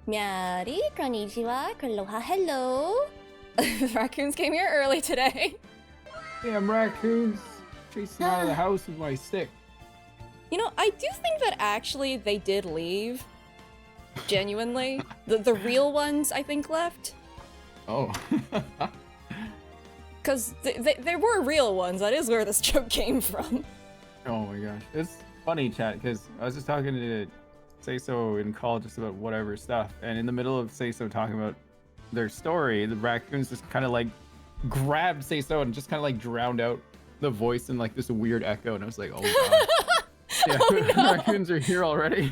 Miari, konnichiwa, aloha, hello. The raccoons came here early today. Damn raccoons chasing out of the house with my stick. You know, I do think that actually they did leave. Genuinely. The real ones, I think, left. Oh. Because there were real ones. That is where this joke came from. Oh my gosh. It's funny, chat, because I was just talking to Sei Sou in call just about whatever stuff. And in the middle of Sei Sou talking about their story, the raccoons just kind of like grabbed Sei Sou and just kind of like drowned out the voice in like this weird echo. And I was like, oh god. Yeah, Oh, no. raccoons are here already.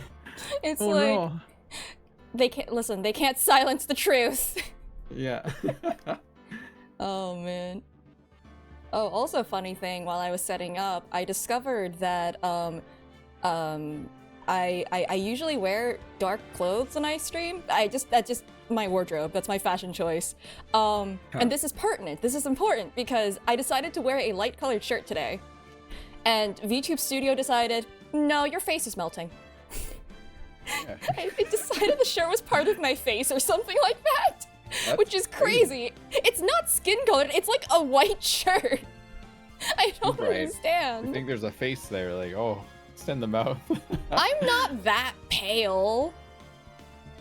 It's Oh like, no. they can't, listen, they can't silence the truth. Yeah. Oh, man. Oh, also funny thing, while I was setting up, I discovered that, I usually wear dark clothes when I stream. That's just my wardrobe. That's my fashion choice. And this is pertinent. This is important because I decided to wear a light colored shirt today. And VTube Studio decided, no, your face is melting. Yeah. It decided the shirt was part of my face or something like that. That's which is crazy. It's not skin colored, it's like a white shirt. I don't Right. understand. I think there's a face there, like, oh, send the mouth. I'm not that pale.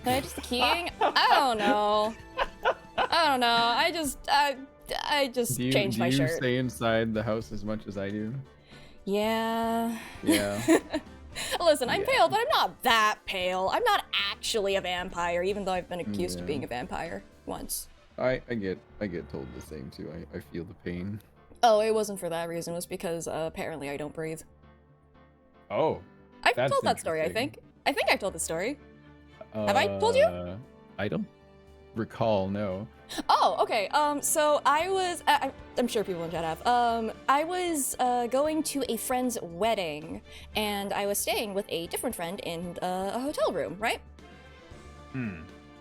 Am I just keying? I don't know. I just changed my shirt. Do you stay inside the house as much as I do? Yeah. Yeah. Listen, I'm Yeah. pale, but I'm not that pale. I'm not actually a vampire, even though I've been accused of Yeah. being a vampire once. I get told the same too. I feel the pain. Oh, it wasn't for that reason. It was because apparently I don't breathe. Oh. I've That's told that story, I interesting. think. I think I've told the story. Have I told you? I don't recall, no. Oh, okay. So I was, I'm sure people in chat have. I was going to a friend's wedding, and I was staying with a different friend in a hotel room, right?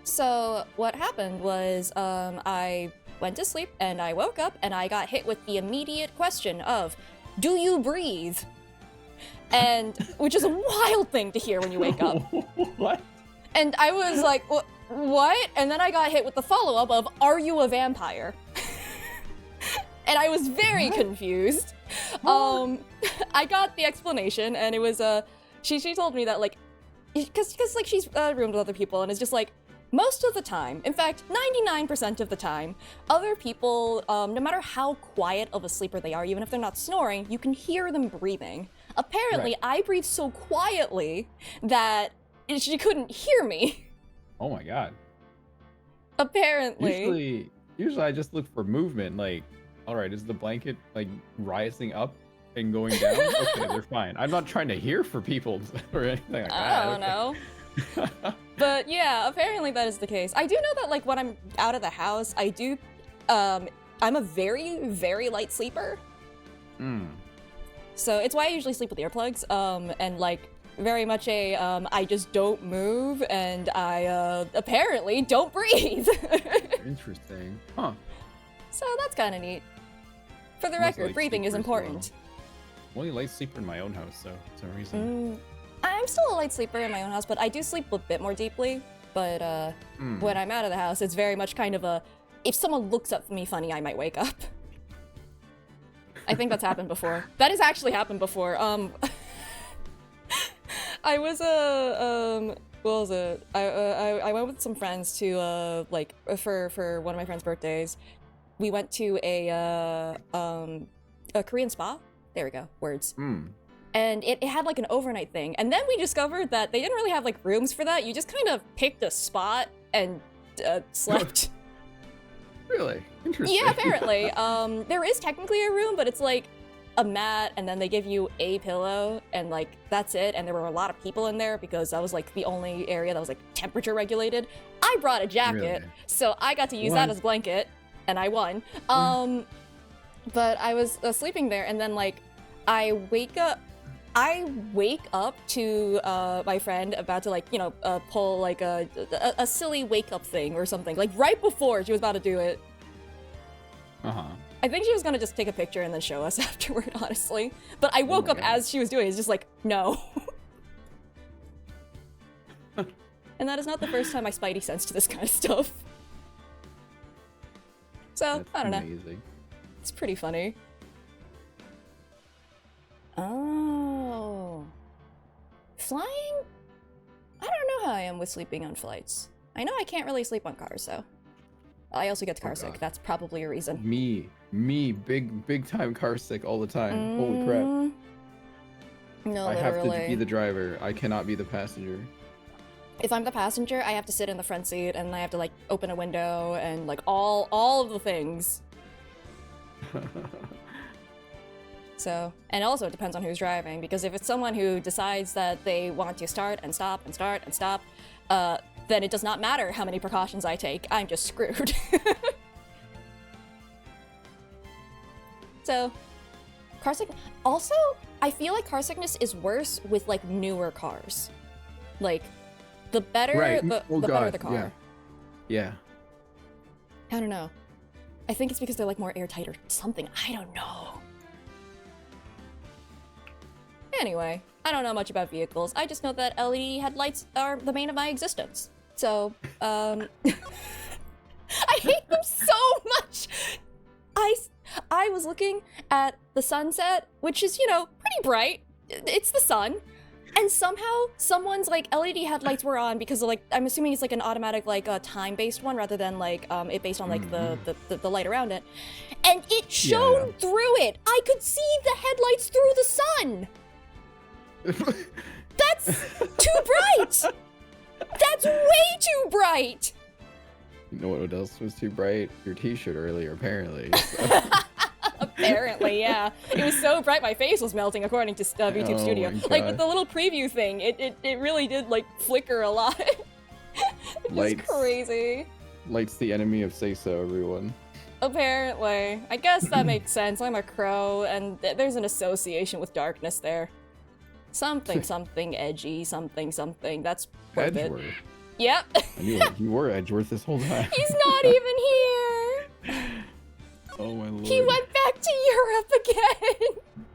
So what happened was, I went to sleep, and I woke up, and I got hit with the immediate question of, do you breathe? And, which is a wild thing to hear when you wake up. What? And I was like, what? And then I got hit with the follow-up of, are you a vampire? And I was very confused. I got the explanation, and it was, she told me that, like, because like, she's roomed with other people, and it's just like, most of the time, in fact, 99% of the time, other people, no matter how quiet of a sleeper they are, even if they're not snoring, you can hear them breathing. Apparently, Right. I breathe so quietly that she couldn't hear me. Oh my god. Apparently. Usually I just look for movement, like, alright, is the blanket like rising up and going down? Okay, they're fine. I'm not trying to hear for people or anything like that. I don't know. But yeah, apparently that is the case. I do know that, like, when I'm out of the house, I do, I'm a very, very light sleeper. So it's why I usually sleep with earplugs, and like, very much a, I just don't move, and I, apparently don't breathe. Interesting. Huh. So that's kind of neat. For the Must record, like breathing is sleepers as well. important. I'm only light sleeper in my own house, so for some reason. I'm still a light sleeper in my own house, but I do sleep a bit more deeply. But when I'm out of the house, it's very much kind of a, if someone looks at me funny, I might wake up. I think that's happened before. That has actually happened before. I was what was it? I went with some friends to like for one of my friends' birthdays. We went to a Korean spa. There we go. Words. And it had like an overnight thing. And then we discovered that they didn't really have like rooms for that. You just kind of picked a spot and slept. Really? Interesting. Yeah, apparently. There is technically a room, but it's like a mat, and then they give you a pillow, and like that's it. And there were a lot of people in there because that was like the only area that was like temperature regulated. I brought a jacket, Really? so I got to use that as a blanket, and I won. But I was sleeping there, and then like I wake up to my friend about to, like, you know, pull like a silly wake up thing or something, like right before she was about to do it. I think she was gonna just take a picture and then show us afterward, honestly. But I woke up God. as she was doing it. It's just like, no. And that is not the first time my spidey sensed this kind of stuff. So, That's I don't know. amazing. It's pretty funny. Oh. Flying? I don't know how I am with sleeping on flights. I know I can't really sleep on cars, though. I also get car sick. That's probably a reason. Me, big time car sick all the time. Holy crap. No, I literally. have to be the driver. I cannot be the passenger. If I'm the passenger, I have to sit in the front seat and I have to like open a window and like all of the things. So, and also it depends on who's driving, because if it's someone who decides that they want to start and stop and start and stop, then it does not matter how many precautions I take. I'm just screwed. So, car sickness. Also, I feel like car sickness is worse with like newer cars. Like, the better, the better the car. Yeah. I don't know. I think it's because they're like more airtight or something. I don't know. Anyway, I don't know much about vehicles. I just know that LED headlights are the bane of my existence. So, I hate them so much! I was looking at the sunset, which is, you know, pretty bright. It's the sun. And somehow, someone's, like, LED headlights were on because, like, I'm assuming it's, like, an automatic, like, time-based one rather than, like, it based on, like, the light around it. And it shone through it! I could see the headlights through the sun! That's too bright! That's way too bright! You know what else was too bright? Your t-shirt earlier, apparently. Apparently, yeah. It was so bright my face was melting, according to VTube Studio. Like, with the little preview thing, it really did, like, flicker a lot. It's crazy. Light's the enemy of Sei Sou, everyone. Apparently. I guess that makes sense. I'm a crow, and there's an association with darkness there. Something edgy, something. That's worth it. Edgeworth. Yep. I knew it. You were Edgeworth this whole time. He's not even here! Oh my lord. He went back to Europe again!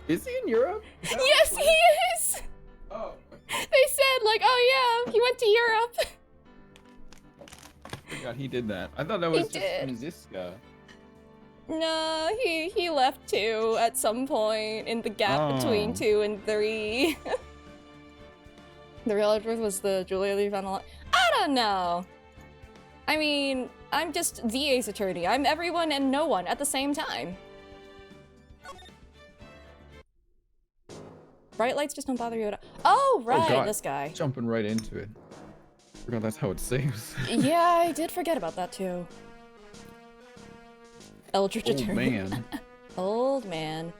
Is he in Europe? Yes, he is! Oh. They said, like, oh yeah, he went to Europe. I forgot he did that. I thought that was just Miziska. No, he left 2 at some point in the gap between 2 and 3. The real Edgeworth was the Julia Lee Van I don't know. I mean, I'm just the Ace Attorney. I'm everyone and no one at the same time. Bright lights just don't bother you at all. Oh, right, this guy. Jumping right into it. Forgot that's how it saves. Yeah, I did forget about that too. Eldritch Attorney. Old man. Old man.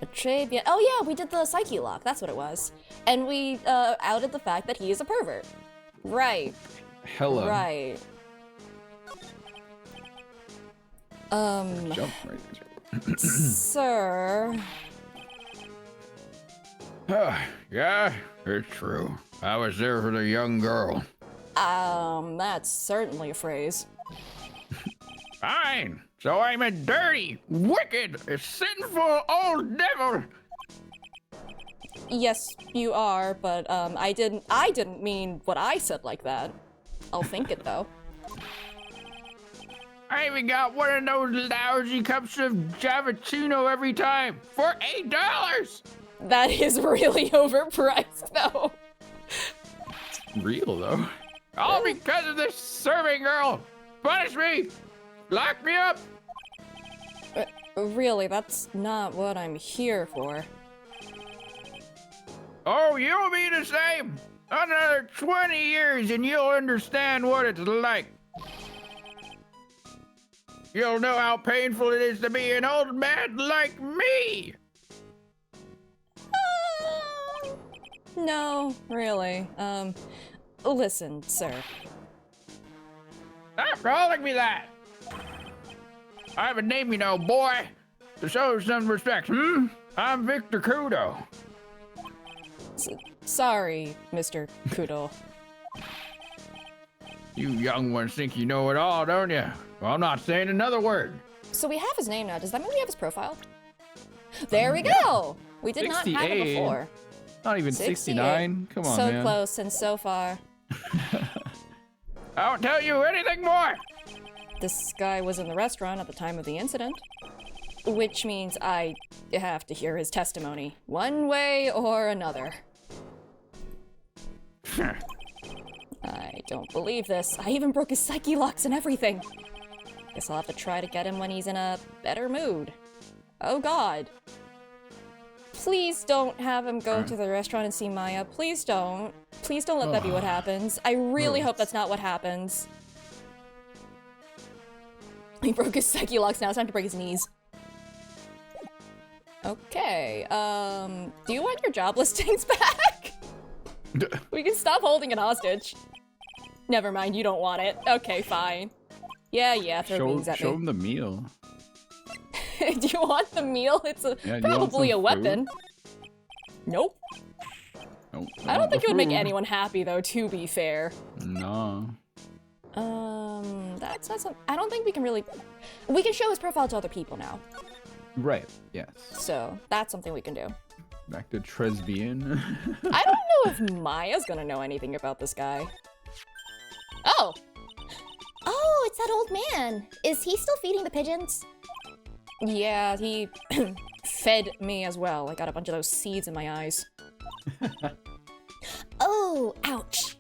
A trivia. Oh yeah, we did the psyche lock. That's what it was. And we outed the fact that he is a pervert. Right. Hella. Right. Jump right into it. Sir. Yeah, it's true. I was there for the young girl. That's certainly a phrase. Fine. So I'm a dirty, wicked, sinful old devil. Yes, you are, but I didn't mean what I said like that. I'll think it though. I even got one of those lousy cups of Javachino every time for $8. That is really overpriced though. Real though. All because of this serving girl. Punish me. Lock me up. Really, that's not what I'm here for. Oh, you'll be the same. Another 20 years and you'll understand what it's like. You'll know how painful it is to be an old man like me. No, really. Listen, sir. Stop calling me that. I have a name, you know, boy. To show some respect, I'm Victor Kudo. Sorry, Mr. Kudo. You young ones think you know it all, don't you? Well, I'm not saying another word. So we have his name now. Does that mean we have his profile? There we go! We did not have it before. Not even 69? Come on, man. So close and so far. I won't tell you anything more. This guy was in the restaurant at the time of the incident, which means I have to hear his testimony, one way or another. I don't believe this. I even broke his psyche locks and everything. Guess I'll have to try to get him when he's in a better mood. Oh god. Please don't have him go to the restaurant and see Maya. Please don't. Please don't let that be what happens. I really hope that's not what happens. He broke his psyche locks, now it's time to break his knees. Okay, do you want your job listings back? We can stop holding it hostage. Never mind, you don't want it. Okay, fine. Yeah, throw beans at me. Show him the meal. Do you want the meal? It's probably a weapon. Nope. Nope. I don't think it would make anyone happy, though, to be fair. No. That's not some. I don't think we can really. We can show his profile to other people now. Right, yes. So, that's something we can do. Back to Tresbian. I don't know if Maya's gonna know anything about this guy. Oh! Oh, it's that old man. Is he still feeding the pigeons? Yeah, he fed me as well. I got a bunch of those seeds in my eyes. Oh, ouch.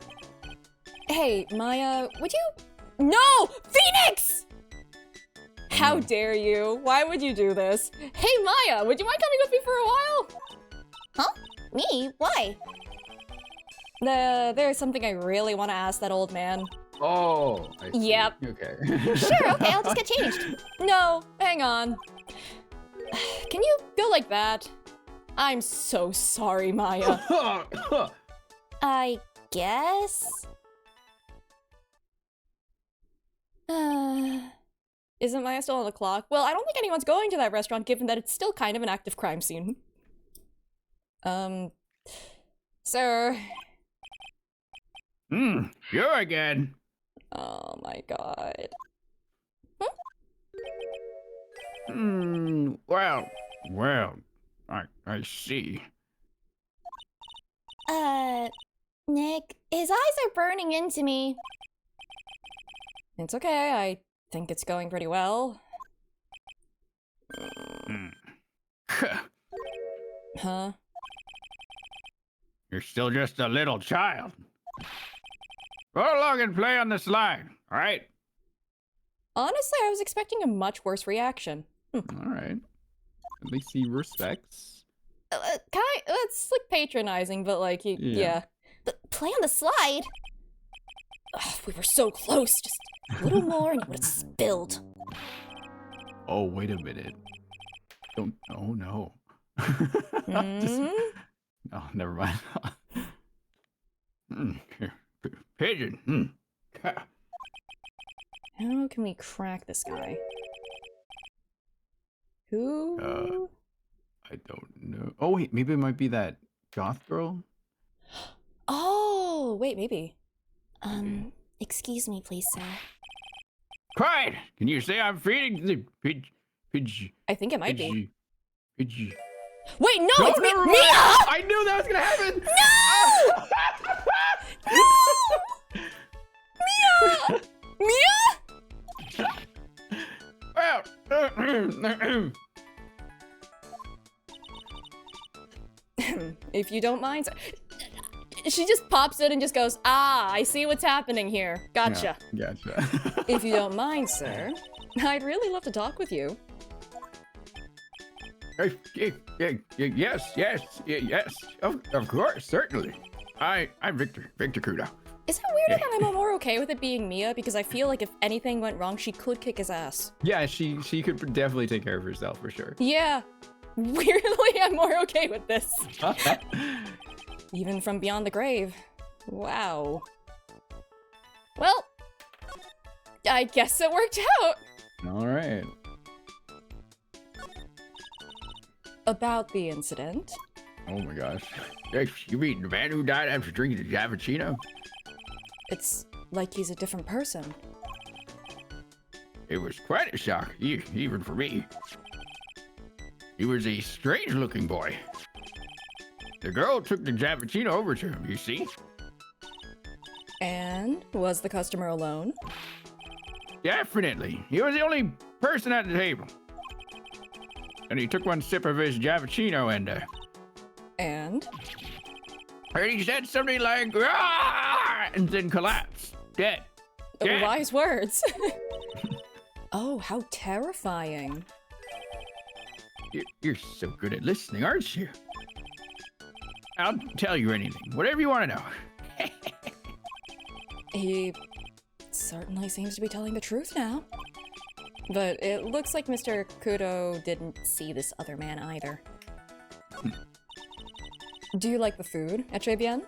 Hey, Maya, would you... No! Phoenix! How dare you? Why would you do this? Hey, Maya, would you mind coming with me for a while? Huh? Me? Why? There's something I really want to ask that old man. Oh, I see. Yep. Okay. Sure, okay, I'll just get changed. No, hang on. Can you go like that? I'm so sorry, Maya. I guess? Isn't Maya still on the clock? Well, I don't think anyone's going to that restaurant given that it's still kind of an active crime scene. Sir. You again. Oh my god. Well, I see. Nick, his eyes are burning into me. It's okay, I think it's going pretty well. Huh? You're still just a little child. Go along and play on the slide, all right? Honestly, I was expecting a much worse reaction. All right. At least he respects. That's like patronizing, but like, yeah. But play on the slide? Ugh, we were so close, just a little more and it would have spilled. Oh, wait a minute. Don't. Oh no. Oh, never mind. Here. Pigeon. How can we crack this guy? Who? I don't know. Oh wait, maybe it might be that goth girl. Oh, wait, maybe. Excuse me, please, sir. Quiet! Can you say I'm feeding the pigeon? I think it might be. Pigeon. Wait, no, it's never Mia! mind. I knew that was gonna happen. No! Well, If you don't mind, she just pops in and just goes, "Ah, I see what's happening here. Gotcha." Yeah, gotcha. If you don't mind, sir, I'd really love to talk with you. yes. Of course, certainly. I'm Victor Kudo. Is it weird that I'm more okay with it being Mia? Because I feel like if anything went wrong, she could kick his ass. Yeah, she could definitely take care of herself for sure. Yeah. Weirdly, I'm more okay with this. Even from beyond the grave. Wow. Well, I guess it worked out. All right. About the incident. Oh my gosh. You mean the man who died after drinking a Javicino? It's like he's a different person. It was quite a shock, even for me. He was a strange-looking boy. The girl took the Javicino over to him, you see? And was the customer alone? Definitely. He was the only person at the table. And he took one sip of his Javachino And? and he said something like, "Ah!" and then collapsed. Dead. Dead. Wise words. Oh, how terrifying. You're so good at listening, aren't you? I'll tell you anything, whatever you want to know. He certainly seems to be telling the truth now. But it looks like Mr. Kudo didn't see this other man either. Do you like the food at Trebian?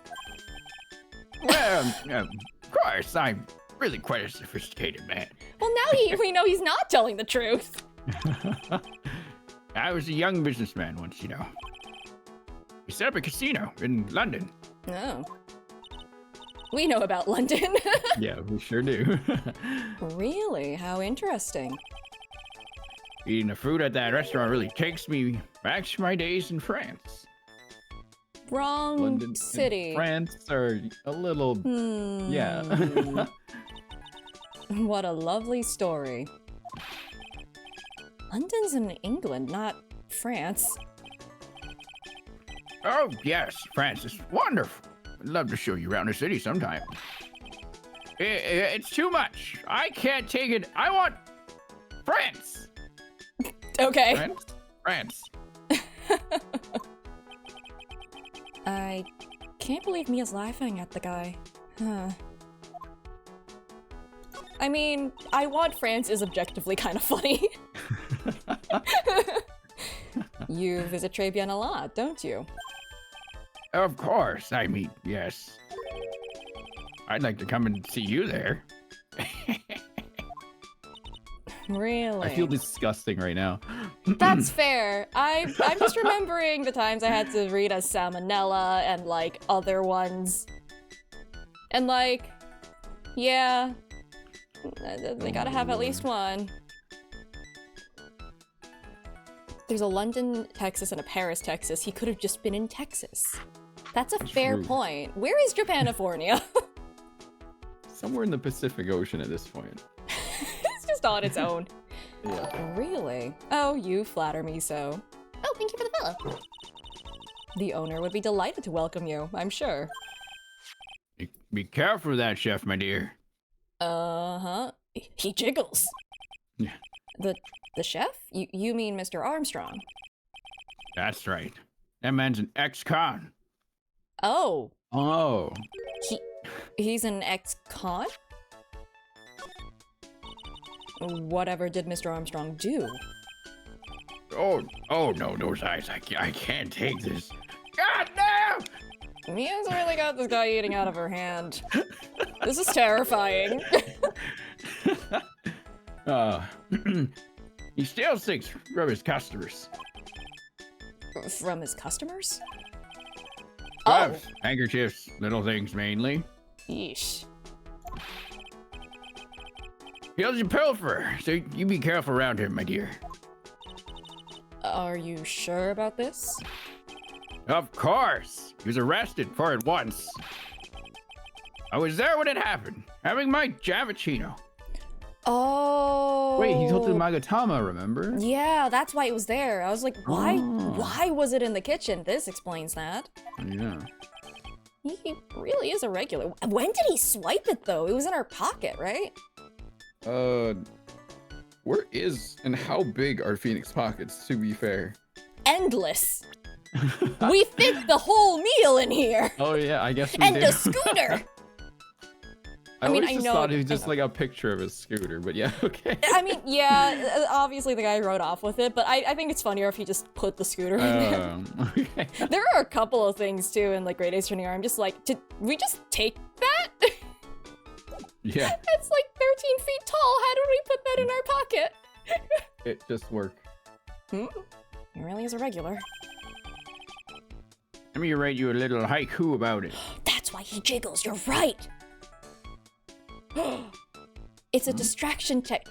Well, of course, I'm really quite a sophisticated man. Well, now we know he's not telling the truth. I was a young businessman once, you know. We set up a casino in London. Oh. We know about London. Yeah, we sure do. Really? How interesting. Eating the food at that restaurant really takes me back to my days in France. Wrong London and city. France are a little, yeah. What a lovely story. London's in England, not France. Oh, yes, France is wonderful. I'd love to show you around the city sometime. It's too much. I can't take it. I want France. Okay. France. I can't believe Mia's laughing at the guy. Huh. I mean, I want France is objectively kind of funny. You visit Trebian a lot, don't you? Of course. I mean, yes. I'd like to come and see you there. Really? I feel disgusting right now. That's fair. I'm just remembering the times I had to read as Salmonella and like other ones. And like, yeah, they gotta have at least one. There's a London, Texas and a Paris, Texas. He could have just been in Texas. That's a fair True. point. Where is Japanifornia? Somewhere in the Pacific Ocean at this point. It's just on its own. Yeah. Really? Oh, you flatter me so. Oh, thank you for the follow. The owner would be delighted to welcome you, I'm sure. Be careful with that, chef, my dear. Uh-huh. He jiggles. Yeah. The chef? You mean Mr. Armstrong? That's right. That man's an ex-con. Oh, Oh. he's an ex-con? Whatever did Mr. Armstrong do? Oh no, those eyes. I can't take this. God damn! Mia's really got this guy eating out of her hand. This is terrifying. He steals things from his customers. From his customers? Gloves, handkerchiefs, little things mainly. Yeesh. He's a pilferer, so you be careful around him, my dear. Are you sure about this? Of course! He was arrested for it once. I was there when it happened, having my Javachino. Oh. Wait, he told the Magatama, remember? Yeah, that's why it was there. I was like, why? Oh. Why was it in the kitchen? This explains that. Yeah. He really is a regular. When did he swipe it though? It was in our pocket, right? Where is and how big are Phoenix pockets, to be fair? Endless. We fit the whole meal in here. Oh yeah, I guess we And do. a scooter. I mean, always I just know- thought it was I just know. like a picture of a scooter, but yeah, okay. I mean, yeah, obviously the guy rode off with it, but I think it's funnier if he just put the scooter in there. Okay. There are a couple of things too in like Great Ace Attorney. I'm just like, did we just take that? Yeah, It's like 13 feet tall. How did we put that in our pocket? it just worked. It really is a regular. Let me write you a little haiku about it. That's why he jiggles. You're right. It's a distraction tech.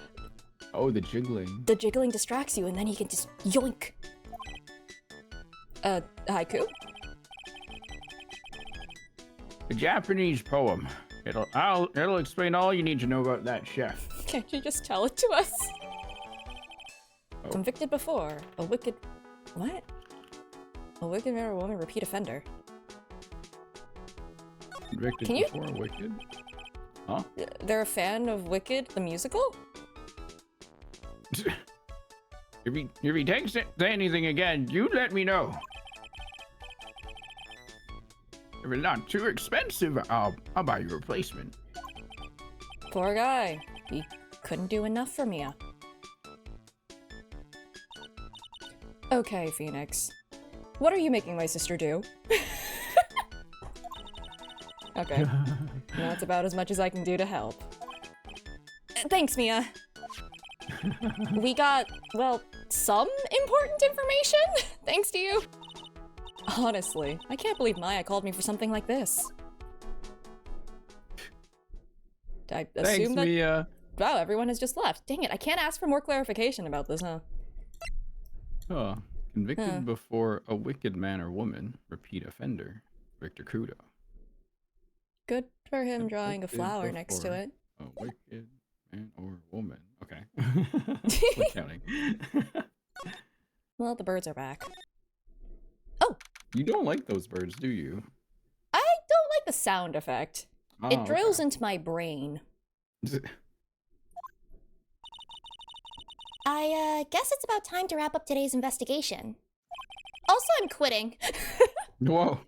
Oh, the jiggling. The jiggling distracts you, and then he can just yoink. Haiku? A Japanese poem It'll explain all you need to know about that chef. Can't you just tell it to us? Oh. Convicted before. A wicked... What? A wicked man or woman repeat offender. Convicted Can you- before Wicked? Huh? They're a fan of Wicked, the musical? If he takes say anything again, you let me know. If it's not too expensive, I'll buy you a replacement. Poor guy. He couldn't do enough for Mia. Okay, Phoenix. What are you making my sister do? Okay. That's about as much as I can do to help. Thanks, Mia. We got, well, some important information, thanks to you. Honestly, I can't believe Maya called me for something like this. I assume Thanks, that... Mia. Wow, everyone has just left. Dang it, I can't ask for more clarification about this, huh? Oh, convicted Huh. before a wicked man or woman, repeat offender, Victor Kudo. Good for him drawing a Convicted flower next to before it. A wicked man or woman. Okay. Quit counting. Well, the birds are back. You don't like those birds, do you? I don't like the sound effect. Oh, It drills okay. into my brain. I guess it's about time to wrap up today's investigation. Also, I'm quitting. Whoa.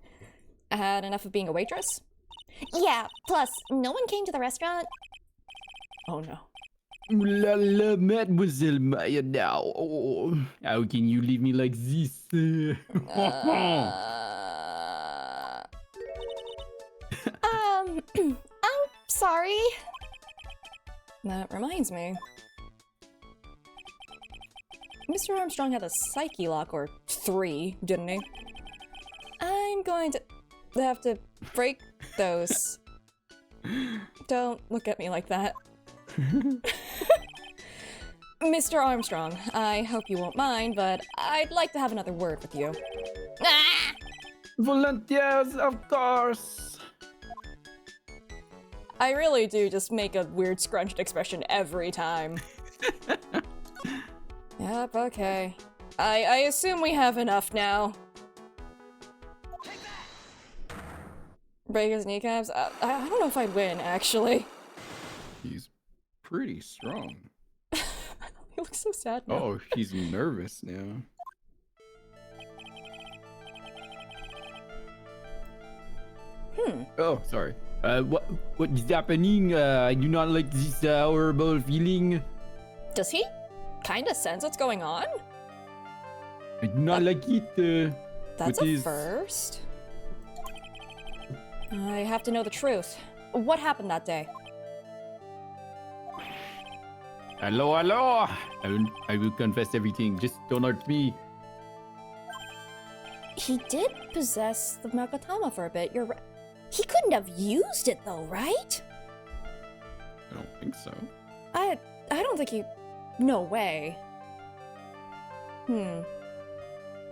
I had enough of being a waitress? Yeah, plus, no one came to the restaurant. Oh no. Ooh la la, Mademoiselle Maya now. Oh, how can you leave me like this? I'm sorry. That reminds me. Mr. Armstrong had a psyche lock or 3, didn't he? I'm going to have to break those. Don't look at me like that. Mr. Armstrong, I hope you won't mind, but I'd like to have another word with you. Ah! Volunteers, of course. I really do just make a weird scrunched expression every time. Yep, okay. I assume we have enough now. Break his kneecaps? I don't know if I'd win, actually. He's pretty strong. He looks so sad now. Oh, he's nervous now. Oh, sorry. What is happening? I do not like this horrible feeling. Does he kinda sense what's going on? I do not like it. That's What a is- first. I have to know the truth. What happened that day? Hello, hello. I will confess everything. Just don't hurt me. He did possess the Magatama for a bit. You're right. He couldn't have used it though, right? I don't think so. I don't think he... No way.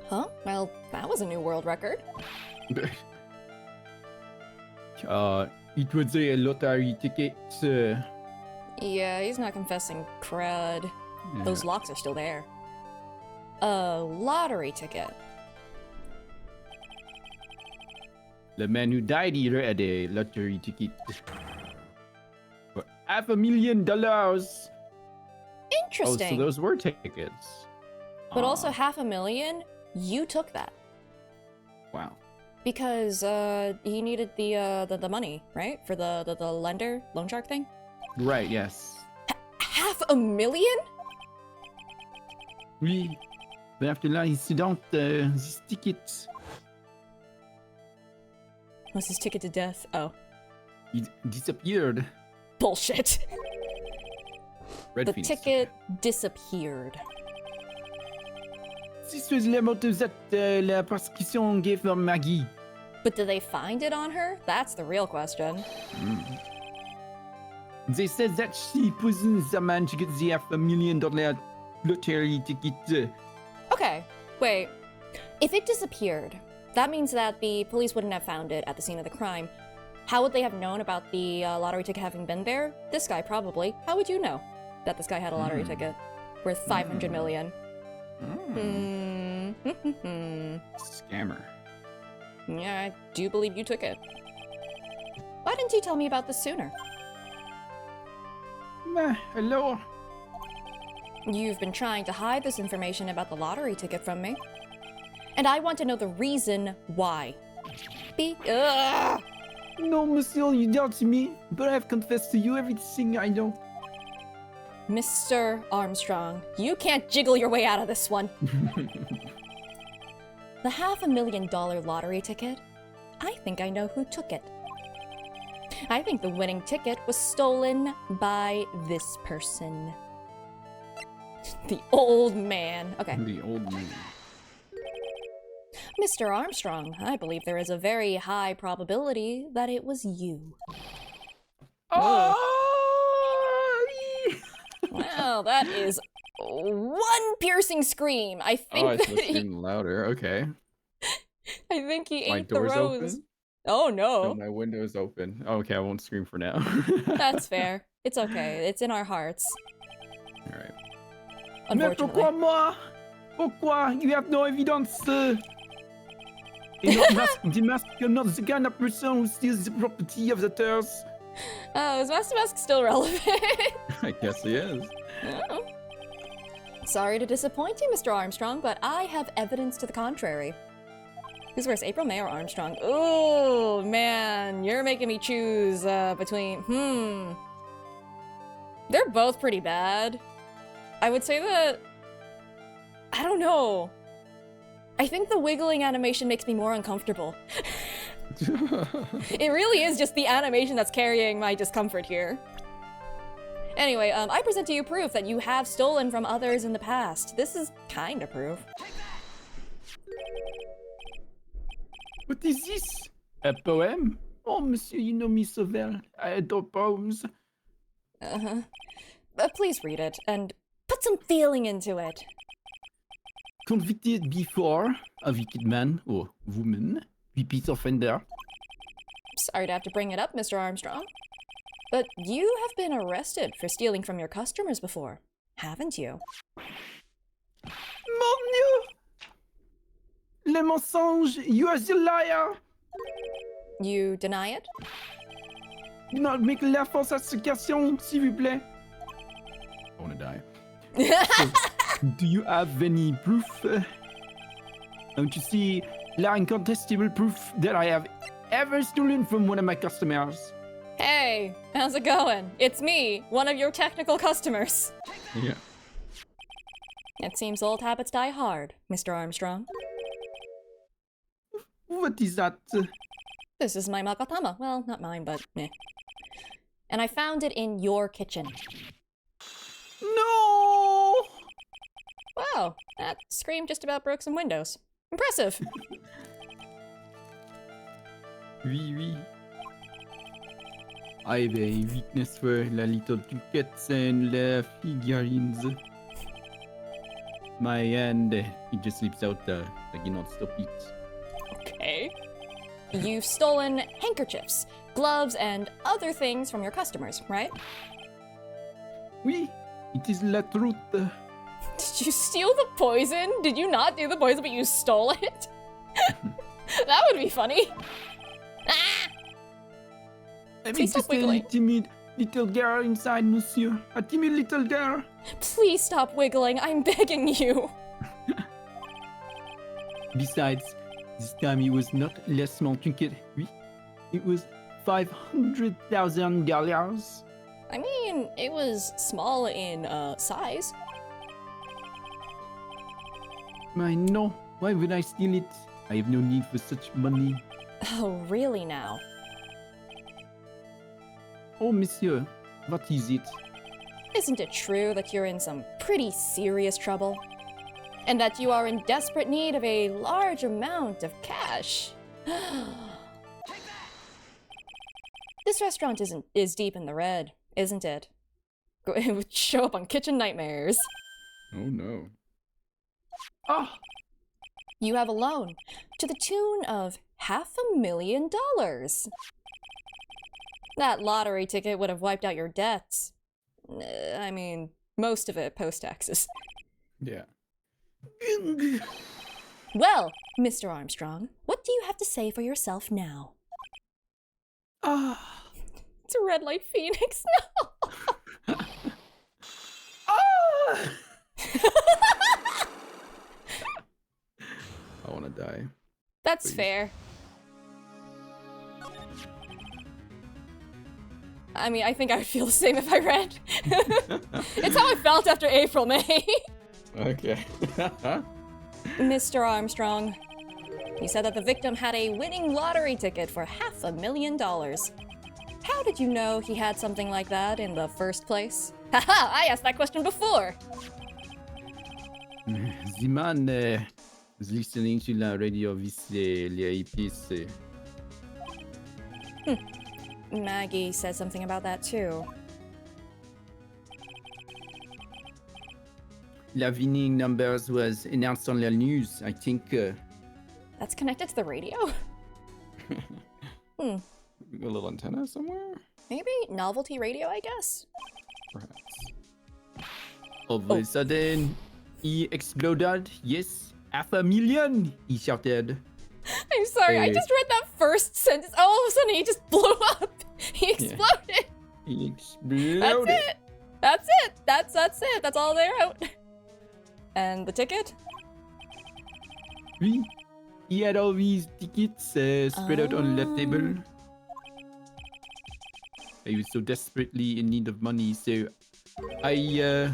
Huh? Well, that was a new world record. It was a lottery ticket. Yeah, he's not confessing crud. Those locks are still there. A lottery ticket. The man who died here had a lottery ticket for $500,000. Oh, so Interesting. those were tickets. But also $500,000, you took that. Wow. Because he needed the money, right? For the lender, loan shark thing? Right, yes. $500,000? Oui. But after l'incident, this ticket, Was his ticket to death? Oh. it disappeared. Bullshit. Red The Phoenix ticket disappeared. This was la moto that la prosecution gave for Maggie. But did they find it on her? That's the real question. They said that she poisoned the man to get the $500,000 lottery ticket. Okay, wait. If it disappeared, that means that the police wouldn't have found it at the scene of the crime. How would they have known about the lottery ticket having been there? This guy probably. How would you know that this guy had a lottery ticket worth 500 million? Scammer. Yeah, I do believe you took it. Why didn't you tell me about this sooner? Hello. You've been trying to hide this information about the lottery ticket from me. And I want to know the reason why. Ugh! No, monsieur, you doubt me, but I have confessed to you everything I know. Mr. Armstrong, you can't jiggle your way out of this one. The $500,000 lottery ticket? I think I know who took it. I think the winning ticket was stolen by this person. The old man. Okay. The old man. Mr. Armstrong, I believe there is a very high probability that it was you. Oh! Wow, that is one piercing scream. I think I that supposed to scream louder. Okay. I think he My ate the door's rose. open? Oh No, no. my window's open. Okay, I won't scream for now. That's fair. It's okay. It's in our hearts. Alright. Mais pourquoi Unfortunately. moi? Pourquoi? You have no evidence. The mask, you're not the kind of person who steals the property of the others. Oh, is Master Mask still relevant? I guess he is. Oh. Sorry to disappoint you, Mr. Armstrong, but I have evidence to the contrary. Who's worse, April, May, or Armstrong? Oh, man, you're making me choose between... They're both pretty bad. I would say that... I don't know. I think the wiggling animation makes me more uncomfortable. It really is just the animation that's carrying my discomfort here. Anyway, I present to you proof that you have stolen from others in the past. This is kind of proof. What is this? A poem? Oh, monsieur, you know me so well. I adore poems. Uh-huh. Please read it, and put some feeling into it. Convicted before, a wicked man or woman, repeat offender. Sorry to have to bring it up, Mr. Armstrong. But you have been arrested for stealing from your customers before, haven't you? Mon Dieu! Les mensonges, you are the liar! You deny it? Do not make la falsification, s'il vous plaît. I wanna die. Do you have any proof? Don't you see la incontestable proof that I have ever stolen from one of my customers? Hey, how's it going? It's me, one of your technical customers. Yeah. It seems old habits die hard, Mr. Armstrong. What is that? This is my makatama. Well, not mine, but meh. And I found it in your kitchen. No! Wow, that scream just about broke some windows. Impressive. Oui, oui. I have a weakness for la little trinkets and la figurines. My hand, it just slips out, I cannot stop it. Okay. You've stolen handkerchiefs, gloves, and other things from your customers, right? Oui, it is la truth. Did you steal the poison? Did you not do the poison, but you stole it? That would be funny. Ah! I'm Please stop just a wiggling. timid little girl inside, monsieur. A timid little girl. Please stop wiggling. I'm begging you. Besides, this time it was not less small trinket. Oui, it was $500,000. I mean, it was small in size. I know. Why would I steal it? I have no need for such money. Oh, really now? Oh, monsieur, what is it? Isn't it true that you're in some pretty serious trouble? And that you are in desperate need of a large amount of cash? This restaurant is deep in the red, isn't it? It would show up on Kitchen Nightmares. Oh no. Ah, You have a loan to the tune of $500,000. That lottery ticket would have wiped out your debts. I mean, most of it post-taxes. Yeah. Well, Mr. Armstrong, what do you have to say for yourself now? Ah. It's a red light Phoenix. No. Ah. I want to die. That's Please. fair. I mean, I think I would feel the same if I read. It's how I felt after April, May. Okay. Mr. Armstrong, you said that the victim had a winning lottery ticket for $500,000. How did you know he had something like that in the first place? Haha, I asked that question before. The man was listening to la radio with les épices. Maggie said something about that too. La winning numbers was announced on the news. I think. That's connected to the radio? A little antenna somewhere? Maybe? Novelty radio, I guess? Perhaps. All of a sudden, he exploded. Yes, 500,000. He shouted. I'm sorry, I just read that first sentence. All of a sudden, he just blew up. He exploded. He exploded. That's it. That's it. That's all they wrote. And the ticket? Oui. He had all these tickets spread out on the table. I was so desperately in need of money, so I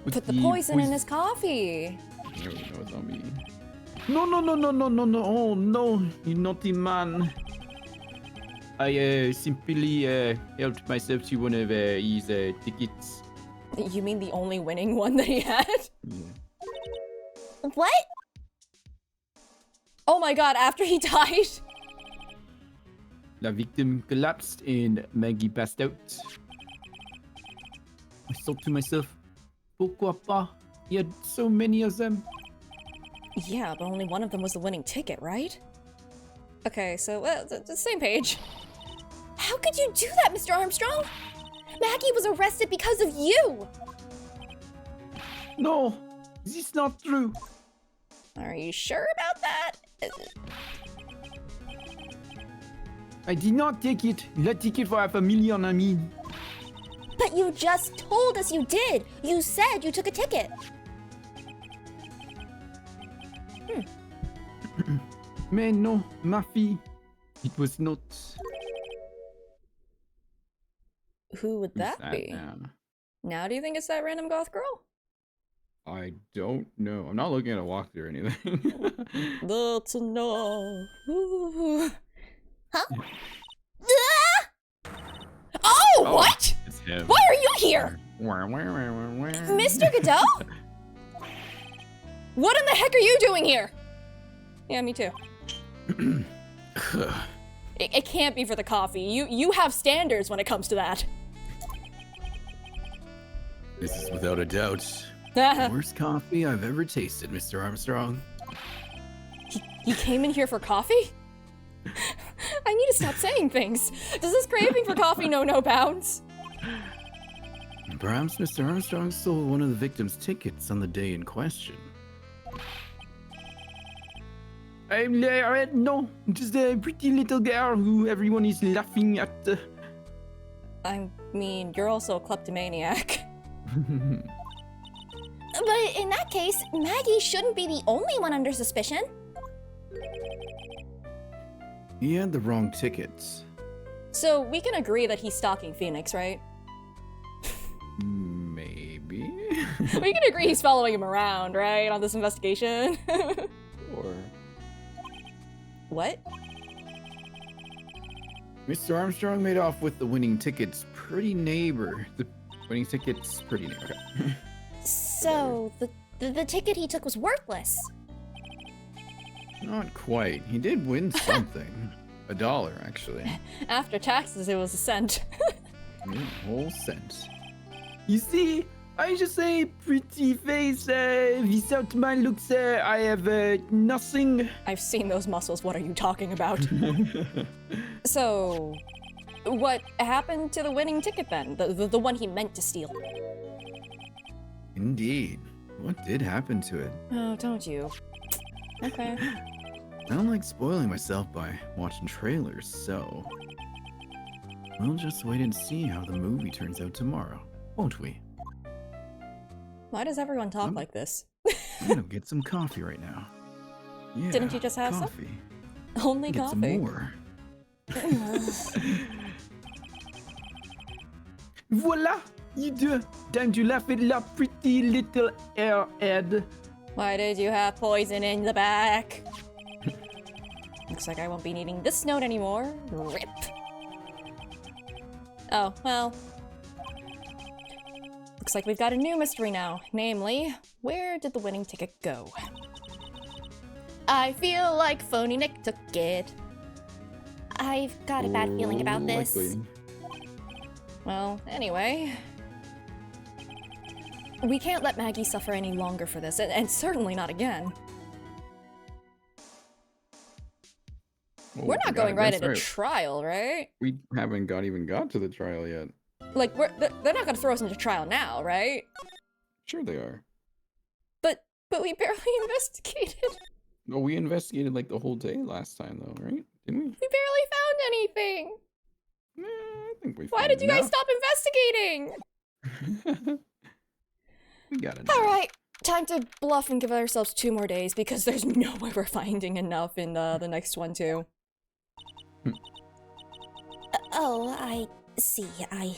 Put the poison in his coffee. I don't really know what that means. No. Oh no, you naughty man. I simply helped myself to one of his tickets. You mean the only winning one that he had? Yeah. What? Oh my god, after he died? The victim collapsed and Maggie passed out. I thought to myself, pourquoi pas? He had so many of them. Yeah, but only one of them was the winning ticket, right? Okay, so, the same page. How could you do that, Mr. Armstrong? Maggie was arrested because of you! No, this is not true. Are you sure about that? I did not take it. The ticket for 500,000, I mean. But you just told us you did! You said you took a ticket! Mais non, ma fille. It was not. Who would that be? Now? Now do you think it's that random goth girl? I don't know. I'm not looking at a walkthrough or anything. That's enough. Ooh. Huh? Oh, what? It's him. Why are you here? Mr. Godot? What in the heck are you doing here? Yeah, me too. It can't be for the coffee. You have standards when it comes to that. This is without a doubt the worst coffee I've ever tasted, Mr. Armstrong. He came in here for coffee? I need to stop saying things. Does this craving for coffee know no bounds? Perhaps Mr. Armstrong stole one of the victim's tickets on the day in question. No, just a pretty little girl who everyone is laughing at. I mean, you're also a kleptomaniac. But in that case, Maggie shouldn't be the only one under suspicion. He had the wrong tickets. So we can agree that he's stalking Phoenix, right? Maybe. We can agree he's following him around, right, on this investigation? Or What? Mr. Armstrong made off with the winning ticket's pretty neighbor. The winning ticket's pretty neighbor. Okay. So, the ticket he took was worthless. Not quite. He did win something. $1, actually. After taxes, it was a cent. A whole cent. You see, I just say pretty face. Without my looks, I have nothing. I've seen those muscles. What are you talking about? So, What happened to the winning ticket then? The one he meant to steal? Indeed. What did happen to it? Oh, don't you? Okay. I don't like spoiling myself by watching trailers, so we'll just wait and see how the movie turns out tomorrow, won't we? Why does everyone talk like this? I'm gonna get some coffee right now. Yeah, Didn't you just have some? coffee? Only Get coffee. some more. Voila! You do. Time to laugh at la pretty little airhead. Why did you have poison in the back? Looks like I won't be needing this note anymore. Rip. Oh, well. Looks like we've got a new mystery now. Namely, where did the winning ticket go? I feel like Phony Nick took it. I've got a bad feeling about this. Likely. Well, anyway. We can't let Maggie suffer any longer for this, and certainly not again. Oh, We're I not forgot, going right that's into trial, right? We haven't even got to the trial yet. Like, they're not gonna throw us into trial now, right? Sure they are. But we barely investigated. Well, we investigated like the whole day last time though, right? Didn't we? We barely found anything. I think we Why found did you guys enough. stop investigating? We got it. Alright, time to bluff and give ourselves 2 more days because there's no way we're finding enough in the next one too. Oh, I see. I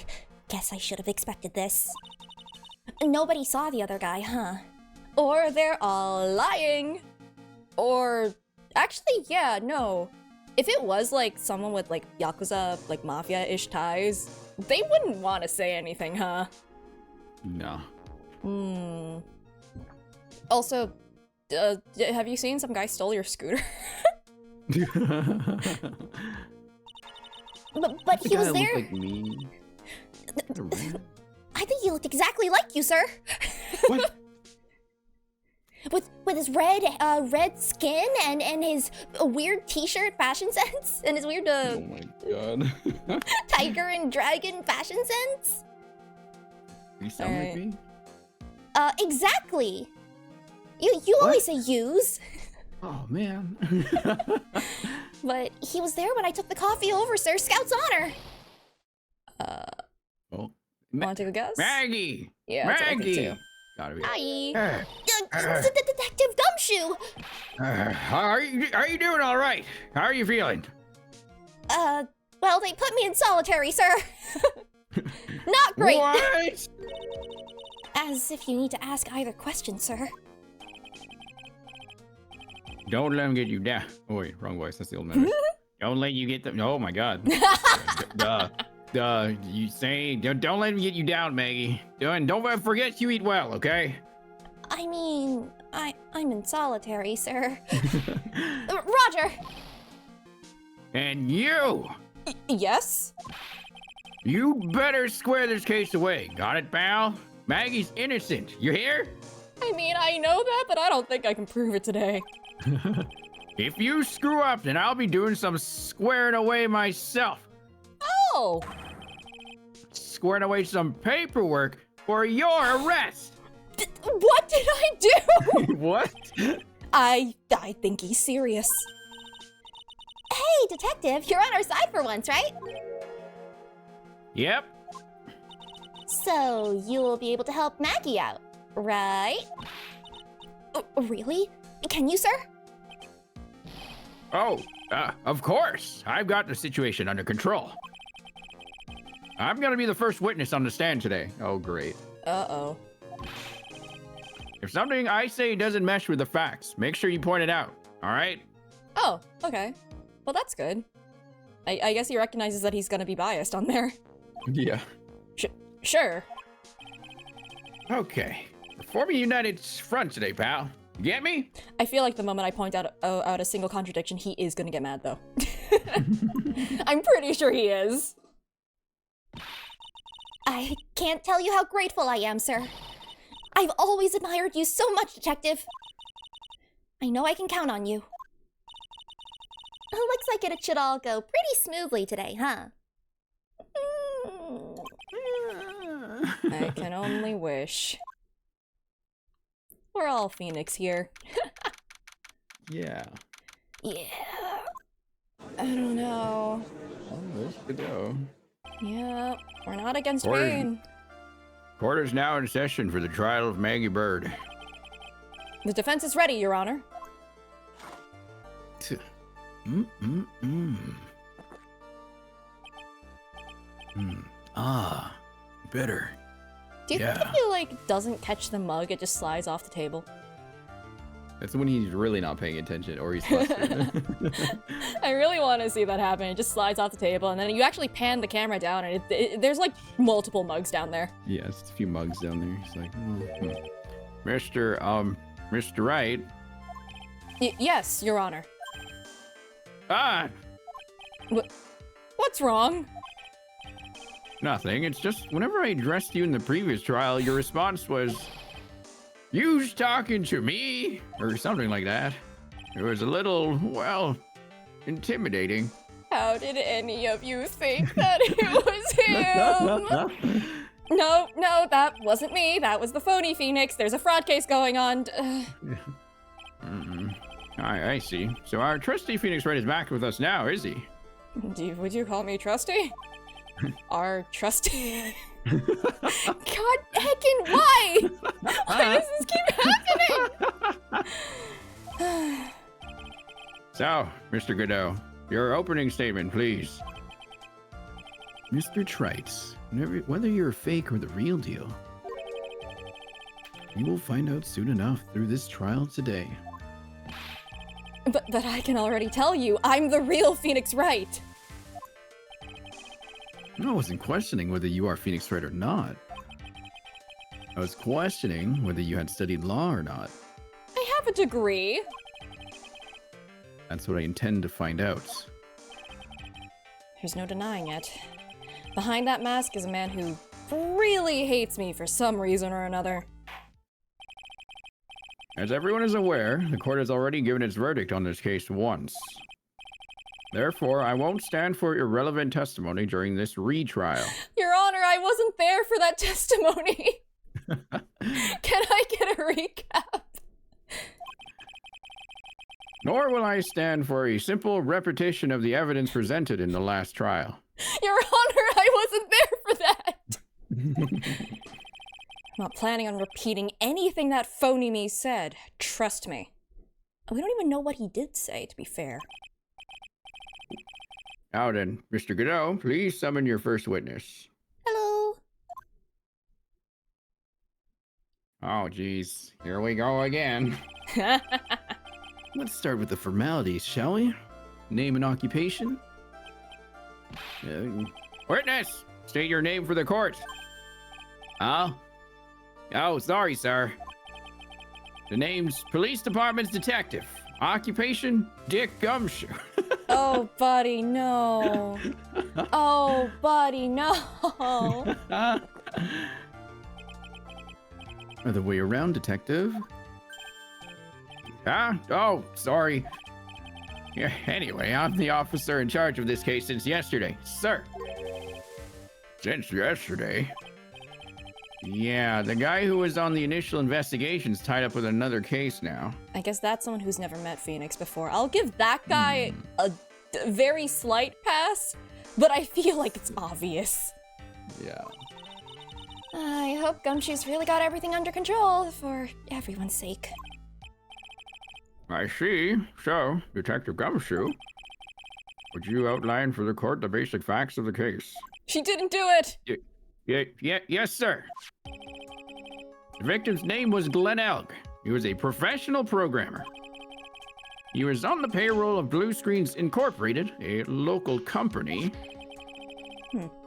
guess I should have expected this. Nobody saw the other guy, huh? Or they're all lying. Or actually, yeah, no. If it was like someone with like Yakuza, like mafia-ish ties, they wouldn't want to say anything, huh? No. Hmm. Also, have you seen some guy stole your scooter? But he was there. Like me. I think he looked exactly like you, sir. What? With his red skin and his weird t-shirt fashion sense and his weird Oh my god. tiger and dragon fashion sense. You sound like Alright. me? Exactly. You always say use, Oh man. but he was there when I took the coffee over, sir. Scout's honor. Oh. Want to take a guess? Maggie! Yeah, that's what I think Maggie! too. Gotta be. Hi. Detective Gumshoe. How are you doing all right? How are you feeling? Well, they put me in solitary, sir. Not great. What? As if you need to ask either question, sir. Don't let him get you down. Oh wait, wrong voice. That's the old man. Don't let you get them. Oh my god. You say don't let him get you down, Maggie. Don't forget you eat well, okay? I mean, I'm in solitary, sir. Roger. And you Yes? You better square this case away. Got it, pal? Maggie's innocent. You hear? I mean, I know that, but I don't think I can prove it today. If you screw up, then I'll be doing some squaring away myself. Oh! Squaring away some paperwork for your arrest. What did I do? What? I think he's serious. Hey, detective, you're on our side for once, right? Yep. So you'll be able to help Maggie out, right? Really? Can you, sir? Oh, of course. I've got the situation under control. I'm gonna be the first witness on the stand today. Oh great. Uh-oh. If something I say doesn't mesh with the facts, make sure you point it out, all right? Oh, okay. Well, that's good. I guess he recognizes that he's gonna be biased on there. Yeah. Sure. Okay. Form a united front today, pal. You get me? I feel like the moment I point out a single contradiction, he is gonna get mad, though. I'm pretty sure he is. I can't tell you how grateful I am, sir. I've always admired you so much, detective. I know I can count on you. Looks like it should all go pretty smoothly today, huh? I can only wish. We're all Phoenix here. Yeah. Yeah. I don't know. Oh, there's the go. Yeah, we're not against Or- pain. Court is now in session for the trial of Maggie Bird. The defense is ready, Your Honor. Ah, better. Do you think Yeah. if he, like, doesn't catch the mug, it just slides off the table? That's when he's really not paying attention, or he's flustered. I really want to see that happen. It just slides off the table, and then you actually pan the camera down, and there's, like, multiple mugs down there. Yeah, it's just a few mugs down there. He's like, Mr. Wright. Yes, Your Honor. Ah, What's wrong? nothing. It's just whenever I addressed you in the previous trial, your response was, "You's talking to me?" or something like that. It was a little, well, intimidating. How did any of you think that it was him? No, that wasn't me. That was the phony Phoenix. There's a fraud case going on. I see. So our trusty Phoenix Wright is back with us now, is he? Would you call me trusty? Our trusty. God heckin' why? Why does this keep happening? So, Mr. Godot, your opening statement, please. Mr. Trites, whether you're fake or the real deal, you will find out soon enough through this trial today. But I can already tell you, I'm the real Phoenix Wright. I wasn't questioning whether you are Phoenix Wright or not. I was questioning whether you had studied law or not. I have a degree. That's what I intend to find out. There's no denying it. Behind that mask is a man who really hates me for some reason or another. As everyone is aware, the court has already given its verdict on this case once. Therefore, I won't stand for irrelevant testimony during this retrial. Your Honor, I wasn't there for that testimony. Can I get a recap? Nor will I stand for a simple repetition of the evidence presented in the last trial. Your Honor, I wasn't there for that. I'm not planning on repeating anything that phony me said. Trust me. We don't even know what he did say, to be fair. Now then, Mr. Godot, please summon your first witness. Hello. Oh, geez. Here we go again. Let's start with the formalities, shall we? Name and occupation? Witness! State your name for the court. Oh, sorry, sir. The name's Police Department's Detective. Occupation, Dick Gumshoe. Oh, buddy, no. Oh, buddy, no. Other way around, detective. Oh, sorry. Yeah, anyway, I'm the officer in charge of this case since yesterday, sir. Since yesterday? Yeah, the guy who was on the initial investigation's tied up with another case now. I guess that's someone who's never met Phoenix before. I'll give that guy a very slight pass, but I feel like it's obvious. Yeah. I hope Gumshoe's really got everything under control for everyone's sake. I see. So, Detective Gumshoe, would you outline for the court the basic facts of the case? She didn't do it! Yes, sir. The victim's name was Glenn Elg. He was a professional programmer. He was on the payroll of Blue Screens Incorporated, a local company.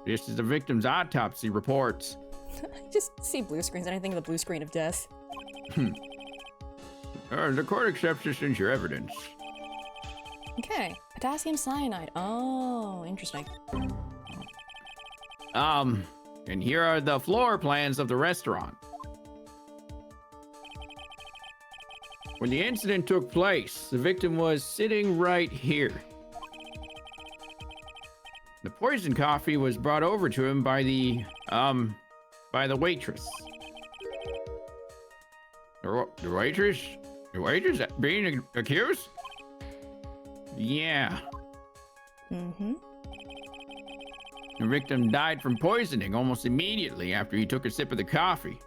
This is the victim's autopsy report. I just see blue screens and I think of the blue screen of death. The court accepts this into your evidence. Okay, potassium cyanide. Oh, interesting. And here are the floor plans of the restaurant. When the incident took place, the victim was sitting right here. The poison coffee was brought over to him by the by the waitress. The waitress? The waitress being accused? Yeah. Mm-hmm. The victim died from poisoning almost immediately after he took a sip of the coffee.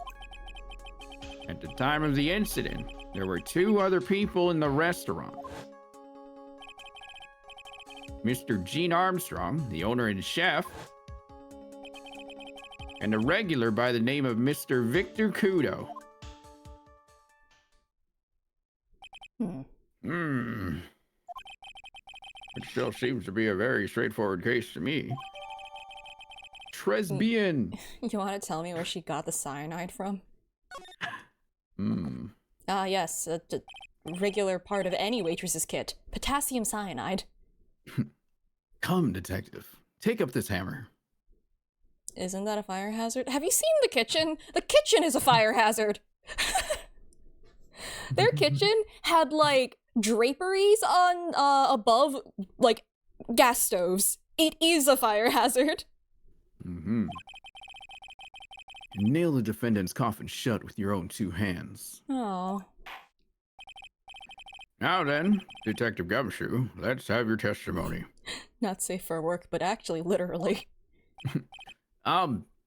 At the time of the incident, there were 2 other people in the restaurant. Mr. Gene Armstrong, the owner and chef, and a regular by the name of Mr. Victor Kudo. It still seems to be a very straightforward case to me. Tres bien. You want to tell me where she got the cyanide from? Yes, a regular part of any waitress's kit. Potassium cyanide. Come, detective. Take up this hammer. Isn't that a fire hazard? Have you seen the kitchen? The kitchen is a fire hazard! Their kitchen had, like, draperies on, above, like, gas stoves. It is a fire hazard. Nail the defendant's coffin shut with your own 2 hands. Oh. Now then, Detective Gumshoe, let's have your testimony. Not safe for work, but actually, literally.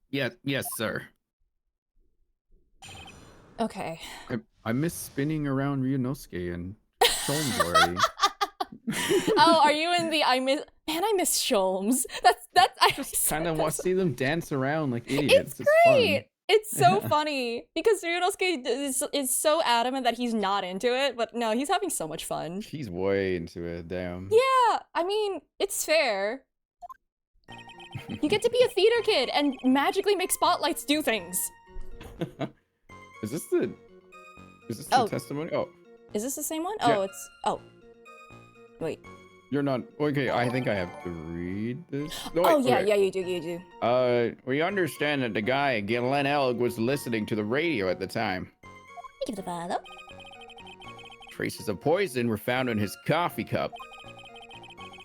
Yes, sir. Okay. I miss spinning around Ryunosuke and Sholmes already. Oh, are you in the I miss Sholmes. I Just kind of want to see them dance around like idiots. It's great. It's so funny because Ryunosuke is so adamant that he's not into it, but no, he's having so much fun. He's way into it, damn. Yeah, I mean, it's fair. You get to be a theater kid and magically make spotlights do things. Is this the testimony? Oh. Is this the same one? Yeah. Oh. Wait. You're not okay. I think I have to read this. No, wait, Oh yeah, okay. yeah, you do. We understand that the guy, Glenn Elg, was listening to the radio at the time. Give the father. Traces of poison were found in his coffee cup.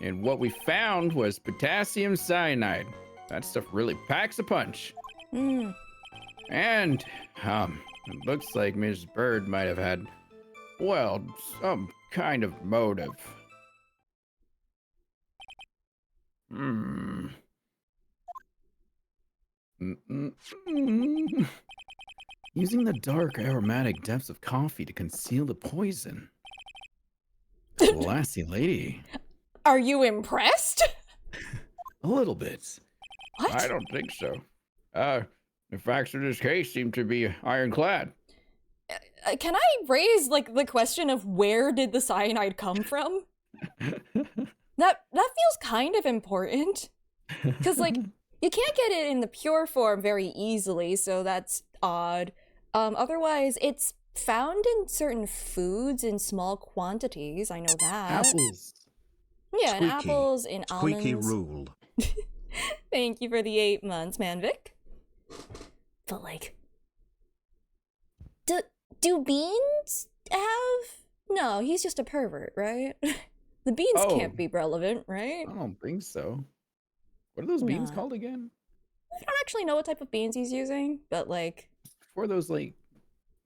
And what we found was potassium cyanide. That stuff really packs a punch. And, it looks like Ms. Bird might have had, well, some kind of motive. Using the dark aromatic depths of coffee to conceal the poison. Classy lady. Are you impressed? A little bit. What? I don't think so. The facts of this case seem to be ironclad. Can I raise, like, the question of where did the cyanide come from? That feels kind of important. Because, like, you can't get it in the pure form very easily, so that's odd. Otherwise, it's found in certain foods in small quantities. I know that. Apples. Yeah, and Squeaky. apples, in almonds. Squeaky rule. Thank you for the 8 months, Manvik. But, like... Do beans have? No, he's just a pervert, right? The beans can't be relevant, right? I don't think so. What are those beans Nah. called again? I don't actually know what type of beans he's using, but, like... For those like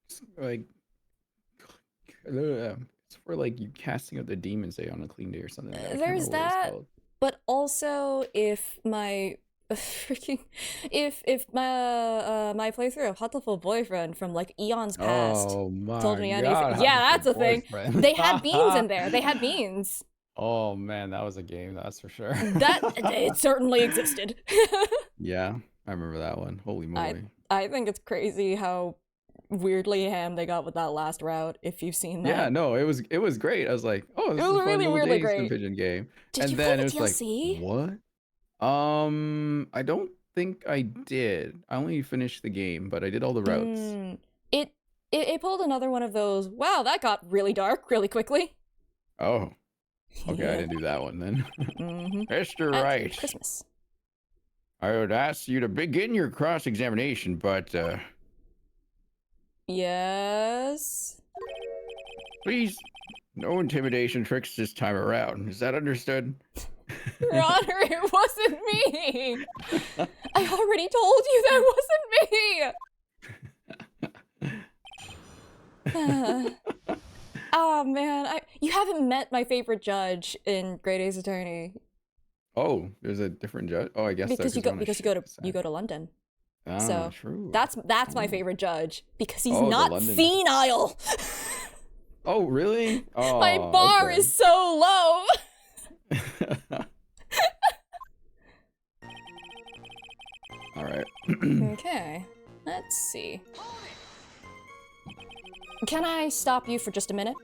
it's for like you casting out the demons, say, on a clean day or something. Like that. I can't There's remember what it's that. called. But also, if my my playthrough of Hatoful Boyfriend from like eons past Oh my told me anything, God, yeah, Hatoful that's a thing. Boyfriend. They had beans in there. They had beans. Oh man, that was a game, that's for sure. That it certainly existed. Yeah, I remember that one. Holy moly. I think it's crazy how weirdly ham they got with that last route. If you've seen that, Yeah, no, it was great. I was like, oh, this It is was a fun really, little really Days great. Pigeon game. Did And you then play it the was DLC? like, what? I don't think I did. I only finished the game, but I did all the routes. It pulled another one of those. Wow, that got really dark really quickly. Oh, okay, I Yeah. didn't do that one then. Mr. At Wright, Christmas. I would ask you to begin your cross-examination, but Yes. please, no intimidation tricks this time around. Is that understood? Your Honor, it wasn't me! I already told you that wasn't me! Oh man, you haven't met my favorite judge in Great Ace Attorney. Oh, there's a different judge. Oh, I guess so, Because you go to London. Ah, So true. that's my favorite judge because he's Oh, the not London. senile. Oh, really? Oh, My bar okay. is so low. All right. Okay, let's see. Can I stop you for just a minute?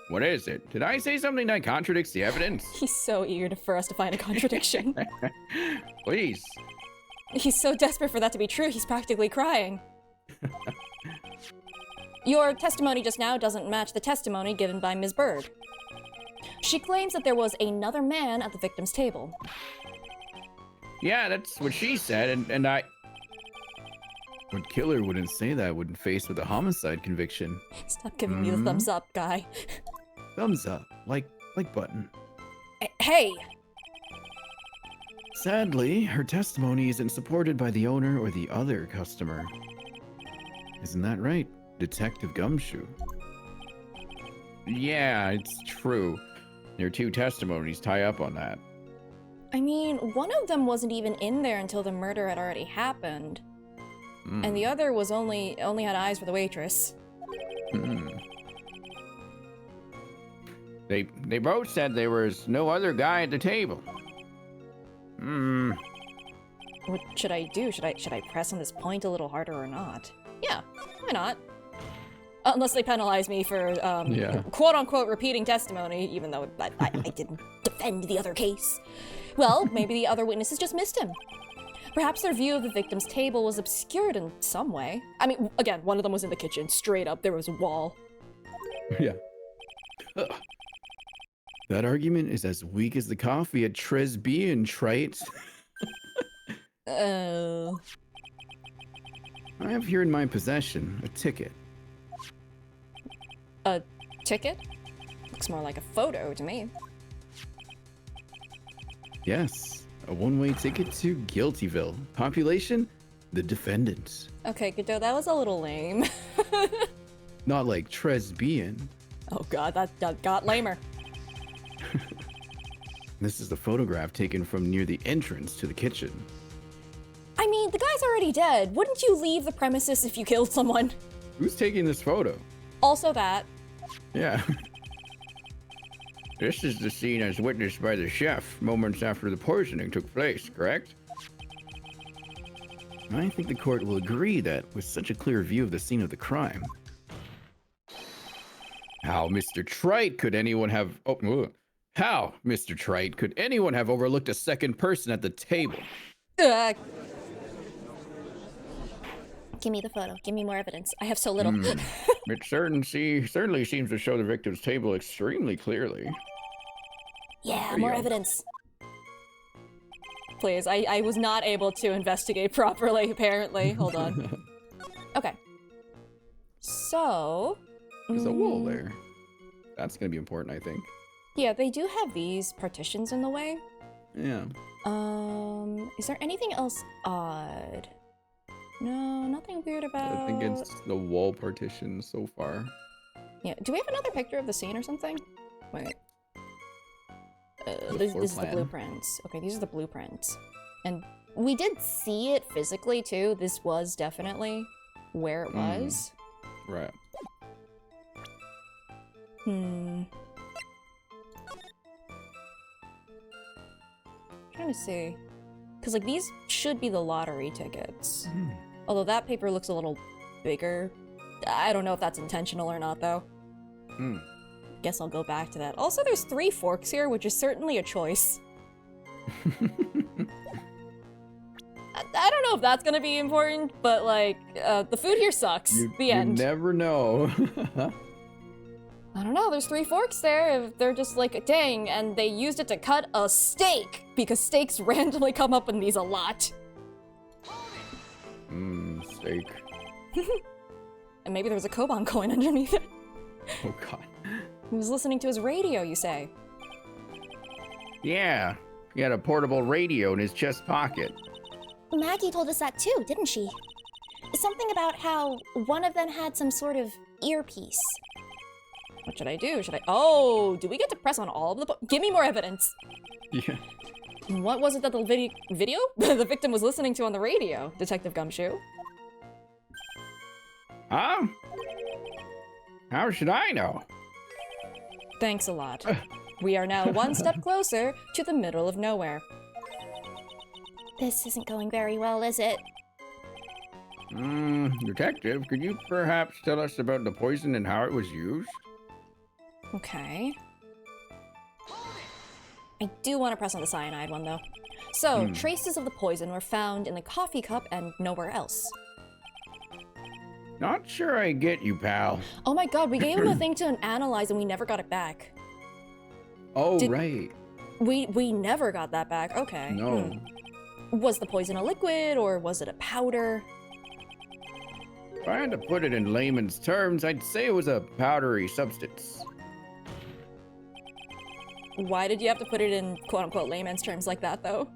What is it? Did I say something that contradicts the evidence? He's so eager for us to find a contradiction. Please. He's so desperate for that to be true, he's practically crying. Your testimony just now doesn't match the testimony given by Ms. Bird. She claims that there was another man at the victim's table. Yeah, that's what she said, and I... What killer wouldn't say that when faced with a homicide conviction? Stop giving me the thumbs up, guy. Thumbs up, like button. Hey! Sadly, her testimony isn't supported by the owner or the other customer. Isn't that right, Detective Gumshoe? Yeah, it's true. Your two testimonies tie up on that. I mean, one of them wasn't even in there until the murder had already happened. And the other was only had eyes for the waitress. They both said there was no other guy at the table. What should I do? Should I press on this point a little harder or not? Yeah, why not? Unless they penalize me for quote-unquote repeating testimony, even though I didn't defend the other case. Well, maybe the other witnesses just missed him. Perhaps their view of the victim's table was obscured in some way. I mean, again, one of them was in the kitchen, straight up, there was a wall. Yeah. That argument is as weak as the coffee at Tresbian, Trite. I have here in my possession a ticket. A ticket? Looks more like a photo to me. Yes, a one-way ticket to Guiltyville. Population, the defendants. Okay, Godot, that was a little lame. Not like Tresbian. Oh god, that got lamer. This is the photograph taken from near the entrance to the kitchen. I mean, the guy's already dead. Wouldn't you leave the premises if you killed someone? Who's taking this photo? Also that. Yeah. This is the scene as witnessed by the chef moments after the poisoning took place, correct? I think the court will agree that with such a clear view of the scene of the crime. How, Mr. Trite, could anyone have... How, Mr. Trite, could anyone have overlooked a second person at the table? Give me the photo. Give me more evidence. I have so little. It certainly seems to show the victim's table extremely clearly. Yeah, more evidence. Please, I was not able to investigate properly, apparently. Hold on. Okay. So... There's a wall there. That's gonna be important, I think. Yeah, they do have these partitions in the way. Yeah. Is there anything else odd? No, nothing weird about... I think it's the wall partition so far. Yeah, do we have another picture of the scene or something? Wait. This is the blueprints. Okay, these are the blueprints. And we did see it physically, too. This was definitely where it was. Right. Trying to see. Because, like, these should be the lottery tickets. Although that paper looks a little bigger. I don't know if that's intentional or not, though. Guess I'll go back to that. Also, there's 3 forks here, which is certainly a choice. I don't know if that's gonna be important, but, like, the food here sucks. The end. You never know. I don't know, there's 3 forks there. If they're just like, dang, and they used it to cut a steak, because steaks randomly come up in these a lot. Steak. And maybe there was a Koban coin underneath it. Oh god. He was listening to his radio, you say? Yeah, he had a portable radio in his chest pocket. Maggie told us that too, didn't she? Something about how one of them had some sort of earpiece. What should I do? Should I? Oh, do we get to press on all of the? Give me more evidence. Yeah. What was it that the video the victim was listening to on the radio, Detective Gumshoe? Huh? How should I know? Thanks a lot. We are now one step closer to the middle of nowhere. This isn't going very well, is it? Detective, could you perhaps tell us about the poison and how it was used? Okay. I do want to press on the cyanide one, though. So, traces of the poison were found in the coffee cup and nowhere else. Not sure I get you, pal. Oh my god, we gave him a thing to analyze and we never got it back. Oh, Did- right. We never got that back. Okay. No. Was the poison a liquid or was it a powder? If I had to put it in layman's terms, I'd say it was a powdery substance. Why did you have to put it in quote-unquote layman's terms like that, though?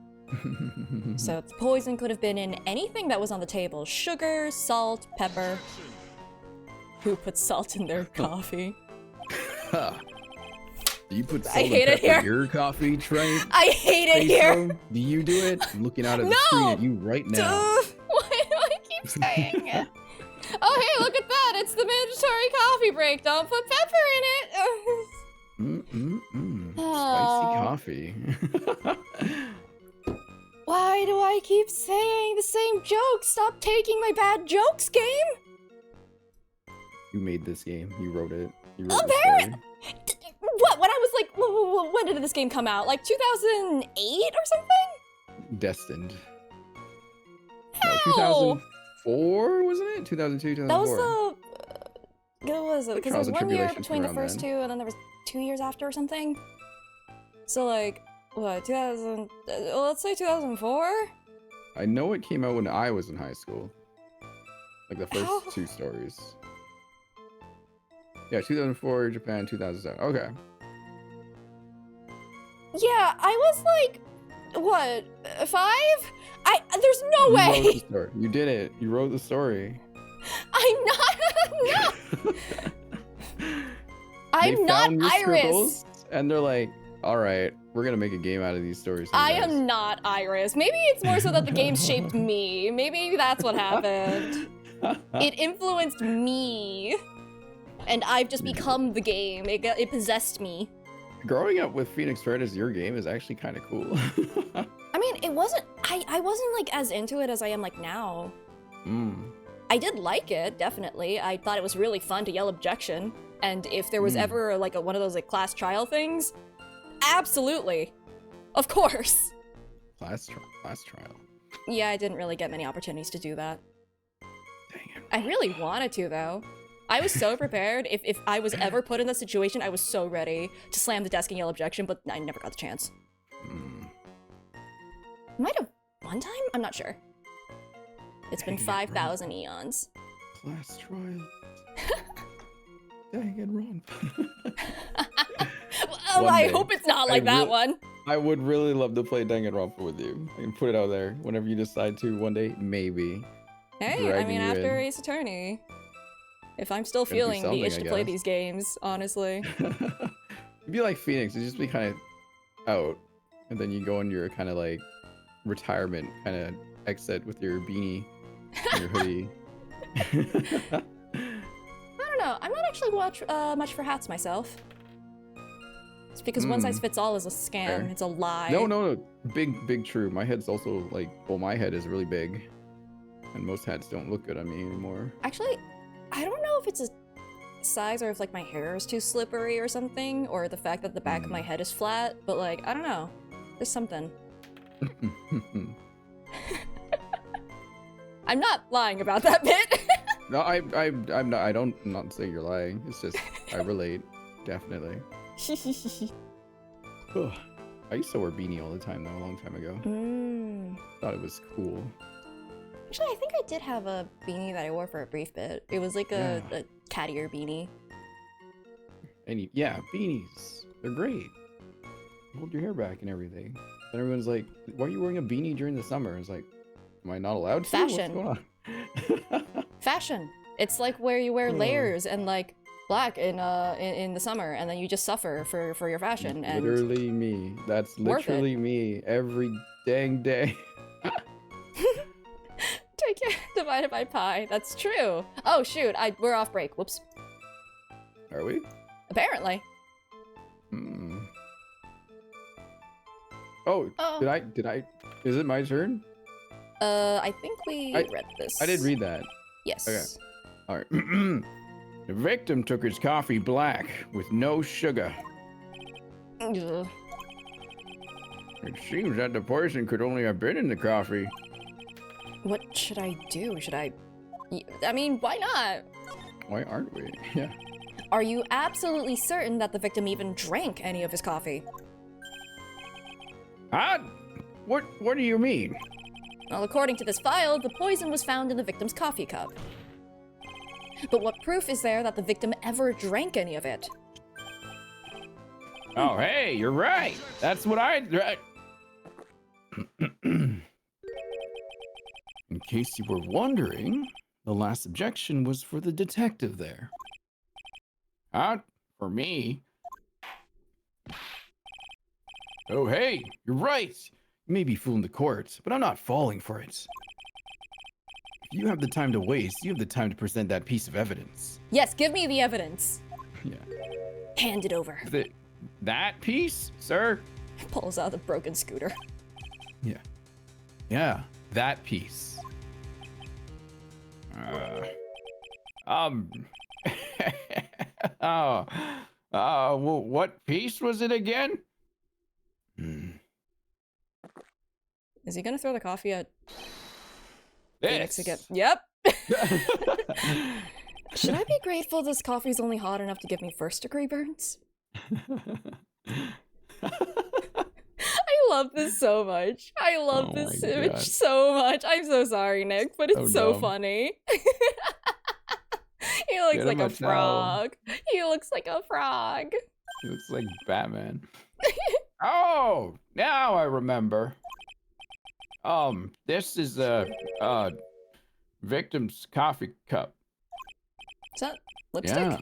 So the poison could have been in anything that was on the table. Sugar, salt, pepper. Who puts salt in their coffee? Ha! Do you put I salt hate and it pepper in here. your coffee, Trey? I hate it Say here! so? Do you do it? I'm looking out at the No! screen at you right now. Why do I keep saying it? Oh, hey, look at that! It's the mandatory coffee break. Don't put pepper in it! Oh. Spicy coffee. Why do I keep saying the same joke? Stop taking my bad jokes, game! You made this game. You wrote it. You wrote the Apparent- story. What? When I was like, when did this game come out? Like 2008 or something? Destined. How? No, 2004, wasn't it? 2002, 2004. That was the. What was it? Because there was Trials and 1 year Tribulations between the around first then. two, and then there was 2 years after or something. So like, what? 2000? Let's say 2004. I know it came out when I was in high school. Like the first How? 2 stories. Yeah, 2004, Japan, 2007. Okay. Yeah, I was like, what? 5? There's no You way. wrote the story. You did it. You wrote the story. I'm not. No. I'm They not found your Iris. scribbles, and they're like, all right, we're going to make a game out of these stories. I am not Iris. Maybe it's more so that the game shaped me. Maybe that's what happened. It influenced me. And I've just become the game. It possessed me. Growing up with Phoenix Wright as your game is actually kind of cool. I mean, it wasn't. I wasn't like as into it as I am like now. I did like it, definitely. I thought it was really fun to yell objection. And if there was ever like one of those like class trial things, absolutely. Of course. Class trial. Yeah, I didn't really get many opportunities to do that. Dang it. I really wanted to, though. I was so prepared. If I was ever put in that situation, I was so ready to slam the desk and yell objection, but I never got the chance. Might have one time? I'm not sure. It's been Dang it, 5,000 eons. Class trial. Dang it, Ron. Well, One I day. hope it's not like that one. I would really love to play Danganronpa with you. I can put it out there whenever you decide to one day, maybe. Hey, I dragging mean, you after in. Ace Attorney. If I'm still Gotta do feeling the something, itch I to play guess. these games, honestly. It'd be like Phoenix. It'd just be kind of out, and then you go in your kind of like retirement kind of exit with your beanie and your hoodie. I don't know. I'm not actually much for hats myself. It's because one size fits all is a scam. Fair. It's a lie. No. Big true. My head's also like, well, my head is really big, and most hats don't look good on me anymore. Actually, I don't know if it's a size or if like my hair is too slippery or something, or the fact that the back of my head is flat, but like, I don't know. There's something. I'm not lying about that bit. No, I'm not. I'm not saying you're lying. It's just I relate, definitely. Ugh. I used to wear beanie all the time though, a long time ago. Thought it was cool. Actually, I think I did have a beanie that I wore for a brief bit. It was like a cat ear beanie. And yeah, beanies. They're great. hold your hair back and everything. And everyone's like, why are you wearing a beanie during the summer? It's like, am I not allowed to? Fashion. What's going on? Fashion. It's like where you wear layers and like black in the summer, and then you just suffer for your fashion. And Literally me. That's literally me every dang day. take it divided by pi. That's true. Oh shoot, we're off break. Whoops. Are we? Apparently. Hmm. Oh, did I? Is it my turn? I think we read this. I did read that. Yes. Okay. All right. The victim took his coffee black with no sugar. Ugh. It seems that the poison could only have been in the coffee. What should I do? I mean, why not? Why aren't we? Yeah. Are you absolutely certain that the victim even drank any of his coffee? Huh? What do you mean? Well, according to this file, the poison was found in the victim's coffee cup. But what proof is there that the victim ever drank any of it? Oh, hey, you're right. That's what In case you were wondering, the last objection was for the detective there. Huh? For me? Oh, hey, you're right. You may be fooling the court, but I'm not falling for it. If you have the time to waste, you have the time to present that piece of evidence. Yes, give me the evidence. Yeah. Hand it over. That piece, sir? Pulls out the broken scooter. Yeah. Yeah, that piece. What piece was it again? Is he gonna throw the coffee at Phoenix This. again? Yep. Should I be grateful this coffee's only hot enough to give me first degree burns? I love this so much. I love this image so much. I'm so sorry, Nick, but it's so funny. He looks like a frog. He looks like a frog. He looks like Batman. Oh, now I remember. This is the victim's coffee cup. Is that lipstick? Yeah,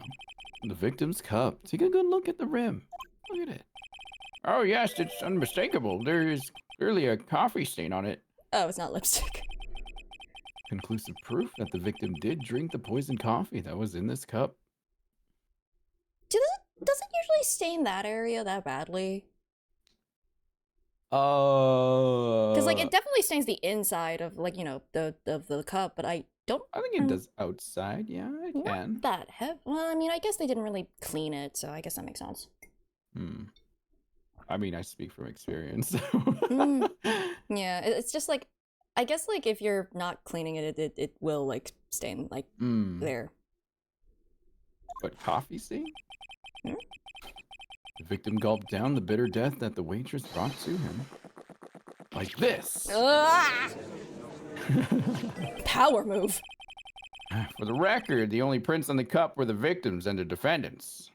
the victim's cup. Take a good look at the rim. Look at it. Oh yes, it's unmistakable. There is clearly a coffee stain on it. Oh, it's not lipstick. Conclusive proof that the victim did drink the poisoned coffee that was in this cup. Does it usually stain that area that badly? Because like it definitely stains the inside of like, you know, the cup, but I don't. I think it does outside. Yeah, it can. Not that heavy. Well, I mean, I guess they didn't really clean it, so I guess that makes sense. I mean, I speak from experience. Yeah, it's just like, I guess like if you're not cleaning it, it will like stain like there. But coffee stain? The victim gulped down the bitter death that the waitress brought to him. Like this. Power move. For the record, the only prints on the cup were the victims and the defendants.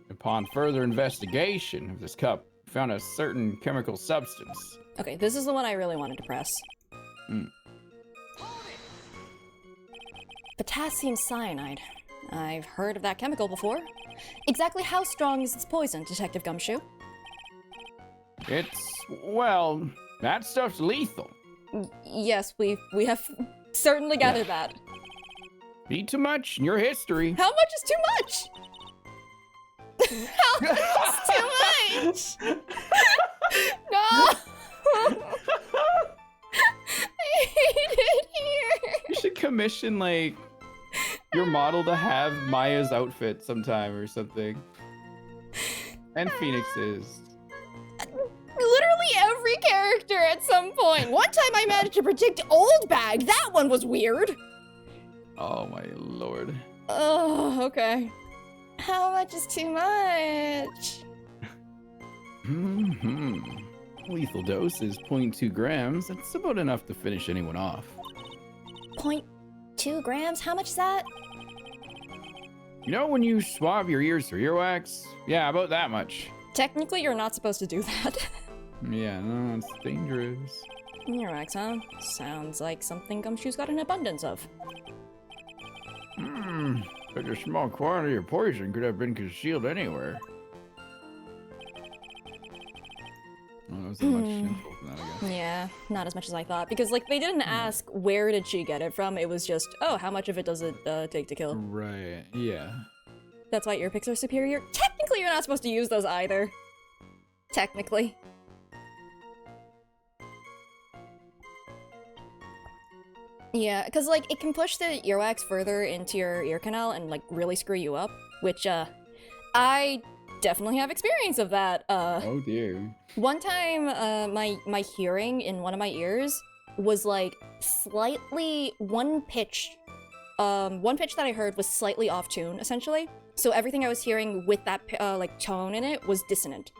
Upon further investigation of this cup, we found a certain chemical substance. Okay, this is the one I really wanted to press. Potassium cyanide. I've heard of that chemical before. Exactly how strong is this poison, Detective Gumshoe? Well, that stuff's lethal. Yes, we have certainly gathered that. Be too much in your history. How much is too much? How much is too much? No! I hate it here. You should commission like your model to have Maya's outfit sometime or something. And Phoenix's. Literally every character at some point. One time I managed to predict Old Bag. That one was weird. Oh my lord. Oh, okay. How much is too much? Lethal dose is 0.2 grams. That's about enough to finish anyone off. 0.2 grams? How much is that? You know when you swab your ears for earwax? Yeah, about that much. Technically, you're not supposed to do that. Yeah, no, it's dangerous. Earwax, huh? Sounds like something Gumshoe's got an abundance of. Such a small quantity of poison could have been concealed anywhere. Well, that was a much info from that, I guess. Yeah, not as much as I thought. Because, like, they didn't ask where did she get it from. It was just, oh, how much of it does it take to kill? Right, yeah. That's why ear picks are superior. Technically, you're not supposed to use those either. Technically. Yeah, because, like, it can push the earwax further into your ear canal and, like, really screw you up. Which, I definitely have experience of that. Oh dear. One time, my hearing in one of my ears was, like, slightly one pitch that I heard was slightly off tune, essentially. So everything I was hearing with that, like, tone in it was dissonant.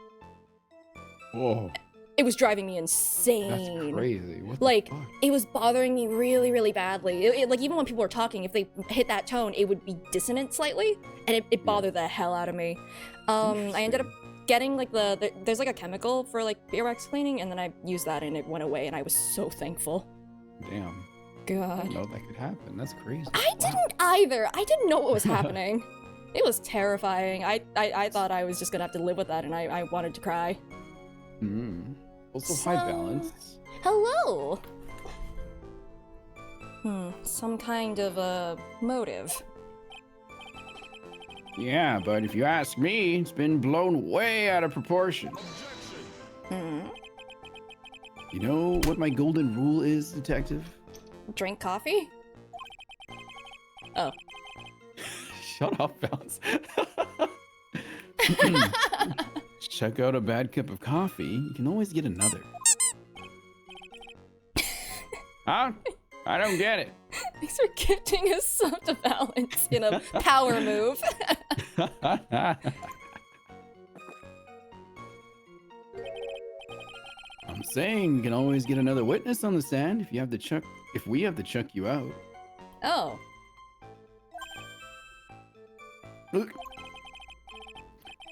Whoa. It was driving me That's insane. crazy. What the Like, fuck? it was bothering me really, really badly. Like, even when people were talking, if they hit that tone, it would be dissonant slightly, and it bothered the hell out of me. I ended up getting, like, there's, like, a chemical for, like, earwax cleaning, and then I used that, and it went away, and I was so thankful. Damn. I God. didn't know that could happen. That's crazy. I didn't either. I didn't know what was happening. It was terrifying. I thought I was just gonna have to live with that, and I wanted to cry. Also, So- high balance. Hello! Some kind of, motive. Yeah, but if you ask me, it's been blown way out of proportion. You know what my golden rule is, detective? Drink coffee? Oh. Shut up, Bounce. Check out a bad cup of coffee. You can always get another. Huh? I don't get it. Thanks for gifting us some to balance in a power move. I'm saying you can always get another witness on the stand if we have to chuck you out. Oh.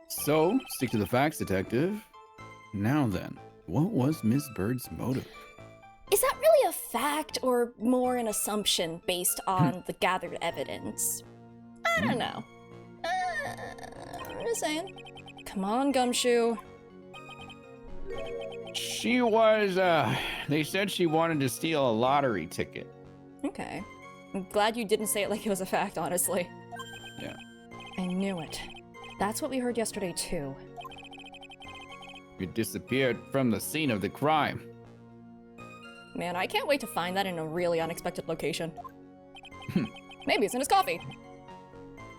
So, stick to the facts, detective. Now then, what was Miss Bird's motive? Is that really a fact or more an assumption based on the gathered evidence? I don't know. I'm just saying. Come on, Gumshoe. She was, they said she wanted to steal a lottery ticket. Okay. I'm glad you didn't say it like it was a fact, honestly. Yeah. I knew it. That's what we heard yesterday, too. It disappeared from the scene of the crime. Man, I can't wait to find that in a really unexpected location. Maybe it's in his coffee.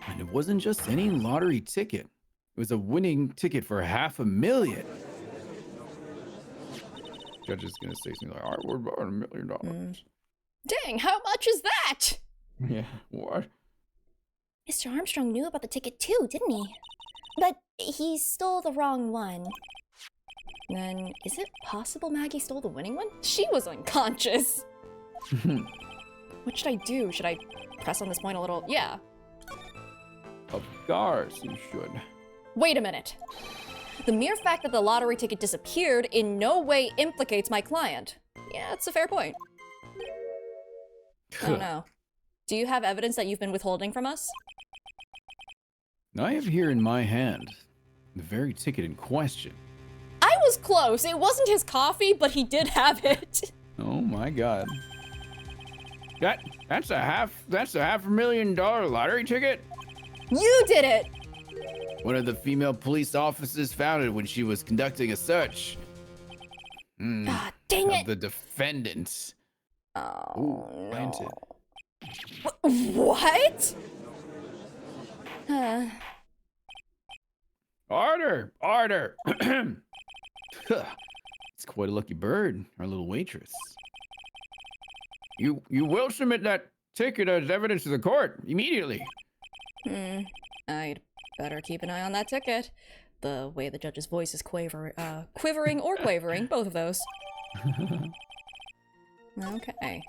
And it wasn't just any lottery ticket. It was a winning ticket for $500,000. Judge is gonna say something like, "All right, we're about $1 million." Dang, how much is that? Yeah. What? Mr. Armstrong knew about the ticket too, didn't he? But he stole the wrong one. Then, is it possible Maggie stole the winning one? She was unconscious. What should I do? Should I press on this point a little? Yeah. Of course you should. Wait a minute. The mere fact that the lottery ticket disappeared in no way implicates my client. Yeah, that's a fair point. I don't know. Do you have evidence that you've been withholding from us? I have here in my hand the very ticket in question. I was close. It wasn't his coffee, but he did have it. Oh my god. That's a $500,000 lottery ticket? You did it! One of the female police officers found it when she was conducting a search. Ah, dang Of it! the defendants. Oh, Rent it. What? Order! Order! It's quite a lucky bird, our little waitress. You will submit that ticket as evidence to the court immediately. I'd better keep an eye on that ticket. The way the judge's voice is quivering or quavering, both of those. Okay.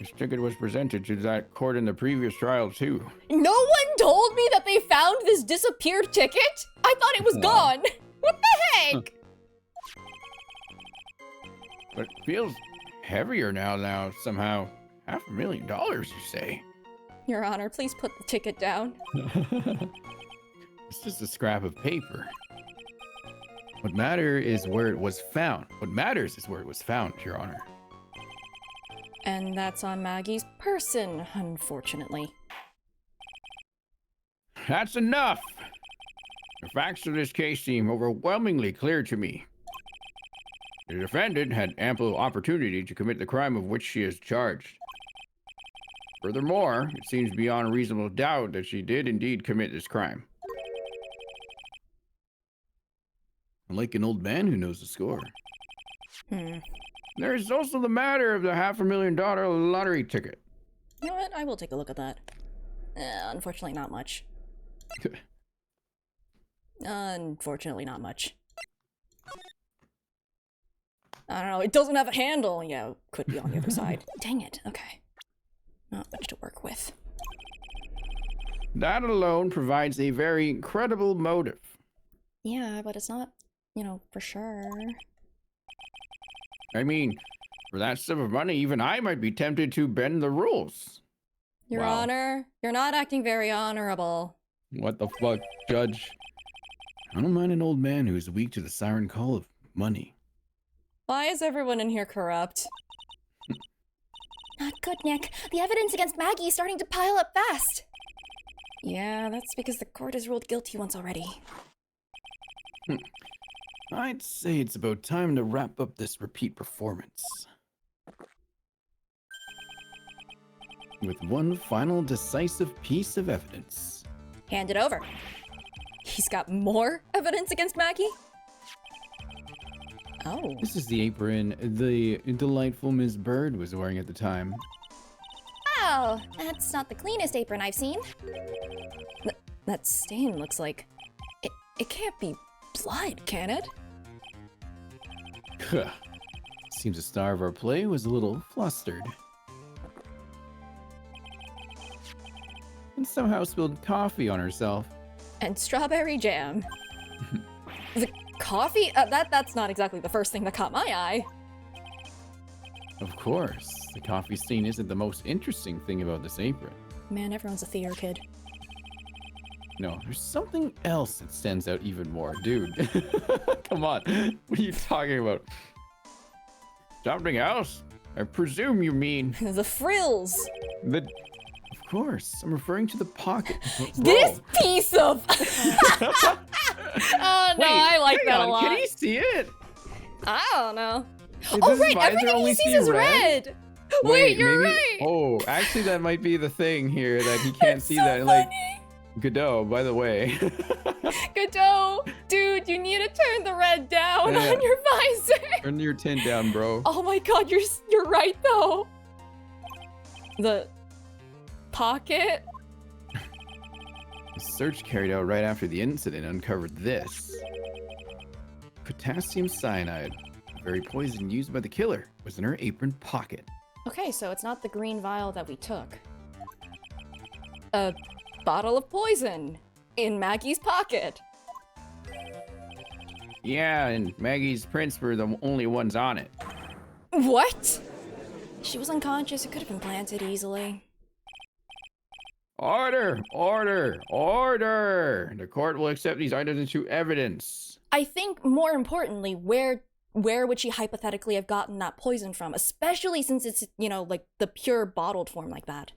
This ticket was presented to that court in the previous trial, too. No one told me that they found this disappeared ticket? I thought it was gone. What the heck? But it feels heavier now, somehow. $500,000, you say? Your Honor, please put the ticket down. It's just a scrap of paper. What matters is where it was found. Your Honor. And that's on Maggie's person, unfortunately. That's enough! The facts of this case seem overwhelmingly clear to me. The defendant had ample opportunity to commit the crime of which she is charged. Furthermore, it seems beyond reasonable doubt that she did indeed commit this crime. Like an old man who knows the score. There is also the matter of the $500,000 lottery ticket. You know what? I will take a look at that. Unfortunately, not much. Unfortunately, not much. I don't know. It doesn't have a handle. Yeah, could be on the other side. Dang it. Okay. Not much to work with. That alone provides a very credible motive. Yeah, but it's not, you know, for sure. I mean, for that sum of money, even I might be tempted to bend the rules. Your Wow. Honor, you're not acting very honorable. What the fuck, Judge? I don't mind an old man who's weak to the siren call of money. Why is everyone in here corrupt? Not good, Nick. The evidence against Maggie is starting to pile up fast. Yeah, that's because the court has ruled guilty once already. I'd say it's about time to wrap up this repeat performance. With one final decisive piece of evidence. Hand it over. He's got more evidence against Maggie? Oh. This is the apron the delightful Ms. Bird was wearing at the time. Oh, that's not the cleanest apron I've seen. That stain looks like... It can't be blood, can it? Seems the star of our play was a little flustered. And somehow spilled coffee on herself. And strawberry jam. The coffee? That's not exactly the first thing that caught my eye. Of course, the coffee stain isn't the most interesting thing about this apron. Man, everyone's a theater kid. No, there's something else that stands out even more. Dude, come on. What are you talking about? Something else? I presume you mean... The frills. Of course, I'm referring to the pocket. This piece of... Oh no, I like that a lot. Can he see it? I don't know. Wait, Oh does his right, visor everything he only sees see is red. Wait, you're maybe- right. Oh, actually, that might be the thing here that he can't That's see so that. funny. Like, Godot, by the way. Godot, dude, you need to turn the red down Yeah. on your visor. Turn your tint down, bro. Oh my god, you're right though. The pocket. A search carried out right after the incident uncovered this. Potassium cyanide, the very poison used by the killer, was in her apron pocket. Okay, so it's not the green vial that we took. A bottle of poison in Maggie's pocket. Yeah, and Maggie's prints were the only ones on it. What? She was unconscious. It could have been planted easily. Order! Order! Order! The court will accept these items into evidence. I think more importantly, where would she hypothetically have gotten that poison from? Especially since it's, you know, like the pure bottled form like that.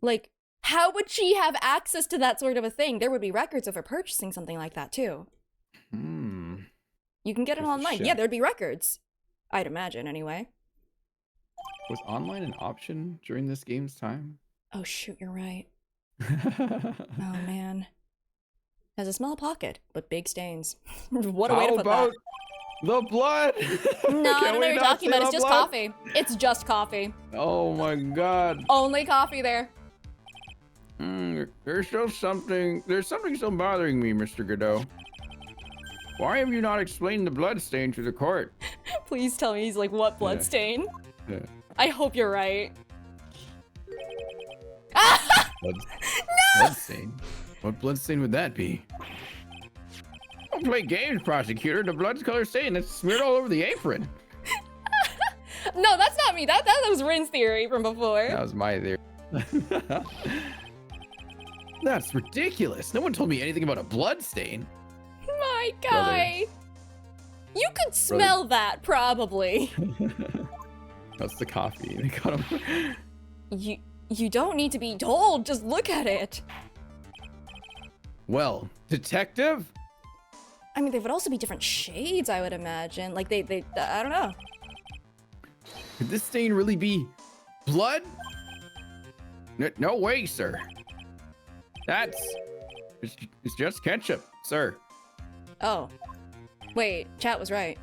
Like, how would she have access to that sort of a thing? There would be records of her purchasing something like that too. You can get it Worth a online. check. Yeah, there'd be records. I'd imagine anyway. Was online an option during this game's time? Oh shoot, you're right. Oh man. Has a small pocket, but big stains. What a way to How put about the blood? that. No, I Can don't know we what you're not talking say about. It's the just blood? coffee. It's just coffee. Oh my god. Only coffee there. There's something still bothering me, Mr. Godot. Why have you not explained the blood stain to the court? Please tell me he's like, what blood Yeah. stain? Yeah. I hope you're right. Bloodstain. What bloodstain would that be? Don't play games, prosecutor. The blood's color stain that's smeared all over the apron. No, that's not me. That was Rin's theory from before. That was my theory. That's ridiculous. No one told me anything about a bloodstain. My guy. You could smell that, probably. That's the coffee. They got him. You don't need to be told. Just look at it. Well, detective? I mean, they would also be different shades, I would imagine. Like, they I don't know. Could this stain really be blood? No way, sir. It's just ketchup, sir. Oh. Wait, chat was right.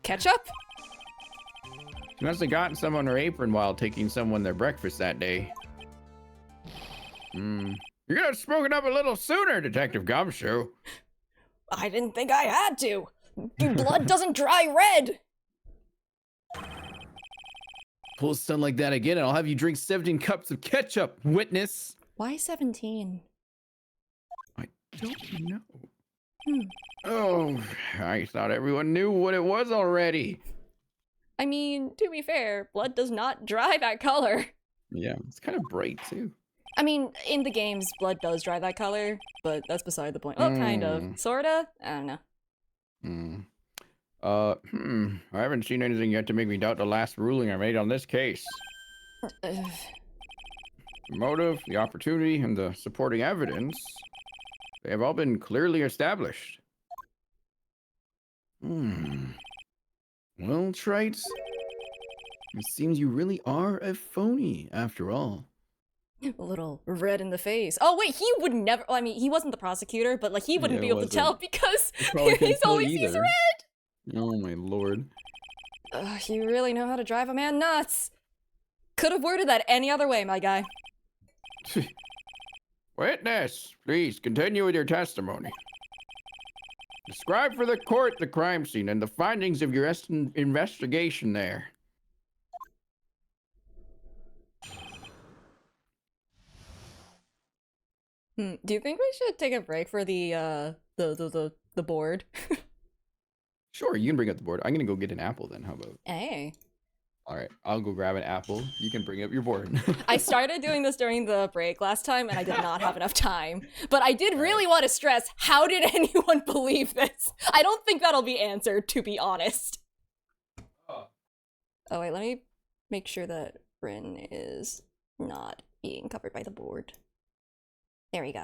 Ketchup? She must have gotten some on her apron while taking someone their breakfast that day. You could have spoken up a little sooner, Detective Gumshoe. I didn't think I had to. Your blood doesn't dry red. Pull a stunt like that again and I'll have you drink 17 cups of ketchup, witness. Why 17? I don't know. Oh, I thought everyone knew what it was already. I mean, to be fair, blood does not dry that color. Yeah, it's kind of bright too. I mean, in the games, blood does dry that color, but that's beside the point. Oh, kind of. Sorta? I don't know. I haven't seen anything yet to make me doubt the last ruling I made on this case. The motive, the opportunity, and the supporting evidence, they have all been clearly established. Well, Trites, it seems you really are a phony after all. A little red in the face. Oh wait, he would never. I mean, he wasn't the prosecutor, but like he wouldn't be able to tell because he's always sees red. Oh my lord. You really know how to drive a man nuts. Could have worded that any other way, my guy. Witness, please continue with your testimony. Describe for the court the crime scene and the findings of your investigation there. Do you think we should take a break for the board? Sure, you can bring up the board. I'm gonna go get an apple then. How about? Hey. All right, I'll go grab an apple. You can bring up your board. I started doing this during the break last time, and I did not have enough time. But I did really want to stress, how did anyone believe this? I don't think that'll be answered, to be honest. Oh wait, let me make sure that Rin is not being covered by the board. There we go.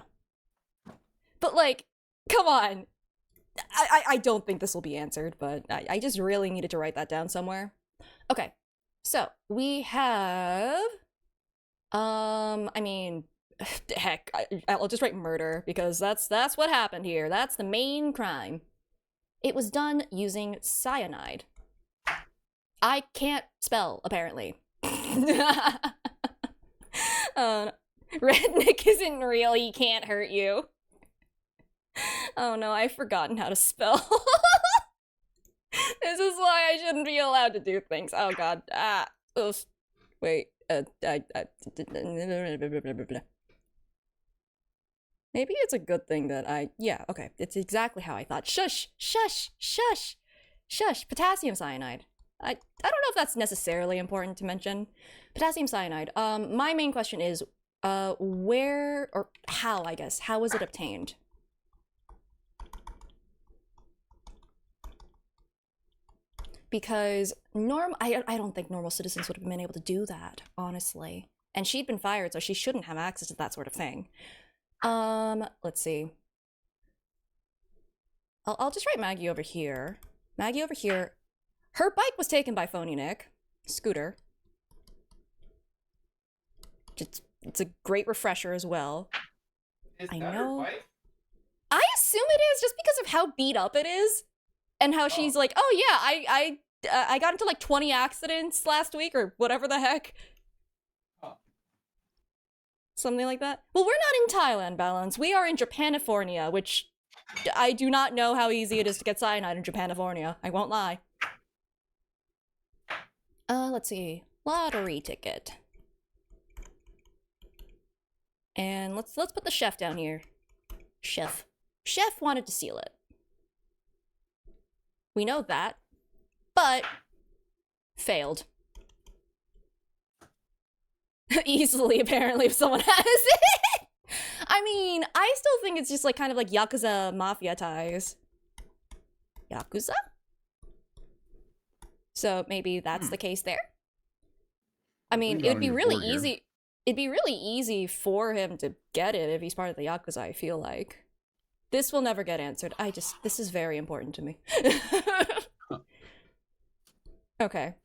But like, come on. I don't think this will be answered, but I just really needed to write that down somewhere. Okay. So, we have, I mean, heck, I'll just write murder, because that's what happened here. That's the main crime. It was done using cyanide. I can't spell, apparently. Redneck isn't real, he can't hurt you. Oh no, I've forgotten how to spell. This is why I shouldn't be allowed to do things. Oh god. Wait. Maybe it's a good thing that yeah, okay. It's exactly how I thought. Shush! Shush! Shush! Shush! Potassium cyanide. I don't know if that's necessarily important to mention. Potassium cyanide. My main question is, where, or how, I guess. How was it obtained? Because I don't think normal citizens would have been able to do that, honestly. And she'd been fired, so she shouldn't have access to that sort of thing. Let's see. I'll just write Maggie over here. Maggie over here. Her bike was taken by Phony Nick. Scooter. It's a great refresher as well. I know. I assume it is, just because of how beat up it is. And how she's like, oh yeah, I got into like 20 accidents last week or whatever the heck. Something like that. Well, we're not in Thailand, Balance. We are in Japanifornia, which I do not know how easy it is to get cyanide in Japanifornia. I won't lie. Let's see. Lottery ticket. And let's put the chef down here. Chef. Chef wanted to steal it. We know that. But failed. Easily, apparently, if someone has it. I mean, I still think it's just like kind of like Yakuza mafia ties. Yakuza? So maybe that's the case there. I mean, it'd be really easy. It'd be really easy for him to get it if he's part of the Yakuza, I feel like. This will never get answered. This is very important to me. Okay.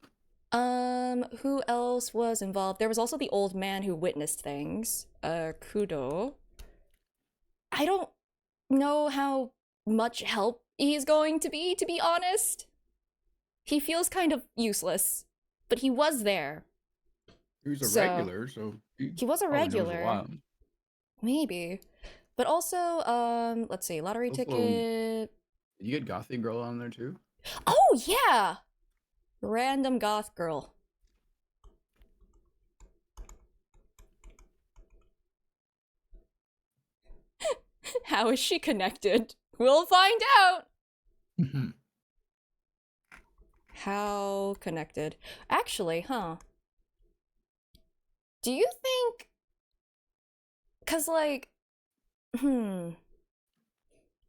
Who else was involved? There was also the old man who witnessed things. Kudo. I don't know how much help he's going to be honest. He feels kind of useless, but he was there. He was a regular, so he was a regular. Maybe. But also, let's see, lottery ticket. You get Gothy Girl on there too? Oh yeah! Random goth girl. How is she connected? We'll find out! How connected? Actually, huh? Do you think... 'Cause, like...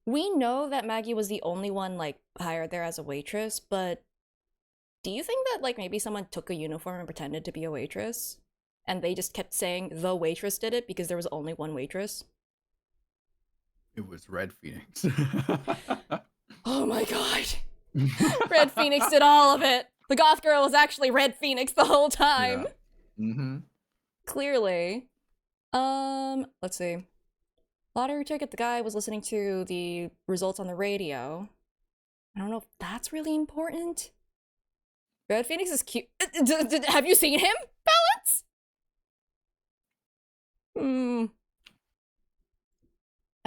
We know that Maggie was the only one, like, hired there as a waitress, but... Do you think that, like, maybe someone took a uniform and pretended to be a waitress? And they just kept saying the waitress did it because there was only one waitress? It was Red Phoenix. Oh my god. Red Phoenix did all of it. The goth girl was actually Red Phoenix the whole time. Yeah. Clearly. Let's see. Lottery ticket, the guy was listening to the results on the radio. I don't know if that's really important. Red Phoenix is cute. Have you seen him? Balance?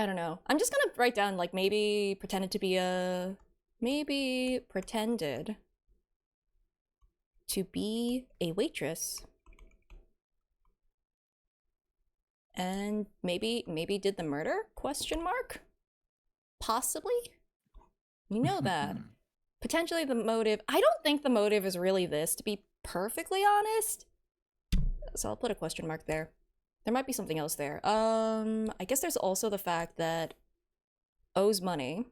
I don't know. I'm just gonna write down, like, maybe pretended to be a... Maybe pretended to be a waitress. And maybe did the murder? Question mark? Possibly? You know that. Potentially the motive... I don't think the motive is really this, to be perfectly honest. So I'll put a question mark there. There might be something else there. I guess there's also the fact that owes money.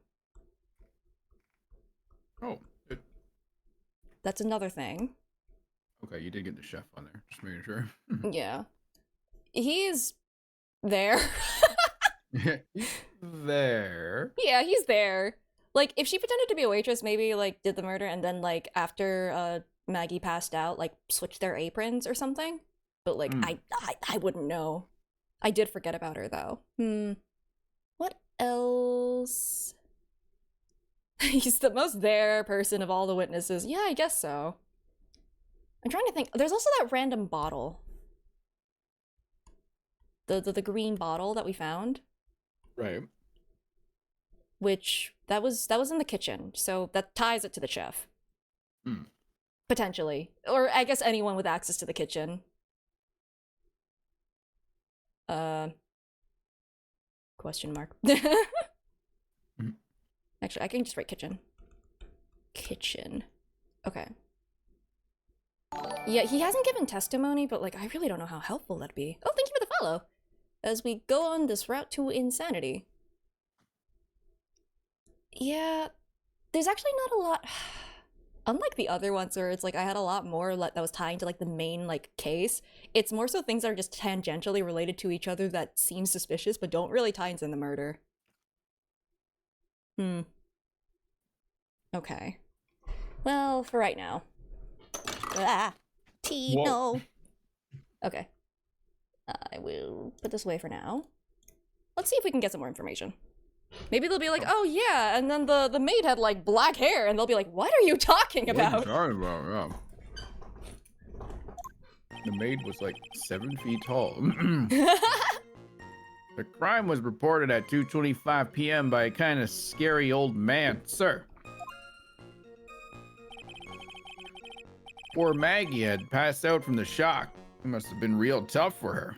Oh. That's another thing. Okay, you did get the chef on there. Just making sure. Yeah. He's there. He's there. Yeah, he's there. Like, if she pretended to be a waitress, maybe, like, did the murder and then, like, after Maggie passed out, like, switched their aprons or something. But, like, I wouldn't know. I did forget about her, though. What else? He's the most there person of all the witnesses. Yeah, I guess so. I'm trying to think. There's also that random bottle. The green bottle that we found. Right. Which, that was in the kitchen. So that ties it to the chef. Potentially. Or I guess anyone with access to the kitchen. Question mark. Actually, I can just write kitchen. Kitchen. Okay. Yeah, he hasn't given testimony, but, like, I really don't know how helpful that'd be. Oh, thank you for the follow. As we go on this route to insanity. Yeah, there's actually not a lot... Unlike the other ones where it's like I had a lot more that was tying to, like, the main, like, case, it's more so things that are just tangentially related to each other that seem suspicious but don't really tie into the murder. Okay. Well, for right now. No. Okay. I will put this away for now. Let's see if we can get some more information. Maybe they'll be like, oh yeah, and then the maid had, like, black hair, and they'll be like, what are you talking about? What are you talking about? Yeah. The maid was like 7 feet tall. The crime was reported at 2:25 p.m. by a kind of scary old man, sir. poor Maggie had passed out from the shock. It must have been real tough for her.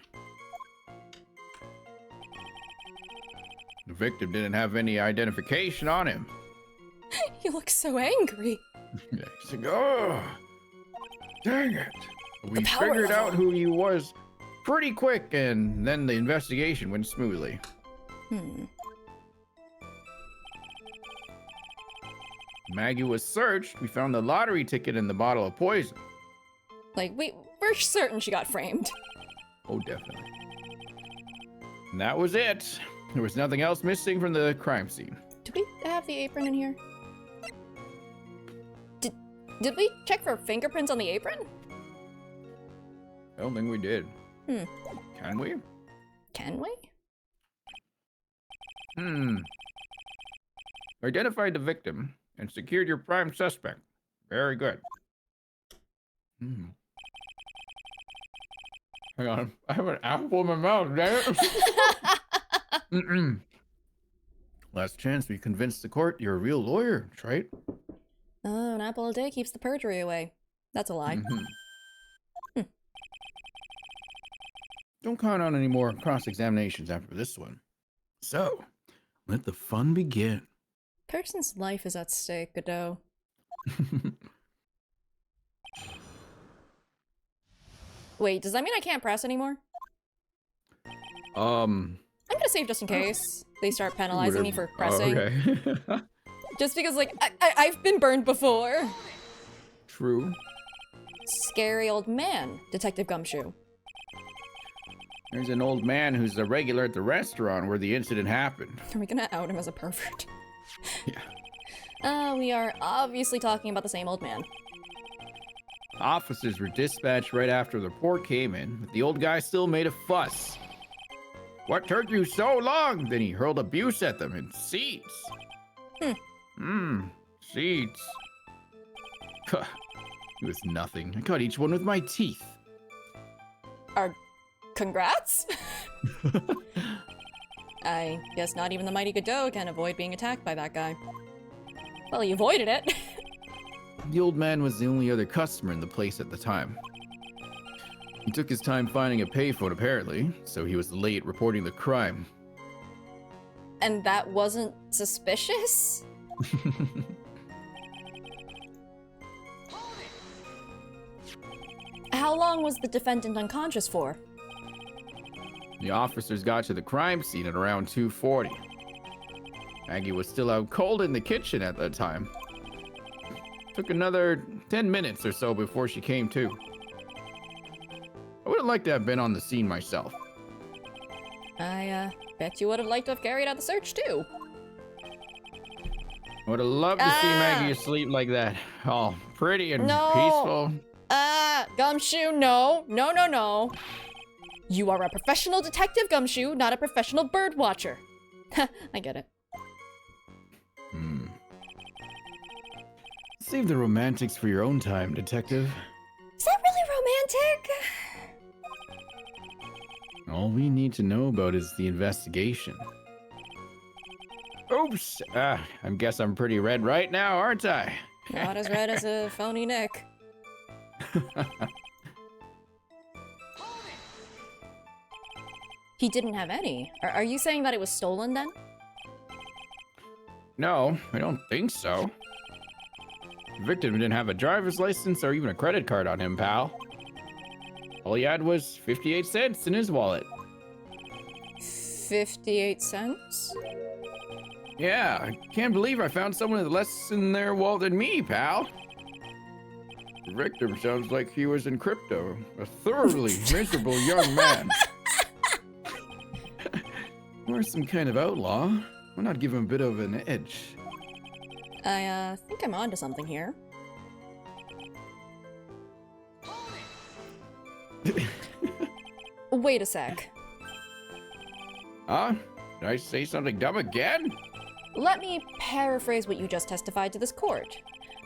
The victim didn't have any identification on him. He looks so angry. He's like, oh, dang it. We power figured out level. who he was pretty quick, and then the investigation went smoothly. Maggie was searched. We found the lottery ticket and the bottle of poison. Like, we're certain she got framed. Oh, definitely. And that was it. There was nothing else missing from the crime scene. Do we have the apron in here? Did we check for fingerprints on the apron? I don't think we did. Hmm. Can we? Can we? Identified the victim and secured your prime suspect. Very good. Hang on. I have an apple in my mouth, damn it. Last chance we convince the court you're a real lawyer, right? Oh, an apple a day keeps the perjury away. That's a lie. Don't count on any more cross-examinations after this one. So, let the fun begin. Person's life is at stake, Godot. Wait, does that mean I can't press anymore? I'm gonna save just in case they start penalizing me for pressing. Okay. Just because, like, I've been burned before. True. Scary old man, Detective Gumshoe. There's an old man who's a regular at the restaurant where the incident happened. Are we gonna out him as a pervert? Yeah. We are obviously talking about the same old man. Officers were dispatched right after the report came in, but the old guy still made a fuss. What took you so long? Then he hurled abuse at them and seeds. Seeds. It was nothing. I caught each one with my teeth. Congrats? I guess not even the mighty Godot can avoid being attacked by that guy. Well, he avoided it. The old man was the only other customer in the place at the time. He took his time finding a payphone, apparently, so he was late reporting the crime. And that wasn't suspicious? How long was the defendant unconscious for? The officers got to the crime scene at around 2:40. Maggie was still out cold in the kitchen at that time. Took another 10 minutes or so before she came to. I would have liked to have been on the scene myself. I bet you would have liked to have carried out the search too. I would have loved to see Maggie asleep like that. All pretty and peaceful. Gumshoe, no. No, no, no. You are a professional detective, Gumshoe, not a professional bird watcher. I get it. Save the romantics for your own time, detective. Is that really romantic? All we need to know about is the investigation. Oops. I guess I'm pretty red right now, aren't I? Not as red as a phony Nick. He didn't have any. Are you saying that it was stolen then? No, I don't think so. The victim didn't have a driver's license or even a credit card on him, pal. All he had was 58 cents in his wallet. 58 cents? Yeah, I can't believe I found someone with less in their wallet than me, pal. The victim sounds like he was in crypto, a thoroughly miserable young man. Or some kind of outlaw. Why not give him a bit of an edge? I think I'm onto something here. Wait a sec. Huh? Did I say something dumb again? Let me paraphrase what you just testified to this court.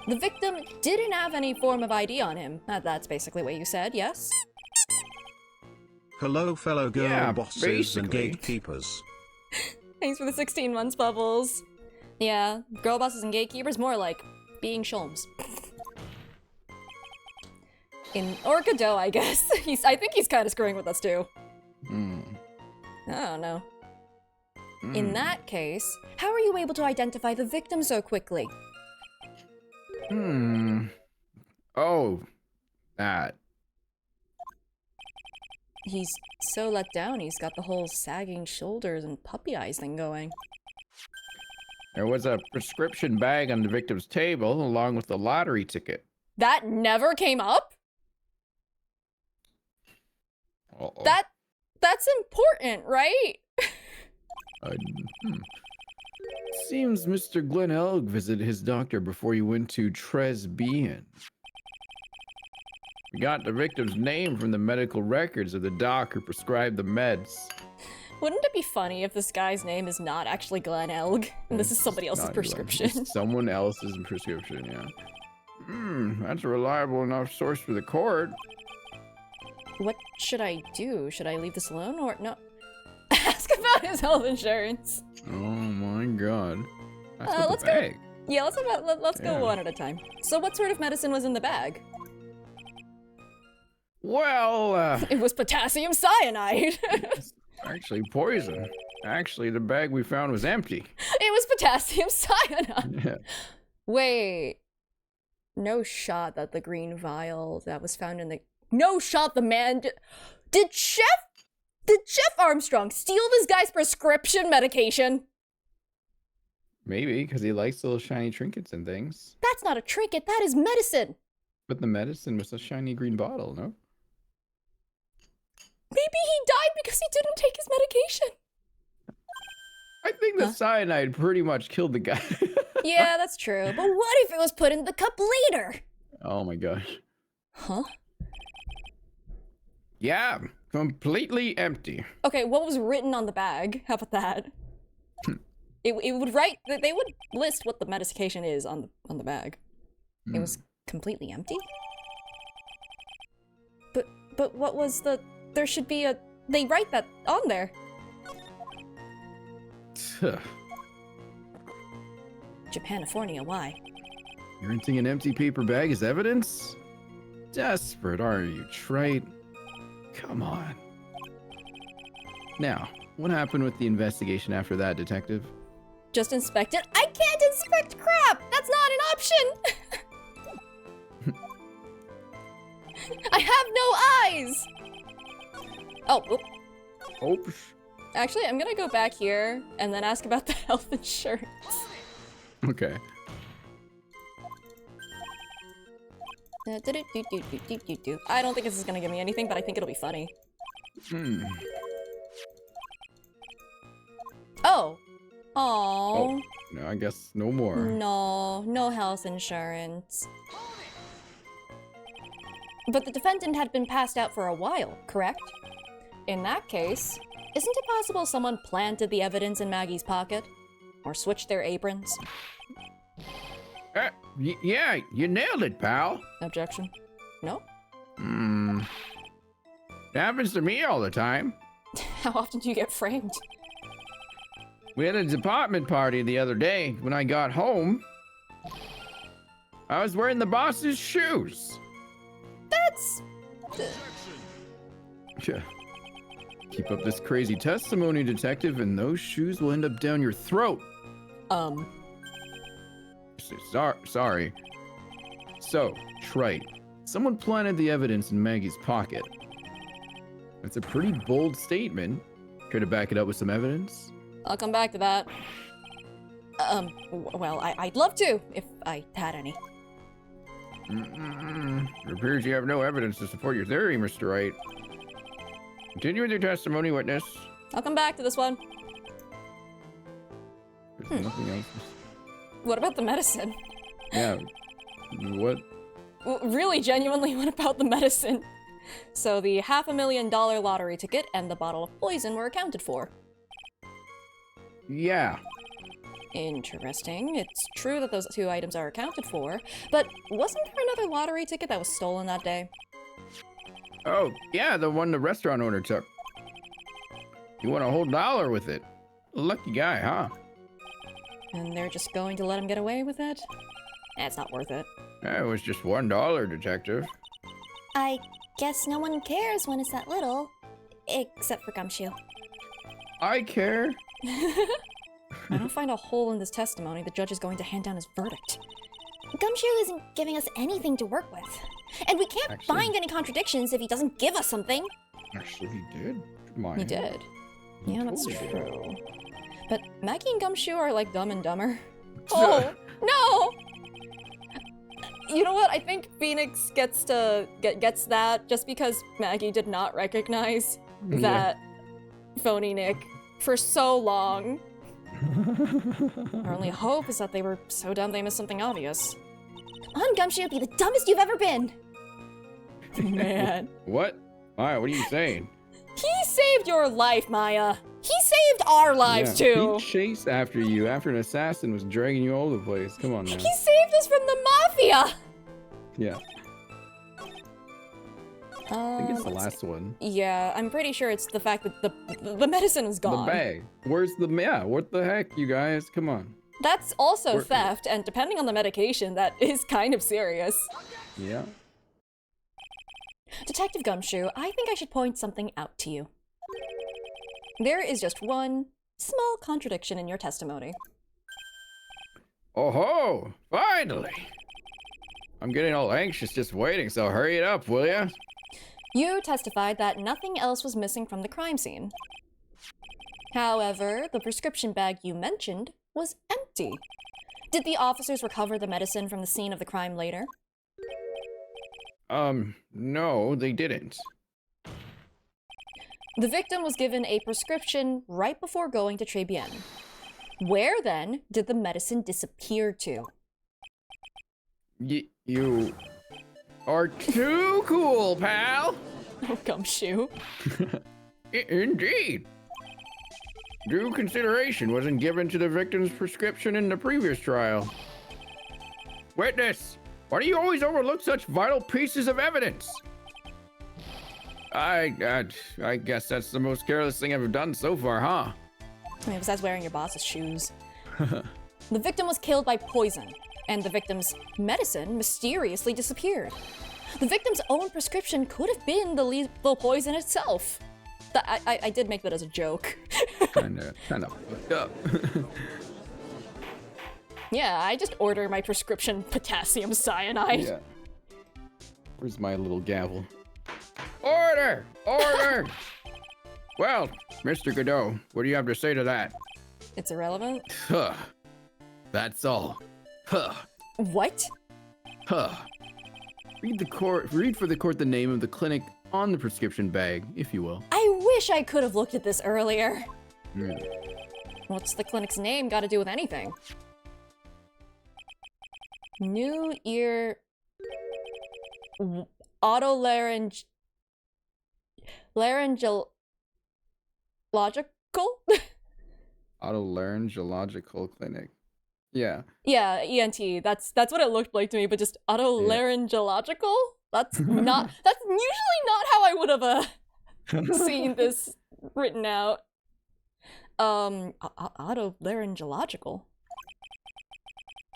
The victim didn't have any form of ID on him. That's basically what you said, yes? Hello, fellow girl Yeah, bosses and basically. gatekeepers. Thanks for the 16 months, Bubbles. Yeah, girl bosses and gatekeepers, more like being shulms. Or Godot, I guess. I think he's kind of screwing with us too. Hmm. I don't know. Hmm. In that case, how are you able to identify the victim so quickly? Hmm. Oh, that. He's so let down, he's got the whole sagging shoulders and puppy eyes thing going. There was a prescription bag on the victim's table, along with the lottery ticket. That never came up? Uh-oh. That's important, right? Hmm. Seems Mr. Glenn Elg visited his doctor before he went to Tresbian. We got the victim's name from the medical records of the doc who prescribed the meds. Wouldn't it be funny if this guy's name is not actually Glenn Elg, and this is somebody else's Not prescription? It's someone else's prescription, yeah. That's a reliable enough source for the court. What should I do? Should I leave this alone or no? Ask about his health insurance. Oh my god. That's Let's the go. bag. Yeah, let's go Yeah. one at a time. So what sort of medicine was in the bag? Well, It was potassium cyanide. it's actually poison. Actually, the bag we found was empty. It was potassium cyanide. Yeah. Wait. No shot that the green vial that was found in the... No shot the man... Did Chef Armstrong steal this guy's prescription medication? Maybe, because he likes little shiny trinkets and things. That's not a trinket, that is medicine. But the medicine was a shiny green bottle, no? Maybe he died because he didn't take his medication. I think the Huh? cyanide pretty much killed the guy. Yeah, that's true. But what if it was put in the cup later? Oh my gosh. Huh? Yeah, completely empty. Okay, what was written on the bag? How about that? It would write... They would list what the medication is on the bag. It was completely empty? But what was the... There should be a... They write that on there. Japanifornia, why? You're renting an empty paper bag as evidence? Desperate, are you, Trite? Come on. Now, what happened with the investigation after that, Detective? Just inspect it? I can't inspect crap! That's not an option! I have no eyes! Oh, oop. Oops. Actually, I'm gonna go back here and then ask about the health insurance. Okay. I don't think this is gonna give me anything, but I think it'll be funny. Oh. Oh. No, I guess no more. No health insurance. But the defendant had been passed out for a while, correct? In that case, isn't it possible someone planted the evidence in Maggie's pocket? Or switched their aprons? Yeah, you nailed it, pal. Objection. No? It happens to me all the time. How often do you get framed? We had a department party the other day. When I got home, I was wearing the boss's shoes. That's... Yeah. Keep up this crazy testimony, Detective, and those shoes will end up down your throat. Sorry. So, Trite, someone planted the evidence in Maggie's pocket. That's a pretty bold statement. Care to back it up with some evidence? I'll come back to that. Well, I'd love to, if I had any. It appears you have no evidence to support your theory, Mr. Wright. Continue with your testimony, witness. I'll come back to this one. There's nothing else. What about the medicine? Yeah. What? Really, genuinely, what about the medicine? So the $500,000 lottery ticket and the bottle of poison were accounted for. Yeah. Interesting. It's true that those two items are accounted for, but wasn't there another lottery ticket that was stolen that day? Oh, yeah, the one the restaurant owner took. You won a whole dollar with it. Lucky guy, huh? And they're just going to let him get away with it? That's not worth it. It was just $1, detective. I guess no one cares when it's that little. Except for Gumshoe. I care. I don't find a hole in this testimony. The judge is going to hand down his verdict. Gumshoe isn't giving us anything to work with. And we can't find any contradictions if he doesn't give us something. Actually, he did. Come on. He did. Yeah, that's totally did. true. But Maggie and Gumshoe are like Dumb and Dumber. Oh, no! You know what? I think Phoenix gets that just because Maggie did not recognize that phony Nick for so long. Our only hope is that they were so dumb they missed something obvious. Come on, Gumshoe, be the dumbest you've ever been. Man. What? Maya, what are you saying? He saved your life, Maya. He saved our lives, too. He chased after you after an assassin was dragging you all over the place. Come on, man. He saved us from the mafia. Yeah. I think it's the let's last one. Yeah, I'm pretty sure it's the fact that the medicine is gone. The bag. Where's the what the heck, you guys? Come on. That's also theft, and depending on the medication, that is kind of serious. Yeah. Detective Gumshoe, I think I should point something out to you. There is just one small contradiction in your testimony. Oh ho! Finally! I'm getting all anxious just waiting, so hurry it up, will ya? You testified that nothing else was missing from the crime scene. However, the prescription bag you mentioned was empty. Did the officers recover the medicine from the scene of the crime later? No, they didn't. The victim was given a prescription right before going to Tribulations. Where, then, did the medicine disappear to? You are too cool, pal! Oh, Gumshoe. Indeed. Due consideration wasn't given to the victim's prescription in the previous trial. Witness, why do you always overlook such vital pieces of evidence? I guess that's the most careless thing I've done so far, huh? I mean, besides wearing your boss's shoes. The victim was killed by poison, and the victim's medicine mysteriously disappeared. The victim's own prescription could have been the lethal poison itself. I did make that as a joke. Kinda fucked up. Yeah, I just order my prescription potassium cyanide. Yeah. Where's my little gavel? Order! Order! Well, Mr. Godot, what do you have to say to that? It's irrelevant. Huh. That's all. Huh. What? Huh. Read for the court the name of the clinic on the prescription bag, if you will. I wish I could have looked at this earlier. Yeah. What's the clinic's name got to do with anything? New ear... Otolaryngological? Otolaryngological clinic. Yeah. Yeah, ENT. That's what it looked like to me, but just otolaryngological? That's usually not how I would have seen this written out. Otolaryngological.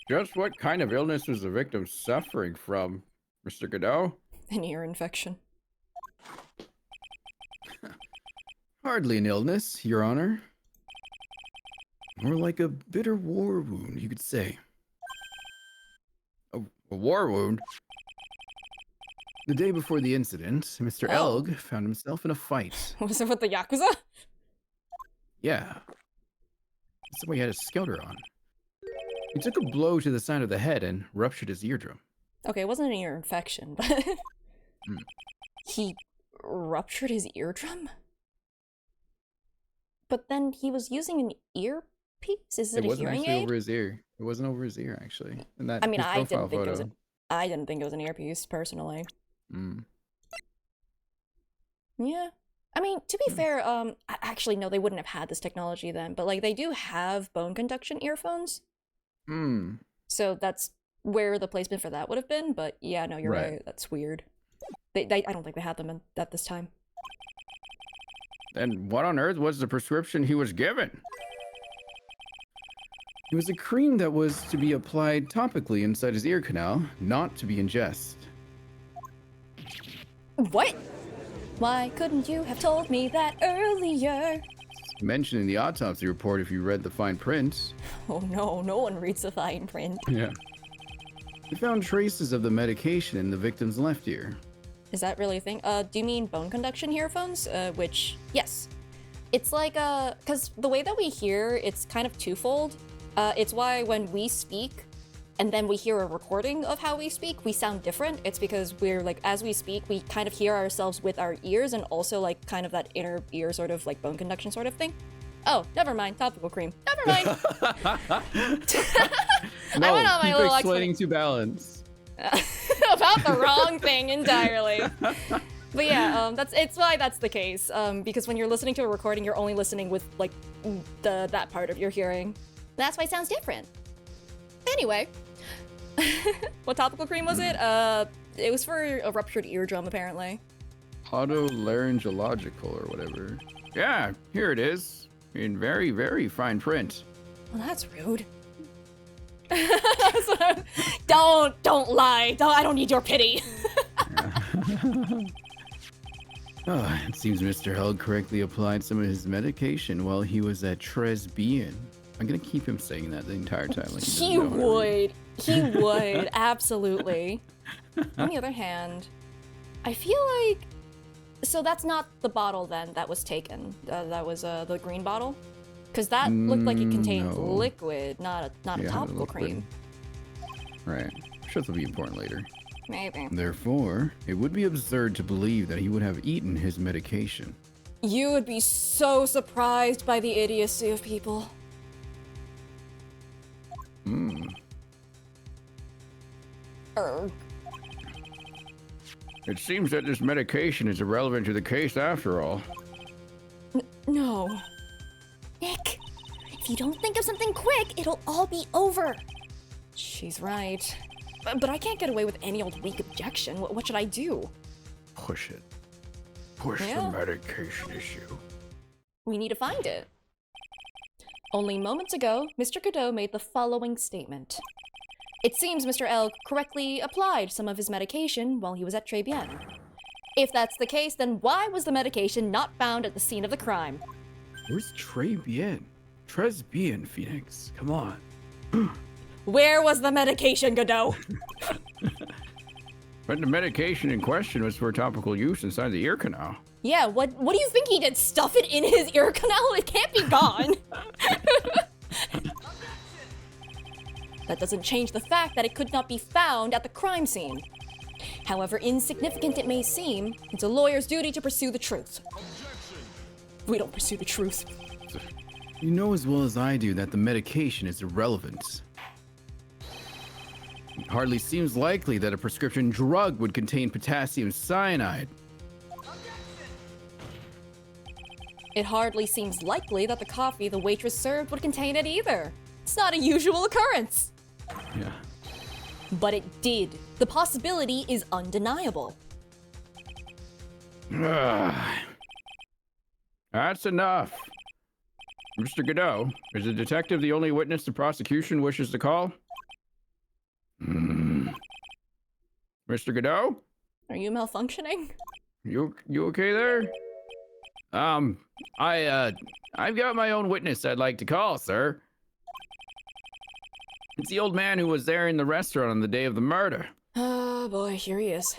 Just what kind of illness was the victim suffering from, Mr. Godot? An ear infection. Hardly an illness, Your Honor. More like a bitter war wound, you could say. A war wound? The day before the incident, Mr. Oh. Elg found himself in a fight. Was it with the Yakuza? Yeah. That's why he had a scouter on. He took a blow to the side of the head and ruptured his eardrum. Okay, it wasn't an ear infection, but... He ruptured his eardrum? But then he was using an earpiece? Is it a wasn't hearing actually aid? over his ear. It wasn't over his ear, actually. In that, I mean, his I profile didn't think photo. I didn't think it was an earpiece, personally. Mm. Yeah. I mean, to be fair, actually, no, they wouldn't have had this technology then, but, like, they do have bone conduction earphones. Hmm. So that's where the placement for that would have been, but yeah, no, you're right. That's weird. I don't think they had them at this time. Then what on earth was the prescription he was given? It was a cream that was to be applied topically inside his ear canal, not to be ingested. What? Why couldn't you have told me that earlier? Mentioned in the autopsy report if you read the fine print. Oh no, no one reads the fine print. Yeah. We found traces of the medication in the victim's left ear. Is that really a thing? Do you mean bone conduction earphones? Which, yes. It's like, cause the way that we hear, it's kind of twofold. It's why when we speak, and then we hear a recording of how we speak, we sound different. It's because we're like, as we speak, we kind of hear ourselves with our ears and also like kind of that inner ear sort of like bone conduction sort of thing. Oh, never mind. Topical cream. Never mind. No, I went on my keep little explaining to balance. about the wrong thing entirely. But yeah, it's why that's the case. Because when you're listening to a recording, you're only listening with like that part of your hearing. That's why it sounds different. Anyway. What topical cream was it? It was for a ruptured eardrum, apparently. Otolaryngological or whatever. Yeah, here it is. In very, very fine print. Well, that's rude. Don't lie. I don't need your pity. Oh, it seems Mr. Held correctly applied some of his medication while he was at Tresbian. I'm gonna keep him saying that the entire time. Like He would. He would. Absolutely. On the other hand, I feel like... So that's not the bottle then that was taken. That was the green bottle? Because that looked like it contained No. liquid, not a Yeah, topical liquid. cream. Right. I'm sure this will be important later. Maybe. Therefore, it would be absurd to believe that he would have eaten his medication. You would be so surprised by the idiocy of people. Erg. It seems that this medication is irrelevant to the case after all. No. Nick, if you don't think of something quick, it'll all be over. She's right. But I can't get away with any old weak objection. What should I do? Push it. Push Yeah. the medication issue. We need to find it. Only moments ago, Mr. Godot made the following statement. It seems Mr. L correctly applied some of his medication while he was at Tribulations. If that's the case, then why was the medication not found at the scene of the crime? Where's Tresbian? Tresbian, Phoenix. Come on. Where was the medication, Godot? But the medication in question was for topical use inside the ear canal. Yeah, what do you think he did? Stuff it in his ear canal? It can't be gone. That doesn't change the fact that it could not be found at the crime scene. However insignificant it may seem, it's a lawyer's duty to pursue the truth. We don't pursue the truth. You know as well as I do that the medication is irrelevant. It hardly seems likely that a prescription drug would contain potassium cyanide. It hardly seems likely that the coffee the waitress served would contain it either. It's not a usual occurrence. Yeah. But it did. The possibility is undeniable. That's enough. Mr. Godot, is the detective the only witness the prosecution wishes to call? Mr. Godot? Are you malfunctioning? You okay there? I've got my own witness I'd like to call, sir. It's the old man who was there in the restaurant on the day of the murder. Oh boy, here he is.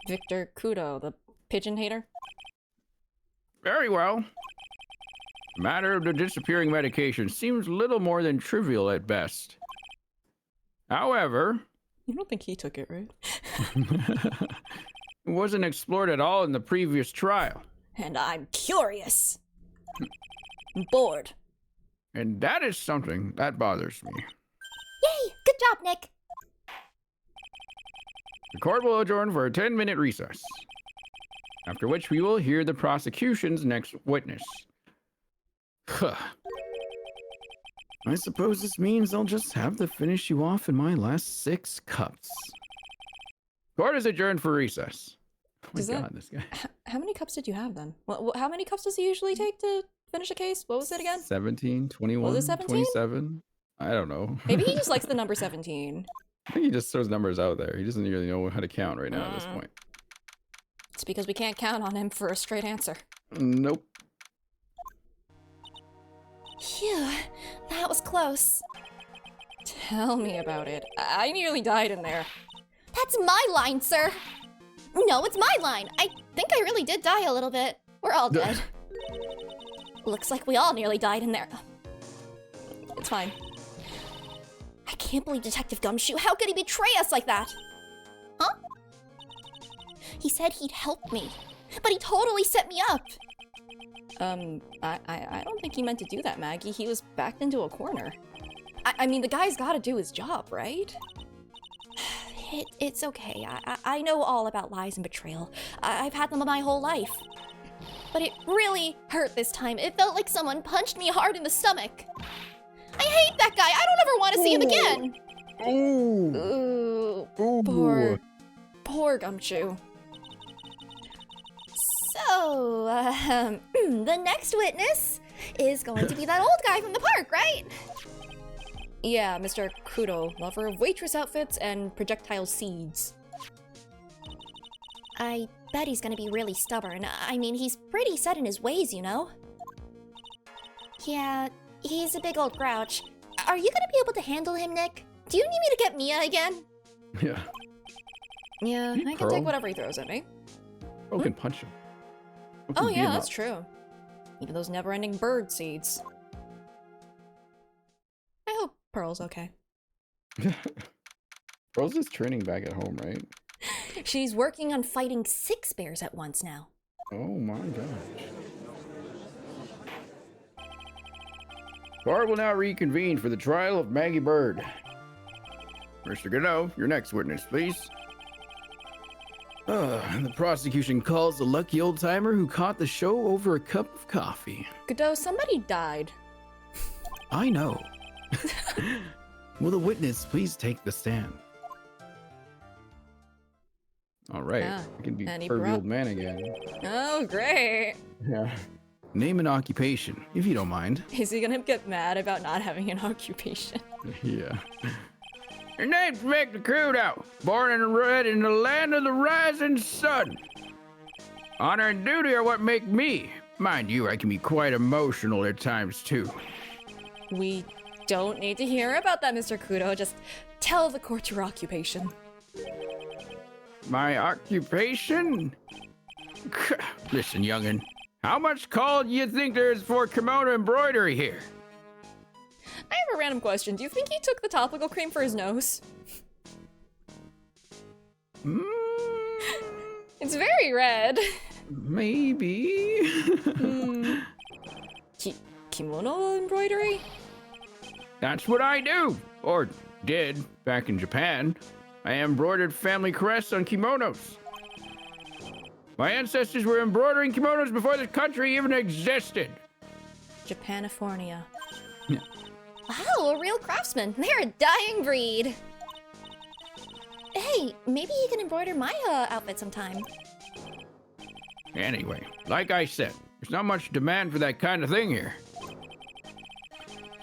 Victor Kudo, the pigeon hater. Very well. The matter of the disappearing medication seems little more than trivial at best. However, You don't think he took it, right? it wasn't explored at all in the previous trial. And I'm curious. I'm bored. And that is something that bothers me. Yay! Good job, Nick. The court will adjourn for a 10-minute recess, after which we will hear the prosecution's next witness. Huh. I suppose this means I'll just have to finish you off in my last 6 cups. Court is adjourned for recess. Oh my Does that- god, this guy. How many cups did you have then? How many cups does he usually take to finish a case? What was it again? 17, 21, Was it 17? 27? I don't know. Maybe he just likes the number 17. I think he just throws numbers out there. He doesn't really know how to count right now at this point. It's because we can't count on him for a straight answer. Nope. Phew, that was close. Tell me about it. I nearly died in there. That's my line, sir. No, it's my line. I think I really did die a little bit. We're all dead. Looks like we all nearly died in there. It's fine. I can't believe Detective Gumshoe. How could he betray us like that? Huh? He said he'd help me, but he totally set me up. I don't think he meant to do that, Maggie. He was backed into a corner. I mean, the guy's gotta do his job, right? It's okay. I know all about lies and betrayal. I've had them my whole life. But it really hurt this time. It felt like someone punched me hard in the stomach. I hate that guy. I don't ever want to see him again. Ooh. Ooh, poor Gumshoe. So, the next witness is going to be that old guy from the park, right? Yeah, Mr. Kudo, lover of waitress outfits and projectile seeds. I bet he's gonna be really stubborn. I mean, he's pretty set in his ways, you know? Yeah, he's a big old grouch. Are you gonna be able to handle him, Nick? Do you need me to get Mia again? Yeah. Yeah, I can Pearl. take whatever he throws at me. Pearl can punch him. Pearl can Oh beat yeah, him that's up. true. Even those never-ending bird seeds. I hope Pearl's okay. Pearl's just training back at home, right? She's working on fighting 6 bears at once now. Oh my gosh. Court will now reconvene for the trial of Maggie Bird. Mr. Godot, your next witness, please. The prosecution calls the lucky old-timer who caught the show over a cup of coffee. Godot, somebody died. I know. Will the witness please take the stand? All right, Yeah, I can be and he pervy brought- old man again. Oh, great. Yeah. Name an occupation, if you don't mind. Is he gonna get mad about not having an occupation? Yeah. Your name's Victor Kudo, born and bred in the land of the rising sun. Honor and duty are what make me. Mind you, I can be quite emotional at times too. We don't need to hear about that, Mr. Kudo. Just tell the court your occupation. My occupation? Listen, youngin', how much call do you think there is for kimono embroidery here? I have a random question. Do you think he took the topical cream for his nose? It's very red. Maybe. Kimono embroidery? That's what I do, or did, back in Japan. I embroidered family crests on kimonos. My ancestors were embroidering kimonos before this country even existed. Japanifornia. Wow, a real craftsman. They're a dying breed. Hey, maybe he can embroider my outfit sometime. Anyway, like I said, there's not much demand for that kind of thing here.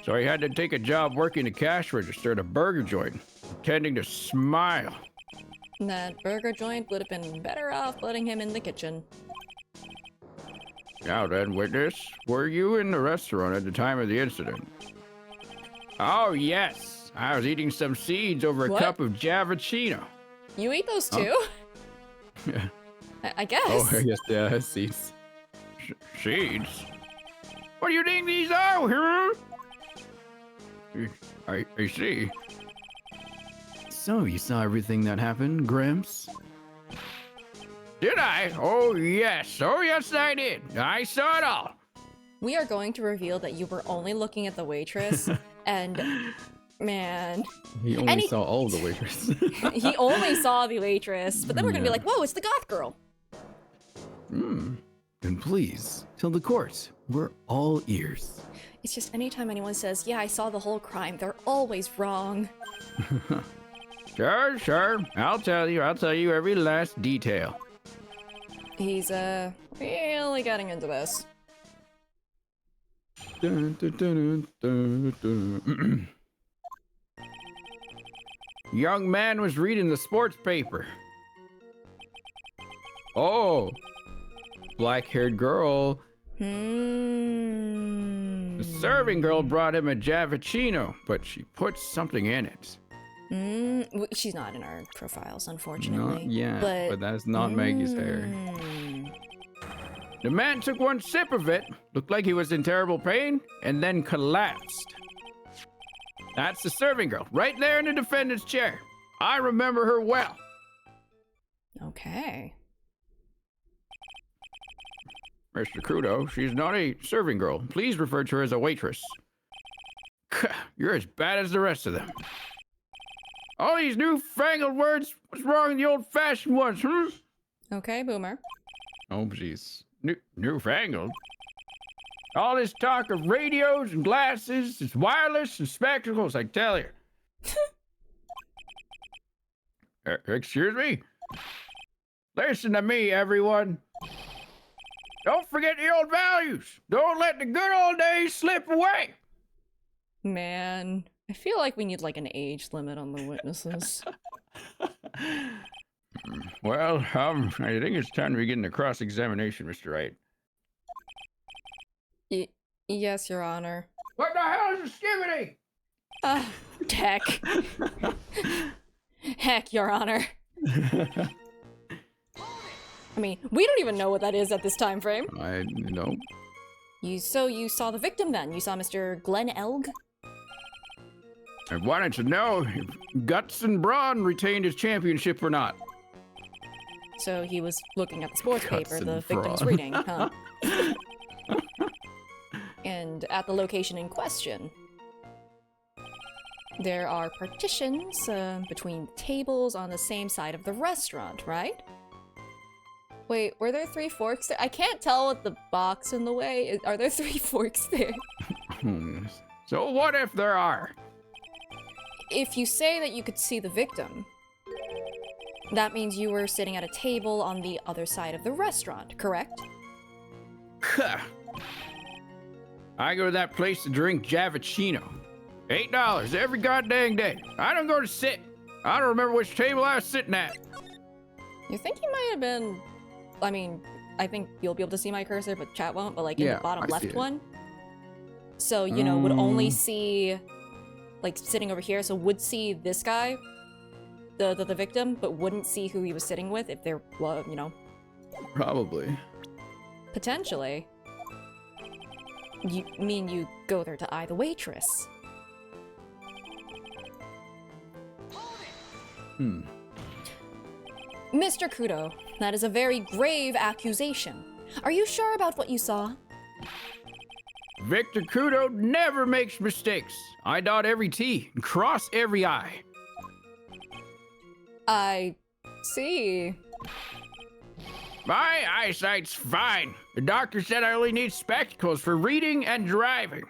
So I had to take a job working the cash register at a burger joint, pretending to smile. That burger joint would have been better off letting him in the kitchen. Now then, witness, were you in the restaurant at the time of the incident? Oh, yes. I was eating some seeds over a What? cup of Javachino. You eat those too? Yeah. I guess. Oh, I guess, yeah, seeds. Seeds? What do you think these are, huh? I see. So, you saw everything that happened, Gramps? Did I? Oh, yes. Oh, yes, I did. I saw it all. We are going to reveal that you were only looking at the waitress, and man, He only And he- saw all of the waiters. he only saw the waitress. But then we're gonna be Yeah. like, whoa, it's the goth girl. And please, tell the court, we're all ears. It's just anytime anyone says, yeah, I saw the whole crime, they're always wrong. Sure, sure. I'll tell you every last detail. He's, really getting into this. Dun, dun, dun, dun, dun, dun. Young man was reading the sports paper. Oh, black-haired girl. Hmm. The serving girl brought him a Javachino, but she put something in it. She's not in our profiles, unfortunately. Not yet, but that is not Maggie's hair. The man took one sip of it, looked like he was in terrible pain, and then collapsed. That's the serving girl, right there in the defendant's chair. I remember her well. Okay. Mr. Kudo, she's not a serving girl. Please refer to her as a waitress. You're as bad as the rest of them. All these newfangled words, what's wrong with the old-fashioned ones, Okay, Boomer. Oh, jeez. Newfangled? All this talk of radios and glasses, it's wireless and spectacles, I tell you. Excuse me? Listen to me, everyone. Don't forget the old values. Don't let the good old days slip away. Man, I feel like we need like an age limit on the witnesses. Well, I think it's time to begin the cross-examination, Mr. Wright. Yes, Your Honor. What the hell is a skivvy? Heck. Heck, Your Honor. I mean, we don't even know what that is at this time frame. I know. So you saw the victim then? You saw Mr. Glenn Elg? I wanted to know if Guts and Braun retained his championship or not. So he was looking at the sports Guts paper the and victim's Braun. reading, huh? And at the location in question, there are partitions between tables on the same side of the restaurant, right? Wait, were there 3 forks there? I can't tell with the box in the way. Are there 3 forks there? So what if there are? If you say that you could see the victim, that means you were sitting at a table on the other side of the restaurant, correct? I go to that place to drink Javachino. $8 every goddamn day. I don't go to sit. I don't remember which table I was sitting at. You think you might have been... I mean, I think you'll be able to see my cursor, but chat won't, but like in Yeah, the bottom I see left it. one. So, you know, would only see, like, sitting over here, so would see this guy, the victim, but wouldn't see who he was sitting with if there was, you know, Probably. potentially. You mean you go there to eye the waitress? Mr. Kudo, that is a very grave accusation. Are you sure about what you saw? Victor Kudo never makes mistakes. I dot every T and cross every I. I see. My eyesight's fine. The doctor said I only need spectacles for reading and driving.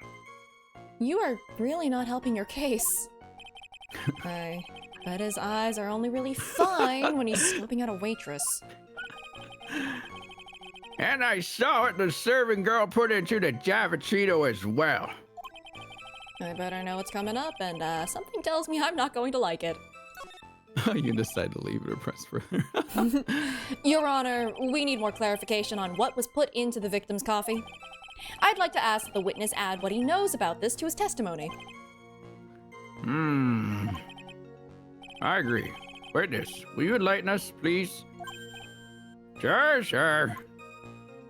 You are really not helping your case. I bet his eyes are only really fine when he's scoping out a waitress. And I saw it the serving girl put into the Javachino as well. I better know what's coming up, and something tells me I'm not going to like it. You can decide to leave it or press further. Your Honor, we need more clarification on what was put into the victim's coffee. I'd like to ask that the witness add what he knows about this to his testimony. I agree. Witness, will you enlighten us, please? Sure, sure.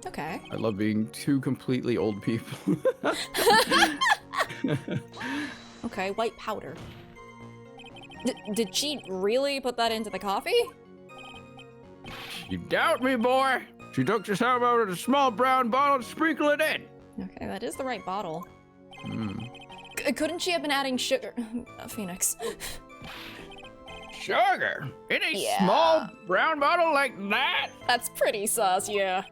Okay. I love being 2 completely old people. Okay, white powder. Did she really put that into the coffee? You doubt me, boy? She took some out of a small brown bottle and sprinkled it in. Okay, that is the right bottle. Couldn't she have been adding sugar? Phoenix. Sugar? In a Yeah. small brown bottle like that? That's pretty sus, yeah.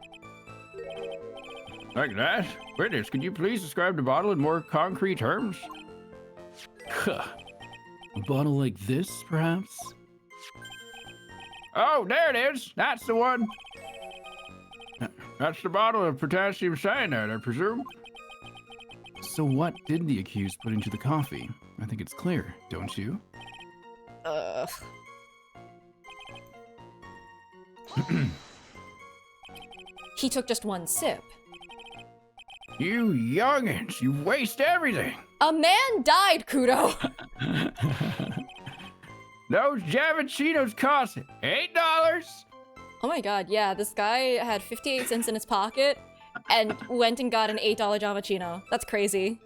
Like that? Witness, could you please describe the bottle in more concrete terms? A bottle like this, perhaps? Oh, there it is. That's the one. That's the bottle of potassium cyanide, I presume. So what did the accused put into the coffee? I think it's clear, don't you? He took just one sip. You youngins, you waste everything. A man died, Kudo! Those Javachinos cost $8. Oh my god, yeah, this guy had 58 cents in his pocket and went and got an $8 Javachino. That's crazy.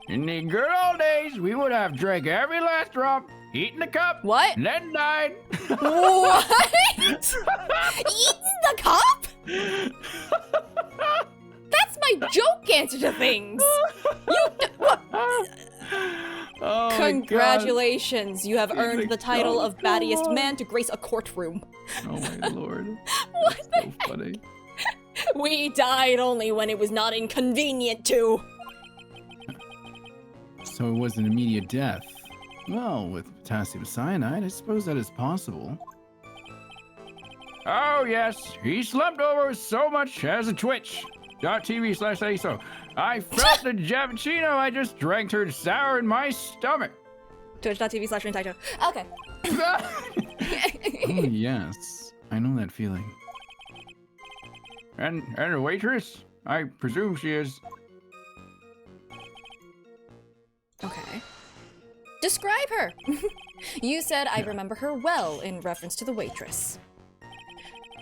In the good old days, we would have drank every last drop, eaten the cup, What? and then died. What? Eating the cup? That's my joke answer to things. What? Oh my Congratulations, you have He's earned like, the title "Oh, of battiest come on." man to grace a courtroom. God. Oh my lord. What That's so funny. We died only when it was not inconvenient to. So it was an immediate death. Well, with potassium cyanide, I suppose that is possible. Oh, yes. He slumped over with so much as a twitch.tv/Sei Sou. I felt the Javachino I just drank turned sour in my stomach. Twitch.tv/Rentaito. Okay. Oh, yes. I know that feeling. And a waitress? I presume she is. Okay. Describe her. You said I remember her well in reference to the waitress.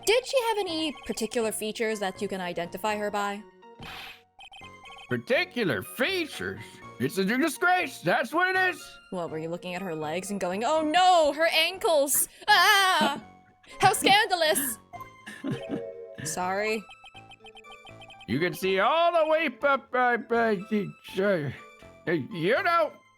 Did she have any particular features that you can identify her by? Particular features? It's a disgrace. That's what it is. Well, were you looking at her legs and going, oh no, her ankles! Ah! How scandalous! Sorry. You can see all the way up.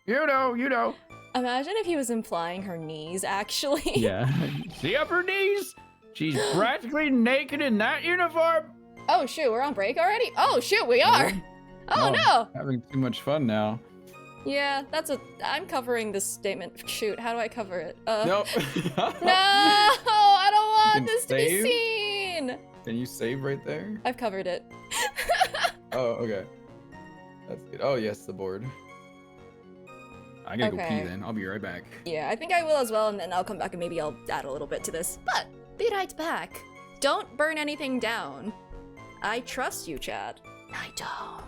You know. Imagine if he was implying her knees, actually. Yeah. See up her knees? She's practically naked in that uniform. Oh shoot, we're on break already? Oh shoot, we are! Oh no! Having too much fun now. Yeah, I'm covering this statement. Shoot, how do I cover it? Nope. No! I don't want can this to save? be seen! Can you save right there? I've covered it. Oh, okay. That's good. Oh, yes, the board. I gotta go Okay. pee then. I'll be right back. Yeah, I think I will as well, and then I'll come back and maybe I'll add a little bit to this. But, be right back. Don't burn anything down. I trust you, Chad. I don't.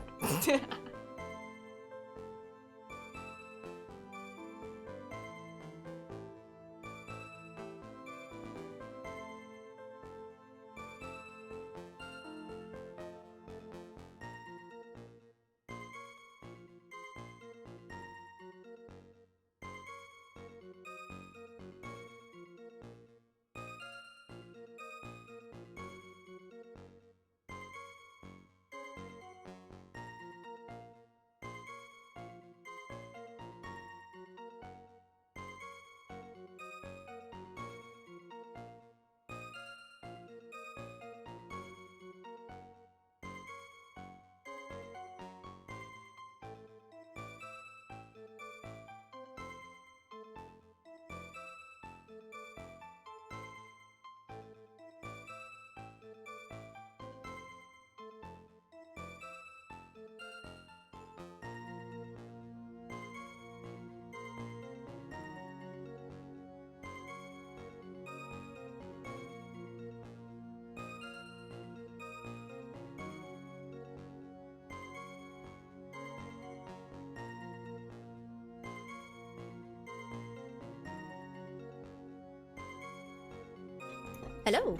Hello.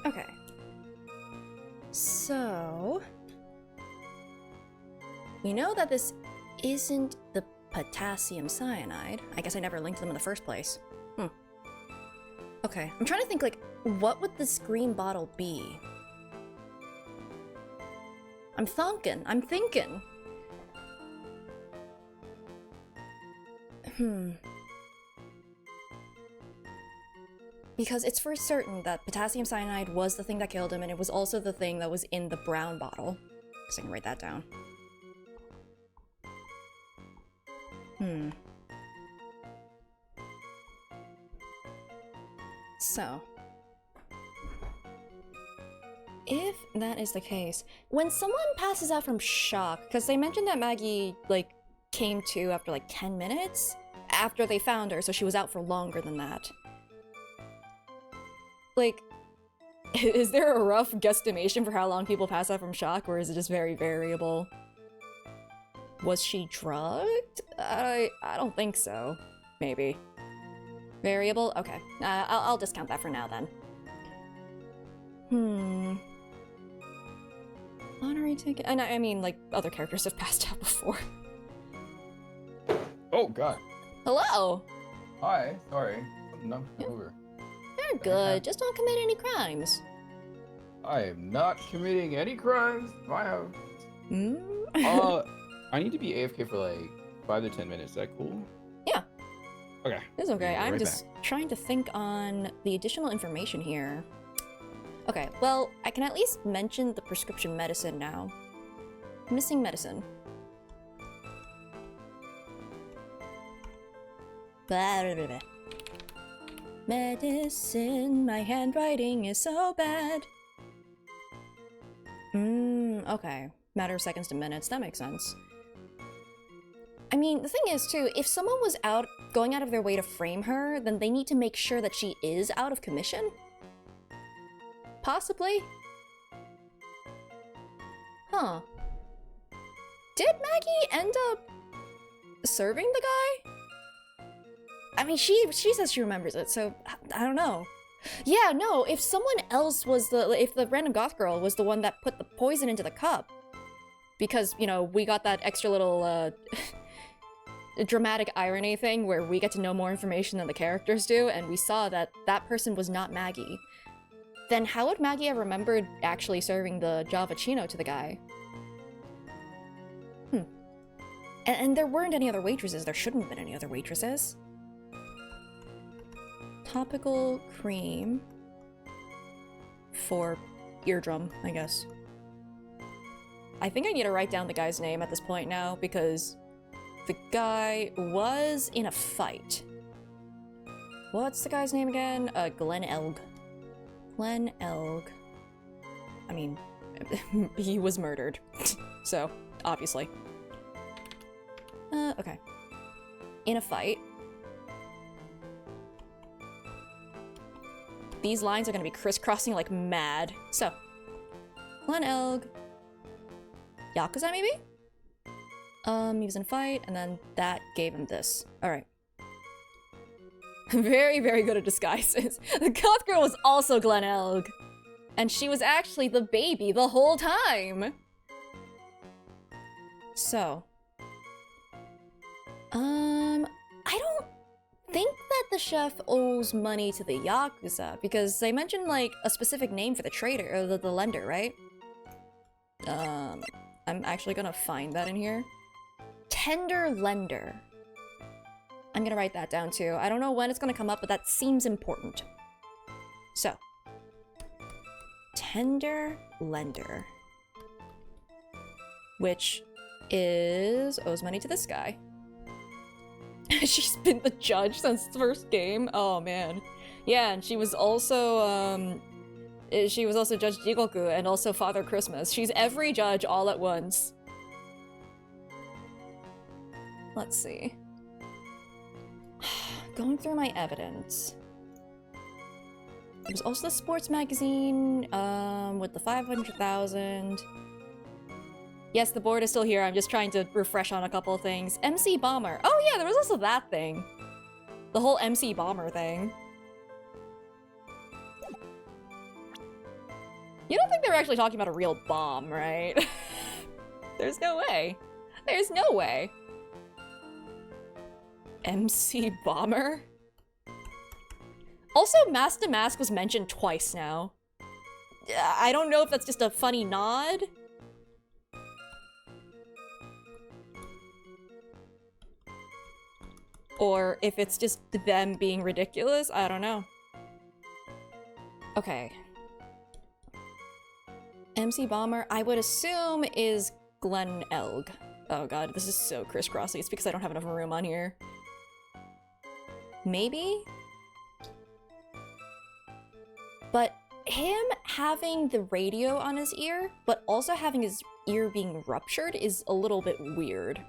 Okay. So, we know that this isn't the potassium cyanide. I guess I never linked them in the first place. Okay, I'm trying to think, like, what would this green bottle be? I'm thinking. Because it's for certain that potassium cyanide was the thing that killed him, and it was also the thing that was in the brown bottle. So I can write that down. So, if that is the case, when someone passes out from shock, because they mentioned that Maggie, like, came to after like 10 minutes after they found her, so she was out for longer than that. Like, Is there a rough guesstimation for how long people pass out from shock, or is it just very variable? Was she drugged? I don't think so. Maybe. Variable? Okay. I'll discount that for now then. Honorary ticket? And I mean, like, other characters have passed out before. Oh god. Hello! Hi. Sorry. Knocked me over. You're good. Just don't commit any crimes. I am not committing any crimes. I have. I need to be AFK for like 5 to 10 minutes. Is that cool? Yeah. Okay. It's okay. Yeah, I'm right just trying to think on the additional information here. Okay, well, I can at least mention the prescription medicine now. Missing medicine. Blah, blah, blah, blah. Medicine, my handwriting is so bad. Okay. Matter of seconds to minutes, that makes sense. I mean, the thing is, too, if someone was going out of their way to frame her, then they need to make sure that she is out of commission? Possibly? Huh. Did Maggie end up serving the guy? I mean, she says she remembers it, so I don't know. Yeah, no, if someone else was if the random goth girl was the one that put the poison into the cup, because, you know, we got that extra little, dramatic irony thing where we get to know more information than the characters do, and we saw that that person was not Maggie, then how would Maggie have remembered actually serving the Javachino to the guy? And there weren't any other waitresses. There shouldn't have been any other waitresses. Topical cream for eardrum, I guess. I think I need to write down the guy's name at this point now, because the guy was in a fight. What's the guy's name again? Glenn Elg. Glenn Elg. I mean, he was murdered. So, obviously. Okay. In a fight. These lines are gonna be crisscrossing like mad. So, Glenn Elg. Yakuza, maybe? He was in a fight, and then that gave him this. Alright. Very, very good at disguises. The goth girl was also Glenn Elg. And she was actually the baby the whole time. So. I don't think that the chef owes money to the Yakuza, because they mentioned, like, a specific name for the trader, or the lender, right? I'm actually gonna find that in here. Tender lender. I'm gonna write that down too. I don't know when it's gonna come up, but that seems important. So. Tender lender. Which owes money to this guy. She's been the judge since the first game. Oh man. Yeah, and she was also Judge Jigoku and also Father Christmas. She's every judge all at once. Let's see. Going through my evidence. There's also the sports magazine, with the 500,000. Yes, the board is still here. I'm just trying to refresh on a couple of things. MC Bomber. Oh yeah, there was also that thing. The whole MC Bomber thing. You don't think they were actually talking about a real bomb, right? There's no way. There's no way. MC Bomber? Also, Mask to Mask was mentioned twice now. I don't know if that's just a funny nod. Or if it's just them being ridiculous, I don't know. Okay. MC Bomber, I would assume, is Glenn Elg. Oh god, this is so crisscrossy. It's because I don't have enough room on here. Maybe? But him having the radio on his ear, but also having his ear being ruptured is a little bit weird.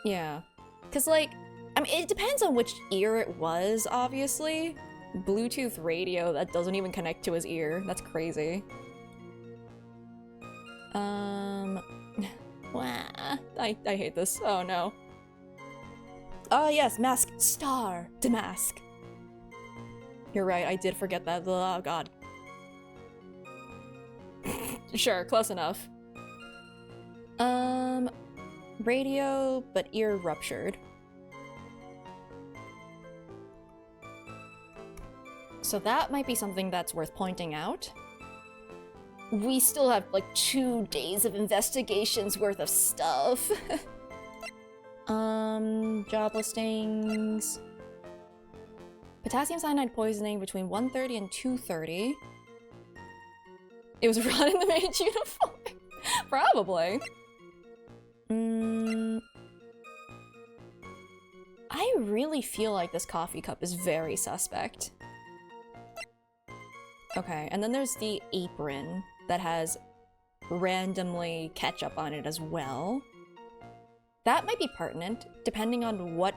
Yeah. Because, like, I mean, it depends on which ear it was, obviously. Bluetooth radio that doesn't even connect to his ear. That's crazy. I hate this. Oh no. Oh yes, mask star. Damask. You're right, I did forget that. Oh god. Sure, close enough. Radio, but ear ruptured. So that might be something that's worth pointing out. We still have like 2 days of investigations worth of stuff. Job listings. Potassium cyanide poisoning between 1:30 and 2:30. It was run in the maid's uniform. Probably. I really feel like this coffee cup is very suspect. Okay, and then there's the apron that has randomly ketchup on it as well. That might be pertinent, depending on what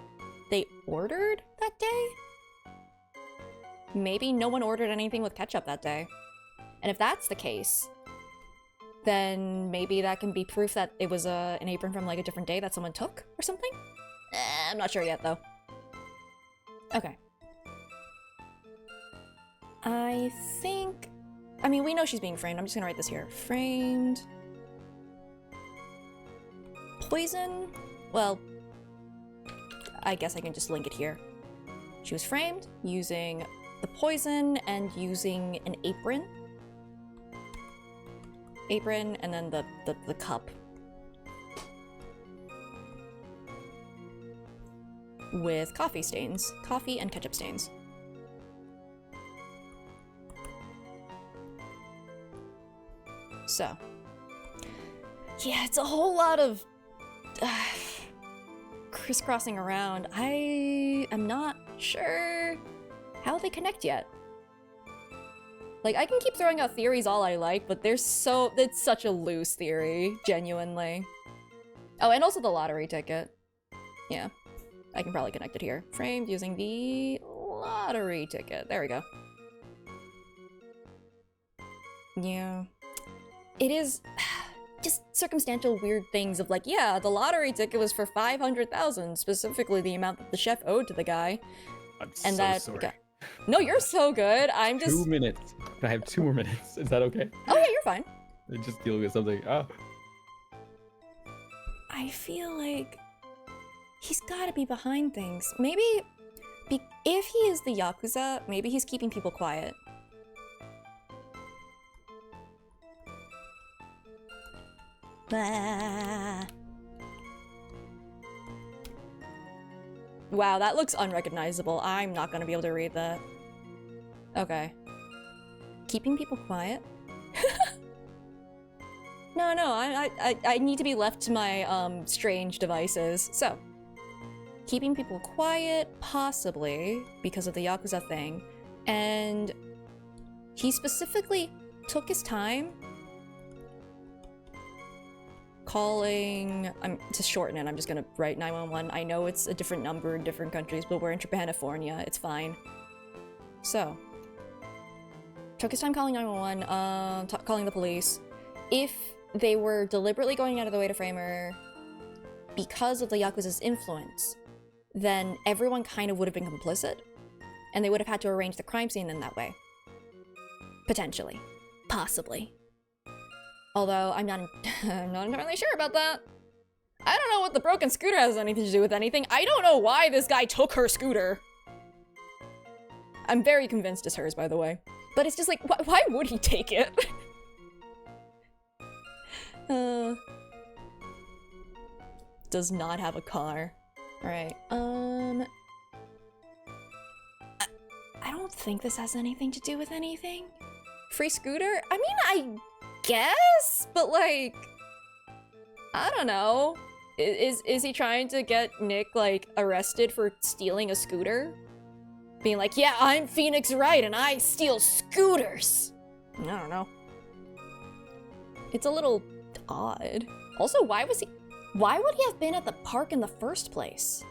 they ordered that day. Maybe no one ordered anything with ketchup that day. And if that's the case, then maybe that can be proof that it was an apron from like a different day that someone took or something? I'm not sure yet though. Okay. I think... I mean, we know she's being framed. I'm just gonna write this here. Framed... Poison? Well, I guess I can just link it here. She was framed using the poison and using an apron. Apron and then the cup. With coffee stains. Coffee and ketchup stains. So. Yeah, it's a whole lot of crisscrossing around. I am not sure how they connect yet. Like, I can keep throwing out theories all I like, but it's such a loose theory, genuinely. Oh, and also the lottery ticket. Yeah, I can probably connect it here. Framed using the lottery ticket. There we go. Yeah. It is just circumstantial weird things of like, yeah, the lottery ticket was for 500,000, specifically the amount that the chef owed to the guy. I'm and so that, sorry. No, you're so good. I'm just... 2 minutes. I have 2 more minutes. Is that okay? Oh yeah, you're fine. I'm just dealing with something. Oh. I feel like he's gotta be behind things. Maybe if he is the Yakuza, maybe he's keeping people quiet. Blah. Wow, that looks unrecognizable. I'm not gonna be able to read that. Okay. Keeping people quiet? No, I need to be left to my, strange devices. So, keeping people quiet, possibly, because of the Yakuza thing. And he specifically took his time calling, to shorten it, I'm just gonna write 911. I know it's a different number in different countries, but we're in Japanifornia, it's fine. So, took his time calling 911, calling the police. If they were deliberately going out of the way to frame her because of the Yakuza's influence, then everyone kind of would have been complicit, and they would have had to arrange the crime scene in that way. Potentially. Possibly. Although, I'm not entirely sure about that. I don't know what the broken scooter has anything to do with anything. I don't know why this guy took her scooter. I'm very convinced it's hers, by the way. But it's just like, why would he take it? Does not have a car. Alright, I don't think this has anything to do with anything. Free scooter? I mean, I guess, but like, I don't know. Is he trying to get Nick, like, arrested for stealing a scooter? Being like, yeah, I'm Phoenix Wright and I steal scooters. I don't know. It's a little odd. Also, why would he have been at the park in the first place?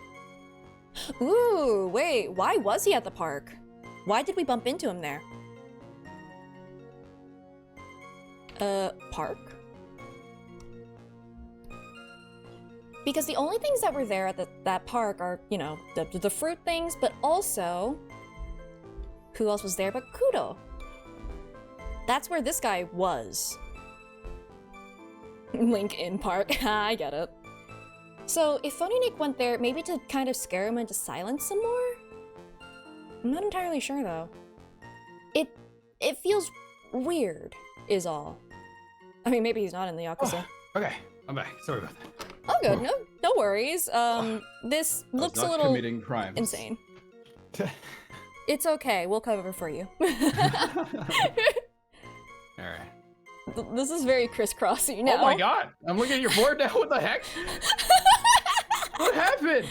Ooh, wait, why was he at the park? Why did we bump into him there? Park? Because the only things that were there at that park are, you know, the fruit things, but also... Who else was there but Kudo? That's where this guy was. Link in park. I get it. So, if Phony Nick went there, maybe to kind of scare him into silence some more? I'm not entirely sure, though. It feels weird, is all. I mean, maybe he's not in the Yakuza. Okay, I'm back. Sorry about that. Oh, good. No worries. This looks a little committing crimes. insane. It's okay. We'll cover for you. Alright. This is very crisscrossy now. Oh my god! I'm looking at your board now. What the heck? What happened?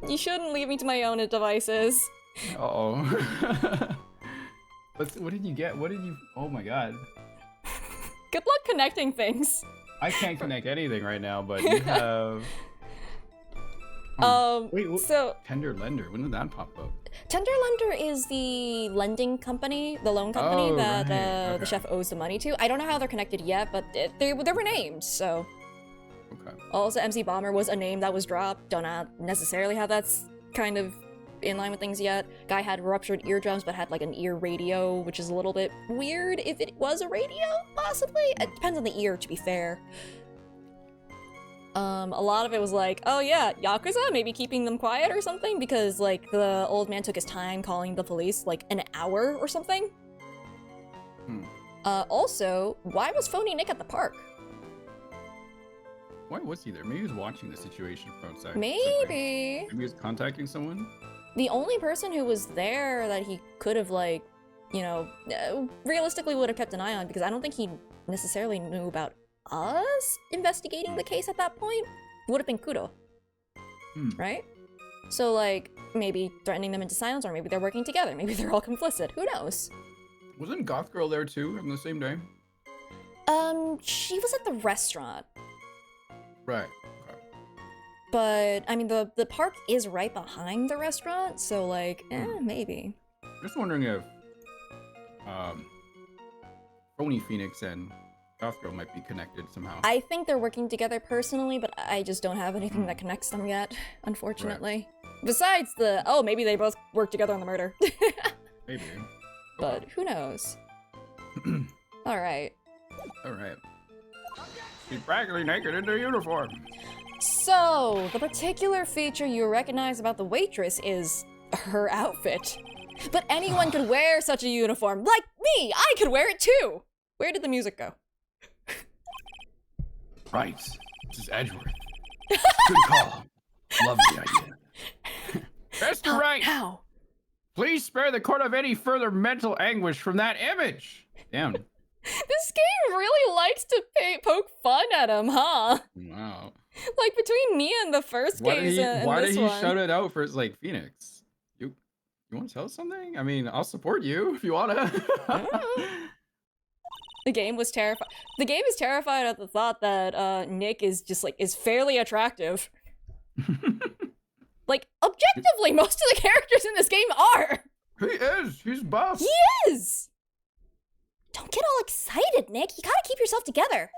You shouldn't leave me to my own devices. Uh-oh. What did you get? What did you... Oh my god. Good luck connecting things. I can't connect anything right now, but you have... Wait, what? So... Tender Lender, when did that pop up? Tender Lender is the lending company, the loan company that right. the chef owes the money to. I don't know how they're connected yet, but they were named, so... Okay. Also, MC Bomber was a name that was dropped. Don't know necessarily how that's kind of in line with things yet. Guy had ruptured eardrums, but had like an ear radio, which is a little bit weird if it was a radio, possibly. It depends on the ear, to be fair. A lot of it was like, oh yeah, Yakuza, maybe keeping them quiet or something, because like the old man took his time calling the police, like an hour or something. Also, why was Phony Nick at the park? Why was he there? Maybe he was watching the situation from outside. Maybe. Maybe he was contacting someone? The only person who was there that he could have, like, you know, realistically would have kept an eye on, because I don't think he necessarily knew about us investigating the case at that point, would have been Kudo. Right? So, like, maybe threatening them into silence, or maybe they're working together. Maybe they're all complicit. Who knows? Wasn't Goth Girl there too on the same day? She was at the restaurant. Right. Okay. But, I mean, the park is right behind the restaurant, so, like, maybe. Just wondering if, Phony Phoenix and Goth Girl might be connected somehow. I think they're working together personally, but I just don't have anything that connects them yet, unfortunately. Right. Besides maybe they both work together on the murder. Maybe. But who knows? Alright. Alright. She's practically naked in her uniform. So, the particular feature you recognize about the waitress is her outfit. But anyone could wear such a uniform. Like me! I could wear it too! Where did the music go? Right. This is Edgeworth. Good call. Love the idea. Mr. Wright, How? please spare the court of any further mental anguish from that image. Damn. This game really likes to poke fun at him, huh? Wow. Like, between me and the first case and why this did he one. shout it out for, like, Phoenix? You want to tell us something? I mean, I'll support you if you want to. The game was terrified. The game is terrified at the thought that Nick is just like is fairly attractive. Like objectively, most of the characters in this game are. He is. He's boss. He is. Don't get all excited, Nick. You gotta keep yourself together.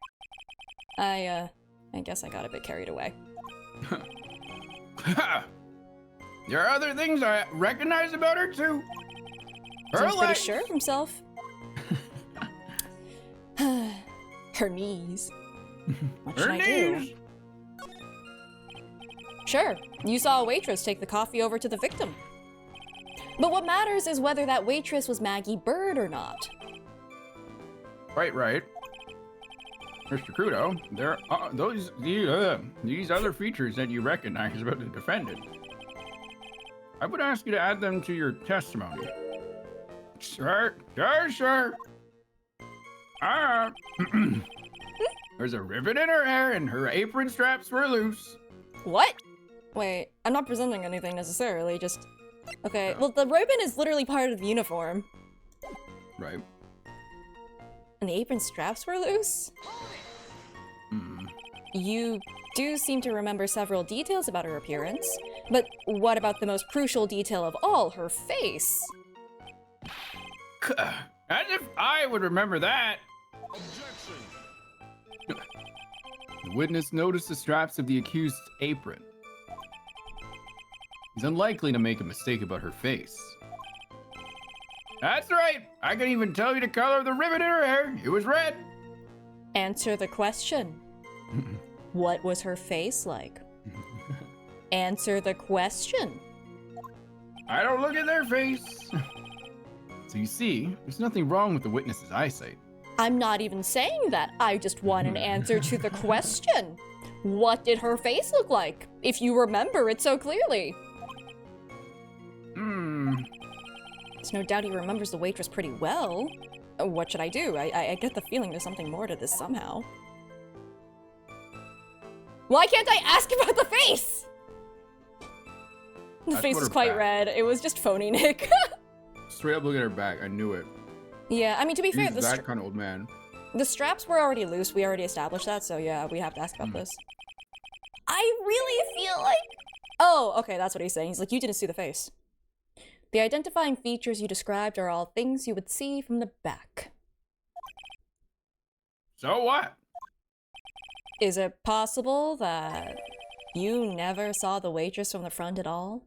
I guess I got a bit carried away. There are other things I recognize about her too. Her Seems pretty legs. sure of himself. Her knees. What should Her I do? knees. Sure, you saw a waitress take the coffee over to the victim. But what matters is whether that waitress was Maggie Bird or not. Right. Mr. Crudo, there are these other features that you recognize about the defendant. I would ask you to add them to your testimony. Sure. There's a ribbon in her hair and her apron straps were loose. What? Wait, I'm not presenting anything necessarily, just... Okay, well the ribbon is literally part of the uniform. Right. And the apron straps were loose? You do seem to remember several details about her appearance, but what about the most crucial detail of all, her face? As if I would remember that. The witness noticed the straps of the accused's apron. He's unlikely to make a mistake about her face. That's right. I can even tell you the color of the ribbon in her hair. It was red. Answer the question. What was her face like? Answer the question. I don't look at their face. So you see, there's nothing wrong with the witness's eyesight. I'm not even saying that. I just want an answer to the question. What did her face look like? If you remember it so clearly. There's no doubt he remembers the waitress pretty well. What should I do? I get the feeling there's something more to this somehow. Why can't I ask about the face? The face is quite red. It was just phony, Nick. Straight up look at her back. I knew it. Yeah, I mean, to be fair, He's that kind of old man. the straps were already loose. We already established that, so yeah, we have to ask about this. I really feel like... Oh, okay, that's what he's saying. He's like, you didn't see the face. The identifying features you described are all things you would see from the back. So what? Is it possible that you never saw the waitress from the front at all?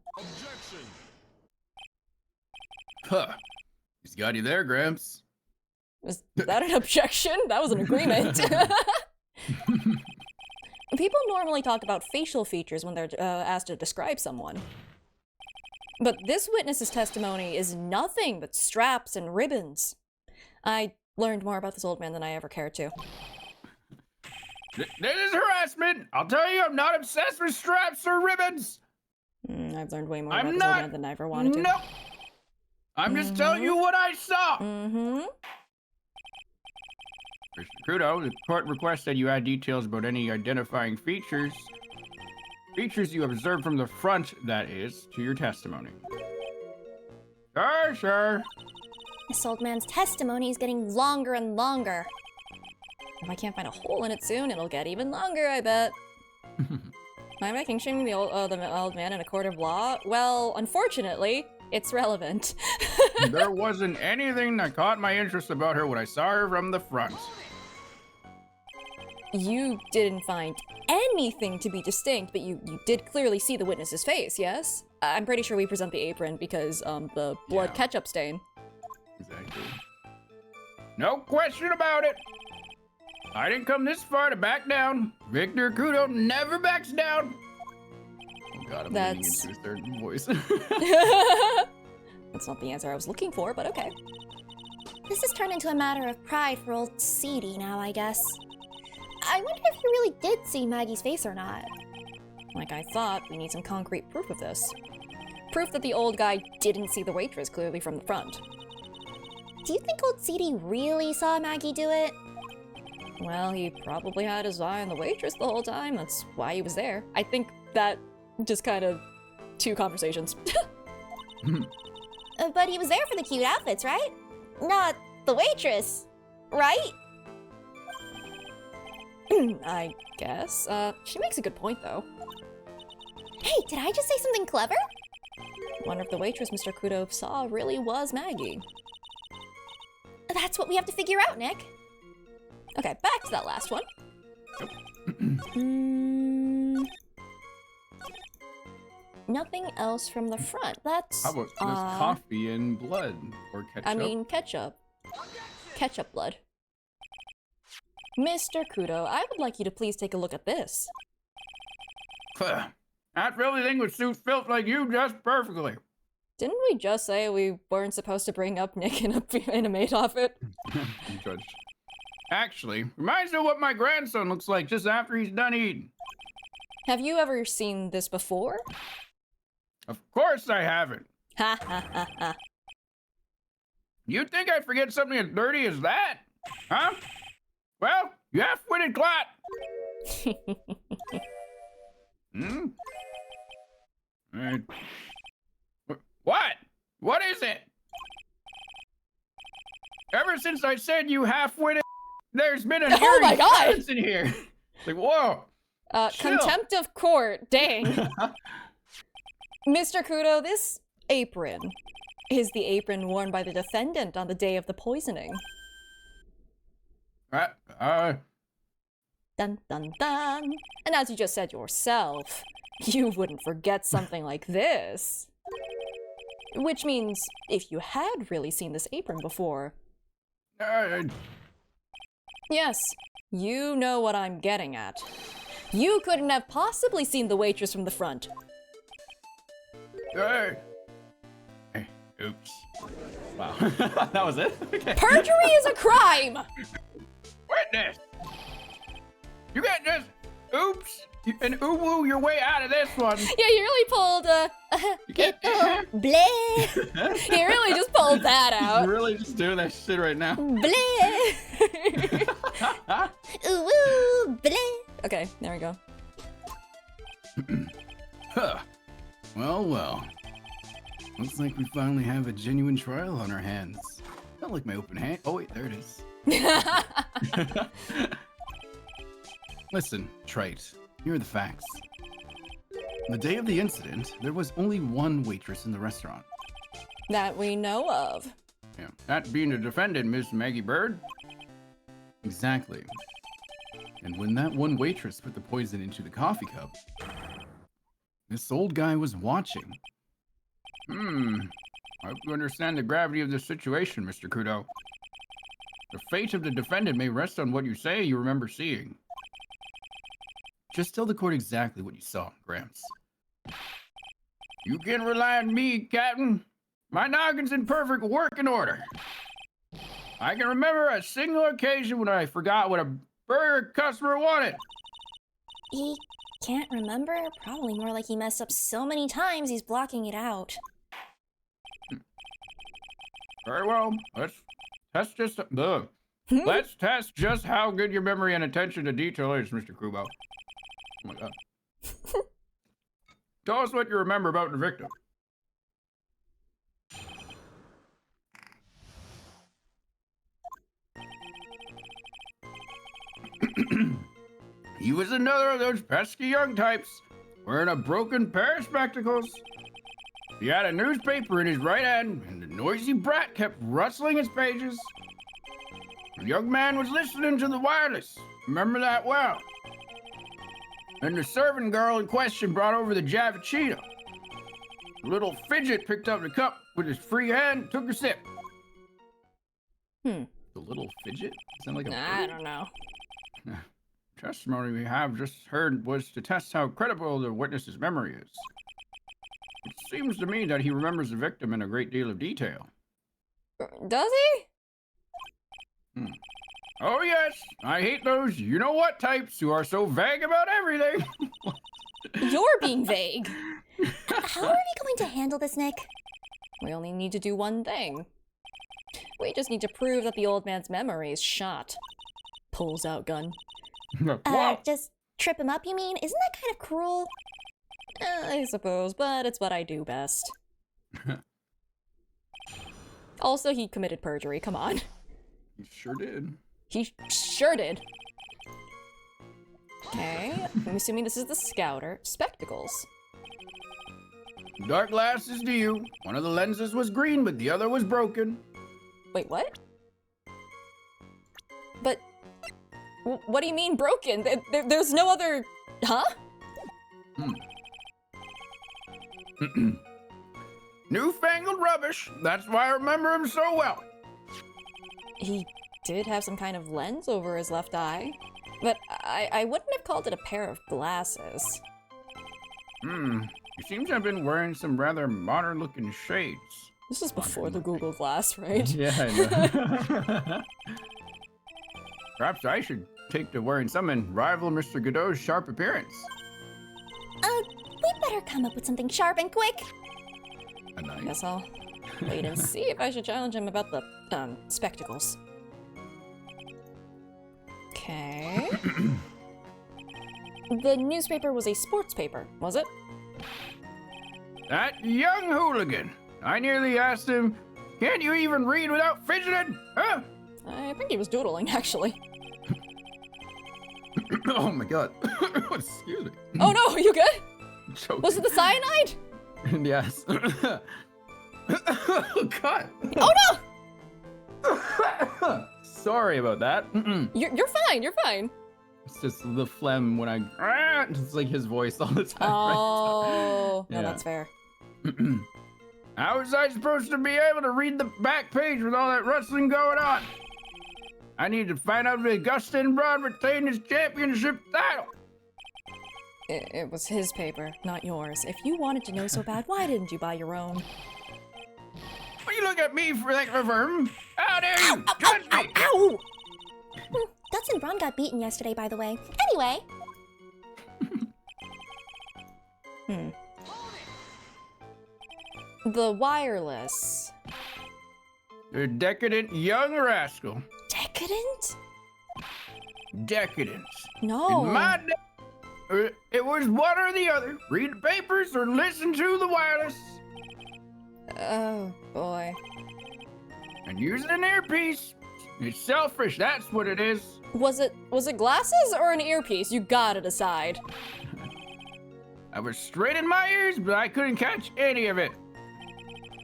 Huh. He's got you there, Gramps. Was that an objection? That was an agreement. People normally talk about facial features when they're asked to describe someone. But this witness's testimony is nothing but straps and ribbons. I learned more about this old man than I ever cared to. This is harassment. I'll tell you, I'm not obsessed with straps or ribbons. I've learned way more about this old man than I ever wanted to. Nope. I'm just telling you what I saw. Mm-hmm. Mr. Crudo, the court requests that you add details about any identifying features you observed from the front, that is, to your testimony. Sure. This old man's testimony is getting longer and longer. If I can't find a hole in it soon, it'll get even longer, I bet. Am I making shaming the old man in a court of law? Well, unfortunately, it's relevant. There wasn't anything that caught my interest about her when I saw her from the front. You didn't find anything to be distinct, but you did clearly see the witness's face, yes? I'm pretty sure we present the apron because, the blood ketchup stain. Exactly. No question about it. I didn't come this far to back down. Victor Crudo never backs down. Oh god, I'm leaning That's- into a certain voice. That's not the answer I was looking for, but okay. This has turned into a matter of pride for old Seedy now, I guess. I wonder if he really did see Maggie's face or not. Like I thought, we need some concrete proof of this. Proof that the old guy didn't see the waitress clearly from the front. Do you think old Seedy really saw Maggie do it? Well, he probably had his eye on the waitress the whole time. That's why he was there. I think that just kind of two conversations. But he was there for the cute outfits, right? Not the waitress, right? I guess. She makes a good point, though. Hey, did I just say something clever? Wonder if the waitress Mr. Kudo saw really was Maggie. That's what we have to figure out, Nick. Okay, back to that last one. Nothing else from the front. That's How about there's coffee and blood or ketchup? I mean, ketchup. Ketchup blood. Mr. Kudo, I would like you to please take a look at this. That really thing would suit filth like you just perfectly. Didn't we just say we weren't supposed to bring up Nick in a maid outfit? I'm judged. Actually, reminds me of what my grandson looks like just after he's done eating. Have you ever seen this before? Of course I haven't. Ha ha ha ha. You think I'd forget something as dirty as that? Huh? Well, you half-witted clot. What? What is it? Ever since I said you half-witted, there's been an Oh my eerie God! silence in here. Like, whoa. Chill. Contempt of court, dang. Mr. Kudo, this apron is the apron worn by the defendant on the day of the poisoning. Uh, Dun dun dun. And as you just said yourself, you wouldn't forget something like this. Which means, if you had really seen this apron before, yes, you know what I'm getting at. You couldn't have possibly seen the waitress from the front. oops. Wow. That was it? Okay. Perjury is a crime! Witness! You can't just oops and ooh-woo your way out of this one. Yeah, you really pulled, You can't. Bleh. he really just pulled that out. I'm really just doing that shit right now. Bleh. Ooh, ooh, bleh. Okay, there we go. Huh. Well. Looks like we finally have a genuine trial on our hands. Not like my open hand. Oh wait, there it is. Listen, Trite, here are the facts. On the day of the incident, there was only one waitress in the restaurant. That we know of. Yeah, that being the defendant, Miss Maggie Bird. Exactly. And when that one waitress put the poison into the coffee cup, this old guy was watching. I hope you understand the gravity of this situation, Mr. Kudo. The fate of the defendant may rest on what you say you remember seeing. Just tell the court exactly what you saw, Gramps. You can rely on me, Captain. My noggin's in perfect working order. I can remember a single occasion when I forgot what a burger customer wanted. He can't remember? Probably more like he messed up so many times he's blocking it out. Very well. Let's test just how good your memory and attention to detail is, Mr. Kubo. Oh my god. Tell us what you remember about the victim. He was another of those pesky young types, wearing a broken pair of spectacles. He had a newspaper in his right hand, and the noisy brat kept rustling its pages. The young man was listening to the wireless. Remember that well. And the servant girl in question brought over the Javachino. The little fidget picked up the cup with his free hand and took a sip. The little fidget? Sound like a I don't know. Testimony we have just heard was to test how credible the witness's memory is. It seems to me that he remembers the victim in a great deal of detail. Does he? Oh yes, I hate those you-know-what types who are so vague about everything. You're being vague. How are we going to handle this, Nick? We only need to do one thing. We just need to prove that the old man's memory is shot. Pulls out gun. Wow. Just trip him up, you mean? Isn't that kind of cruel? I suppose, but it's what I do best. Also, he committed perjury, come on. He sure did. He sure did. Okay, I'm assuming this is the scouter. Spectacles. Dark glasses to you. One of the lenses was green, but the other was broken. Wait, what? But... what do you mean broken? There's no other... Huh? Newfangled rubbish. That's why I remember him so well. He did have some kind of lens over his left eye, but I wouldn't have called it a pair of glasses. He seems to have been wearing some rather modern-looking shades. This is before the Google Glass, right? Yeah, I know. Perhaps I should take to wearing some and rival Mr. Godot's sharp appearance. We better come up with something sharp and quick. A knife. Guess I'll wait and see if I should challenge him about the, spectacles. Okay. The newspaper was a sports paper, was it? That young hooligan. I nearly asked him, can't you even read without fidgeting? Huh? I think he was doodling, actually. Oh my god. Excuse me. Oh no, you good? I'm choking. Was it the cyanide? Yes. Oh god. Oh no! Sorry about that. You're fine. You're fine. It's just the phlegm when I. It's like his voice all the time. Oh, no, Yeah. that's fair. How was I supposed to be able to read the back page with all that rustling going on? I need to find out if Augustin Broad retained his championship title. It was his paper, not yours. If you wanted to know so bad, why didn't you buy your own? What you look at me for like firm? How dare you judge me? Ow! Guts and Braun got beaten yesterday, by the way. Anyway. The wireless. A decadent young rascal. Decadent? Decadence. No. In my day, it was one or the other. Read the papers or listen to the wireless. Oh, boy. And use an earpiece. It's selfish, that's what it is. Was it glasses or an earpiece? You gotta decide. I was straight in my ears, but I couldn't catch any of it.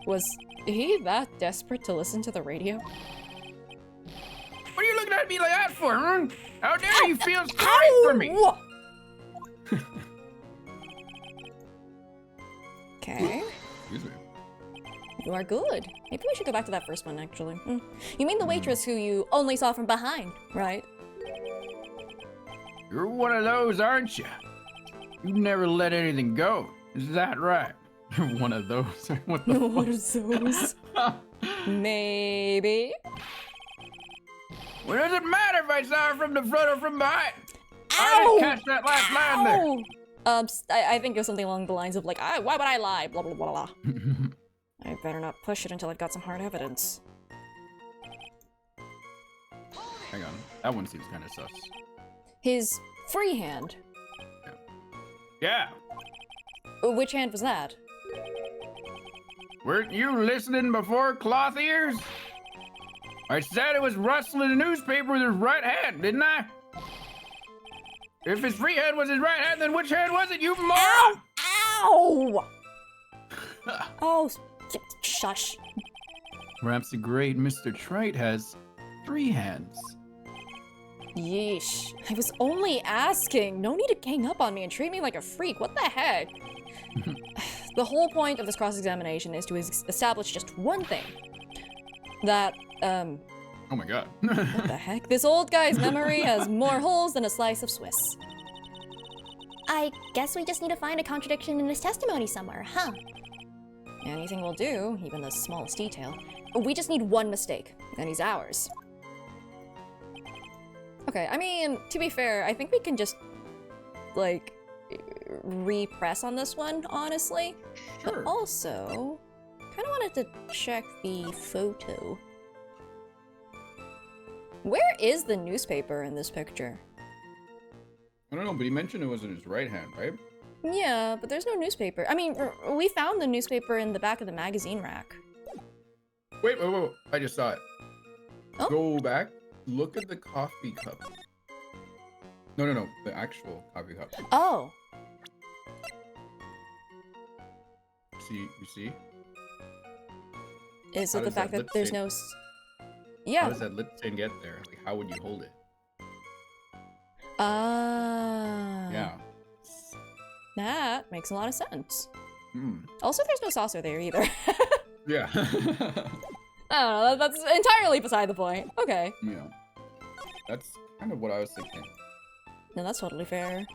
Was he that desperate to listen to the radio? What are you looking at me like that for, huh? How dare you feel sorry for me? Okay. Excuse me. You are good. Maybe we should go back to that first one, actually. You mean the waitress who you only saw from behind, right? You're one of those, aren't you? You never let anything go. Is that right? One of those. What the What are those? Maybe. Well, does it matter if I saw her from the front or from behind? I Ow! didn't catch that last line there. Ow! I think it was something along the lines of like, why would I lie? Blah, blah, blah, blah. I better not push it until I've got some hard evidence. Hang on. That one seems kind of sus. His free hand. Yeah. Which hand was that? Weren't you listening before, cloth ears? I said it was rustling a newspaper with his right hand, didn't I? If his free hand was his right hand, then which hand was it, you moron? Ow! Oh, shush. Perhaps the great Mr. Trite has 3 hands. Yeesh. I was only asking. No need to gang up on me and treat me like a freak. What the heck? The whole point of this cross-examination is to establish just one thing. That, Oh my god. what the heck? This old guy's memory has more holes than a slice of Swiss. I guess we just need to find a contradiction in his testimony somewhere, huh? Anything will do, even the smallest detail. We just need one mistake, and he's ours. Okay, I mean, to be fair, I think we can just, like, repress on this one, honestly. Sure. But also, kind of wanted to check the photo. Where is the newspaper in this picture? I don't know, but he mentioned it was in his right hand, right? Yeah, but there's no newspaper. I mean, we found the newspaper in the back of the magazine rack. Wait. I just saw it. Oh. Go back. Look at the coffee cup. No. The actual coffee cup. Oh. See, you see? Is How it the does fact that that lip there's stain- no... How Yeah. does that lip stain get there? Like, how would you hold it? Ah. Yeah. That makes a lot of sense. Hmm. Also, there's no saucer there either. Yeah. I don't know, that's entirely beside the point. Okay. Yeah. That's kind of what I was thinking. No, that's totally fair.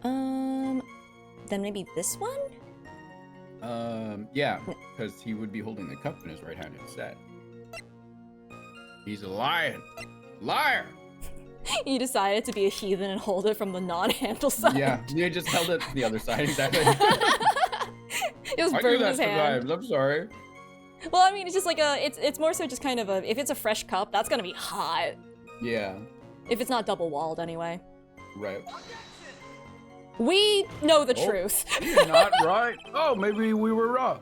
Then maybe this one? Yeah, because he would be holding the cup in his right hand instead. He's a liar. Liar. He decided to be a heathen and hold it from the non-handle side. Yeah, he just held it to the other side, exactly. It was I do burned that his hand. sometimes, I'm sorry. Well, I mean, it's just like it's more so just kind of a, if it's a fresh cup, that's gonna be hot. Yeah, If it's not double-walled, anyway. right. We know the Oh. truth. You're not right. Oh, maybe we were wrong.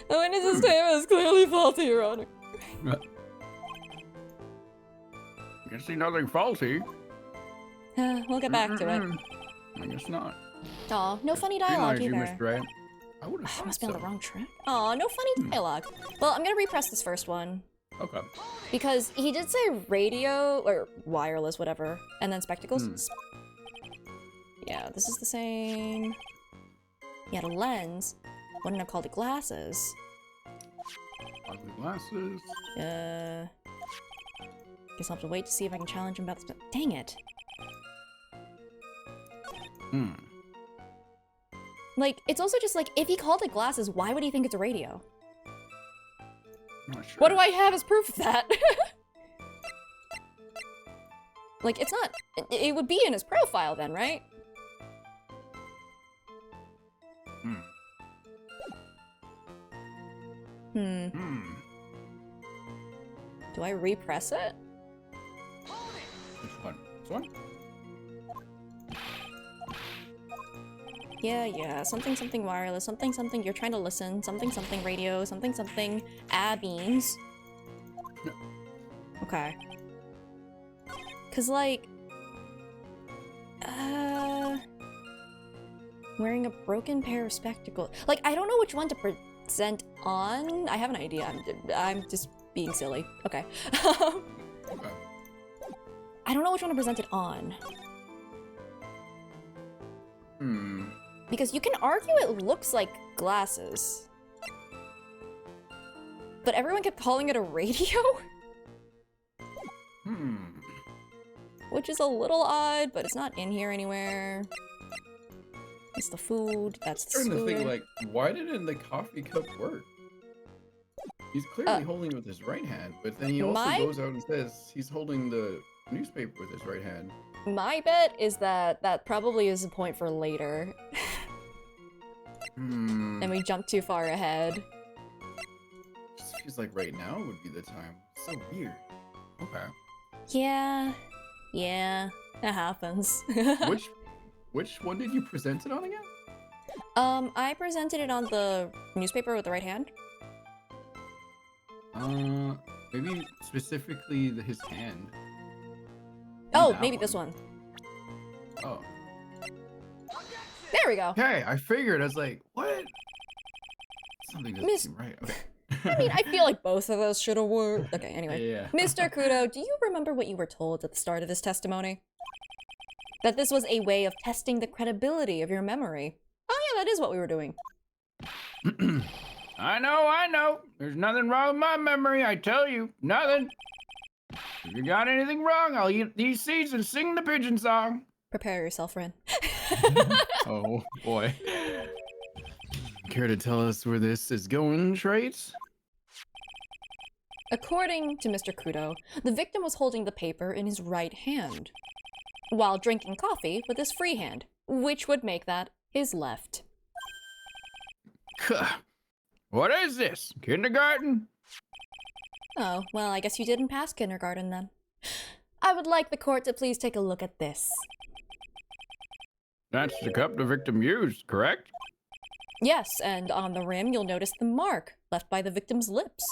The witness's statement is clearly faulty, Your Honor. I can see nothing faulty. We'll get back to it. I guess not. Aw, no funny Green dialogue light, you, either. Mr. Wright. I would have I must be thought on the so. wrong track. Aw, no funny dialogue. Well, I'm gonna repress this first one. Okay. Because he did say radio, or wireless, whatever, and then spectacles. Yeah, this is the same. He had a lens. Wouldn't have called it glasses. Ugly glasses. Guess I'll have to wait to see if I can challenge him about this. Dang it. Like, it's also just like, if he called it glasses, why would he think it's a radio? Not sure. What do I have as proof of that? Like, it's not... It would be in his profile then, right? Do I repress it? Which one? This one? Yeah, something wireless, something you're trying to listen, something radio, something beans. No. Okay. Cause like, wearing a broken pair of spectacles. Like, I don't know which one to present on. I have an idea. I'm just being silly. Okay. Okay. I don't know which one to present it on. Because you can argue it looks like glasses. But everyone kept calling it a radio? Which is a little odd, but it's not in here anywhere. It's the food, that's the I'm trying to sewer. think, like, why didn't the coffee cup work? He's clearly holding it with his right hand, but then he also goes out and says he's holding the newspaper with his right hand. My bet is that that probably is a point for later. And we jumped too far ahead. Just feels like right now would be the time. It's so weird. Okay. Yeah, that happens. Which one did you present it on again? I presented it on the newspaper with the right hand. Maybe specifically his hand. Oh, that maybe one. this one. Oh. There we go. Okay, I figured. I was like, what? Something doesn't Miss- seem right. Okay. I mean, I feel like both of those should have worked. Okay, anyway. Yeah. Mr. Kudo, do you remember what you were told at the start of this testimony? That this was a way of testing the credibility of your memory. Oh yeah, that is what we were doing. I know. There's nothing wrong with my memory, I tell you. Nothing. If you got anything wrong, I'll eat these seeds and sing the pigeon song. Prepare yourself, Ren. Oh, boy. Care to tell us where this is going, Trace? According to Mr. Kudo, the victim was holding the paper in his right hand, while drinking coffee with his free hand, which would make that his left. What is this? Kindergarten? Oh, well, I guess you didn't pass kindergarten then. I would like the court to please take a look at this. That's the cup the victim used, correct? Yes, and on the rim you'll notice the mark left by the victim's lips.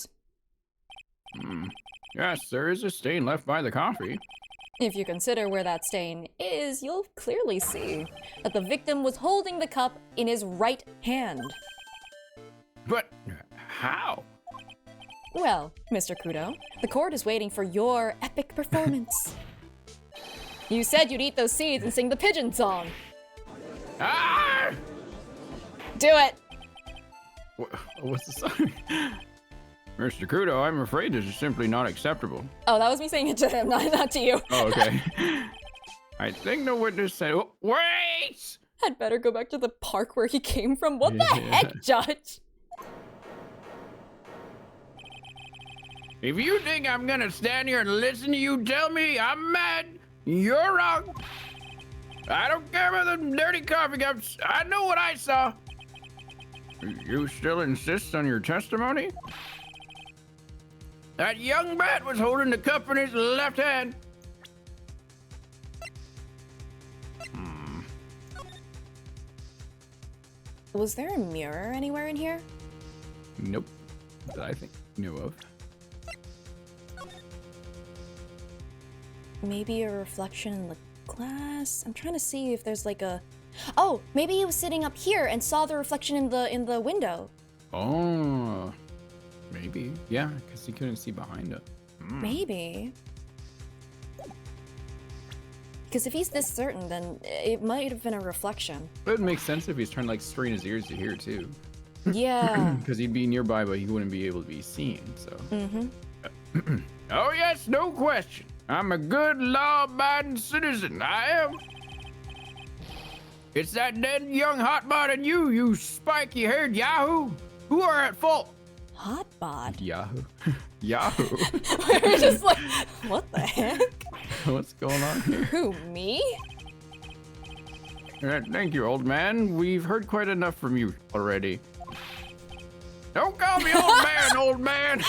Yes, there is a stain left by the coffee. If you consider where that stain is, you'll clearly see that the victim was holding the cup in his right hand. But how? Well, Mr. Kudo, the court is waiting for your epic performance. You said you'd eat those seeds and sing the pigeon song. Ah! Do it! What's the song? Mr. Kudo, I'm afraid this is simply not acceptable. Oh, that was me saying it to him, not to you. Oh, okay. I think the witness said, oh, wait! I'd better go back to the park where he came from. What the heck, Judge? If you think I'm gonna stand here and listen to you tell me I'm mad, you're wrong. I don't care about the dirty coffee cups. I know what I saw. You still insist on your testimony? That young bat was holding the cup in his left hand. Was there a mirror anywhere in here? Nope. That I think knew of. Maybe a reflection in the glass. I'm trying to see if there's like a... Oh, maybe he was sitting up here and saw the reflection in the window. Oh, maybe. Yeah, because he couldn't see behind it. Maybe. Because if he's this certain, then it might have been a reflection. But it makes sense if he's trying to like strain his ears to hear too. Yeah. Because he'd be nearby, but he wouldn't be able to be seen. So. Mm-hmm. Oh, yes, no question. I'm a good law-abiding citizen. I am. It's that dead young hotbot and you spiky-haired yahoo, who are at fault. Hot bod. Yahoo. Yahoo. We're just like, what the heck? What's going on here? Who, me? Thank you, old man. We've heard quite enough from you already. Don't call me old man, old man.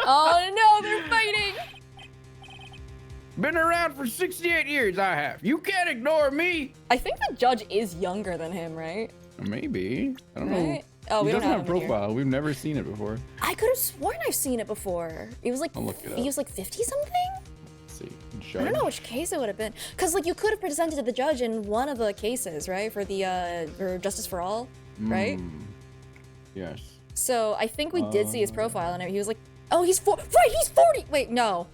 Oh no, they're fighting! Been around for 68 years, I have. You can't ignore me. I think the judge is younger than him, right? Maybe. I don't know. Right? Oh, He we don't doesn't have have him a in here. profile. We've never seen it before. I could have sworn I've seen it before. It was like, I'll look it up. he was like 50 something? Let's see. I don't know which case it would have been. Cause like you could have presented to the judge in one of the cases, right? For the, for Justice for All, right? Yes. So I think we did see his profile and he was like, oh, he's right, he's 40! Wait, no.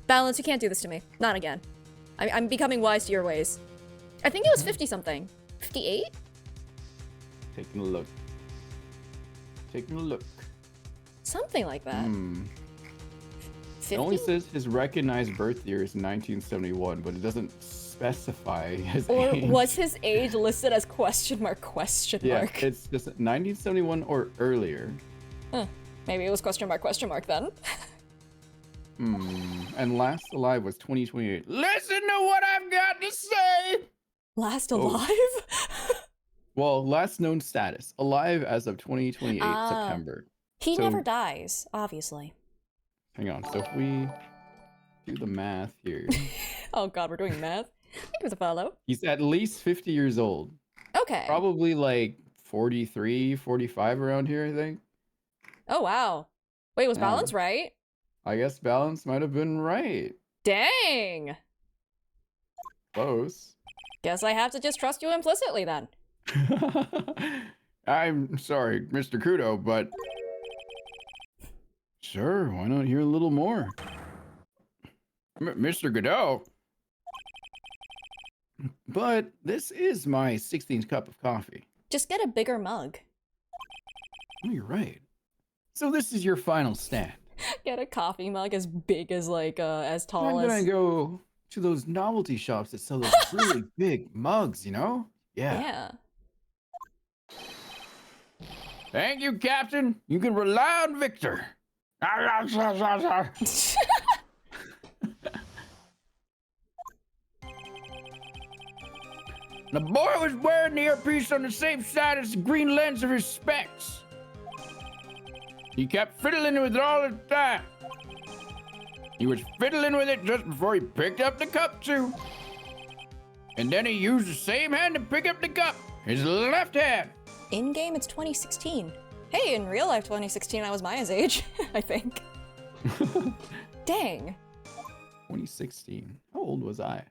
Balance, you can't do this to me. Not again. I'm becoming wise to your ways. I think it was 50 something. 58? Taking a look. Taking a look. Something like that. 50? It only says his recognized birth year is 1971, but it doesn't specify his Or age. was his age listed as question mark? Yeah, it's just 1971 or earlier. Huh. Maybe it was question mark then. And last alive was 2028. Listen to what I've got to say. Last Oh. alive? Well, last known status. Alive as of 2028 September. He So- never dies, obviously. Hang on. So if we do the math here, Oh god, we're doing math. Give us a follow. he's at least 50 years old. Okay. Probably like 43, 45 around here, I think. Oh wow. Wait, was Yeah. Balance right? I guess Balance might have been right. Dang. Close. Guess I have to just trust you implicitly then. I'm sorry, Mr. Kudo, but Sure, why not hear a little more? Mr. Godot, But this is my 16th cup of coffee. Just get a bigger mug. Oh, you're right. So this is your final stand. Get a coffee mug as big as like as I'm tall gonna as go to those novelty shops that sell those really big mugs, you know? Yeah. yeah. thank you, Captain. You can rely on Victor. The boy was wearing the earpiece on the same side as the green lens of his specs. He kept fiddling with it all the time. He was fiddling with it just before he picked up the cup, too. And then he used the same hand to pick up the cup, his left hand. In game, it's 2016. Hey, in real life 2016 I was Maya's age, I think. Dang. 2016. How old was I?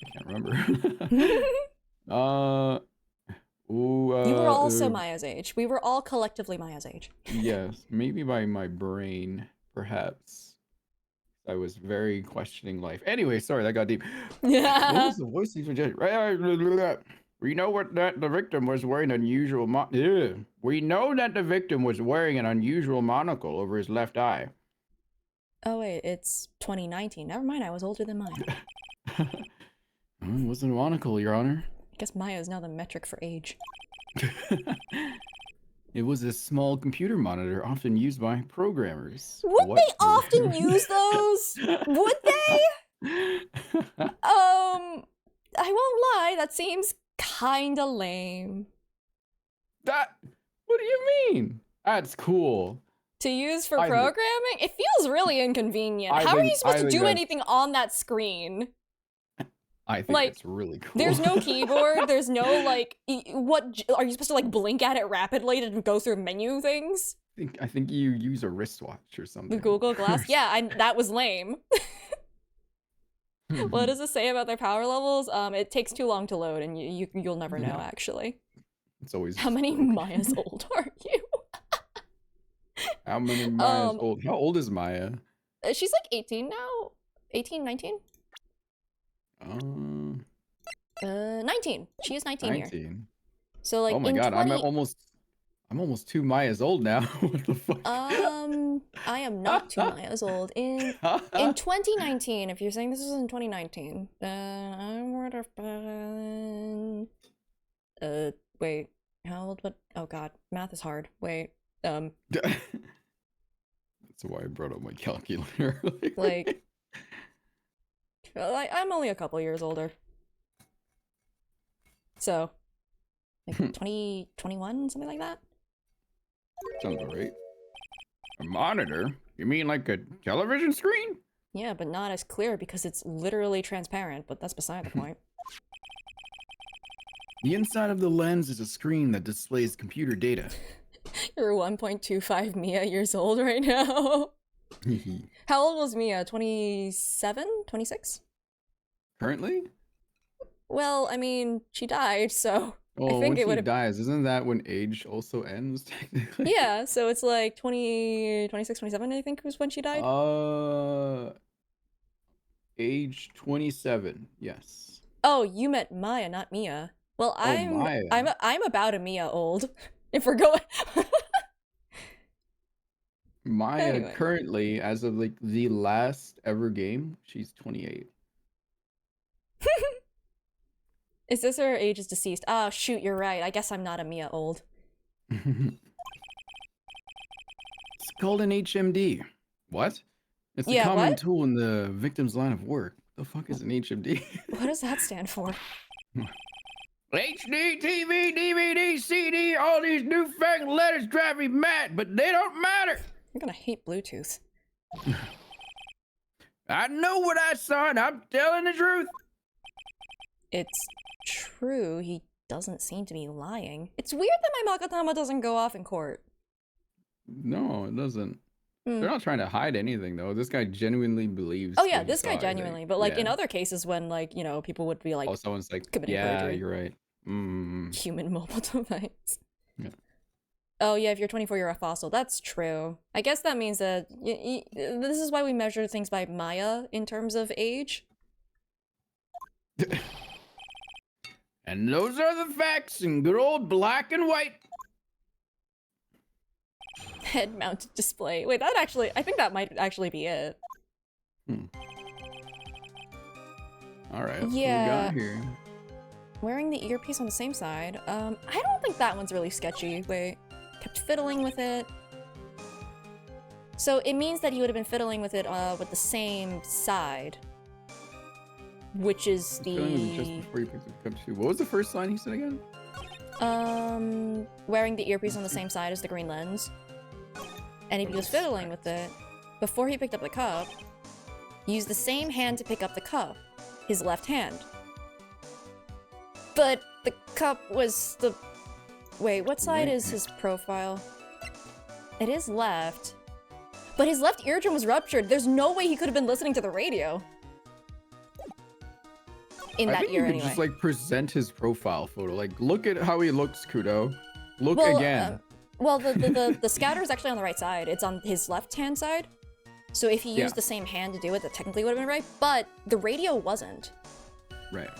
I can't remember. You were also Maya's age. We were all collectively Maya's age. Yes, maybe by my brain, perhaps. I was very questioning life. Anyway, sorry, that got deep. What Yeah. was the voice you suggested? We know that the victim was wearing unusual We know that the victim was wearing an unusual monocle over his left eye. Oh wait, it's 2019. Never mind, I was older than Maya. It wasn't a monocle, Your Honor. I guess Maya is now the metric for age. It was a small computer monitor often used by programmers. Would What they often programmers? use those? Would they? I won't lie, that seems kinda lame. That? What do you mean? That's cool. To use for I think- programming? It feels really inconvenient. I How are think- you supposed I to think do that's- anything on that screen? I think Like, it's really cool. There's no keyboard, there's no like, are you supposed to like blink at it rapidly to go through menu things? I think you use a wristwatch or something. The Google Glass? Yeah, that was lame. What does it say about their power levels? It takes too long to load, and you'll never know, actually. It's always How many broke. Maya's old are you? How many Maya's old? How old is Maya? She's like 18 now. 18, 19? 19. She is 19 here. 19. So like Oh my in god, 20... I'm almost 2 Mayas old now. What the fuck? I am not 2 Mayas old. In 2019, if you're saying this is in 2019, I would have been... wait, how old? What? Oh god, math is hard. Wait, That's why I brought up my calculator. like, I'm only a couple years older. So, like 20, 21, something like that? Sounds about right. A monitor? You mean like a television screen? Yeah, but not as clear because it's literally transparent, but that's beside the point. The inside of the lens is a screen that displays computer data. You're 1.25 Mia years old right now. How old was Mia? 27? 26? Currently? Well, I mean, she died, so Oh, I think when it she would have... dies, isn't that when age also ends, technically? Yeah, so it's like 26, 27, I think was when she died. Age 27, yes. Oh, you meant Maya, not Mia. Well, Maya. I'm about a Mia old. If we're going... Maya Anyway. currently, as of like the last ever game, she's 28. Is this her age is deceased? Oh, shoot, you're right. I guess I'm not a Mia old. It's called an HMD. What? It's a Yeah, common what? tool in the victim's line of work. The fuck is an HMD? What does that stand for? HD, TV, DVD, CD, all these newfangled letters drive me mad, but they don't matter. You're gonna hate Bluetooth. I know what I saw and I'm telling the truth. It's true, he doesn't seem to be lying. It's weird that my Makatama doesn't go off in court. No, it doesn't. Hmm. They're not trying to hide anything, though. This guy genuinely believes. Oh yeah, what he this guy saw, I think. genuinely, but like in Yeah. other cases when like, you know, people would be like Oh, someone's like, committing yeah, perjury. you're right. Human mobile device. Yeah. Oh yeah, if you're 24, you're a fossil. That's true. I guess that means that this is why we measure things by Maya in terms of age. And those are the facts in good old black and white. Head-mounted display. Wait, that actually, I think that might actually be it. All right. What Yeah. we got here? Wearing the earpiece on the same side. I don't think that one's really sketchy. Wait, kept fiddling with it. So it means that he would have been fiddling with it with the same side, which is Feeling just before you picked up cup 2. What was the first line he said again? wearing the earpiece on the same side as the green lens. And if he was fiddling with it, before he picked up the cup, he used the same hand to pick up the cup, his left hand. But the cup was the... Wait, what side is his profile? It is left. But his left eardrum was ruptured. There's no way he could have been listening to the radio. In I that think year, you could anyway. just like present his profile photo. Like, look at how he looks, Kudo. Look Well, again. Well, the scatter is actually on the right side. It's on his left-hand side. So if he used the same hand to do it, that technically would have been right. But the radio wasn't. Right.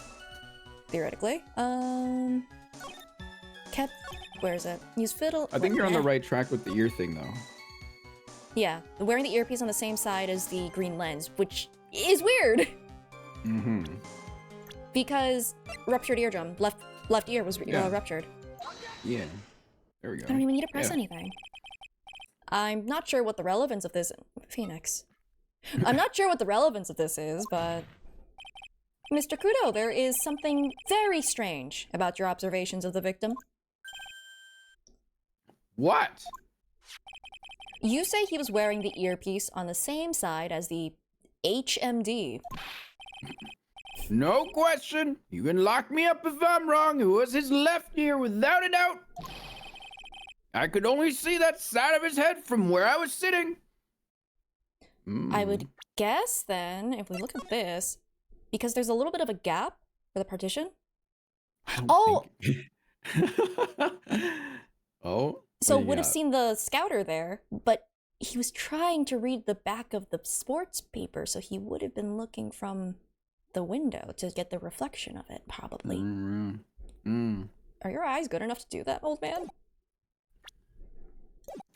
Theoretically. Kept... Where is it? Use fiddle... I think you're on the Nah. right track with the ear thing, though. Yeah. Wearing the earpiece on the same side as the green lens, which is weird. Mm-hmm. Because ruptured eardrum. Left ear was ruptured. Yeah. There we go. I don't even need to press Yeah. anything. I'm not sure what the relevance of this... Phoenix. I'm not sure what the relevance of this is, but... Mr. Kudo, there is something very strange about your observations of the victim. What? You say he was wearing the earpiece on the same side as the HMD. No question. You can lock me up if I'm wrong. It was his left ear without a doubt. I could only see that side of his head from where I was sitting. I would guess then, if we look at this, because there's a little bit of a gap for the partition. I don't Oh! think- Oh? So what do you would have got? seen the scouter there, but he was trying to read the back of the sports paper, so he would have been looking from the window to get the reflection of it, probably. Are your eyes good enough to do that, old man?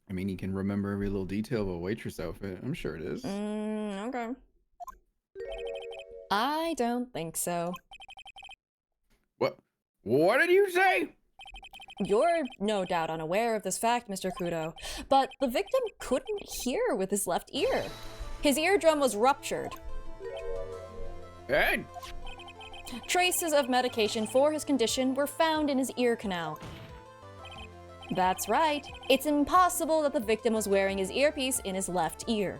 I mean, you can remember every little detail of a waitress outfit. I'm sure it is. Okay. I don't think so. What? What did you say? You're no doubt unaware of this fact, Mr. Kudo, but the victim couldn't hear with his left ear. His eardrum was ruptured. Ed? Traces of medication for his condition were found in his ear canal. That's right. It's impossible that the victim was wearing his earpiece in his left ear,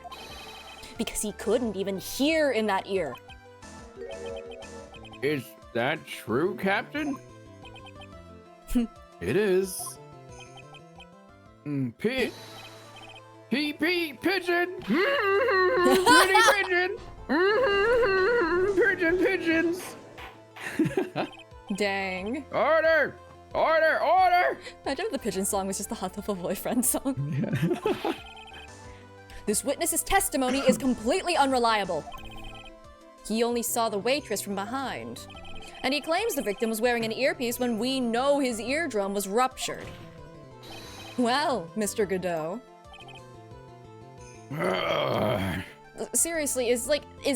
because he couldn't even hear in that ear. Is that true, Captain? It is. Pigeon. Pretty pigeon. Pigeons. Dang. Order. Imagine if the pigeon song was just the Hot Tub Boyfriend song. This witness's testimony is completely unreliable. He only saw the waitress from behind. And he claims the victim was wearing an earpiece when we know his eardrum was ruptured. Well, Mr. Godot. Seriously, is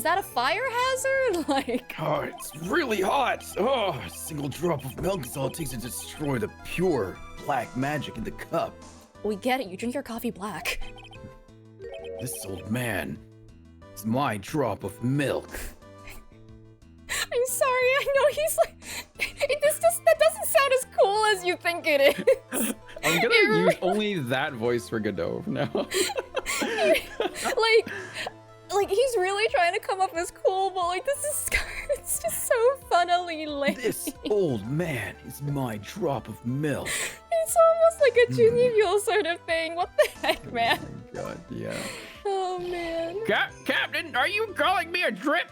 that a fire hazard? Like, Oh, it's really hot. Oh, a single drop of milk is all it takes to destroy the pure black magic in the cup. we get it, you drink your coffee black. This old man is my drop of milk. I'm sorry, I know he's like, that doesn't sound as cool as you think it is. I'm gonna use only that voice for Godot from now on. like he's really trying to come up as cool, but like it's just so funnily lame. This old man is my drop of milk. It's almost like a Junior Mule sort of thing. What the heck, man? Oh my god, yeah. Oh man. Captain, are you calling me a drip?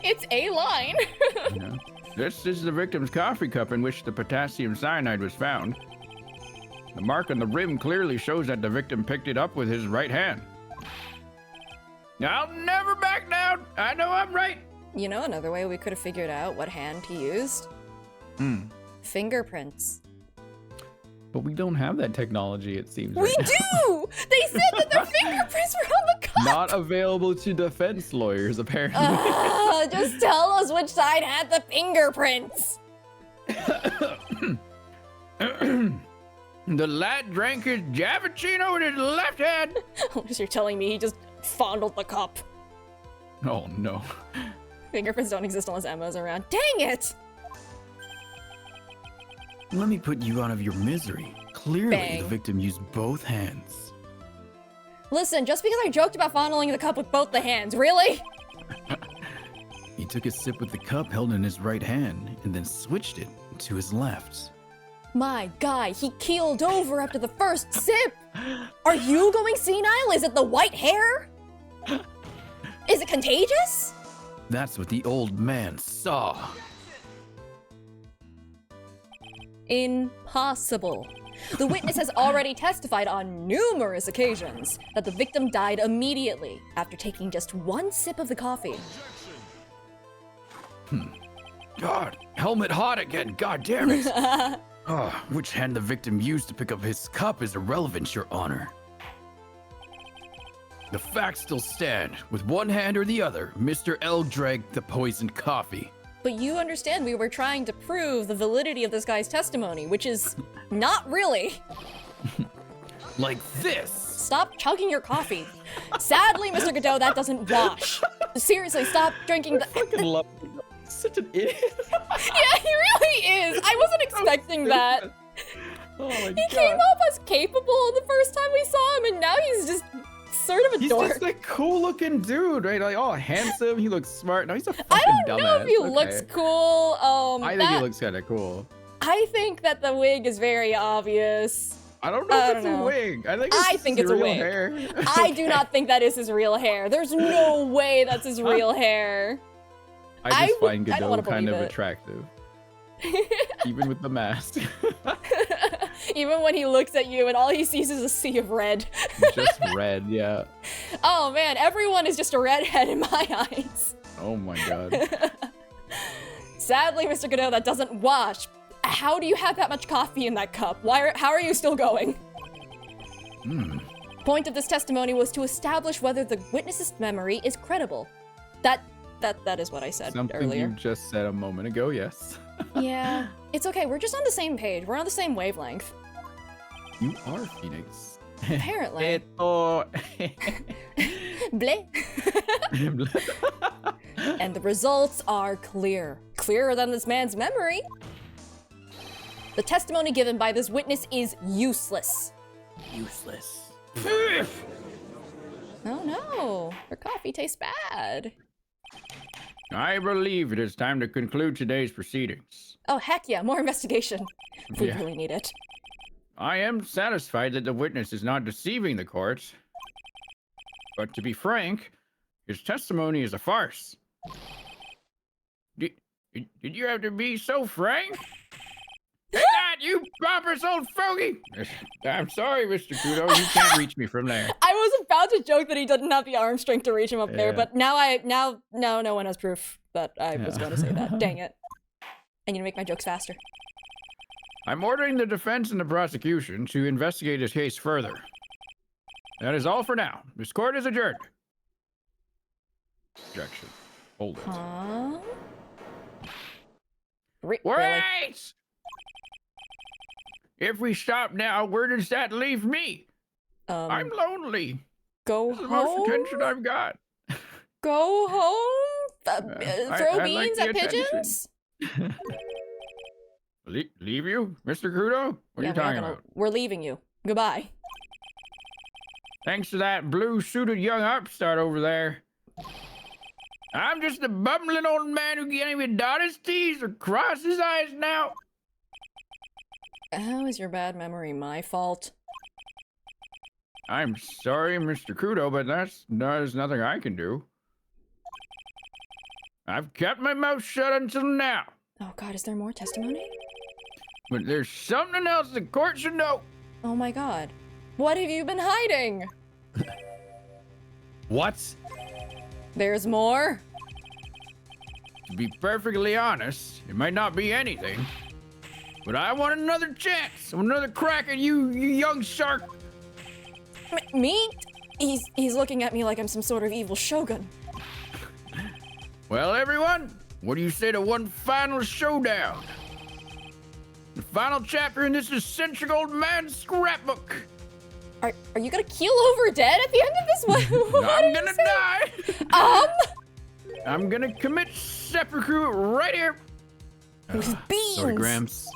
It's a line. Yeah. This is the victim's coffee cup in which the potassium cyanide was found. The mark on the rim clearly shows that the victim picked it up with his right hand. I'll never back down. I know I'm right. You know another way we could have figured out what hand he used? Fingerprints. But we don't have that technology, it seems. We right now. do! They said that their fingerprints were on the cup! Not available to defense lawyers, apparently. Just tell us which side had the fingerprints! The lad drank his Javicino with his left hand. You're telling me he just fondled the cup. Oh no. Fingerprints don't exist unless Emma's around. Dang it! Let me put you out of your misery. Clearly, Bang. the victim used both hands. Listen, just because I joked about fondling the cup with both the hands, really? He took a sip with the cup held in his right hand and then switched it to his left. My guy, he keeled over after the first sip! Are you going senile? Is it the white hair? Is it contagious? That's what the old man saw. Impossible. The witness has already testified on numerous occasions that the victim died immediately after taking just one sip of the coffee. God, helmet hot again, god damn it. Which hand the victim used to pick up his cup is irrelevant, Your Honor. The facts still stand. With one hand or the other, Mr. L drank the poisoned coffee. But you understand we were trying to prove the validity of this guy's testimony, which is not really. Like this. Stop chugging your coffee. Sadly, Mr. Godot, that doesn't wash. Seriously, stop drinking the- Fucking love you. Such an idiot. Yeah, he really is. I wasn't expecting that. Oh my He god. came up as capable the first time we saw him, and now he's just sort of a He's dork. just a cool looking dude, right? Like, oh, handsome. He looks smart. No, he's a fucking I don't know dumbass. if he Okay. looks cool. I think he looks kind of cool. I think that the wig is very obvious. I don't know I if don't it's know. a wig. I think it's his a real wig. hair. I do not think that is his real hair. There's no way that's his real hair. I just find I don't wanna Godot kind of believe it. attractive. Even with the mask. Even when he looks at you and all he sees is a sea of red. Just red, yeah. Oh man, everyone is just a redhead in my eyes. Oh my god. Sadly, Mr. Godot, that doesn't wash. How do you have that much coffee in that cup? How are you still going? Point of this testimony was to establish whether the witness's memory is credible. That is what I said Something earlier. you just said a moment ago, yes. Yeah, it's okay. We're just on the same page. We're on the same wavelength. You are Phoenix. Apparently. Eto. Bleh. And the results are clear. Clearer than this man's memory. The testimony given by this witness is useless. Useless. Oh no, her coffee tastes bad. I believe it is time to conclude today's proceedings. Oh heck yeah, more investigation. We Yeah. really need it. I am satisfied that the witness is not deceiving the court. But to be frank, his testimony is a farce. Did you have to be so frank? Take that, you pompous old fogey! I'm sorry, Mr. Kudo, you can't reach me from there. I was about to joke that he didn't have the arm strength to reach him up there, Yeah. but now no one has proof that I was going to say that. Dang it. I need to make my jokes faster. I'm ordering the defense and the prosecution to investigate this case further. That is all for now. This court is adjourned. Objection. Hold it. Huh? Really? Wait! If we stop now, where does that leave me? I'm lonely. Go This is the most home? attention I've got. Go home? Throw I like beans the at attention. pigeons? Leave you, Mr. Kudo? What are you talking about? We're leaving you. Goodbye. Thanks to that blue-suited young upstart over there. I'm just a bumbling old man who can't even dot his T's or cross his I's now. How is your bad memory my fault? I'm sorry, Mr. Kudo, but there's nothing I can do. I've kept my mouth shut until now. Oh god, is there more testimony? But there's something else the court should know. Oh my god. What have you been hiding? What? There's more? To be perfectly honest, it might not be anything. But I want another chance, another crack at you young shark. Me? He's looking at me like I'm some sort of evil shogun. Well, everyone, what do you say to one final showdown? The final chapter in this eccentric old man's scrapbook. Are you gonna keel over dead at the end of this? What I'm did gonna you say? die. I'm gonna commit seppuku right here. Those beans! Sorry, Gramps.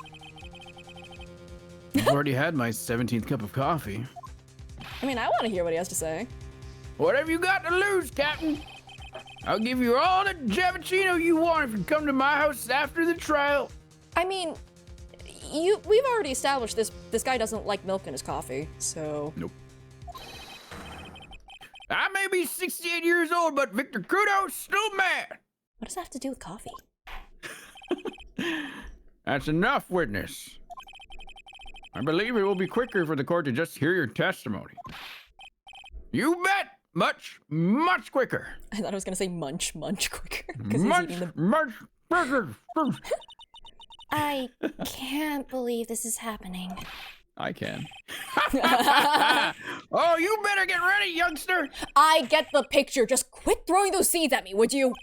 I've already had my 17th cup of coffee. I mean, I want to hear what he has to say. What have you got to lose, Captain? I'll give you all the Javicino you want if you come to my house after the trial. I mean, we've already established this guy doesn't like milk in his coffee, so... Nope. I may be 68 years old, but Victor Kudo's still mad. What does that have to do with coffee? That's enough, witness. I believe it will be quicker for the court to just hear your testimony. You bet! Much, much quicker. I thought I was gonna say munch quicker, because he's Much, eating the... much quicker. I can't believe this is happening. I can. Oh, you better get ready, youngster. I get the picture, just quit throwing those seeds at me, would you?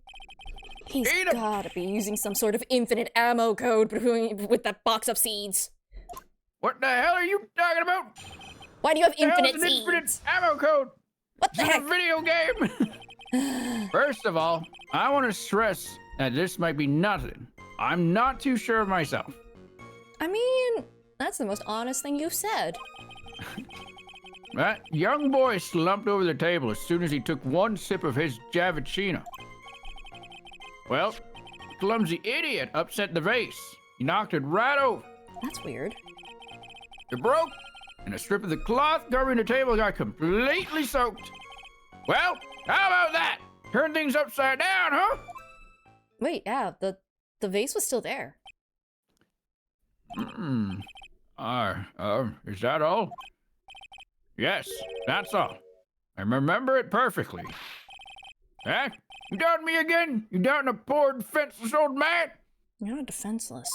He's Eat 'em. gotta be using some sort of infinite ammo code with that box of seeds. What the hell are you talking about? Why do you have The hell is infinite an seeds? infinite ammo code? What the It's heck? a video game. First of all, I want to stress that this might be nothing. I'm not too sure of myself. I mean, that's the most honest thing you've said. That young boy slumped over the table as soon as he took one sip of his Javicino. Well, clumsy idiot upset the vase. He knocked it right over. That's weird. It broke, and a strip of the cloth covering the table got completely soaked. Well, how about that? Turn things upside down, huh? Wait, yeah, the vase was still there. Is that all? Yes, that's all. I remember it perfectly. Eh? You doubting me again? You doubting a poor defenseless old man? You're not defenseless.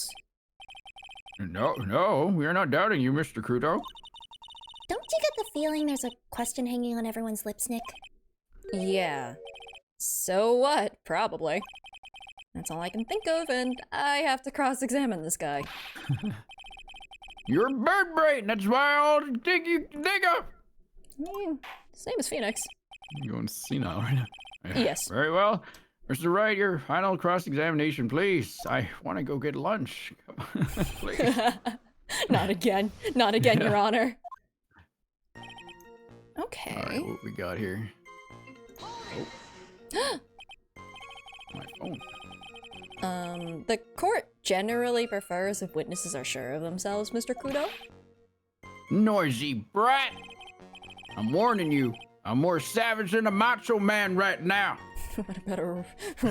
No, we are not doubting you, Mr. Crudo. Don't you get the feeling there's a question hanging on everyone's lips, Nick? Yeah. So what? Probably. That's all I can think of, and I have to cross-examine this guy. You're bird brain, that's why I all think you can think of. I mean, his name is Phoenix. You're going senile right now. Yes. Very well. Mr. Wright, your final cross-examination, please. I want to go get lunch. Please. Not again. Not again, Your Honor. Okay. All right, what we got here? Oh. My phone. The court generally prefers if witnesses are sure of themselves, Mr. Kudo. Noisy brat! I'm warning you, I'm more savage than a macho man right now. What about a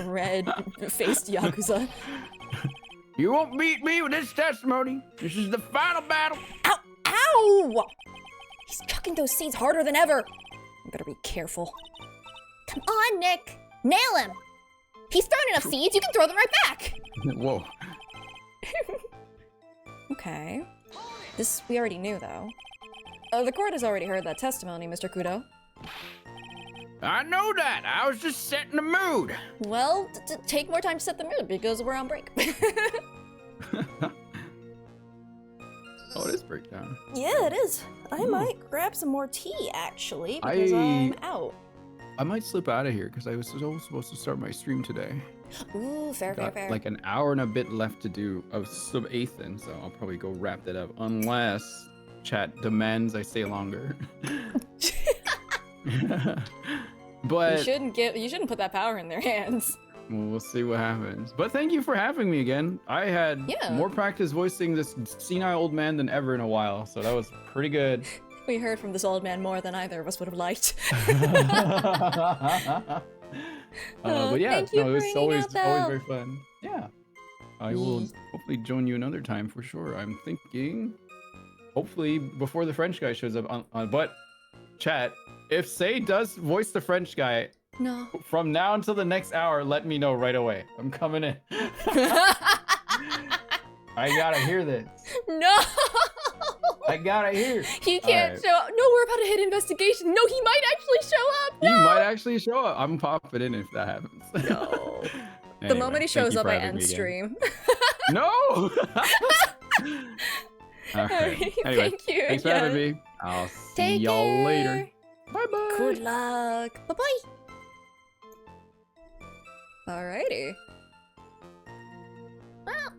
red-faced Yakuza? You won't beat me with this testimony. This is the final battle. Ow! Ow! He's chucking those seeds harder than ever. You better be careful. Come on, Nick! Nail him! He's thrown enough seeds, you can throw them right back! Whoa. Okay. This we already knew, though. The court has already heard that testimony, Mr. Kudo. I know that. I was just setting the mood. Well, take more time to set the mood, because we're on break. Oh, it is breakdown. Yeah, it is. I might grab some more tea, actually, because I'm out. I might slip out of here because I was supposed to start my stream today. Ooh, fair. Like an hour and a bit left to do. I was sub 8th in, so I'll probably go wrap that up unless chat demands I stay longer. But you shouldn't put that power in their hands. well, we'll see what happens. But thank you for having me again. I had more practice voicing this senile old man than ever in a while, so that was pretty good. We heard from this old man more than either of us would have liked. But yeah, thank you it was for always hanging out, very fun. Yeah, I will hopefully join you another time for sure. I'm thinking, hopefully before the French guy shows up. But chat, if Sei does voice the French guy, No. from now until the next hour, let me know right away. I'm coming in. I gotta hear this. No! I gotta hear. He can't show up. No, we're about to hit investigation. No, he might actually show up. He No! might actually show up. I'm popping in if that happens. No. The Anyway, moment he thank shows you up, for I having end me again. stream. No! Okay. Alright, Anyway, thank you thanks for again. having me. I'll see Take y'all later. care. Bye-bye. Good luck. Bye-bye. Alrighty. Well,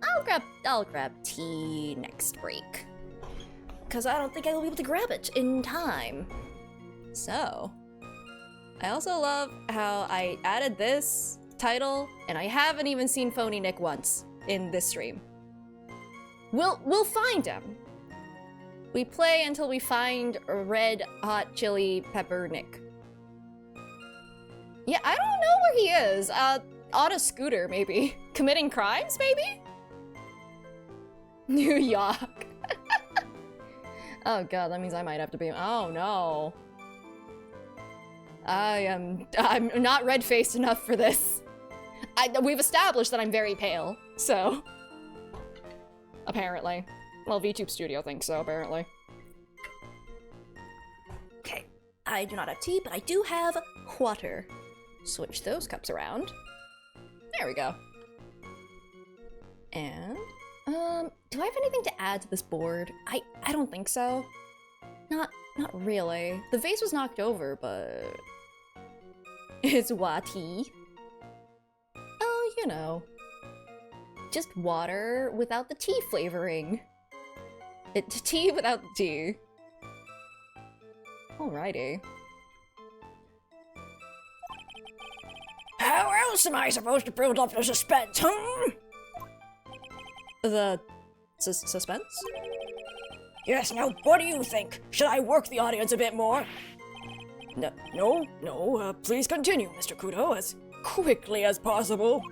I'll grab tea next break. Cause I don't think I will be able to grab it in time. So, I also love how I added this title, and I haven't even seen Phony Nick once in this stream. We'll find him. We play until we find a red hot chili pepper Nick. Yeah, I don't know where he is. On a scooter, maybe. Committing crimes, maybe? New York. Oh god, that means I might have to be- oh no. I'm not red-faced enough for this. We've established that I'm very pale, so. Apparently. Well, VTube Studio thinks so, apparently. Okay, I do not have tea, but I do have water. Switch those cups around. There we go. And, do I have anything to add to this board? I don't think so. Not really. The vase was knocked over, but... It's wati. Oh, you know. Just water without the tea flavoring. Tea without the tea. Alrighty. How else am I supposed to build up the suspense, huh? The suspense? Yes, now what do you think? Should I work the audience a bit more? No, please continue, Mr. Kudo, as quickly as possible.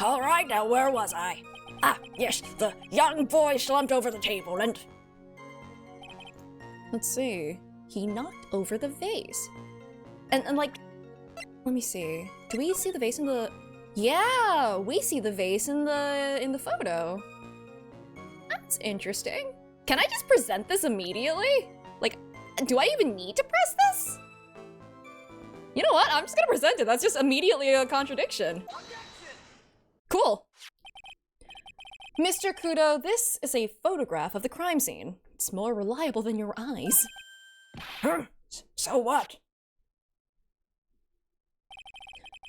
All right, now where was I? Ah, yes, the young boy slumped over the table and... Let's see. He knocked over the vase. And like, let me see. Do we see the vase in the... Yeah, we see the vase in the photo. That's interesting. Can I just present this immediately? Like, do I even need to press this? You know what? I'm just gonna present it. That's just immediately a contradiction. Cool. Mr. Kudo, this is a photograph of the crime scene. It's more reliable than your eyes. So what?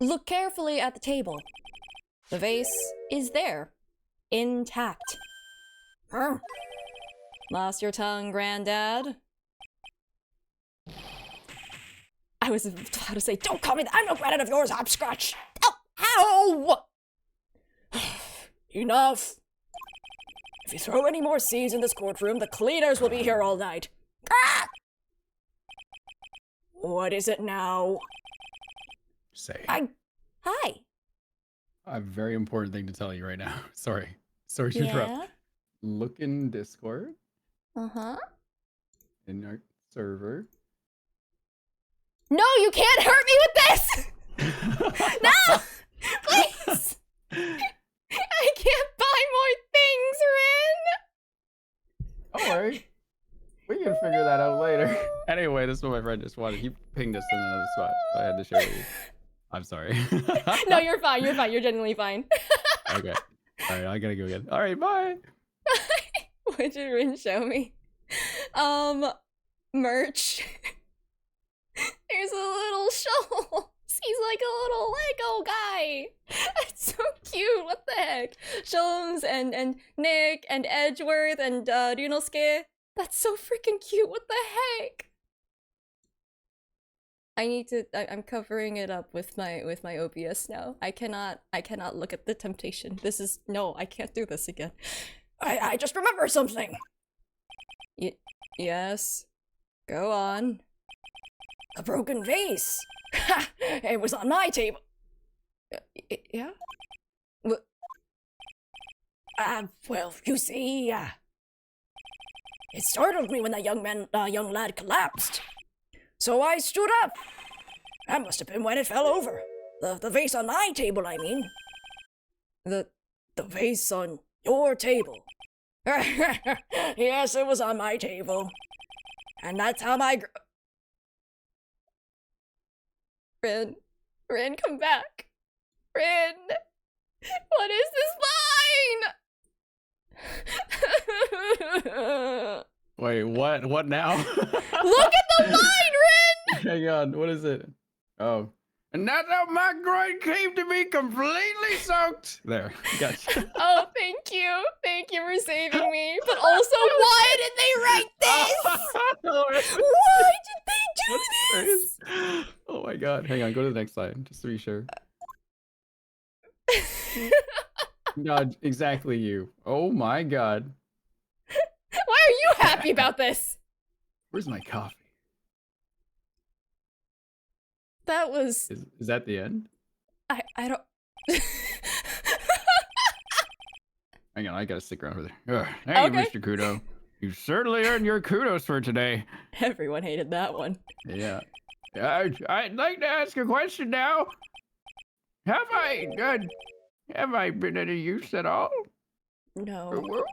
Look carefully at the table. The vase is there, intact. Lost your tongue, Granddad? I was about to say, don't call me that. I'm no granddad of yours, Hopscotch. Oh, ow! Enough. If you throw any more seeds in this courtroom, the cleaners will be here all night. Ah! What is it now? Say. Hi. I have a very important thing to tell you right now. Sorry to interrupt. Yeah? Look in Discord, Uh-huh. in our server. No, you can't hurt me with this! No! Please! I can't buy more things, Rin! Don't worry. We can figure that out later. Anyway, this is what my friend just wanted. He pinged us in another spot, so I had to share with you. I'm sorry. No, you're fine, you're genuinely fine. Okay. Alright, I gotta go again. Alright, bye. What did Rin show me? Merch. There's a little shovel. He's like a little Lego guy. It's so cute. What the heck? Sholmes and Nick and Edgeworth and Ryunosuke. That's so freaking cute. What the heck? I'm covering it up with my OBS now. I cannot look at the temptation. No, I can't do this again. I just remembered something. Yes. Go on. A broken vase. Ha! It was on my table. Yeah? Well, you see, it startled me when that young lad collapsed. So I stood up. That must have been when it fell over. The vase on my table, I mean. The vase on your table. Yes, it was on my table. And that's how my Rin, come back. Rin, what is this line? Wait, what? What now? Look at the line, Rin! Hang on, what is it? Oh. And that's how my groin came to be completely soaked. There. Gotcha. Oh, thank you. Thank you for saving me. But also, why did they write this? Why did they do this? Oh my god. Hang on, go to the next slide, just to be sure. No, exactly you. Oh my god. Why are you happy about this? Where's my coffee? That was... Is that the end? I don't... Hang on, I gotta stick around over Hey, there. Okay. Mr. Kudo. You certainly earned your kudos for today. Everyone hated that one. Yeah. I'd like to ask a question now. Have I been any use at all? No.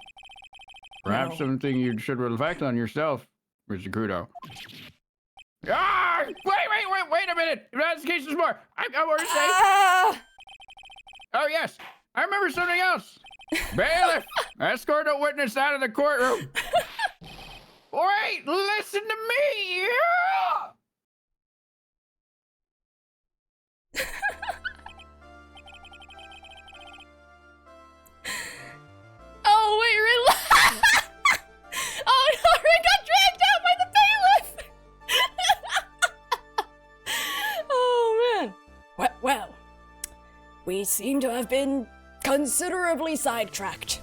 Perhaps No. something you should reflect on yourself, Mr. Kudo. Ah! Wait a minute! Investigation's more! I want to say... Ah! Oh, yes! I remember something else! Bailiff! Escort a witness out of the courtroom! Wait! Listen to me! Oh, wait, Rin... Oh, no, Rin got dragged out by the bailiff! Oh, man. Well, we seem to have been considerably sidetracked.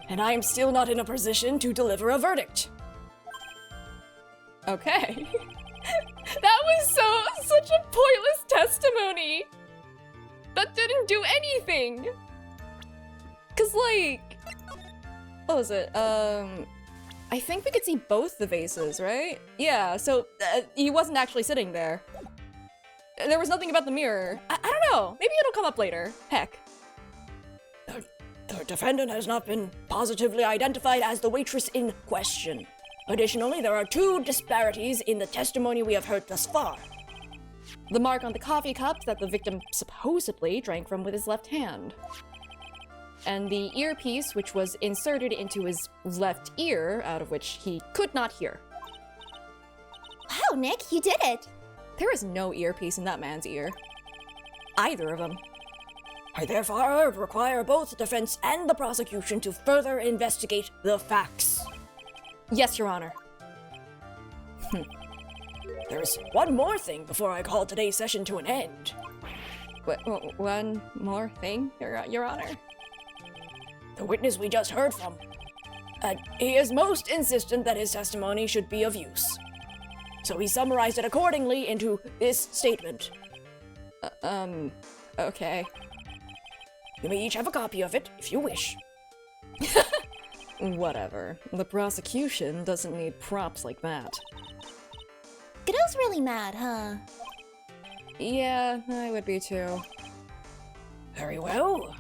And I am still not in a position to deliver a verdict. Okay. That was such a pointless testimony. That didn't do anything! Cause like... What was it? I think we could see both the vases, right? Yeah, so he wasn't actually sitting there. There was nothing about the mirror. I don't know. Maybe it'll come up later. Heck. The defendant has not been positively identified as the waitress in question. Additionally, there are 2 disparities in the testimony we have heard thus far. The mark on the coffee cup that the victim supposedly drank from with his left hand. And the earpiece which was inserted into his left ear, out of which he could not hear. Wow, Nick, you did it! There is no earpiece in that man's ear. Either of them. I therefore require both the defense and the prosecution to further investigate the facts. Yes, Your Honor. There's one more thing before I call today's session to an end. One more thing, Your Honor? The witness we just heard from. He is most insistent that his testimony should be of use. So he summarized it accordingly into this statement. Okay. You may each have a copy of it, if you wish. Whatever. The prosecution doesn't need props like that. Godot's really mad, huh? Yeah, I would be too. Very well.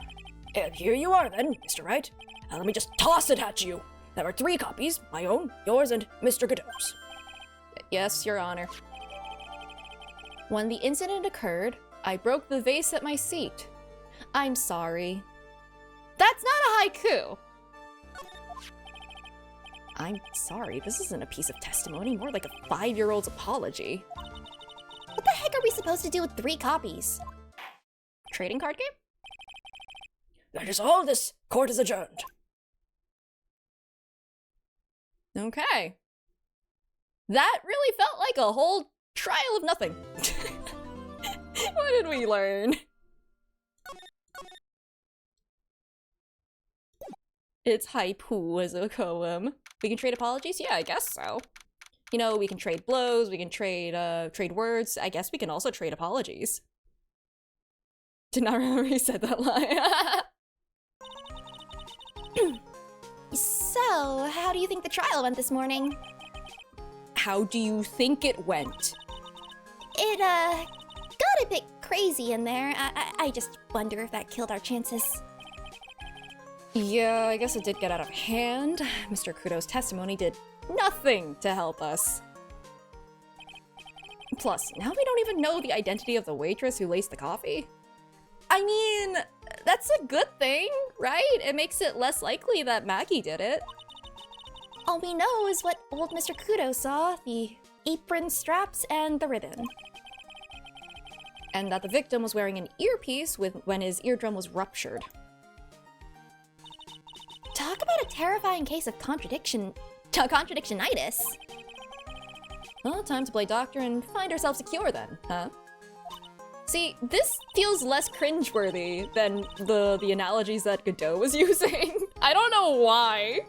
Here you are then, Mr. Wright. Let me just toss it at you. There are 3 copies, my own, yours, and Mr. Godot's. Yes, Your Honor. When the incident occurred, I broke the vase at my seat. I'm sorry. That's not a haiku! I'm sorry, this isn't a piece of testimony, more like a 5-year-old's apology. What the heck are we supposed to do with 3 copies? Trading card game? That is all. This court is adjourned. Okay. That really felt like a whole trial of nothing. What did we learn? It's haiku as a poem. We can trade apologies? Yeah, I guess so. You know, we can trade blows, we can trade words. I guess we can also trade apologies. Did not remember he said that line. So, how do you think the trial went this morning? How do you think it went? It, got a bit crazy in there. I just wonder if that killed our chances. Yeah, I guess it did get out of hand. Mr. Kudo's testimony did nothing to help us. Plus, now we don't even know the identity of the waitress who laced the coffee. I mean, that's a good thing, right? It makes it less likely that Maggie did it. All we know is what old Mr. Kudo saw, the apron straps and the ribbon. And that the victim was wearing an earpiece when his eardrum was ruptured. Talk about a terrifying case of contradictionitis. Well, time to play doctor and find ourselves a cure then, huh? See, this feels less cringeworthy than the analogies that Godot was using. I don't know why.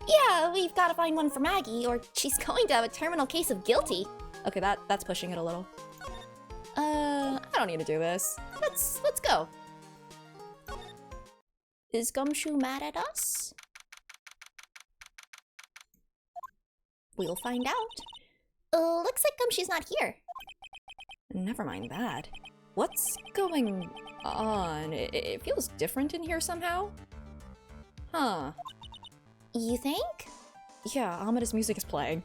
Yeah, we've got to find one for Maggie, or she's going to have a terminal case of guilty. Okay, that's pushing it a little. I don't need to do this. Let's go. Is Gumshoe mad at us? We'll find out. Looks like Gumshoe's not here. Never mind that. What's going on? It feels different in here somehow. Huh. You think? Yeah, ominous music is playing.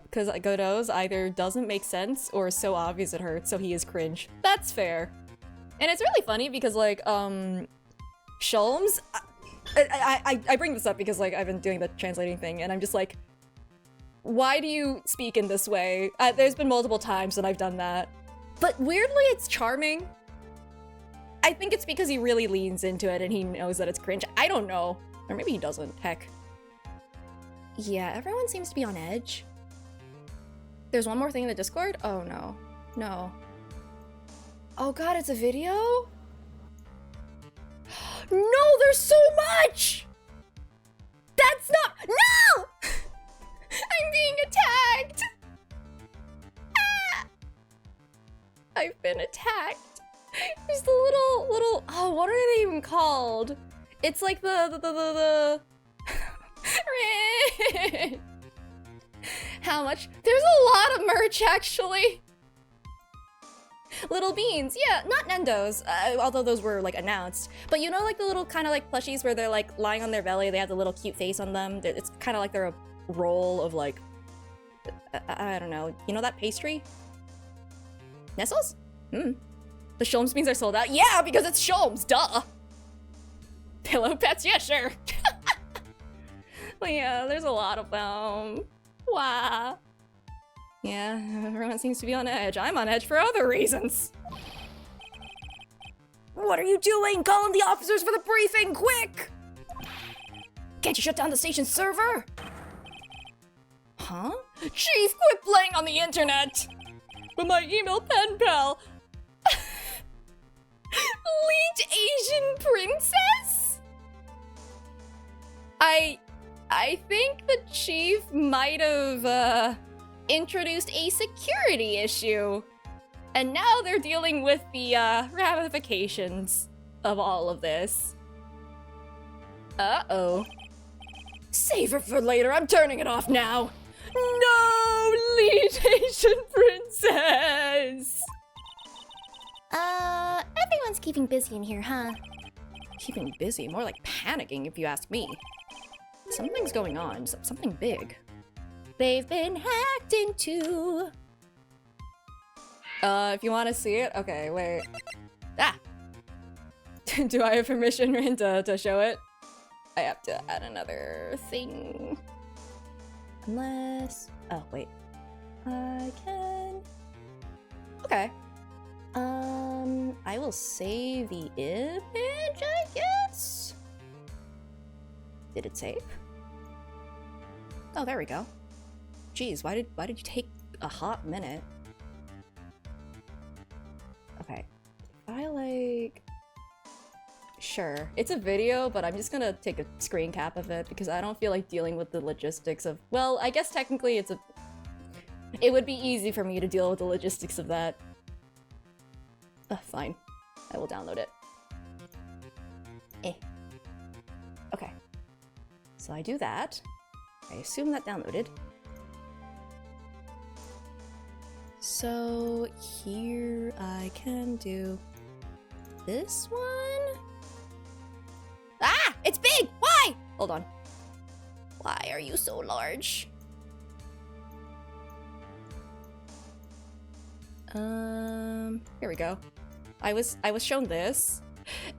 Because Godot's either doesn't make sense or is so obvious it hurts, so he is cringe. That's fair. And it's really funny because, like, Sholmes... I bring this up because, like, I've been doing the translating thing, and I'm just like, why do you speak in this way? There's been multiple times that I've done that. But weirdly, it's charming. I think it's because he really leans into it and he knows that it's cringe. I don't know. Or maybe he doesn't. Heck. Yeah, everyone seems to be on edge. There's one more thing in the Discord? Oh, no. No. Oh god, it's a video? No, there's so much! That's not- No! I'm being attacked! Ah! I've been attacked. There's the little, oh, what are they even called? It's like the How much? There's a lot of merch, actually. Little beans, yeah, not Nendo's, although those were like announced. But you know, like the little kind of like plushies where they're like lying on their belly, they have the little cute face on them. It's kind of like they're a roll of like, I don't know. You know that pastry? Nestles? The Sholmes beans are sold out. Yeah, because it's Sholmes, duh. Pillow pets, yeah, sure. Well, yeah, there's a lot of them. Wow. Yeah, everyone seems to be on edge. I'm on edge for other reasons. What are you doing? Calling the officers for the briefing, quick! Can't you shut down the station's server? Huh? Chief, quit playing on the internet! But my email pen pal... Leaked Asian princess? I think the chief might have, introduced a security issue. And now they're dealing with the, ramifications of all of this. Uh-oh. Save her for later, I'm turning it off now. No, lead Asian princess! Everyone's keeping busy in here, huh? Keeping busy, more like panicking if you ask me. Something's going on, something big. They've been hacked into. If you want to see it, okay, wait. Ah! Do I have permission, Rin, to show it? I have to add another thing. Unless... Oh, wait. I can... Okay. I will save the image, I guess? Did it save? Oh, there we go. Jeez, why did you take a hot minute? Okay. If I like... Sure. It's a video, but I'm just gonna take a screen cap of it because I don't feel like dealing with the logistics of... Well, I guess technically it's a... It would be easy for me to deal with the logistics of that. Fine. I will download it. Okay. So I do that. I assume that downloaded. So here I can do this one. Ah! It's big! Why? Hold on. Why are you so large? Here we go. I was shown this,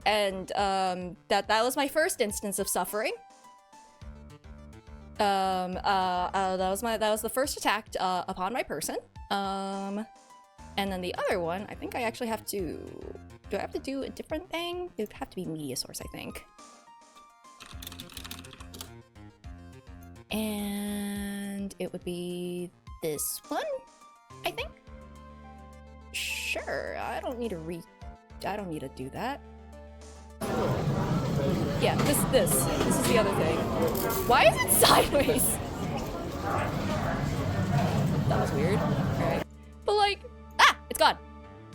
and that was my first instance of suffering. That was the first attack upon my person. And then the other one, I think I actually have to... Do I have to do a different thing? It would have to be media source, I think. And it would be this one, I think. Sure, I don't need to do that. Yeah, this is the other thing. Why is it sideways? That was weird. Alright. But like, it's gone.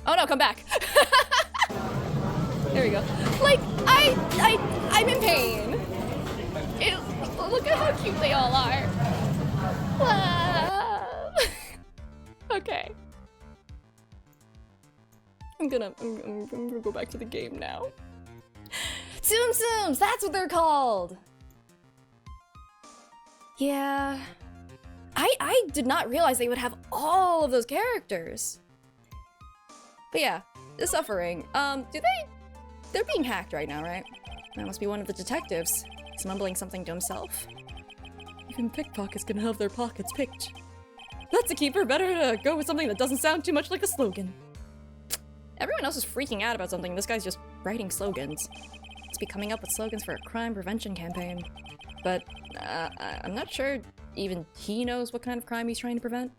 Oh no, come back. There we go. Like, I'm in pain. Look at how cute they all are. Okay. I'm gonna go back to the game now. Tsum Tsums, that's what they're called. Yeah. I did not realize they would have all of those characters. But yeah, the suffering. They're being hacked right now, right? That must be one of the detectives. He's mumbling something to himself. Even pickpockets can have their pockets picked. That's a keeper. Better to go with something that doesn't sound too much like a slogan. Everyone else is freaking out about something. This guy's just writing slogans. Must be coming up with slogans for a crime prevention campaign. But I'm not sure even he knows what kind of crime he's trying to prevent.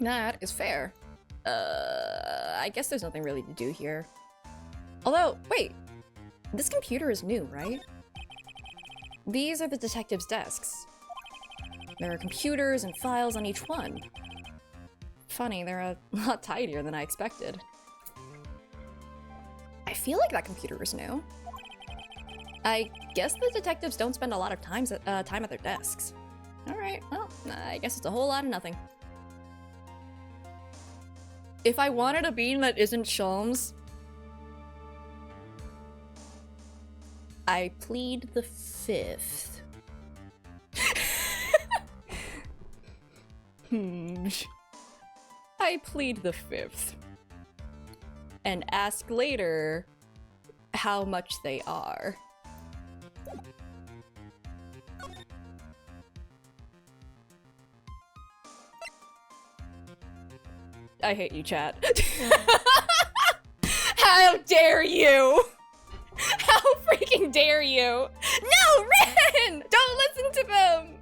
That is fair. I guess there's nothing really to do here. Although, wait. This computer is new, right? These are the detectives' desks. There are computers and files on each one. Funny, they're a lot tidier than I expected. I feel like that computer is new. I guess the detectives don't spend a lot of time at their desks. Alright, well, I guess it's a whole lot of nothing. If I wanted a bean that isn't Sholmes, I plead the fifth. I plead the fifth. And ask later how much they are. I hate you, chat. How dare you! How freaking dare you! No, Ren! Don't listen to them!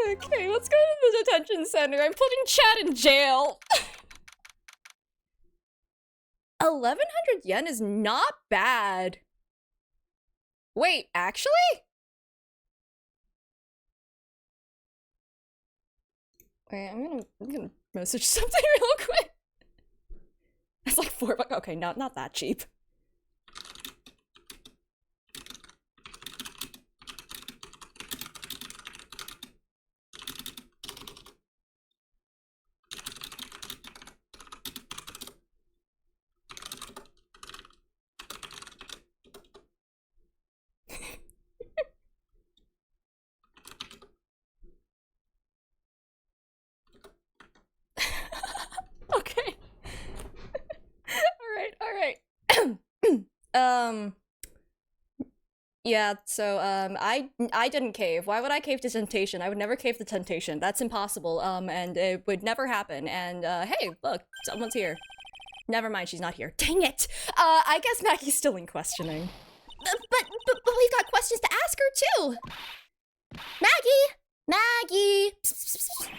Okay, let's go to the detention center. I'm putting chat in jail. 1100 yen is not bad. Wait, actually? Wait, I'm gonna message something real quick. It's like $4. Okay, not that cheap. Okay. Yeah, so, I didn't cave. Why would I cave to temptation? I would never cave to temptation. That's impossible, and it would never happen. And, hey, look, someone's here. Never mind, she's not here. Dang it! I guess Maggie's still in questioning. But we've got questions to ask her, too! Maggie! Maggie! Psst, psst, psst.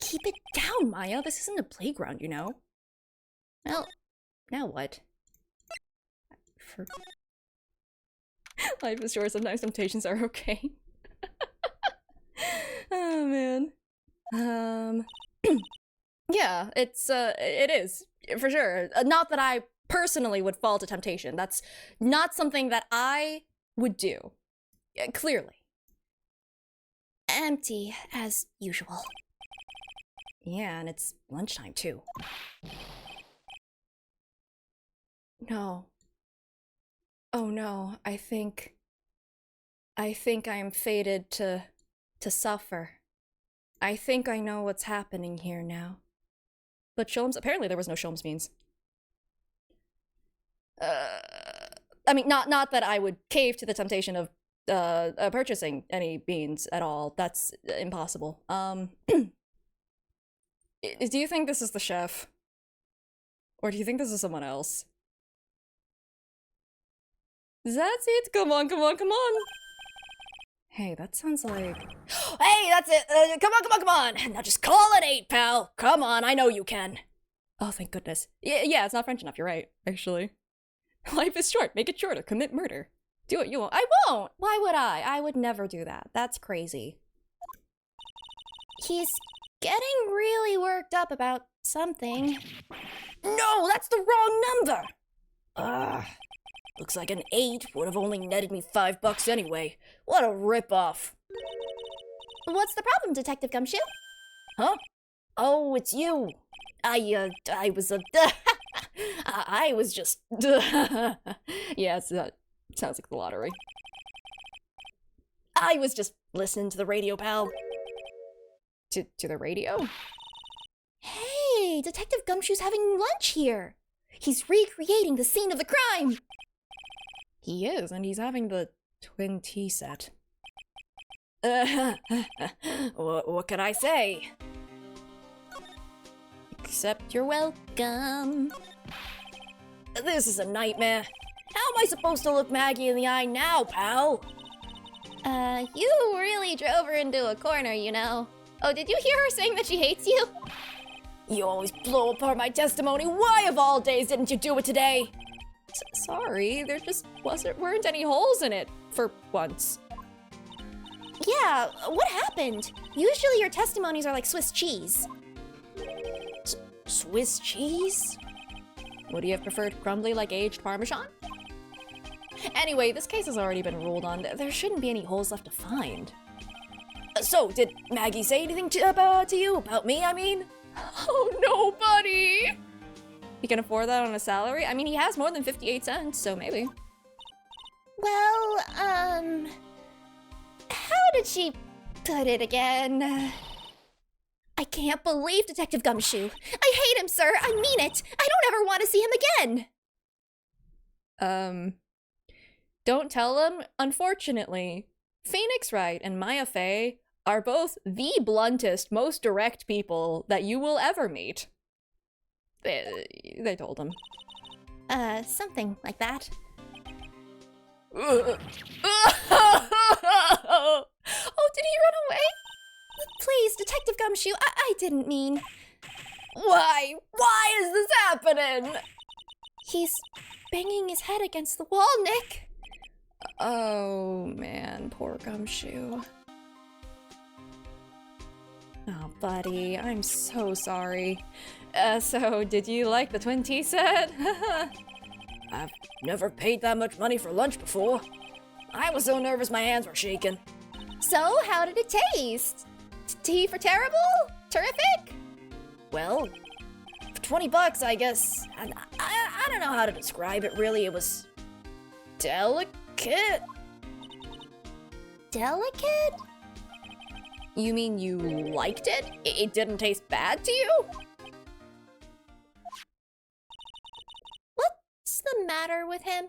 Keep it down, Maya. This isn't a playground, you know? Well, now what? Life is short, sometimes temptations are okay. Oh, man. Yeah, it is, for sure. Not that I personally would fall to temptation. That's not something that I would do. Clearly. Empty, as usual. Yeah, and it's lunchtime, too. No. Oh no, I think I am fated to suffer. I think I know what's happening here now. But Sholmes, apparently there was no Sholmes beans. I mean, not that I would cave to the temptation of purchasing any beans at all. That's impossible. Do you think this is the chef? Or do you think this is someone else? That's it. Come on. Hey, that sounds like... Hey, that's it. Come on. Now just call it 8, pal. Come on, I know you can. Oh, thank goodness. Yeah, it's not French enough. You're right, actually. Life is short. Make it shorter. Commit murder. Do it. You won't. I won't. Why would I? I would never do that. That's crazy. He's getting really worked up about something. No, that's the wrong number. Looks like an 8 would have only netted me $5 anyway. What a ripoff. What's the problem, Detective Gumshoe? Huh? Oh, it's you. I was I was just... Yeah, sounds like the lottery. I was just listening to the radio, pal. To the radio? Hey, Detective Gumshoe's having lunch here. He's recreating the scene of the crime. He is, and he's having the twin tea set. What can I say? Except you're welcome. This is a nightmare. How am I supposed to look Maggie in the eye now, pal? You really drove her into a corner, you know. Oh, did you hear her saying that she hates you? You always blow apart my testimony. Why of all days didn't you do it today? Sorry, there just weren't any holes in it for once. Yeah, what happened? Usually your testimonies are like Swiss cheese. Swiss cheese? Would you have preferred crumbly like aged Parmesan? Anyway, this case has already been ruled on. There shouldn't be any holes left to find. So, did Maggie say anything to you? About me, I mean? Oh no, buddy! He can afford that on a salary? I mean, he has more than 58 cents, so maybe. Well, how did she put it again? I can't believe Detective Gumshoe. I hate him, sir. I mean it. I don't ever want to see him again. Don't tell him. Unfortunately, Phoenix Wright and Maya Fey are both the bluntest, most direct people that you will ever meet. They told him. Something like that. Oh, did he run away? Please, Detective Gumshoe, I didn't mean... Why? Why is this happening? He's banging his head against the wall, Nick. Oh, man, poor Gumshoe. Oh, buddy, I'm so sorry. So, did you like the twin tea set? I've never paid that much money for lunch before. I was so nervous my hands were shaking. So, how did it taste? Tea for terrible? Terrific? Well, for 20 bucks, I guess. I don't know how to describe it, really. It was delicate. Delicate? You mean you liked it? It didn't taste bad to you? What's the matter with him?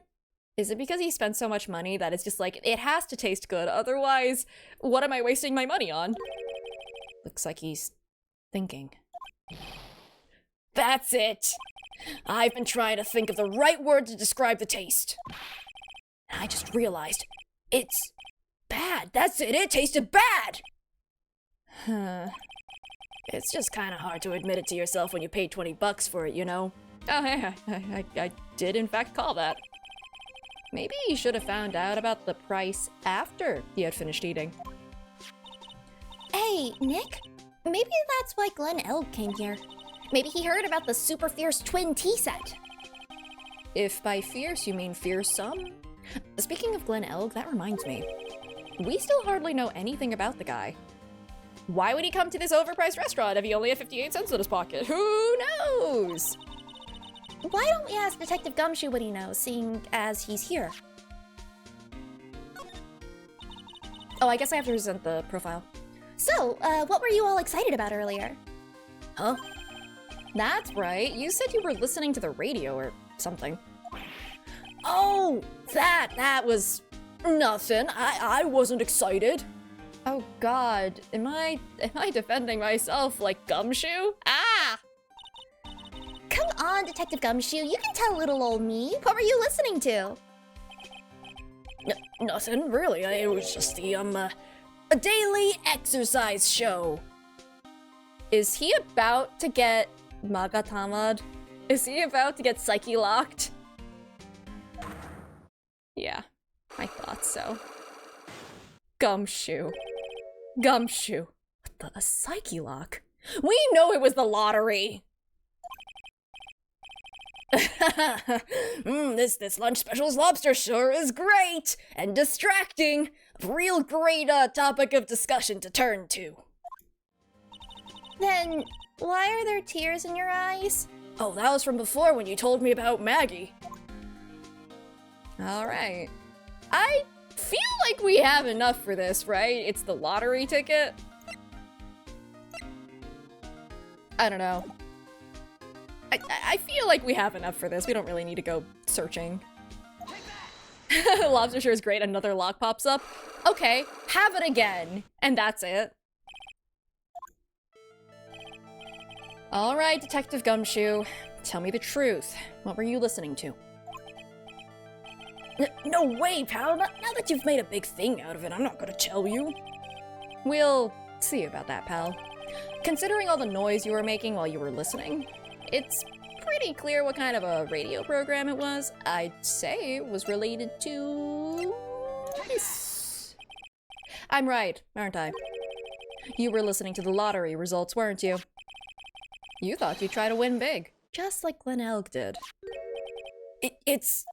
Is it because he spent so much money that it's just like, it has to taste good, otherwise, what am I wasting my money on? Looks like he's thinking. That's it. I've been trying to think of the right word to describe the taste. And I just realized it's bad. That's it. It tasted bad. Huh. It's just kind of hard to admit it to yourself when you paid 20 bucks for it, you know? Oh, hey, I did in fact call that. Maybe he should have found out about the price after he had finished eating. Hey, Nick? Maybe that's why Glenn Elg came here. Maybe he heard about the super fierce twin tea set. If by fierce you mean fearsome. Speaking of Glenn Elg, that reminds me. We still hardly know anything about the guy. Why would he come to this overpriced restaurant if he only had 58 cents in his pocket? Who knows? Why don't we ask Detective Gumshoe what he knows, seeing as he's here? Oh, I guess I have to present the profile. So, what were you all excited about earlier? Huh? That's right. You said you were listening to the radio or something. Oh, that was nothing. I wasn't excited. Oh God, am I defending myself like Gumshoe? Ah! Come on, Detective Gumshoe, you can tell little old me. What were you listening to? Nothing, really. It was just the, a daily exercise show. Is he about to get Magatamad? Is he about to get psyche locked? Yeah, I thought so. Gumshoe. Gumshoe. What the? A psyche lock? We know it was the lottery! This lunch special's lobster sure is great and distracting. A real great topic of discussion to turn to. Then, why are there tears in your eyes? Oh, that was from before when you told me about Maggie. Alright. I feel like we have enough for this, right? It's the lottery ticket? I don't know. I feel like we have enough for this. We don't really need to go searching. Lobster sure is great. Another lock pops up. Okay, have it again. And that's it. Alright, Detective Gumshoe. Tell me the truth. What were you listening to? No way, pal. Now that you've made a big thing out of it, I'm not gonna tell you. We'll see about that, pal. Considering all the noise you were making while you were listening, it's pretty clear what kind of a radio program it was. I'd say it was related to this. I'm right, aren't I? You were listening to the lottery results, weren't you? You thought you'd try to win big, just like Glen Elg did. It's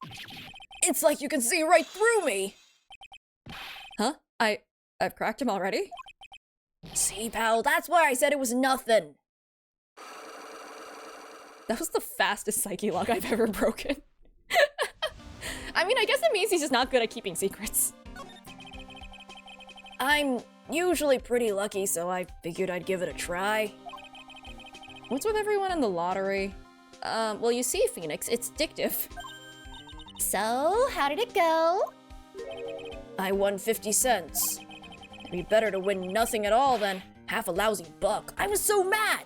like you can see right through me. Huh? I've cracked him already? See, pal, that's why I said it was nothing. That was the fastest psyche lock I've ever broken. I mean, I guess it means he's just not good at keeping secrets. I'm usually pretty lucky, so I figured I'd give it a try. What's with everyone in the lottery? Well, you see, Phoenix, it's addictive. So, how did it go? I won 50 cents. It'd be better to win nothing at all than half a lousy buck. I was so mad!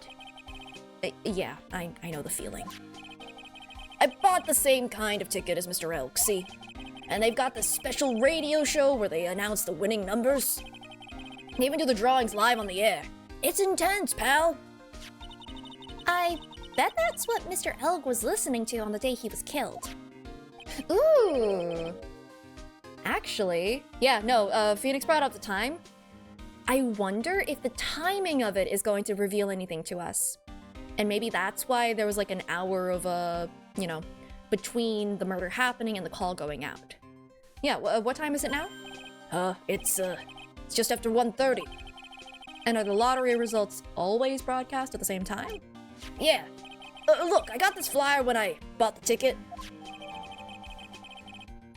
Yeah, I know the feeling. I bought the same kind of ticket as Mr. Elk, see? And they've got this special radio show where they announce the winning numbers. They even do the drawings live on the air. It's intense, pal! I bet that's what Mr. Elg was listening to on the day he was killed. Ooh. Actually, yeah, no, Phoenix brought up the time. I wonder if the timing of it is going to reveal anything to us. And maybe that's why there was like an hour of, you know, between the murder happening and the call going out. Yeah, what time is it now? It's just after 1:30. And are the lottery results always broadcast at the same time? Yeah. Look, I got this flyer when I bought the ticket.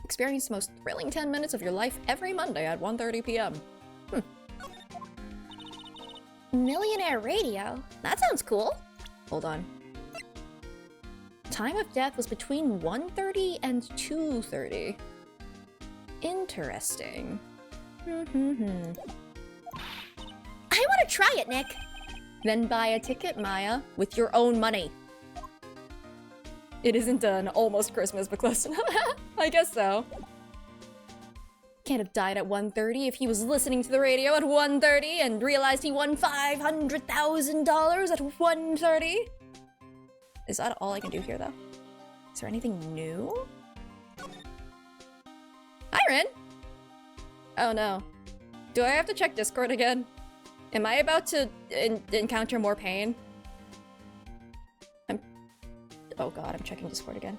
Experience the most thrilling 10 minutes of your life every Monday at 1:30 p.m. Millionaire radio? That sounds cool. Hold on. Time of death was between 1:30 and 2:30. Interesting. I want to try it, Nick. Then buy a ticket, Maya, with your own money. It isn't an almost Christmas, but close enough. I guess so. Can't have died at 1:30 if he was listening to the radio at 1:30 and realized he won $500,000 at 1:30. Is that all I can do here, though? Is there anything new? Hi, Rin! Oh no. Do I have to check Discord again? Am I about to encounter more pain? Oh god, I'm checking Discord again.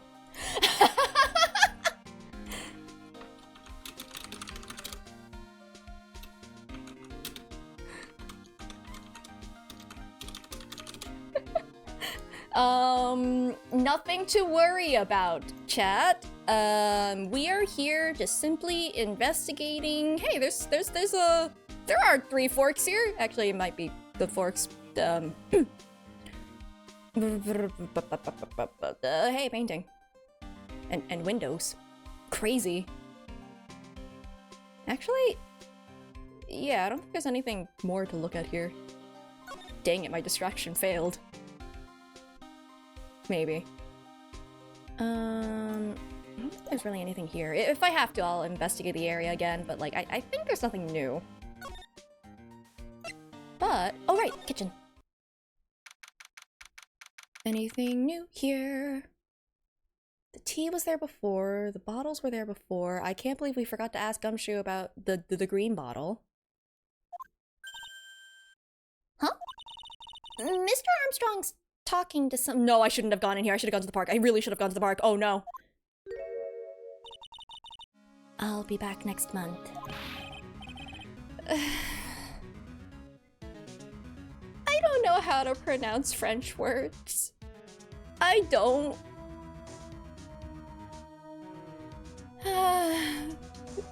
Nothing to worry about, chat. We are here just simply investigating. Hey, there are 3 forks here. Actually, it might be the forks. Hey, painting. And windows. Crazy. Actually, yeah, I don't think there's anything more to look at here. Dang it, my distraction failed. Maybe. I don't think there's really anything here. If I have to, I'll investigate the area again, but like, I think there's nothing new. But, oh right, kitchen. Anything new here? The tea was there before, the bottles were there before. I can't believe we forgot to ask Gumshoe about the green bottle. Huh? Mr. Armstrong's talking to some— No, I shouldn't have gone in here. I should have gone to the park. I really should have gone to the park. Oh no. I'll be back next month. I don't know how to pronounce French words. I don't.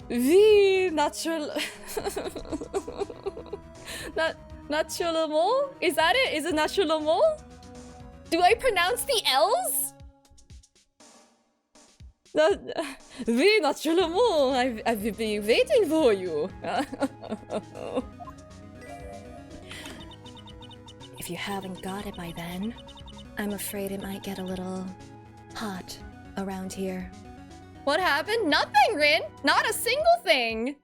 Oui, natural. Naturellement? Is that it? Is it naturellement? Do I pronounce the L's? Oui, naturellement. I've been waiting for you. If you haven't got it by then, I'm afraid it might get a little hot around here. What happened? Nothing, Rin! Not a single thing!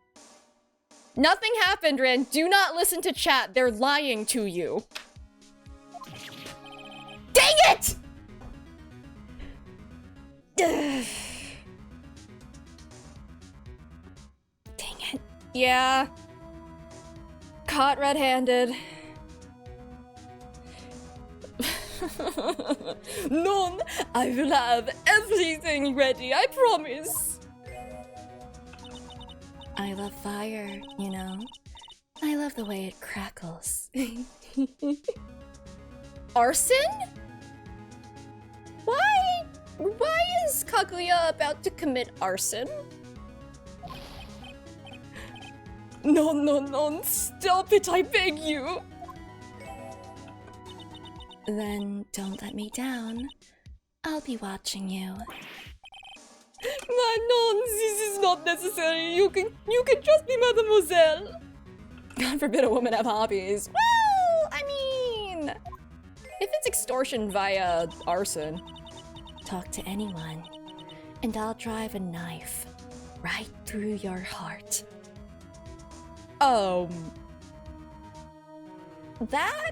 Nothing happened, Rin. Do not listen to chat. They're lying to you. Dang it! Dang it. Yeah. caught red-handed. None! I will have everything ready, I promise! I love fire, you know? I love the way it crackles. Arson? Why is Kaguya about to commit arson? No, stop it, I beg you! Then don't let me down. I'll be watching you. No, this is not necessary. You can trust me, mademoiselle. God forbid a woman have hobbies. Well, I mean, if it's extortion via arson. Talk to anyone, and I'll drive a knife right through your heart. That?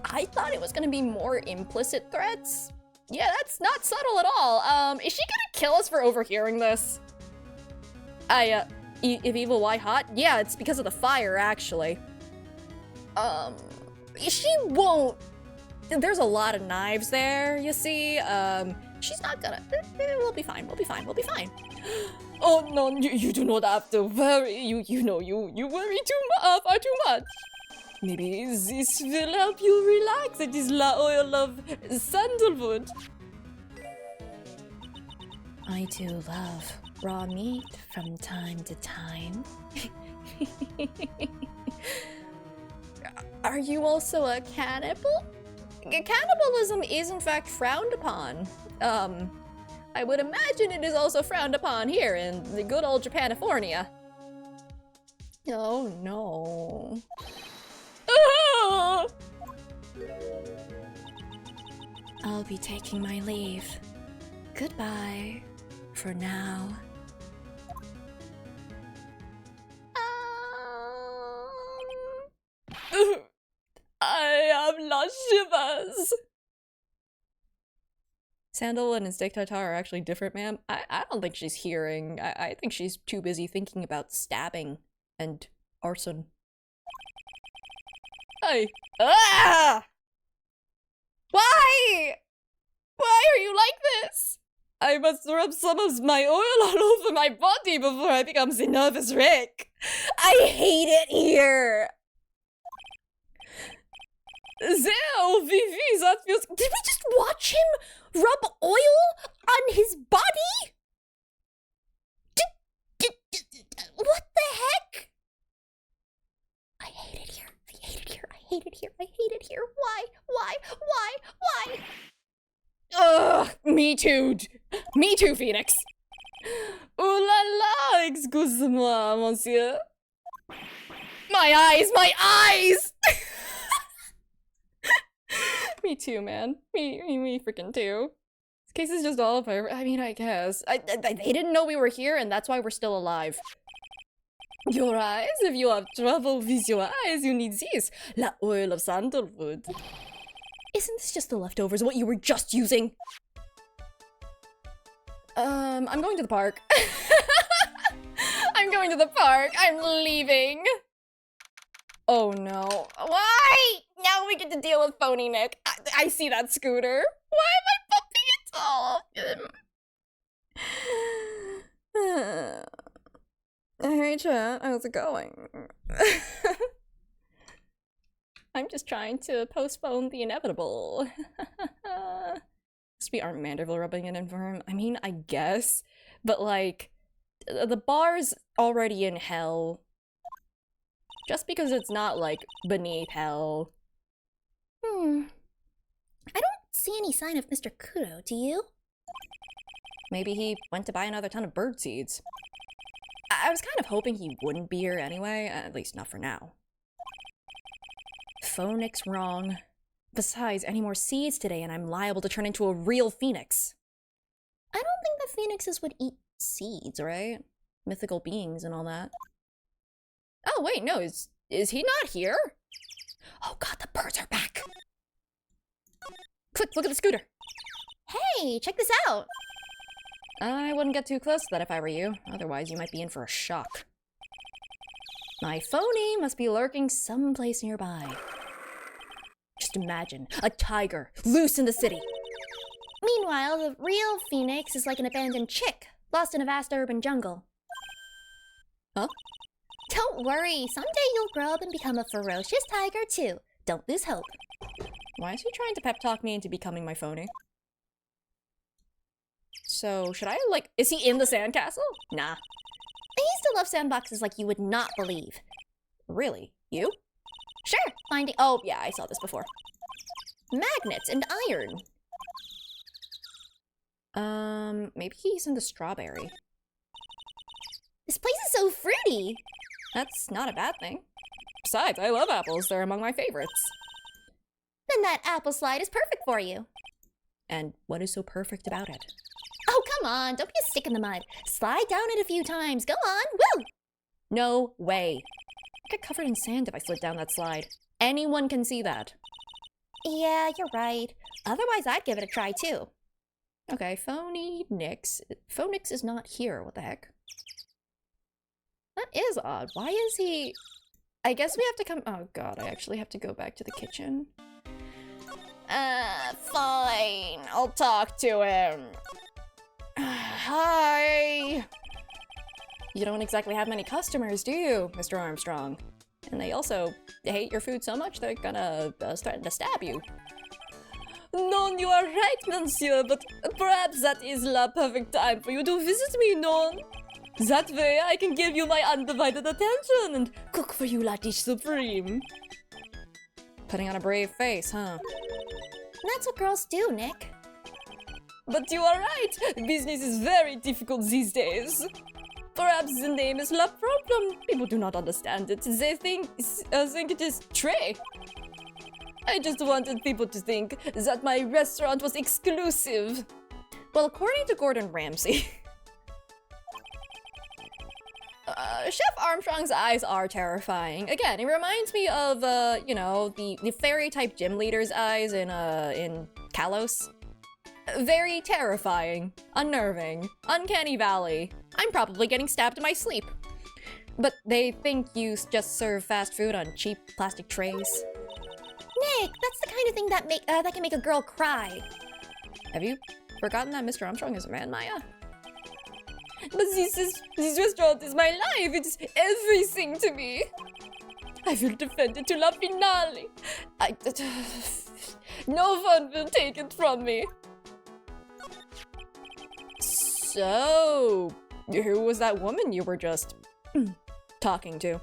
I thought it was gonna be more implicit threats. Yeah, that's not subtle at all. Is she gonna kill us for overhearing this? If evil, why hot? Yeah, it's because of the fire, actually. She won't. There's a lot of knives there, you see. She's not gonna. We'll be fine. Oh no, you do not have to worry. You know you worry far too much. Maybe this will help you relax. It is the oil of sandalwood. I do love raw meat from time to time. Are you also a cannibal? Cannibalism is in fact frowned upon. I would imagine it is also frowned upon here in the good old Japanifornia. Oh no. Ah! I'll be taking my leave. Goodbye, for now. I have lost shivers. Sandal and his dick tartar are actually different, ma'am. I don't think she's hearing. I think she's too busy thinking about stabbing and arson. Hey. Ah! Why? Why are you like this? I must rub some of my oil all over my body before I become the nervous wreck. I hate it here. Zell, Vivi, that feels. Did we just watch him rub oil on his body? What the heck? I hate it here. I hate it here. I hate it here. I hate it here. Why? Ugh, me too. Me too, Phoenix. Ooh la la, excuse-moi, monsieur. My eyes! Me too, man. Me freaking too. This case is just all of our. I mean, I guess. They didn't know we were here, and that's why we're still alive. Your eyes? If you have trouble with your eyes, you need this. La oil of sandalwood. Isn't this just the leftovers of what you were just using? I'm going to the park. I'm going to the park. I'm leaving. Oh no. Why? Now we get to deal with Phony Nick. I see that scooter. Why am I bumping into all of them? Hey chat, how's it going? I'm just trying to postpone the inevitable. We aren't Manderville rubbing it in for him. I mean, I guess. But like, the bar's already in hell. Just because it's not, like, beneath hell. I don't see any sign of Mr. Kuro, do you? Maybe he went to buy another ton of bird seeds. I was kind of hoping he wouldn't be here anyway, at least not for now. Phoenix wrong. Besides, any more seeds today and I'm liable to turn into a real phoenix. I don't think the phoenixes would eat seeds, right? Mythical beings and all that. Oh wait, no, is he not here? Oh god, the birds are back! Quick, look at the scooter! Hey, check this out! I wouldn't get too close to that if I were you, otherwise you might be in for a shock. My phony must be lurking someplace nearby. Just imagine, a tiger, loose in the city. Meanwhile, the real Phoenix is like an abandoned chick, lost in a vast urban jungle. Huh? Don't worry, someday you'll grow up and become a ferocious tiger too. Don't lose hope. Why is he trying to pep talk me into becoming my phony? So, should I, like, is he in the sandcastle? Nah. I used to love sandboxes like you would not believe. Really? You? Sure, finding— Oh, yeah, I saw this before. magnets and iron. Maybe he's in the strawberry. This place is so fruity. That's not a bad thing. Besides, I love apples. They're among my favorites. Then that apple slide is perfect for you. And what is so perfect about it? Oh, come on, don't be a stick in the mud. Slide down it a few times. Go on, woo! No way. I'd get covered in sand if I slid down that slide. Anyone can see that. Yeah, you're right. Otherwise, I'd give it a try too. Okay, Phoenix. Phoenix is not here. What the heck? That is odd. Why is he... I guess we have to come... Oh god, I actually have to go back to the kitchen. Fine. I'll talk to him. Hi. You don't exactly have many customers, do you, Mr. Armstrong? And they also hate your food so much they're gonna start to stab you. Non, you are right, monsieur, but perhaps that is the perfect time for you to visit me, non? That way I can give you my undivided attention and cook for you la dish supreme. Putting on a brave face, huh? That's what girls do, Nick. But you are right, business is very difficult these days. Perhaps the name is la problem. People do not understand it. They think it is Trey. I just wanted people to think that my restaurant was exclusive. Well, according to Gordon Ramsay, Chef Armstrong's eyes are terrifying. Again, it reminds me of, you know, the fairy-type gym leader's eyes in Kalos. Very terrifying, unnerving, uncanny valley. I'm probably getting stabbed in my sleep. But they think you just serve fast food on cheap plastic trays. Nick, that's the kind of thing that can make a girl cry. Have you forgotten that Mr. Armstrong is a man, Maya? But this restaurant is my life. It's everything to me. I will defend it to la finale. No one will take it from me. So, who was that woman you were just talking to?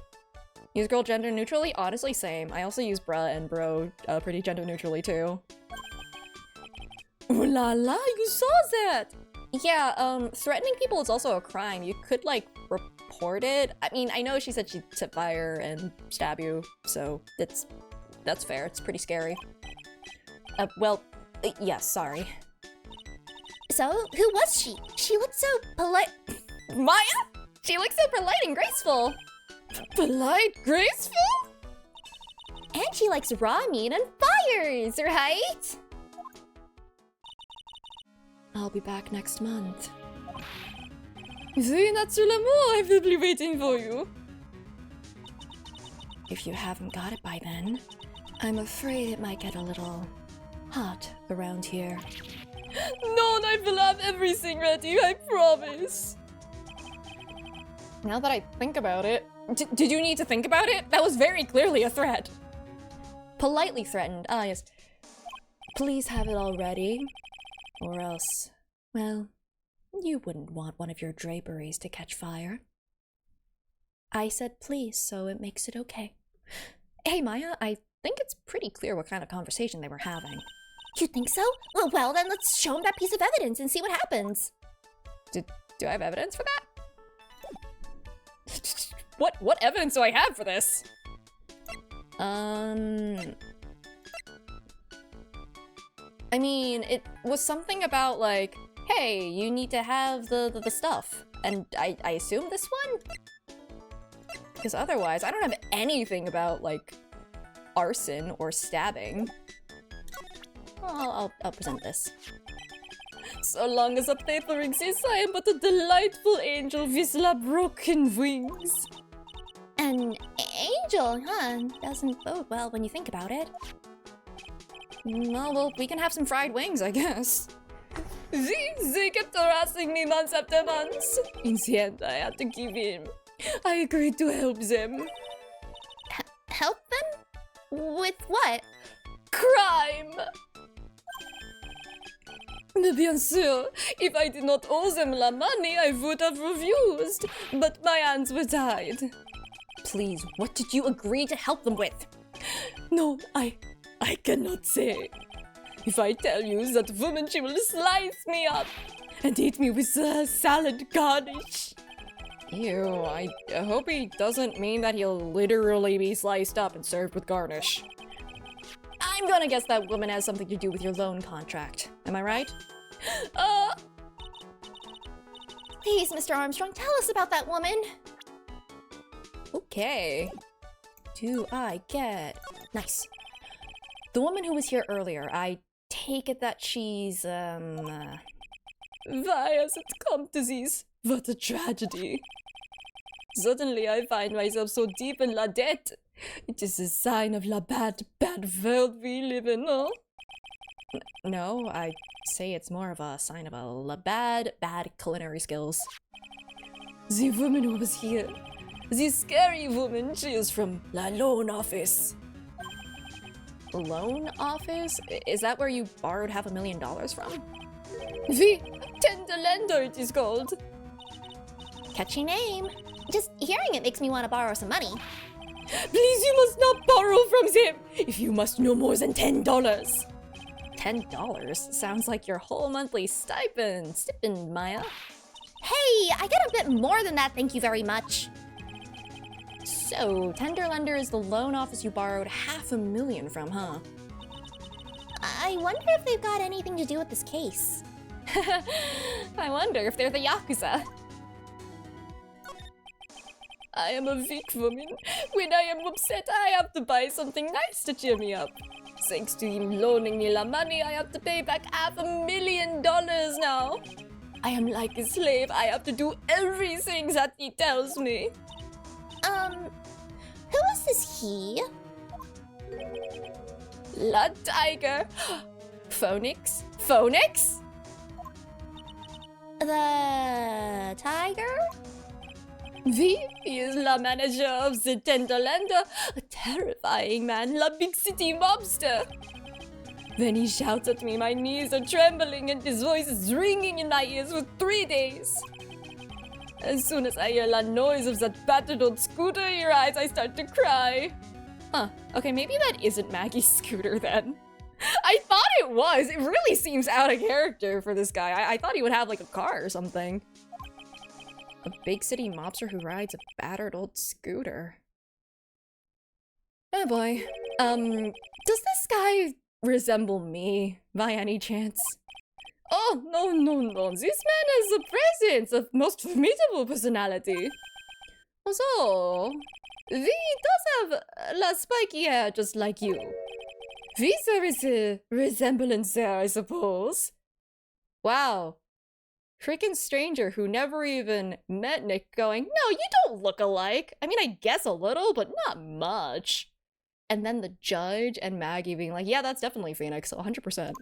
Use girl gender neutrally? Honestly, same. I also use bruh and bro pretty gender neutrally too. Ooh la la, you saw that! Yeah, threatening people is also a crime. You could, like, report it. I mean, I know she said she'd set fire and stab you, so that's fair. It's pretty scary. Yes, sorry. So, who was she? She looked so polite. Maya? She looks so polite and graceful. Polite, graceful? And she likes raw meat and fires, right? I'll be back next month. Veuillez naturellement, I will be waiting for you. If you haven't got it by then, I'm afraid it might get a little hot around here. No, I will have everything ready, I promise. Now that I think about it... Did you need to think about it? That was very clearly a threat. Politely threatened. Ah, yes. Please have it all ready. Or else, well, you wouldn't want one of your draperies to catch fire. I said please, so it makes it okay. Hey, Maya, I think it's pretty clear what kind of conversation they were having. You think so? Well, then let's show him that piece of evidence and see what happens. Do I have evidence for that? What evidence do I have for this? I mean, it was something about like, hey, you need to have the stuff. And I assume this one? Because otherwise, I don't have anything about like arson or stabbing. I'll present this. So long as a paper exists, I am but a delightful angel with la broken wings. An angel, huh? Doesn't bode well when you think about it. Well, we can have some fried wings, I guess. They kept harassing me months after months. In the end, I had to give in. I agreed to help them. Help them? With what? Crime! Bien sûr, if I did not owe them la money, I would have refused. But my hands were tied. Please, what did you agree to help them with? No, I cannot say. If I tell you that woman, she will slice me up and eat me with salad garnish. Ew, I hope he doesn't mean that he'll literally be sliced up and served with garnish. I'm gonna guess that woman has something to do with your loan contract. Am I right? Please, Mr. Armstrong, tell us about that woman. Okay. Do I get... Nice. The woman who was here earlier, I take it that she's, Why has it come to this? What a tragedy. Suddenly I find myself so deep in la dette. It is a sign of la bad world we live in, no? No, I say it's more of a sign of a la bad culinary skills. The woman who was here. The scary woman, she is from la loan office. Loan office? Is that where you borrowed $500,000 from? The tender lender, it is called. Catchy name. Just hearing it makes me want to borrow some money. Please, you must not borrow from them if you must no more than $10. $10? Sounds like your whole monthly stipend, Maya. Hey, I get a bit more than that, thank you very much. So, Tender Lender is the loan office you borrowed $500,000 from, huh? I wonder if they've got anything to do with this case. I wonder if they're the Yakuza. I am a weak woman. When I am upset, I have to buy something nice to cheer me up. Thanks to him loaning me la money, I have to pay back $500,000 now. I am like a slave. I have to do everything that he tells me. Who is this he? La Tiger. Phoenix? Phoenix? The tiger? He is la manager of the Tender Lender, a terrifying man, la big city mobster. When he shouts at me, my knees are trembling and his voice is ringing in my ears for 3 days. As soon as I hear la noise of that battered old scooter he rides, I start to cry. Huh, okay, maybe that isn't Maggie's scooter then. I thought it was. It really seems out of character for this guy. I thought he would have like a car or something. A big city mobster who rides a battered old scooter. Oh boy. Does this guy resemble me by any chance? Oh, no. This man has the presence of most formidable personality. So, he does have la spiky hair just like you. There is a resemblance there, I suppose. Wow. Freaking stranger who never even met Nick going, no, you don't look alike. I mean, I guess a little, but not much. And then the judge and Maggie being like, yeah, that's definitely Phoenix, 100%.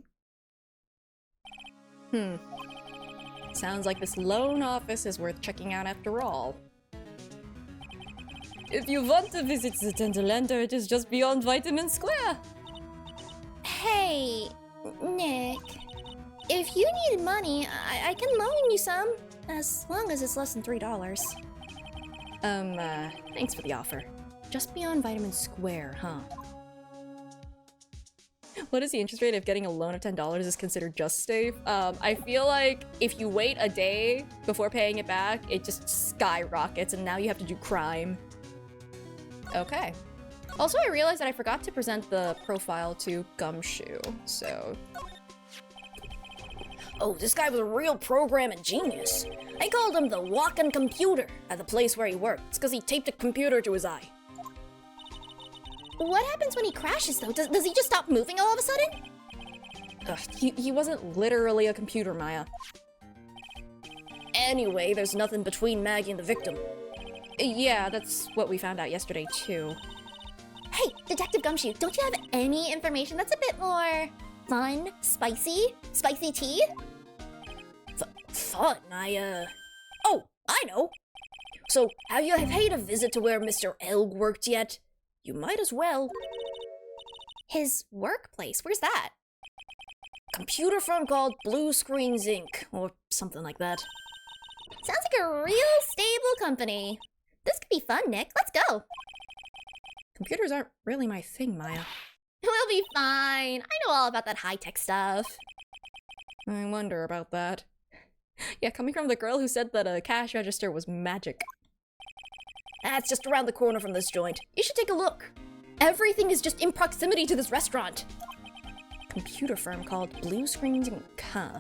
Sounds like this loan office is worth checking out after all. If you want to visit the Tender Lender, it is just beyond Vitamin Square. Hey, Nick. If you need money, I can loan you some. As long as it's less than $3. Thanks for the offer. Just beyond Vitamin Square, huh? What is the interest rate if getting a loan of $10 is considered just safe? I feel like if you wait a day before paying it back, it just skyrockets and now you have to do crime. Okay. Also, I realized that I forgot to present the profile to Gumshoe, so... Oh, this guy was a real programming genius. I called him the walking computer at the place where he worked. It's because he taped a computer to his eye. What happens when he crashes, though? Does he just stop moving all of a sudden? Ugh, he wasn't literally a computer, Maya. Anyway, there's nothing between Maggie and the victim. Yeah, that's what we found out yesterday, too. Hey, Detective Gumshoe, don't you have any information that's a bit more fun, spicy? Spicy tea? Fun, Oh, I know! So, have you paid a visit to where Mr. Elg worked yet? You might as well. His workplace? Where's that? Computer firm called Blue Screens Inc., or something like that. Sounds like a real stable company. This could be fun, Nick. Let's go. Computers aren't really my thing, Maya. We'll be fine. I know all about that high-tech stuff. I wonder about that. Yeah, coming from the girl who said that a cash register was magic. That's just around the corner from this joint. You should take a look. Everything is just in proximity to this restaurant. Computer firm called Blue Screens Inc. Huh?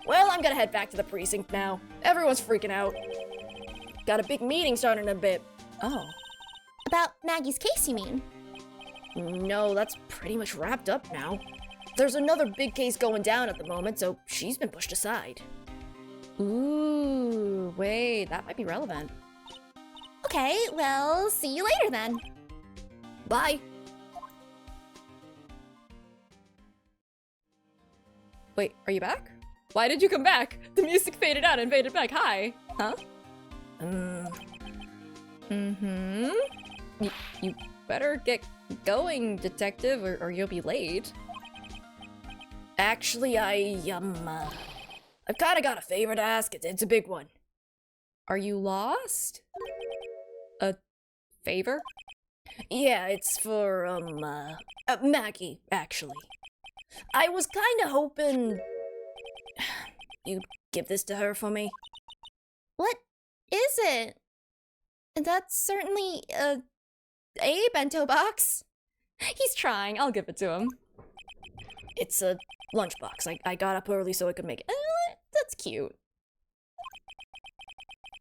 Well, I'm gonna head back to the precinct now. Everyone's freaking out. Got a big meeting starting in a bit. Oh. About Maggie's case, you mean? No, that's pretty much wrapped up now. There's another big case going down at the moment, so she's been pushed aside. Ooh, wait, that might be relevant. Okay, well, see you later then. Bye. Wait, are you back? Why did you come back? The music faded out and faded back. Hi. Huh? You better get going, detective, or you'll be late. Actually, I've kinda got a favor to ask. It's a big one. Are you lost? A favor? Yeah, it's for, Maggie, actually. I was kinda hoping you'd give this to her for me. What is it? That's certainly a bento box. He's trying. I'll give it to him. It's a lunchbox. I got up early so I could make it. That's cute.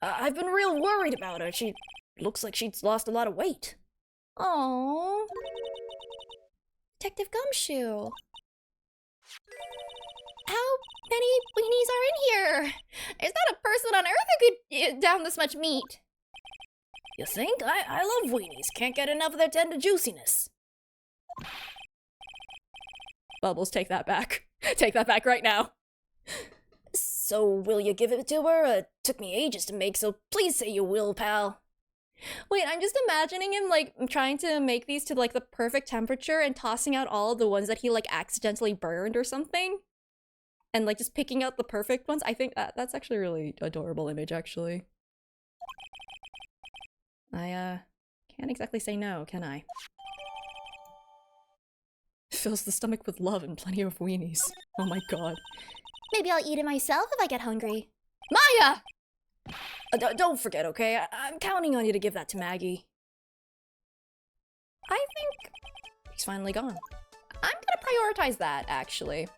I've been real worried about her. She looks like she's lost a lot of weight. Oh, Detective Gumshoe. How many weenies are in here? There's not a person on Earth who could eat down this much meat. You think? I love weenies. Can't get enough of their tender juiciness. Bubbles, take that back. Take that back right now. So, will you give it to her? It took me ages to make, so please say you will, pal. Wait, I'm just imagining him, like, trying to make these to, like, the perfect temperature and tossing out all of the ones that he, like, accidentally burned or something. And, like, just picking out the perfect ones. I think that's actually a really adorable image, actually. I, can't exactly say no, can I? Fills the stomach with love and plenty of weenies. Oh my god. Maybe I'll eat it myself if I get hungry. Maya! Don't forget, okay? I'm counting on you to give that to Maggie. I think he's finally gone. I'm gonna prioritize that, actually.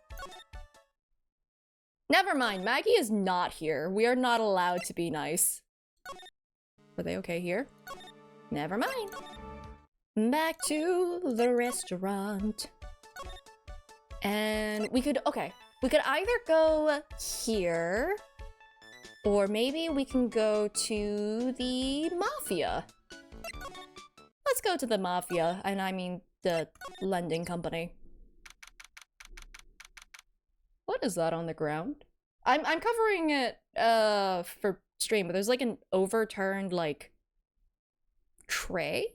Never mind, Maggie is not here. We are not allowed to be nice. Were they okay here? Never mind. Back to the restaurant. And we could, okay. We could either go here, or maybe we can go to the mafia. Let's go to the mafia, and I mean the lending company. What is that on the ground? I'm covering it for stream, but there's like an overturned like tray.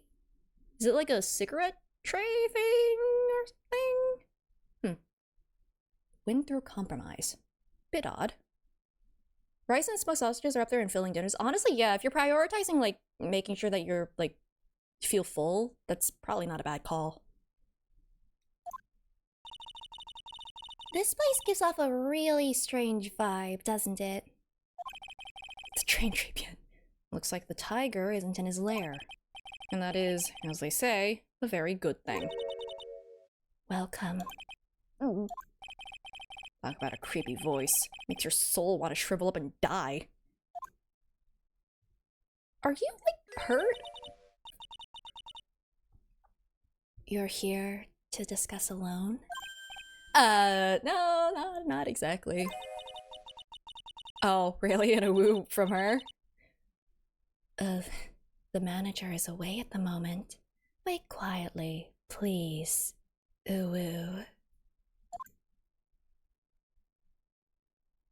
Is it like a cigarette tray thing or something? Win through compromise. Bit odd. Rice and smoked sausages are up there and filling dinners. Honestly, yeah, if you're prioritizing like making sure that you're like feel full, that's probably not a bad call. This place gives off a really strange vibe, doesn't it? The train tribune. Looks like the tiger isn't in his lair. And that is, as they say, a very good thing. Welcome. Oh. Talk about a creepy voice. Makes your soul want to shrivel up and die. Are you, like, hurt? You're here to discuss alone? No, not exactly. Oh, really? And a woo from her? The manager is away at the moment. Wait quietly, please. Ooh, ooh.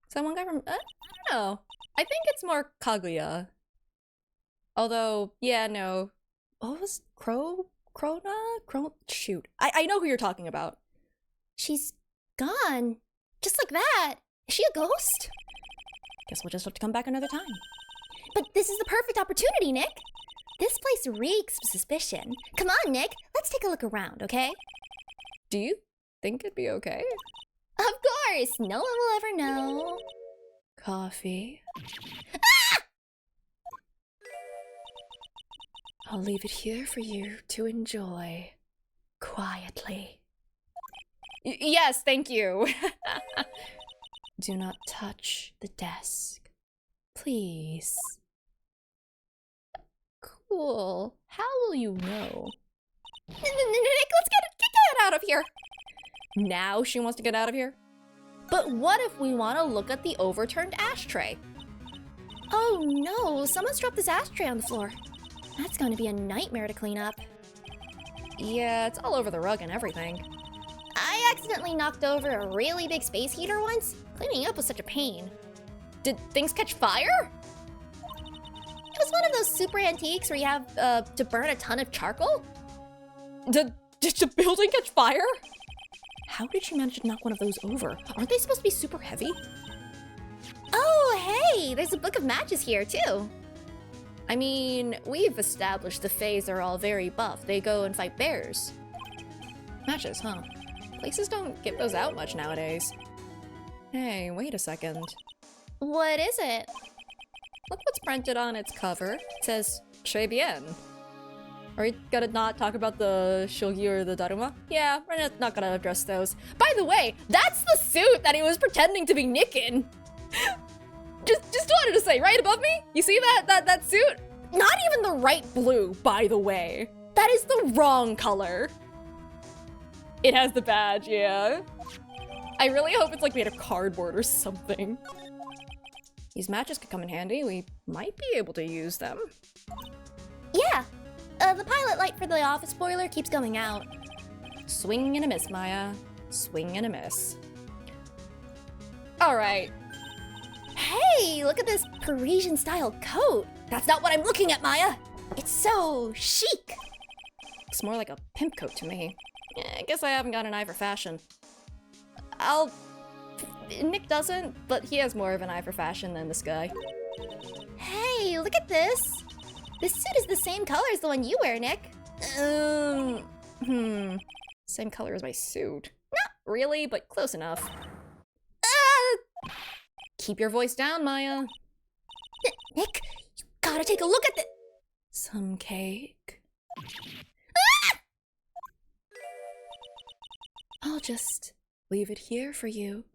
Someone got from. I don't know. I think it's more Kaguya. Although, yeah, no. What was shoot. I know who you're talking about. She's gone. Just like that. Is she a ghost? Guess we'll just have to come back another time. But this is the perfect opportunity, Nick. This place reeks of suspicion. Come on, Nick. Let's take a look around, okay? Do you think it'd be okay? Of course. No one will ever know. Coffee. I'll leave it here for you to enjoy quietly. Yes, thank you. Do not touch the desk. Please. Cool. How will you know? Nick, let's get out of here. Now she wants to get out of here? But what if we want to look at the overturned ashtray? Oh no, someone's dropped this ashtray on the floor. That's going to be a nightmare to clean up. Yeah, it's all over the rug and everything. I accidentally knocked over a really big space heater once. Cleaning up was such a pain. Did things catch fire? It was one of those super antiques where you have to burn a ton of charcoal. Did the building catch fire? How did she manage to knock one of those over? Aren't they supposed to be super heavy? Oh, hey, there's a book of matches here, too. I mean, we've established the Fays are all very buff. They go and fight bears. Matches, huh? Places don't give those out much nowadays. Hey, wait a second. What is it? Look what's printed on its cover. It says, Très bien. Are we gonna not talk about the shogi or the daruma? Yeah, we're not gonna address those. By the way, that's the suit that he was pretending to be Nick in. Just wanted to say, right above me? You see that suit? Not even the right blue, by the way. That is the wrong color. It has the badge, yeah. I really hope it's like made of cardboard or something. These matches could come in handy. We might be able to use them. Yeah. The pilot light for the office boiler keeps going out. Swing and a miss, Maya. Swing and a miss. All right. Hey, look at this Parisian-style coat. That's not what I'm looking at, Maya. It's so chic. Looks more like a pimp coat to me. I guess I haven't got an eye for fashion. Nick doesn't, but he has more of an eye for fashion than this guy. Hey, look at this. This suit is the same color as the one you wear, Nick. Same color as my suit. Not really, but close enough. Keep your voice down, Maya. Nick, you gotta take a look at this. Some cake. I'll just leave it here for you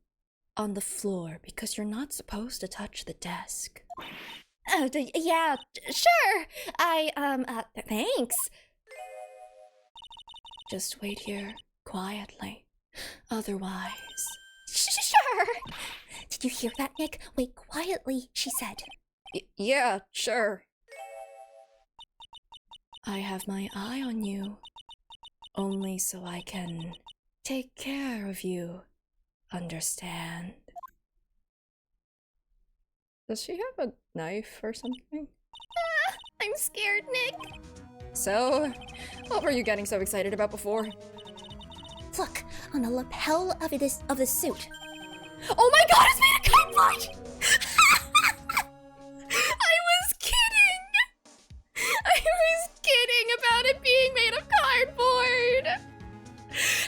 on the floor because you're not supposed to touch the desk. Yeah, sure. Thanks. Just wait here quietly. Otherwise... Sure. Did you hear that, Nick? Wait quietly, she said. Yeah, sure. I have my eye on you. Only so I can take care of you. Understand? Does she have a knife or something? I'm scared, Nick. So, what were you getting so excited about before? Look, on the lapel of the suit. Oh my god, it's made of cardboard! I was kidding! I was kidding about it being made of cardboard!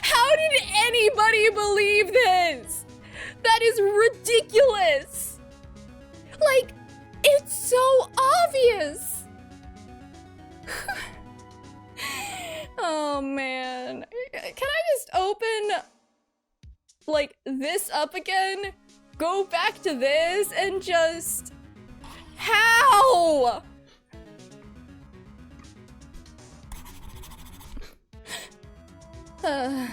How did anybody believe this? That is ridiculous! Like, it's so obvious! Oh man. Can I just open, like, this up again? Go back to this and just... How? I'm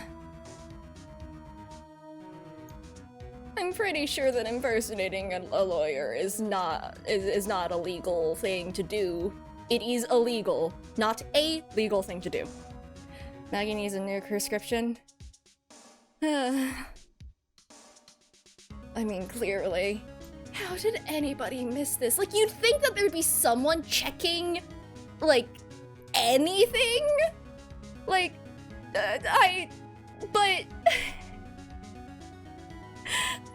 pretty sure that impersonating a lawyer is not a legal thing to do. It is illegal, not a legal thing to do. Maggie needs a new prescription. I mean, clearly. How did anybody miss this? Like, you'd think that there'd be someone checking, like, anything? Like, but...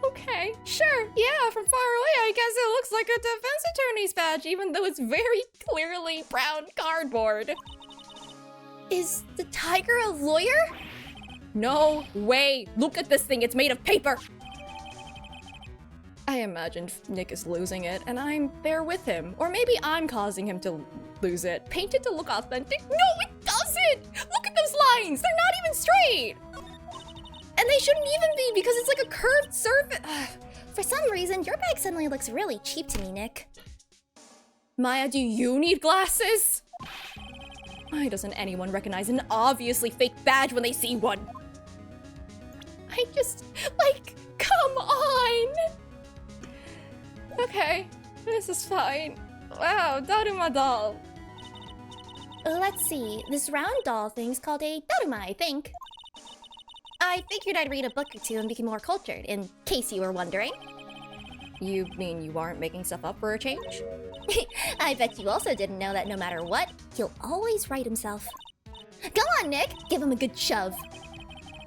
Okay, sure, yeah, from far away, I guess it looks like a defense attorney's badge, even though it's very clearly brown cardboard. Is the tiger a lawyer? No way! Look at this thing, it's made of paper! I imagine Nick is losing it, and I'm there with him. Or maybe I'm causing him to lose it. Paint it to look authentic? No, it doesn't! Look at those lines! They're not even straight! And they shouldn't even be, because it's like a curved surface. For some reason, your bag suddenly looks really cheap to me, Nick. Maya, do you need glasses? Why doesn't anyone recognize an obviously fake badge when they see one? I just, like, come on! Okay, this is fine. Wow, Daruma doll. Let's see, this round doll thing's called a Daruma, I think. I figured I'd read a book or two and become more cultured, in case you were wondering. You mean you aren't making stuff up for a change? I bet you also didn't know that no matter what, he'll always right himself. Go on, Nick, give him a good shove.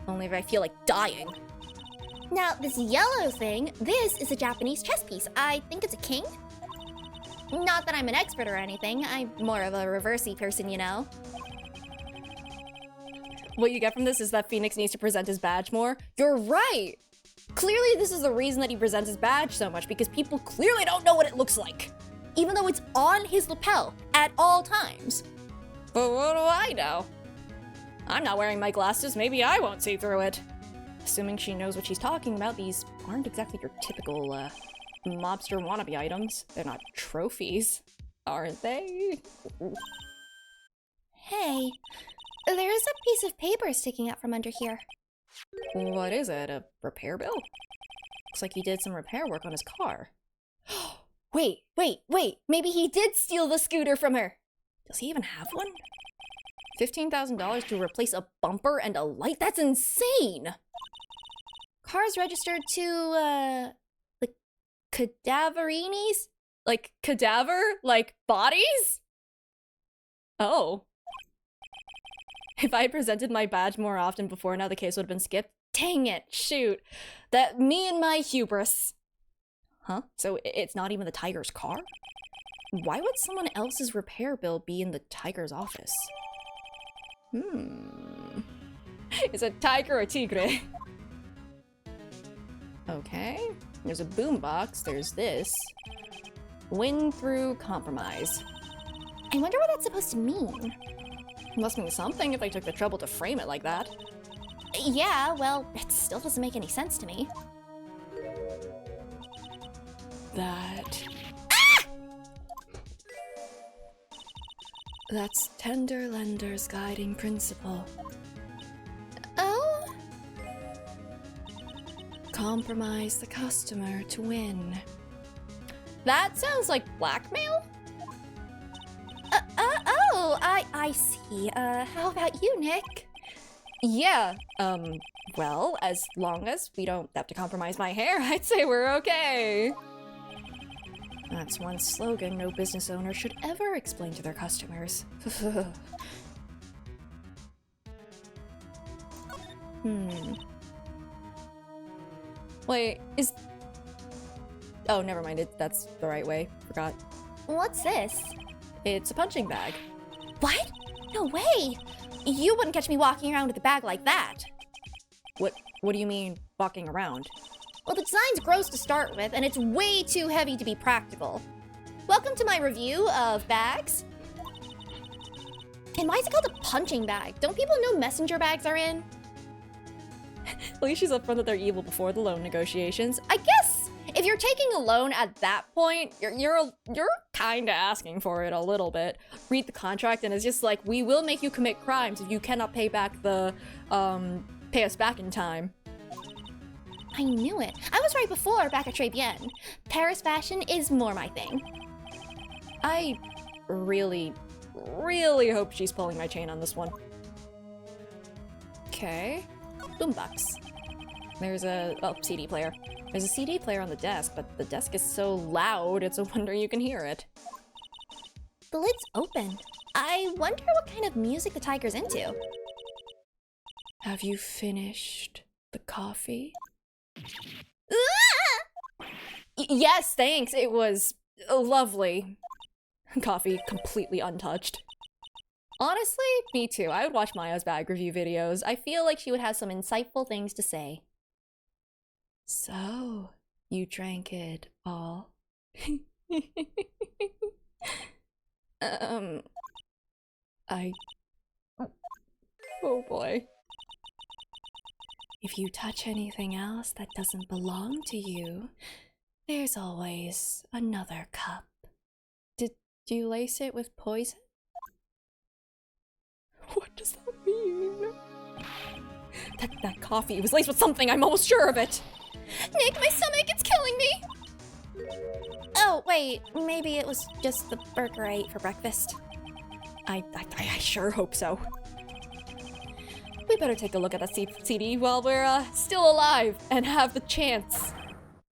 Only if I feel like dying. Now, this yellow thing, this is a Japanese chess piece. I think it's a king? Not that I'm an expert or anything, I'm more of a reversey person, you know. What you get from this is that Phoenix needs to present his badge more. You're right! Clearly this is the reason that he presents his badge so much, because people clearly don't know what it looks like. Even though it's on his lapel at all times. But what do I know? I'm not wearing my glasses, maybe I won't see through it. Assuming she knows what she's talking about, these aren't exactly your typical, mobster wannabe items. They're not trophies, aren't they? Hey, there's a piece of paper sticking out from under here. What is it, a repair bill? Looks like he did some repair work on his car. Wait, maybe he did steal the scooter from her. Does he even have one? $15,000 to replace a bumper and a light? That's insane! Car's registered to, the cadaverinis? Like cadaver? Like bodies? Oh. If I had presented my badge more often before now, the case would have been skipped. Dang it, shoot. That me and my hubris. Huh? So it's not even the tiger's car? Why would someone else's repair bill be in the tiger's office? Is it tiger or tigre? Okay. There's a boombox. There's this. Win through compromise. I wonder what that's supposed to mean. Must mean something if they took the trouble to frame it like that. Yeah, well, it still doesn't make any sense to me. That's tender lender's guiding principle. Oh? Compromise the customer to win. That sounds like blackmail? I see. How about you, Nick? Yeah, well, as long as we don't have to compromise my hair, I'd say we're okay. That's one slogan no business owner should ever explain to their customers. Wait, is... Oh, never mind, that's the right way. Forgot. What's this? It's a punching bag. What? No way! You wouldn't catch me walking around with a bag like that. What do you mean, walking around? Well, the design's gross to start with, and it's way too heavy to be practical. Welcome to my review of bags. And why is it called a punching bag? Don't people know messenger bags are in? At least she's upfront that they're evil before the loan negotiations. I guess if you're taking a loan at that point, you're kind of asking for it a little bit. Read the contract, and it's just like, we will make you commit crimes if you cannot pay back the pay us back in time. I knew it. I was right before back at Tribulations. Paris fashion is more my thing. I really, really hope she's pulling my chain on this one. Okay. Boombox. There's a CD player. There's a CD player on the desk, but the desk is so loud, it's a wonder you can hear it. The lid's open. I wonder what kind of music the tiger's into. Have you finished the coffee? Yes, thanks. It was lovely. Coffee completely untouched. Honestly, me too. I would watch Maya's bag review videos. I feel like she would have some insightful things to say. So, you drank it all? Oh boy. If you touch anything else that doesn't belong to you, there's always another cup. Did you lace it with poison? What does that mean? That coffee was laced with something, I'm almost sure of it! Nick, my stomach, it's killing me! Oh, wait, maybe it was just the burger I ate for breakfast. I sure hope so. We better take a look at that CD while we're still alive and have the chance.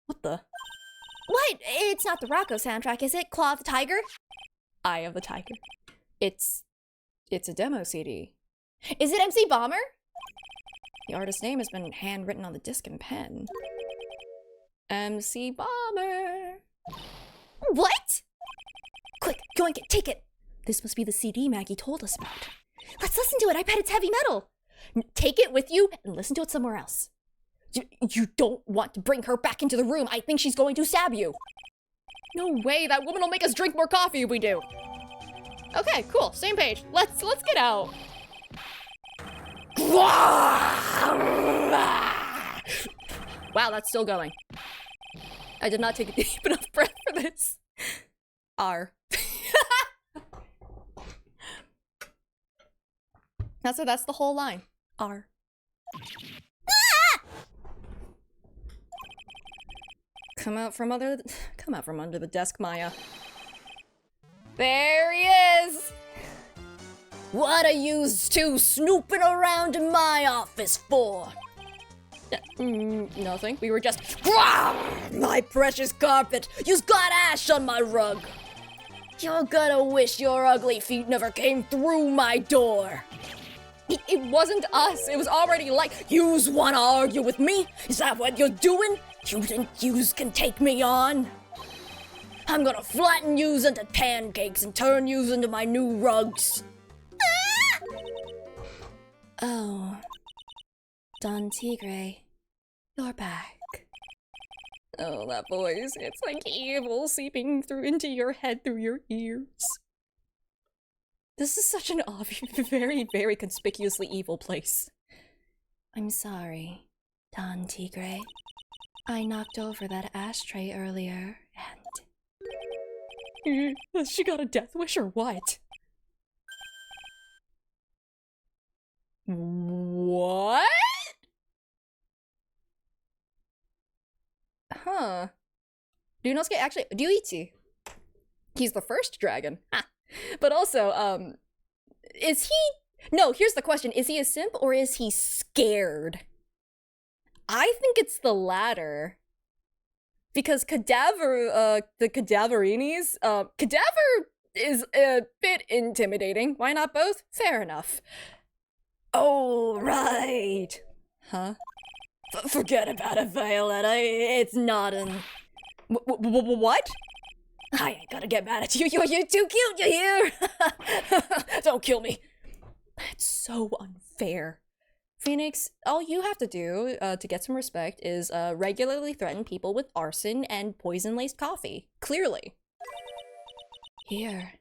What the? What? It's not the Rocco soundtrack, is it? Claw of the Tiger? Eye of the Tiger. It's a demo CD. Is it MC Bomber? The artist's name has been handwritten on the disc in pen. MC Bomber. What? Quick, yoink it, take it. This must be the CD Maggie told us about. Let's listen to it. I bet it's heavy metal. Take it with you and listen to it somewhere else. You don't want to bring her back into the room. I think she's going to stab you. No way, that woman will make us drink more coffee if we do. Okay, cool, same page. Let's get out. Wow, that's still going. I did not take a deep enough breath for this. R. That's the whole line. R. Come out from under the desk, Maya. There he is! What are yous two snooping around in my office for? Nothing. We were just... My precious carpet! You've got ash on my rug! You're gonna wish your ugly feet never came through my door! It wasn't us. It was already like... Yous wanna argue with me? Is that what you're doing? You think yous can take me on? I'm gonna flatten yous into pancakes and turn yous into my new rugs. Oh. Don Tigre, you're back. Oh, that voice. It's like evil seeping through into your head through your ears. This is such an obvious, very, very conspicuously evil place. I'm sorry, Don Tigre. I knocked over that ashtray earlier, and... She got a death wish or what? What? Huh. Ryunosuke actually... Ryuichi. He's the first dragon. But also, is he... No, here's the question. Is he a simp or is he scared? I think it's the latter. Because the Cadaverinis, Cadaver is a bit intimidating. Why not both? Fair enough. Oh, right. Huh? Forget about it, Violetta. It's not an... What? I ain't gonna get mad at you. You're too cute, you hear? Don't kill me. That's so unfair. Phoenix, all you have to do to get some respect is regularly threaten people with arson and poison-laced coffee. Clearly. Here,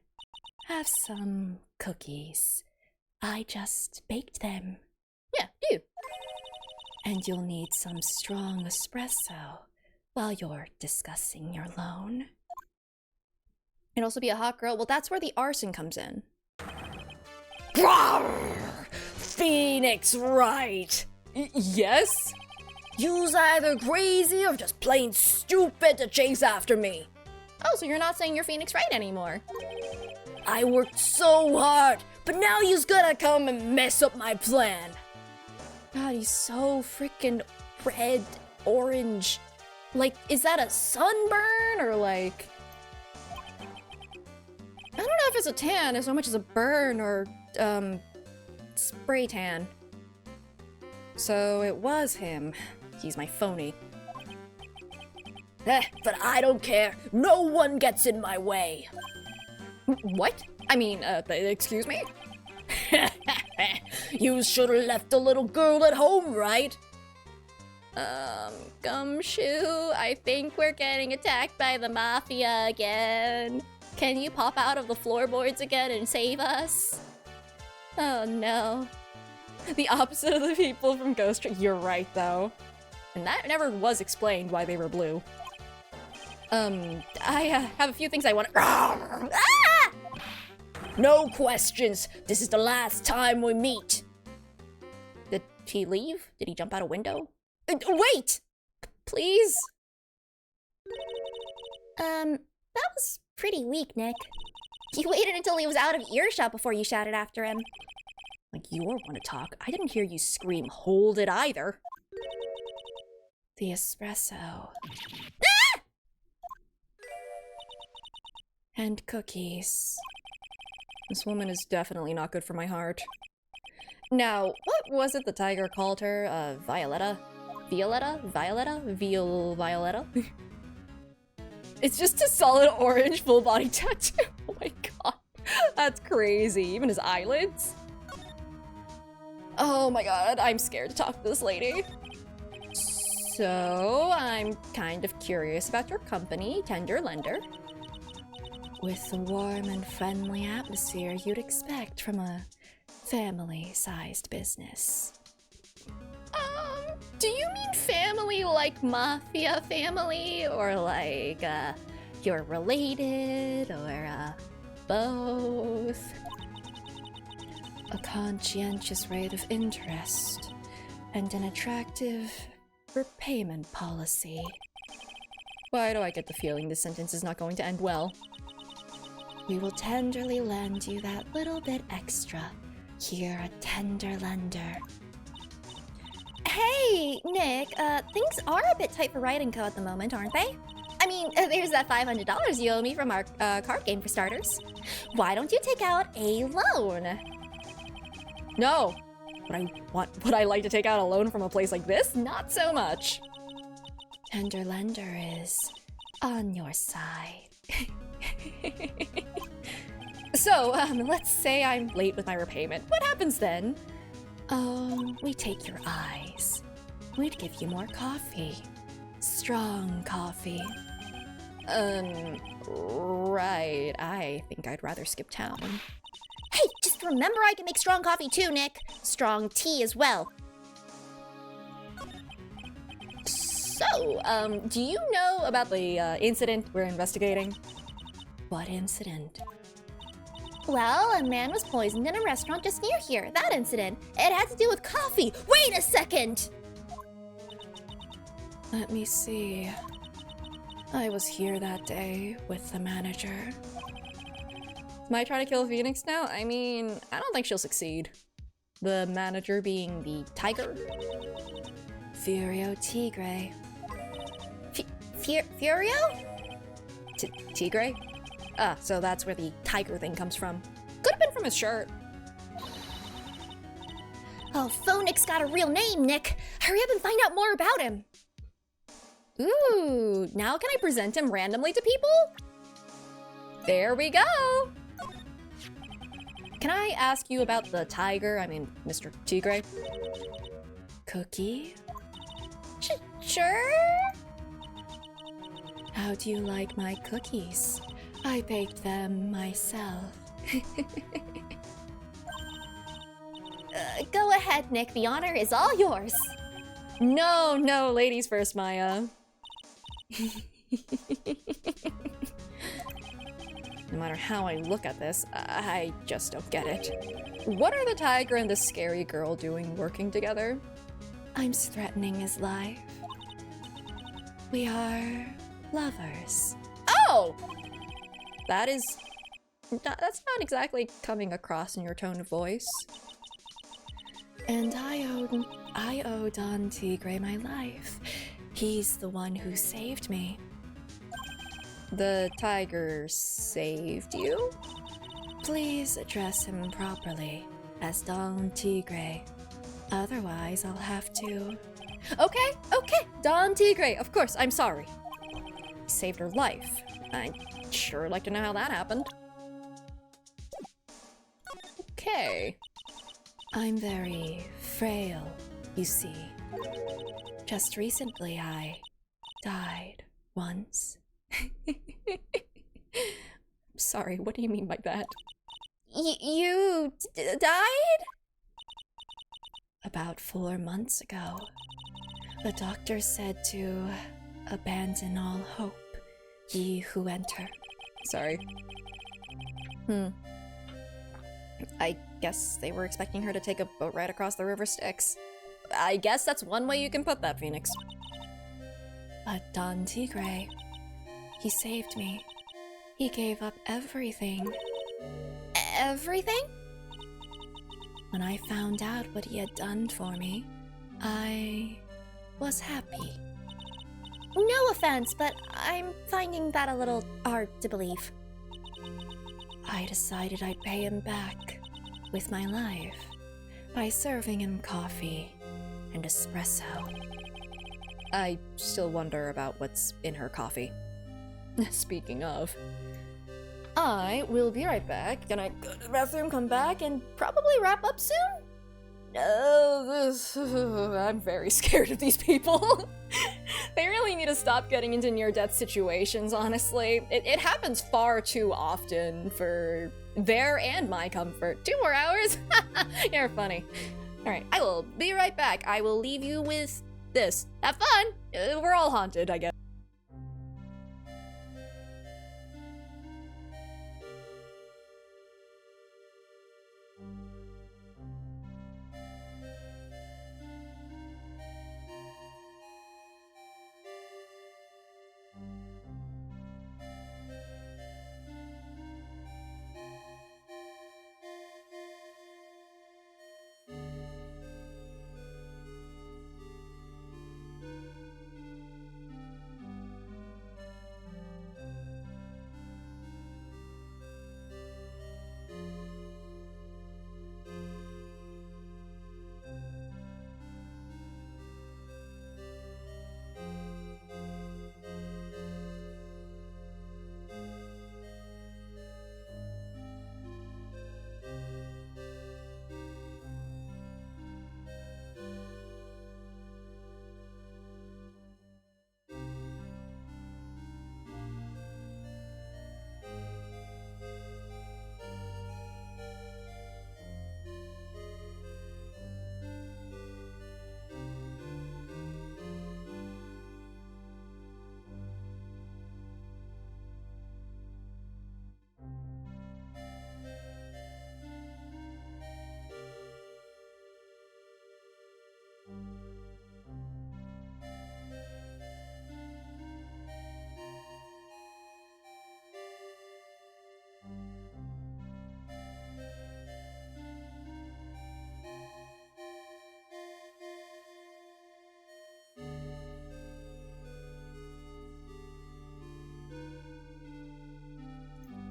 have some cookies. I just baked them. Yeah, do. And you'll need some strong espresso while you're discussing your loan. And also be a hot girl. Well, that's where the arson comes in. Phoenix Wright. Yes? You's either crazy or just plain stupid to chase after me. Oh, so you're not saying you're Phoenix Wright anymore? I worked so hard, but now you's gonna come and mess up my plan. God, he's so freaking red, orange. Like, is that a sunburn or like... I don't know if it's a tan as much as a burn or, spray tan. So it was him. He's my phony. But I don't care. No one gets in my way. What? I mean, excuse me? You should've left the little girl at home, right? Gumshoe, I think we're getting attacked by the mafia again. Can you pop out of the floorboards again and save us? Oh no. The opposite of the people from Ghost Trick. You're right, though. And that never was explained why they were blue. I have a few things I want to... Ah! No questions. This is the last time we meet. Did he leave? Did he jump out a window? Wait! Please? That was pretty weak, Nick. You waited until he was out of earshot before you shouted after him. Like, you want to talk? I didn't hear you scream, hold it either. The espresso. Ah! And cookies. This woman is definitely not good for my heart. Now, what was it the tiger called her? Violetta? Violetta? Violetta? Violetta? It's just a solid orange full body tattoo. Oh my god. That's crazy. Even his eyelids. Oh my god, I'm scared to talk to this lady. So, I'm kind of curious about your company, Tender Lender. With the warm and friendly atmosphere you'd expect from a family-sized business. Do you mean family like mafia family? Or like, you're related? Or, both? A conscientious rate of interest and an attractive repayment policy. Why do I get the feeling this sentence is not going to end well? We will tenderly lend you that little bit extra. Here, a tender lender. Hey, Nick, things are a bit tight for Writing Co. at the moment, aren't they? I mean, there's that $500 you owe me from our card game for starters. Why don't you take out a loan? No. Would I like to take out a loan from a place like this? Not so much. Tender lender is on your side. So, let's say I'm late with my repayment. What happens then? We take your eyes. We'd give you more coffee. Strong coffee. Right. I think I'd rather skip town. Hey, just remember I can make strong coffee too, Nick. Strong tea as well. So, do you know about the incident we're investigating? What incident? Well, a man was poisoned in a restaurant just near here. That incident. It had to do with coffee. Wait a second! Let me see. I was here that day with the manager. Am I trying to kill Phoenix now? I mean, I don't think she'll succeed. The manager being the tiger? Furio Tigre. Furio? Tigre? Ah, so that's where the tiger thing comes from. Could have been from his shirt. Oh, Phoenix got a real name, Nick. Hurry up and find out more about him. Ooh, now can I present him randomly to people? There we go. Can I ask you about the tiger? I mean, Mr. Tigre? Cookie? Sure? How do you like my cookies? I baked them myself. Go ahead, Nick. The honor is all yours. No, ladies first, Maya. No matter how I look at this, I just don't get it. What are the tiger and the scary girl doing working together? I'm threatening his life. We are lovers. Oh! That is That's not exactly coming across in your tone of voice. And I owe Don Tigre my life. He's the one who saved me. The tiger saved you? Please address him properly as Don Tigre. Otherwise, I'll have to... Okay, Don Tigre, of course, I'm sorry. He saved her life. I'd sure like to know how that happened. Okay. I'm very frail, you see. Just recently I died once. Sorry, what do you mean by that? You died? About 4 months ago. The doctor said to abandon all hope, ye who enter. Sorry. I guess they were expecting her to take a boat ride across the river Styx. I guess that's one way you can put that, Phoenix. But Don Tigre, he saved me. He gave up everything. Everything? When I found out what he had done for me, I was happy. No offense, but I'm finding that a little hard to believe. I decided I'd pay him back with my life by serving him coffee and espresso. I still wonder about what's in her coffee. Speaking of, I will be right back. Gonna go to the bathroom, come back, and probably wrap up soon? I'm very scared of these people. They really need to stop getting into near-death situations, honestly. It happens far too often for their and my comfort. 2 more hours? You're funny. Alright, I will be right back. I will leave you with this. Have fun! We're all haunted, I guess.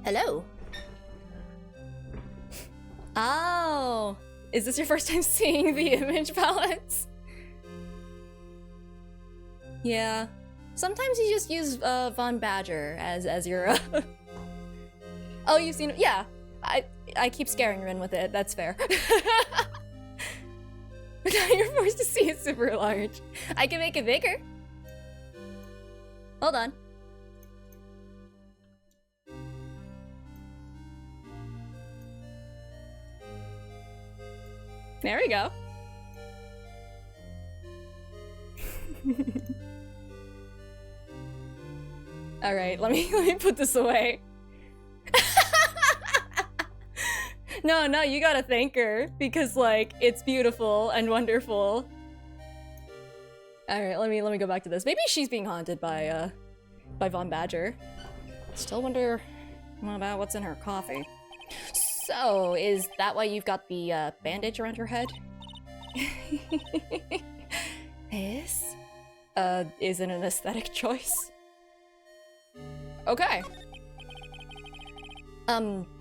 Hello. Oh, is this your first time seeing the image palettes? Yeah. Sometimes you just use Von Badger as your. Oh, you've seen it? Yeah. I keep scaring Rin with it. That's fair. But now you're forced to see it super large. I can make it bigger. Hold on. There we go. All right, let me put this away. No, you gotta thank her because like it's beautiful and wonderful. All right, let me go back to this. Maybe she's being haunted by Von Badger. Still wonder What about what's in her coffee? So, is that why you've got the bandage around your head? This isn't an aesthetic choice. Okay.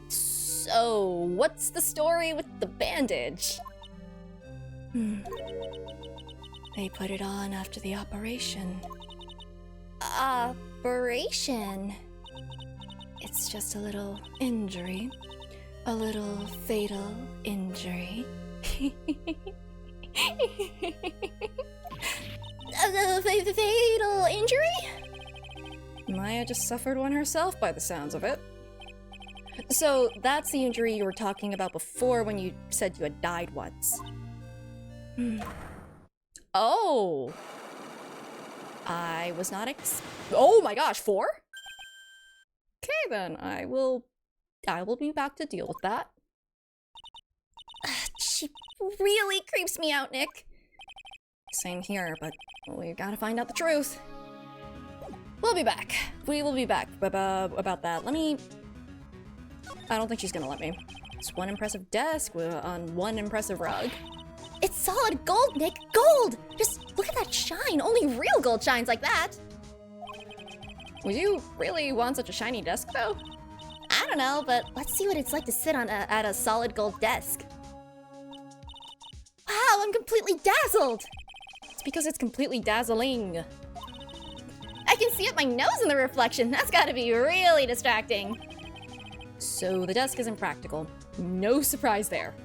So what's the story with the bandage? They put it on after the operation. Operation. It's just a little injury. A little fatal injury. Fatal injury? Maya just suffered one herself by the sounds of it. So that's the injury you were talking about before when you said you had died once. Oh. I was not oh my gosh, 4? Okay then, I will be back to deal with that. She really creeps me out, Nick. Same here, but we gotta find out the truth. We'll be back. We will be back about that. I don't think she's gonna let me. It's one impressive desk on one impressive rug. It's solid gold, Nick. Gold! Just look at that shine. Only real gold shines like that. Would you really want such a shiny desk, though? I don't know, but let's see what it's like to sit on at a solid gold desk. Wow, I'm completely dazzled. It's because it's completely dazzling. I can see up my nose in the reflection. That's gotta be really distracting. So the desk isn't practical. No surprise there.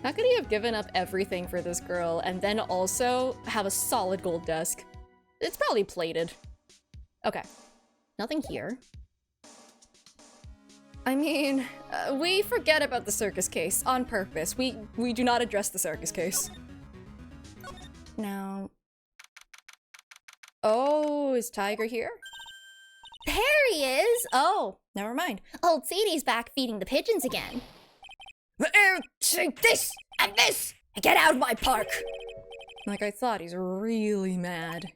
How could he have given up everything for this girl and then also have a solid gold desk? It's probably plated. Okay. Nothing here. I mean, we forget about the circus case on purpose. We do not address the circus case. Now... Oh, is Tiger here? There he is! Oh, never mind. Old Sadie's back feeding the pigeons again. Take this and this and get out of my park. Like I thought, he's really mad.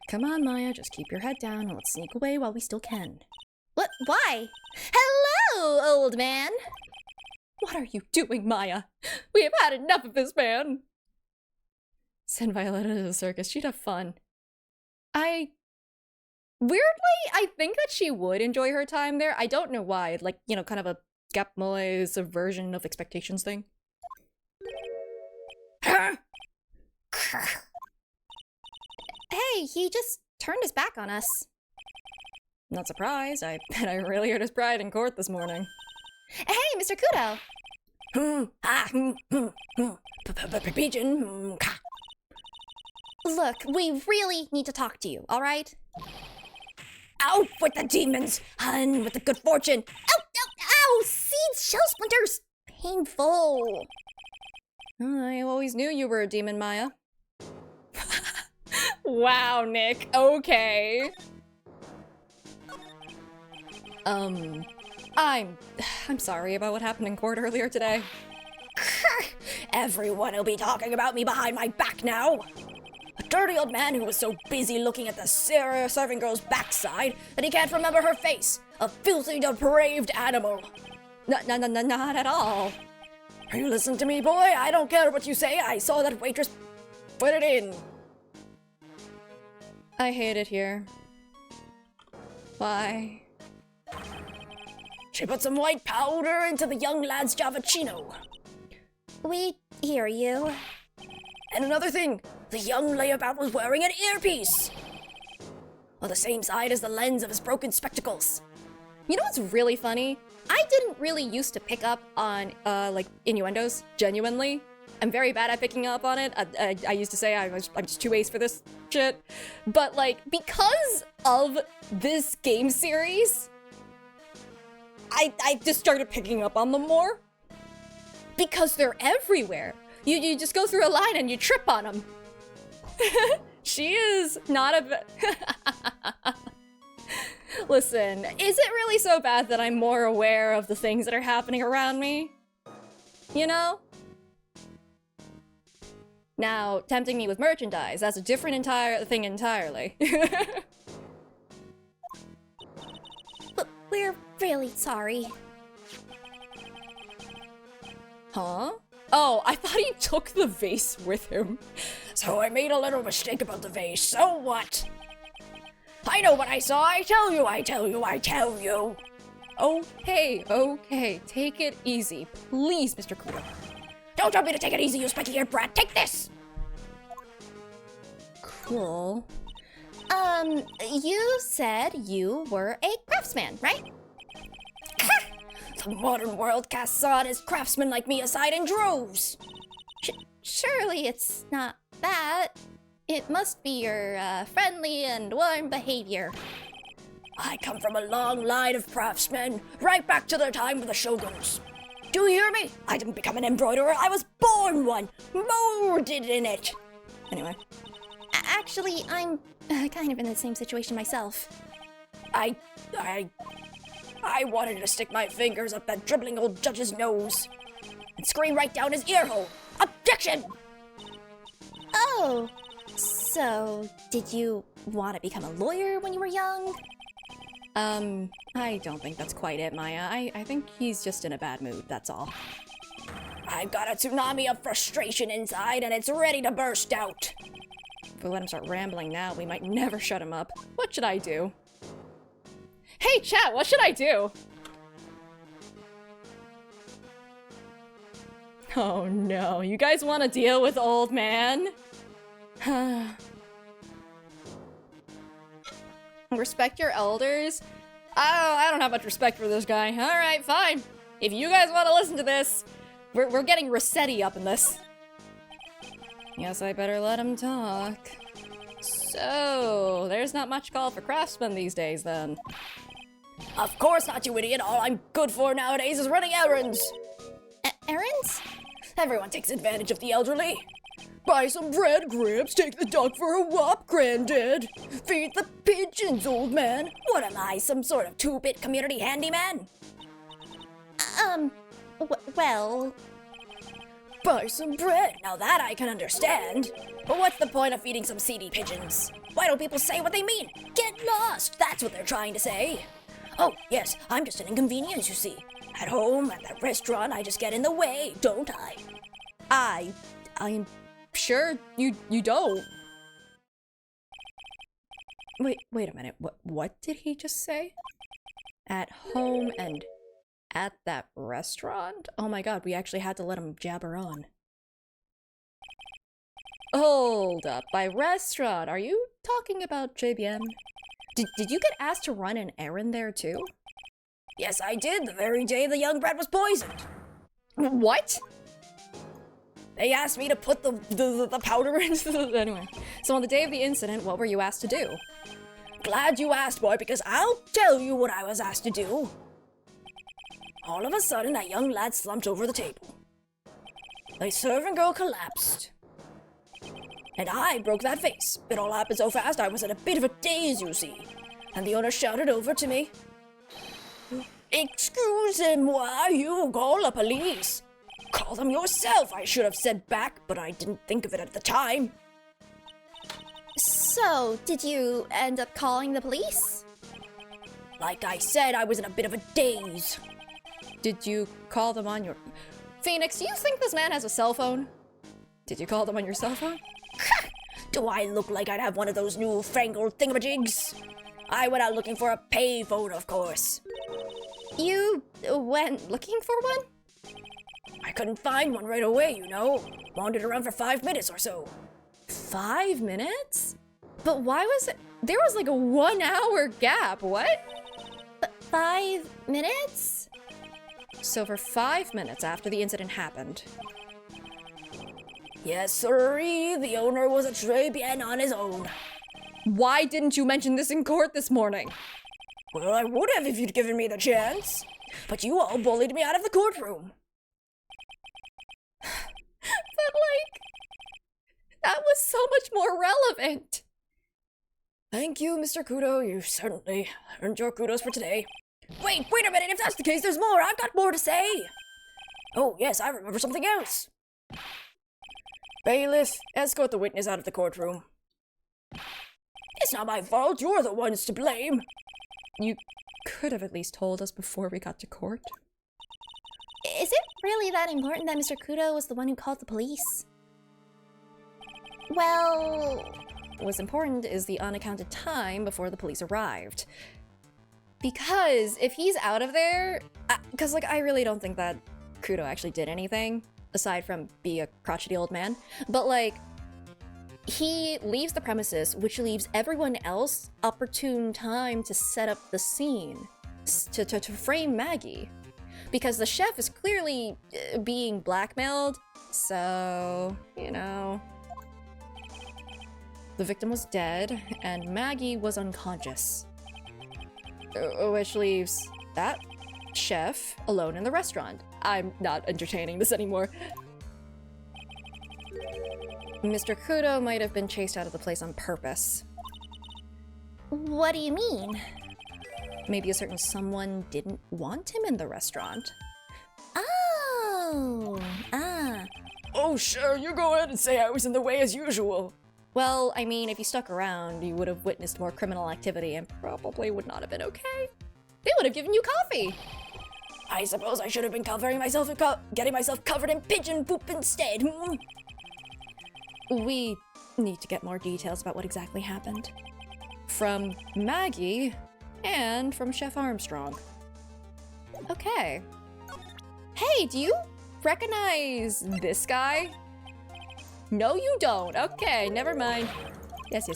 Come on, Maya, just keep your head down and let's sneak away while we still can. What? Why? Hello, old man! What are you doing, Maya? We have had enough of this man! Send Violetta to the circus. She'd have fun. Weirdly, I think that she would enjoy her time there. I don't know why. Like, you know, kind of a Gap Moe subversion of expectations thing. Hey, he just turned his back on us. Not surprised. I bet I really hurt his pride in court this morning. Hey, Mr. Kudo! Pigeon. Look, we really need to talk to you, alright? Out with the demons and with the good fortune. Ow, ow, ow! Seeds, shell splinters! Painful. I always knew you were a demon, Maya. Wow, Nick. Okay. I'm sorry about what happened in court earlier today. Everyone will be talking about me behind my back now. A dirty old man who was so busy looking at the serving girl's backside that he can't remember her face. A filthy, depraved animal. Not at all. Are you listening to me, boy? I don't care what you say. I saw that waitress put it in. I hate it here. Why? She put some white powder into the young lad's Javachino. We hear you. And another thing, the young layabout was wearing an earpiece. On the same side as the lens of his broken spectacles. You know what's really funny? I didn't really used to pick up on, like, innuendos, genuinely. I'm very bad at picking up on it. I used to say I'm just too ace for this shit. But, like, because of this game series, I just started picking up on them more. Because they're everywhere. You just go through a line and you trip on them. She is not a... Listen, is it really so bad that I'm more aware of the things that are happening around me? You know? Now, tempting me with merchandise, that's a different thing entirely. We're really sorry. Huh? Oh, I thought he took the vase with him. So I made a little mistake about the vase. So what? I know what I saw. I tell you, I tell you, I tell you. Okay, okay. Take it easy. Please, Mr. Kudo. Don't tell me to take it easy, you spiky-eared brat. Take this. Cool. You said you were a craftsman, right? The modern world casts honest craftsmen like me aside in droves. Surely it's not that. It must be your friendly and warm behavior. I come from a long line of craftsmen, right back to the time of the shoguns. Do you hear me? I didn't become an embroiderer, I was born one, molded in it. Anyway. Actually, I'm kind of in the same situation myself. I wanted to stick my fingers up that dribbling old judge's nose and scream right down his ear hole. Objection! Oh, so did you want to become a lawyer when you were young? I don't think that's quite it, Maya. I think he's just in a bad mood, that's all. I've got a tsunami of frustration inside and it's ready to burst out. If we let him start rambling now, we might never shut him up. What should I do? Hey, chat, what should I do? Oh no, you guys want to deal with old man? Respect your elders? I don't have much respect for this guy. Alright, fine. If you guys want to listen to this, we're getting Rossetti up in this. Guess I better let him talk. So, there's not much call for craftsmen these days, then. Of course not, you idiot. All I'm good for nowadays is running errands. Errands? Everyone takes advantage of the elderly. Buy some bread, Gramps. Take the dog for a walk, Granddad. Feed the pigeons, old man. What am I, some sort of 2-bit community handyman? Well... Buy some bread. Now that I can understand. But what's the point of feeding some seedy pigeons? Why don't people say what they mean? Get lost. That's what they're trying to say. Oh, yes, I'm just an inconvenience, you see. At home, at that restaurant, I just get in the way, don't I? I'm sure you don't. Wait a minute. What did he just say? At home and at that restaurant? Oh my god, we actually had to let him jabber on. Hold up. By restaurant, are you talking about JBM? Did you get asked to run an errand there too? Yes, I did, the very day the young brat was poisoned. What? They asked me to put the powder into the... Anyway, so on the day of the incident, what were you asked to do? Glad you asked, boy, because I'll tell you what I was asked to do. All of a sudden, that young lad slumped over the table. The servant girl collapsed. And I broke that vase. It all happened so fast, I was in a bit of a daze, you see. And the owner shouted over to me, "Excusez-moi, you call the police." "Call them yourself," I should have said back, but I didn't think of it at the time. So, did you end up calling the police? Like I said, I was in a bit of a daze. Did you call them on your... Phoenix, do you think this man has a cell phone? Did you call them on your cell phone? Do I look like I'd have one of those newfangled thingamajigs? I went out looking for a payphone, of course. You went looking for one? I couldn't find one right away, you know. Wandered around for 5 minutes or so. 5 minutes? But why was it... There was like a 1 hour gap, what? 5 minutes? So for 5 minutes after the incident happened. Yes, sirree, the owner was a très bien on his own. Why didn't you mention this in court this morning? Well, I would have if you'd given me the chance. But you all bullied me out of the courtroom. But like... That was so much more relevant. Thank you, Mr. Kudo. You certainly earned your kudos for today. Wait a minute. If that's the case, there's more. I've got more to say. Oh, yes, I remember something else. Bailiff, escort the witness out of the courtroom. It's not my fault. You're the ones to blame. You could have at least told us before we got to court. Is it really that important that Mr. Kudo was the one who called the police? Well, What's important is the unaccounted time before the police arrived. Because if he's out of there, because like I really don't think that Kudo actually did anything aside from be a crotchety old man, but like he leaves the premises, which leaves everyone else opportune time to set up the scene to frame Maggie, because the chef is clearly being blackmailed. So, you know, the victim was dead and Maggie was unconscious. Which leaves that chef alone in the restaurant. I'm not entertaining this anymore. Mr. Kudo might have been chased out of the place on purpose. what do you mean? Maybe a certain someone didn't want him in the restaurant. Oh, Oh, sure, you go ahead and say I was in the way as usual. Well, I mean, if you stuck around, you would have witnessed more criminal activity and probably would not have been okay. They would have given you coffee. I suppose I should have been covering myself and getting myself covered in pigeon poop instead. We need to get more details about what exactly happened. From Maggie and from Chef Armstrong. Okay. Hey, do you recognize this guy? No, you don't. Okay, never mind. Yes.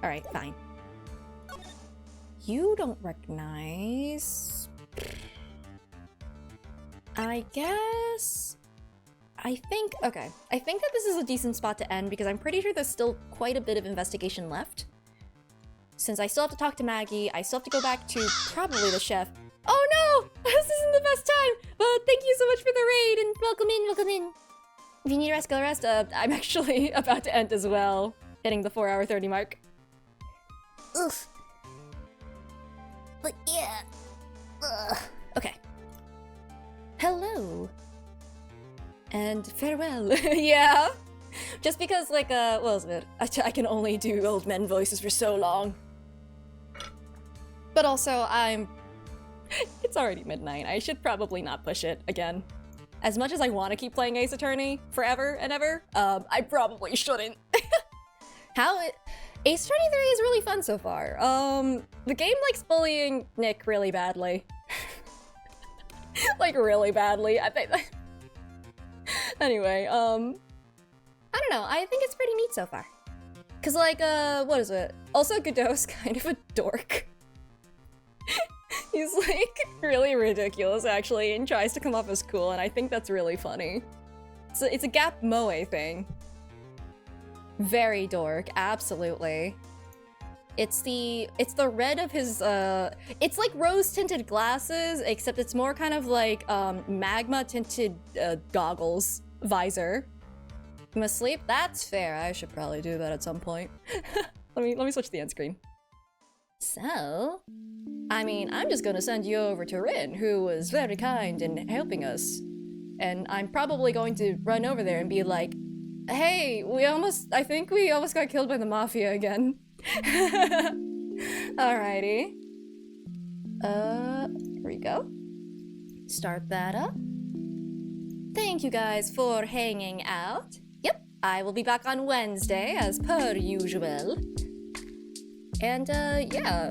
All right, fine. You don't recognize... I guess... I think that this is a decent spot to end because I'm pretty sure there's still quite a bit of investigation left. Since I still have to talk to Maggie, I still have to go back to probably the chef. Oh no! This isn't the best time! But thank you so much for the raid and welcome in. If you need a rest, go rest. I'm actually about to end as well, hitting the 4-hour 30 mark. oof. But yeah. Ugh. Okay. Hello. And farewell. Yeah. Just because, like, what was it? I can only do old men voices for so long. But also, it's already midnight. I should probably not push it again. As much as I want to keep playing Ace Attorney forever and ever, I probably shouldn't. Ace Attorney 3 is really fun so far. The game likes bullying Nick really badly. Like, really badly. I think... Anyway, I don't know. I think it's pretty neat so far. Cause like, what is it? Also, Godot's kind of a dork. He's like really ridiculous actually and tries to come off as cool, and I think that's really funny. So it's a Gap Moe thing. Very dork, absolutely. It's the red of his it's like rose tinted glasses, except it's more kind of like magma tinted goggles visor. I'm asleep? That's fair. I should probably do that at some point. let me switch the end screen. So, I mean, I'm just gonna send you over to Rin, who was very kind in helping us. And I'm probably going to run over there and be like, hey, I think we almost got killed by the mafia again. Alrighty. Here we go. Start that up. Thank you guys for hanging out. Yep, I will be back on Wednesday as per usual. And yeah.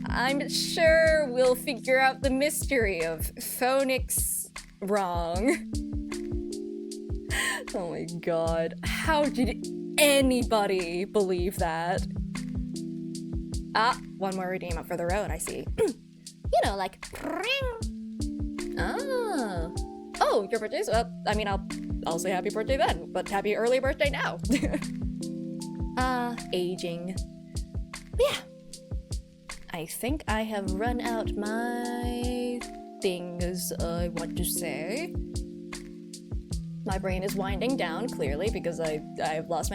I'm sure we'll figure out the mystery of Phoenix wrong. Oh my god. How did anybody believe that? Ah, one more redeem up for the road, I see. You know, like, ring. Oh. Oh, your birthday's up. I mean, I'll say happy birthday then, but happy early birthday now. Aging. But yeah. I think I have run out my things I want to say. My brain is winding down, clearly, because I've lost my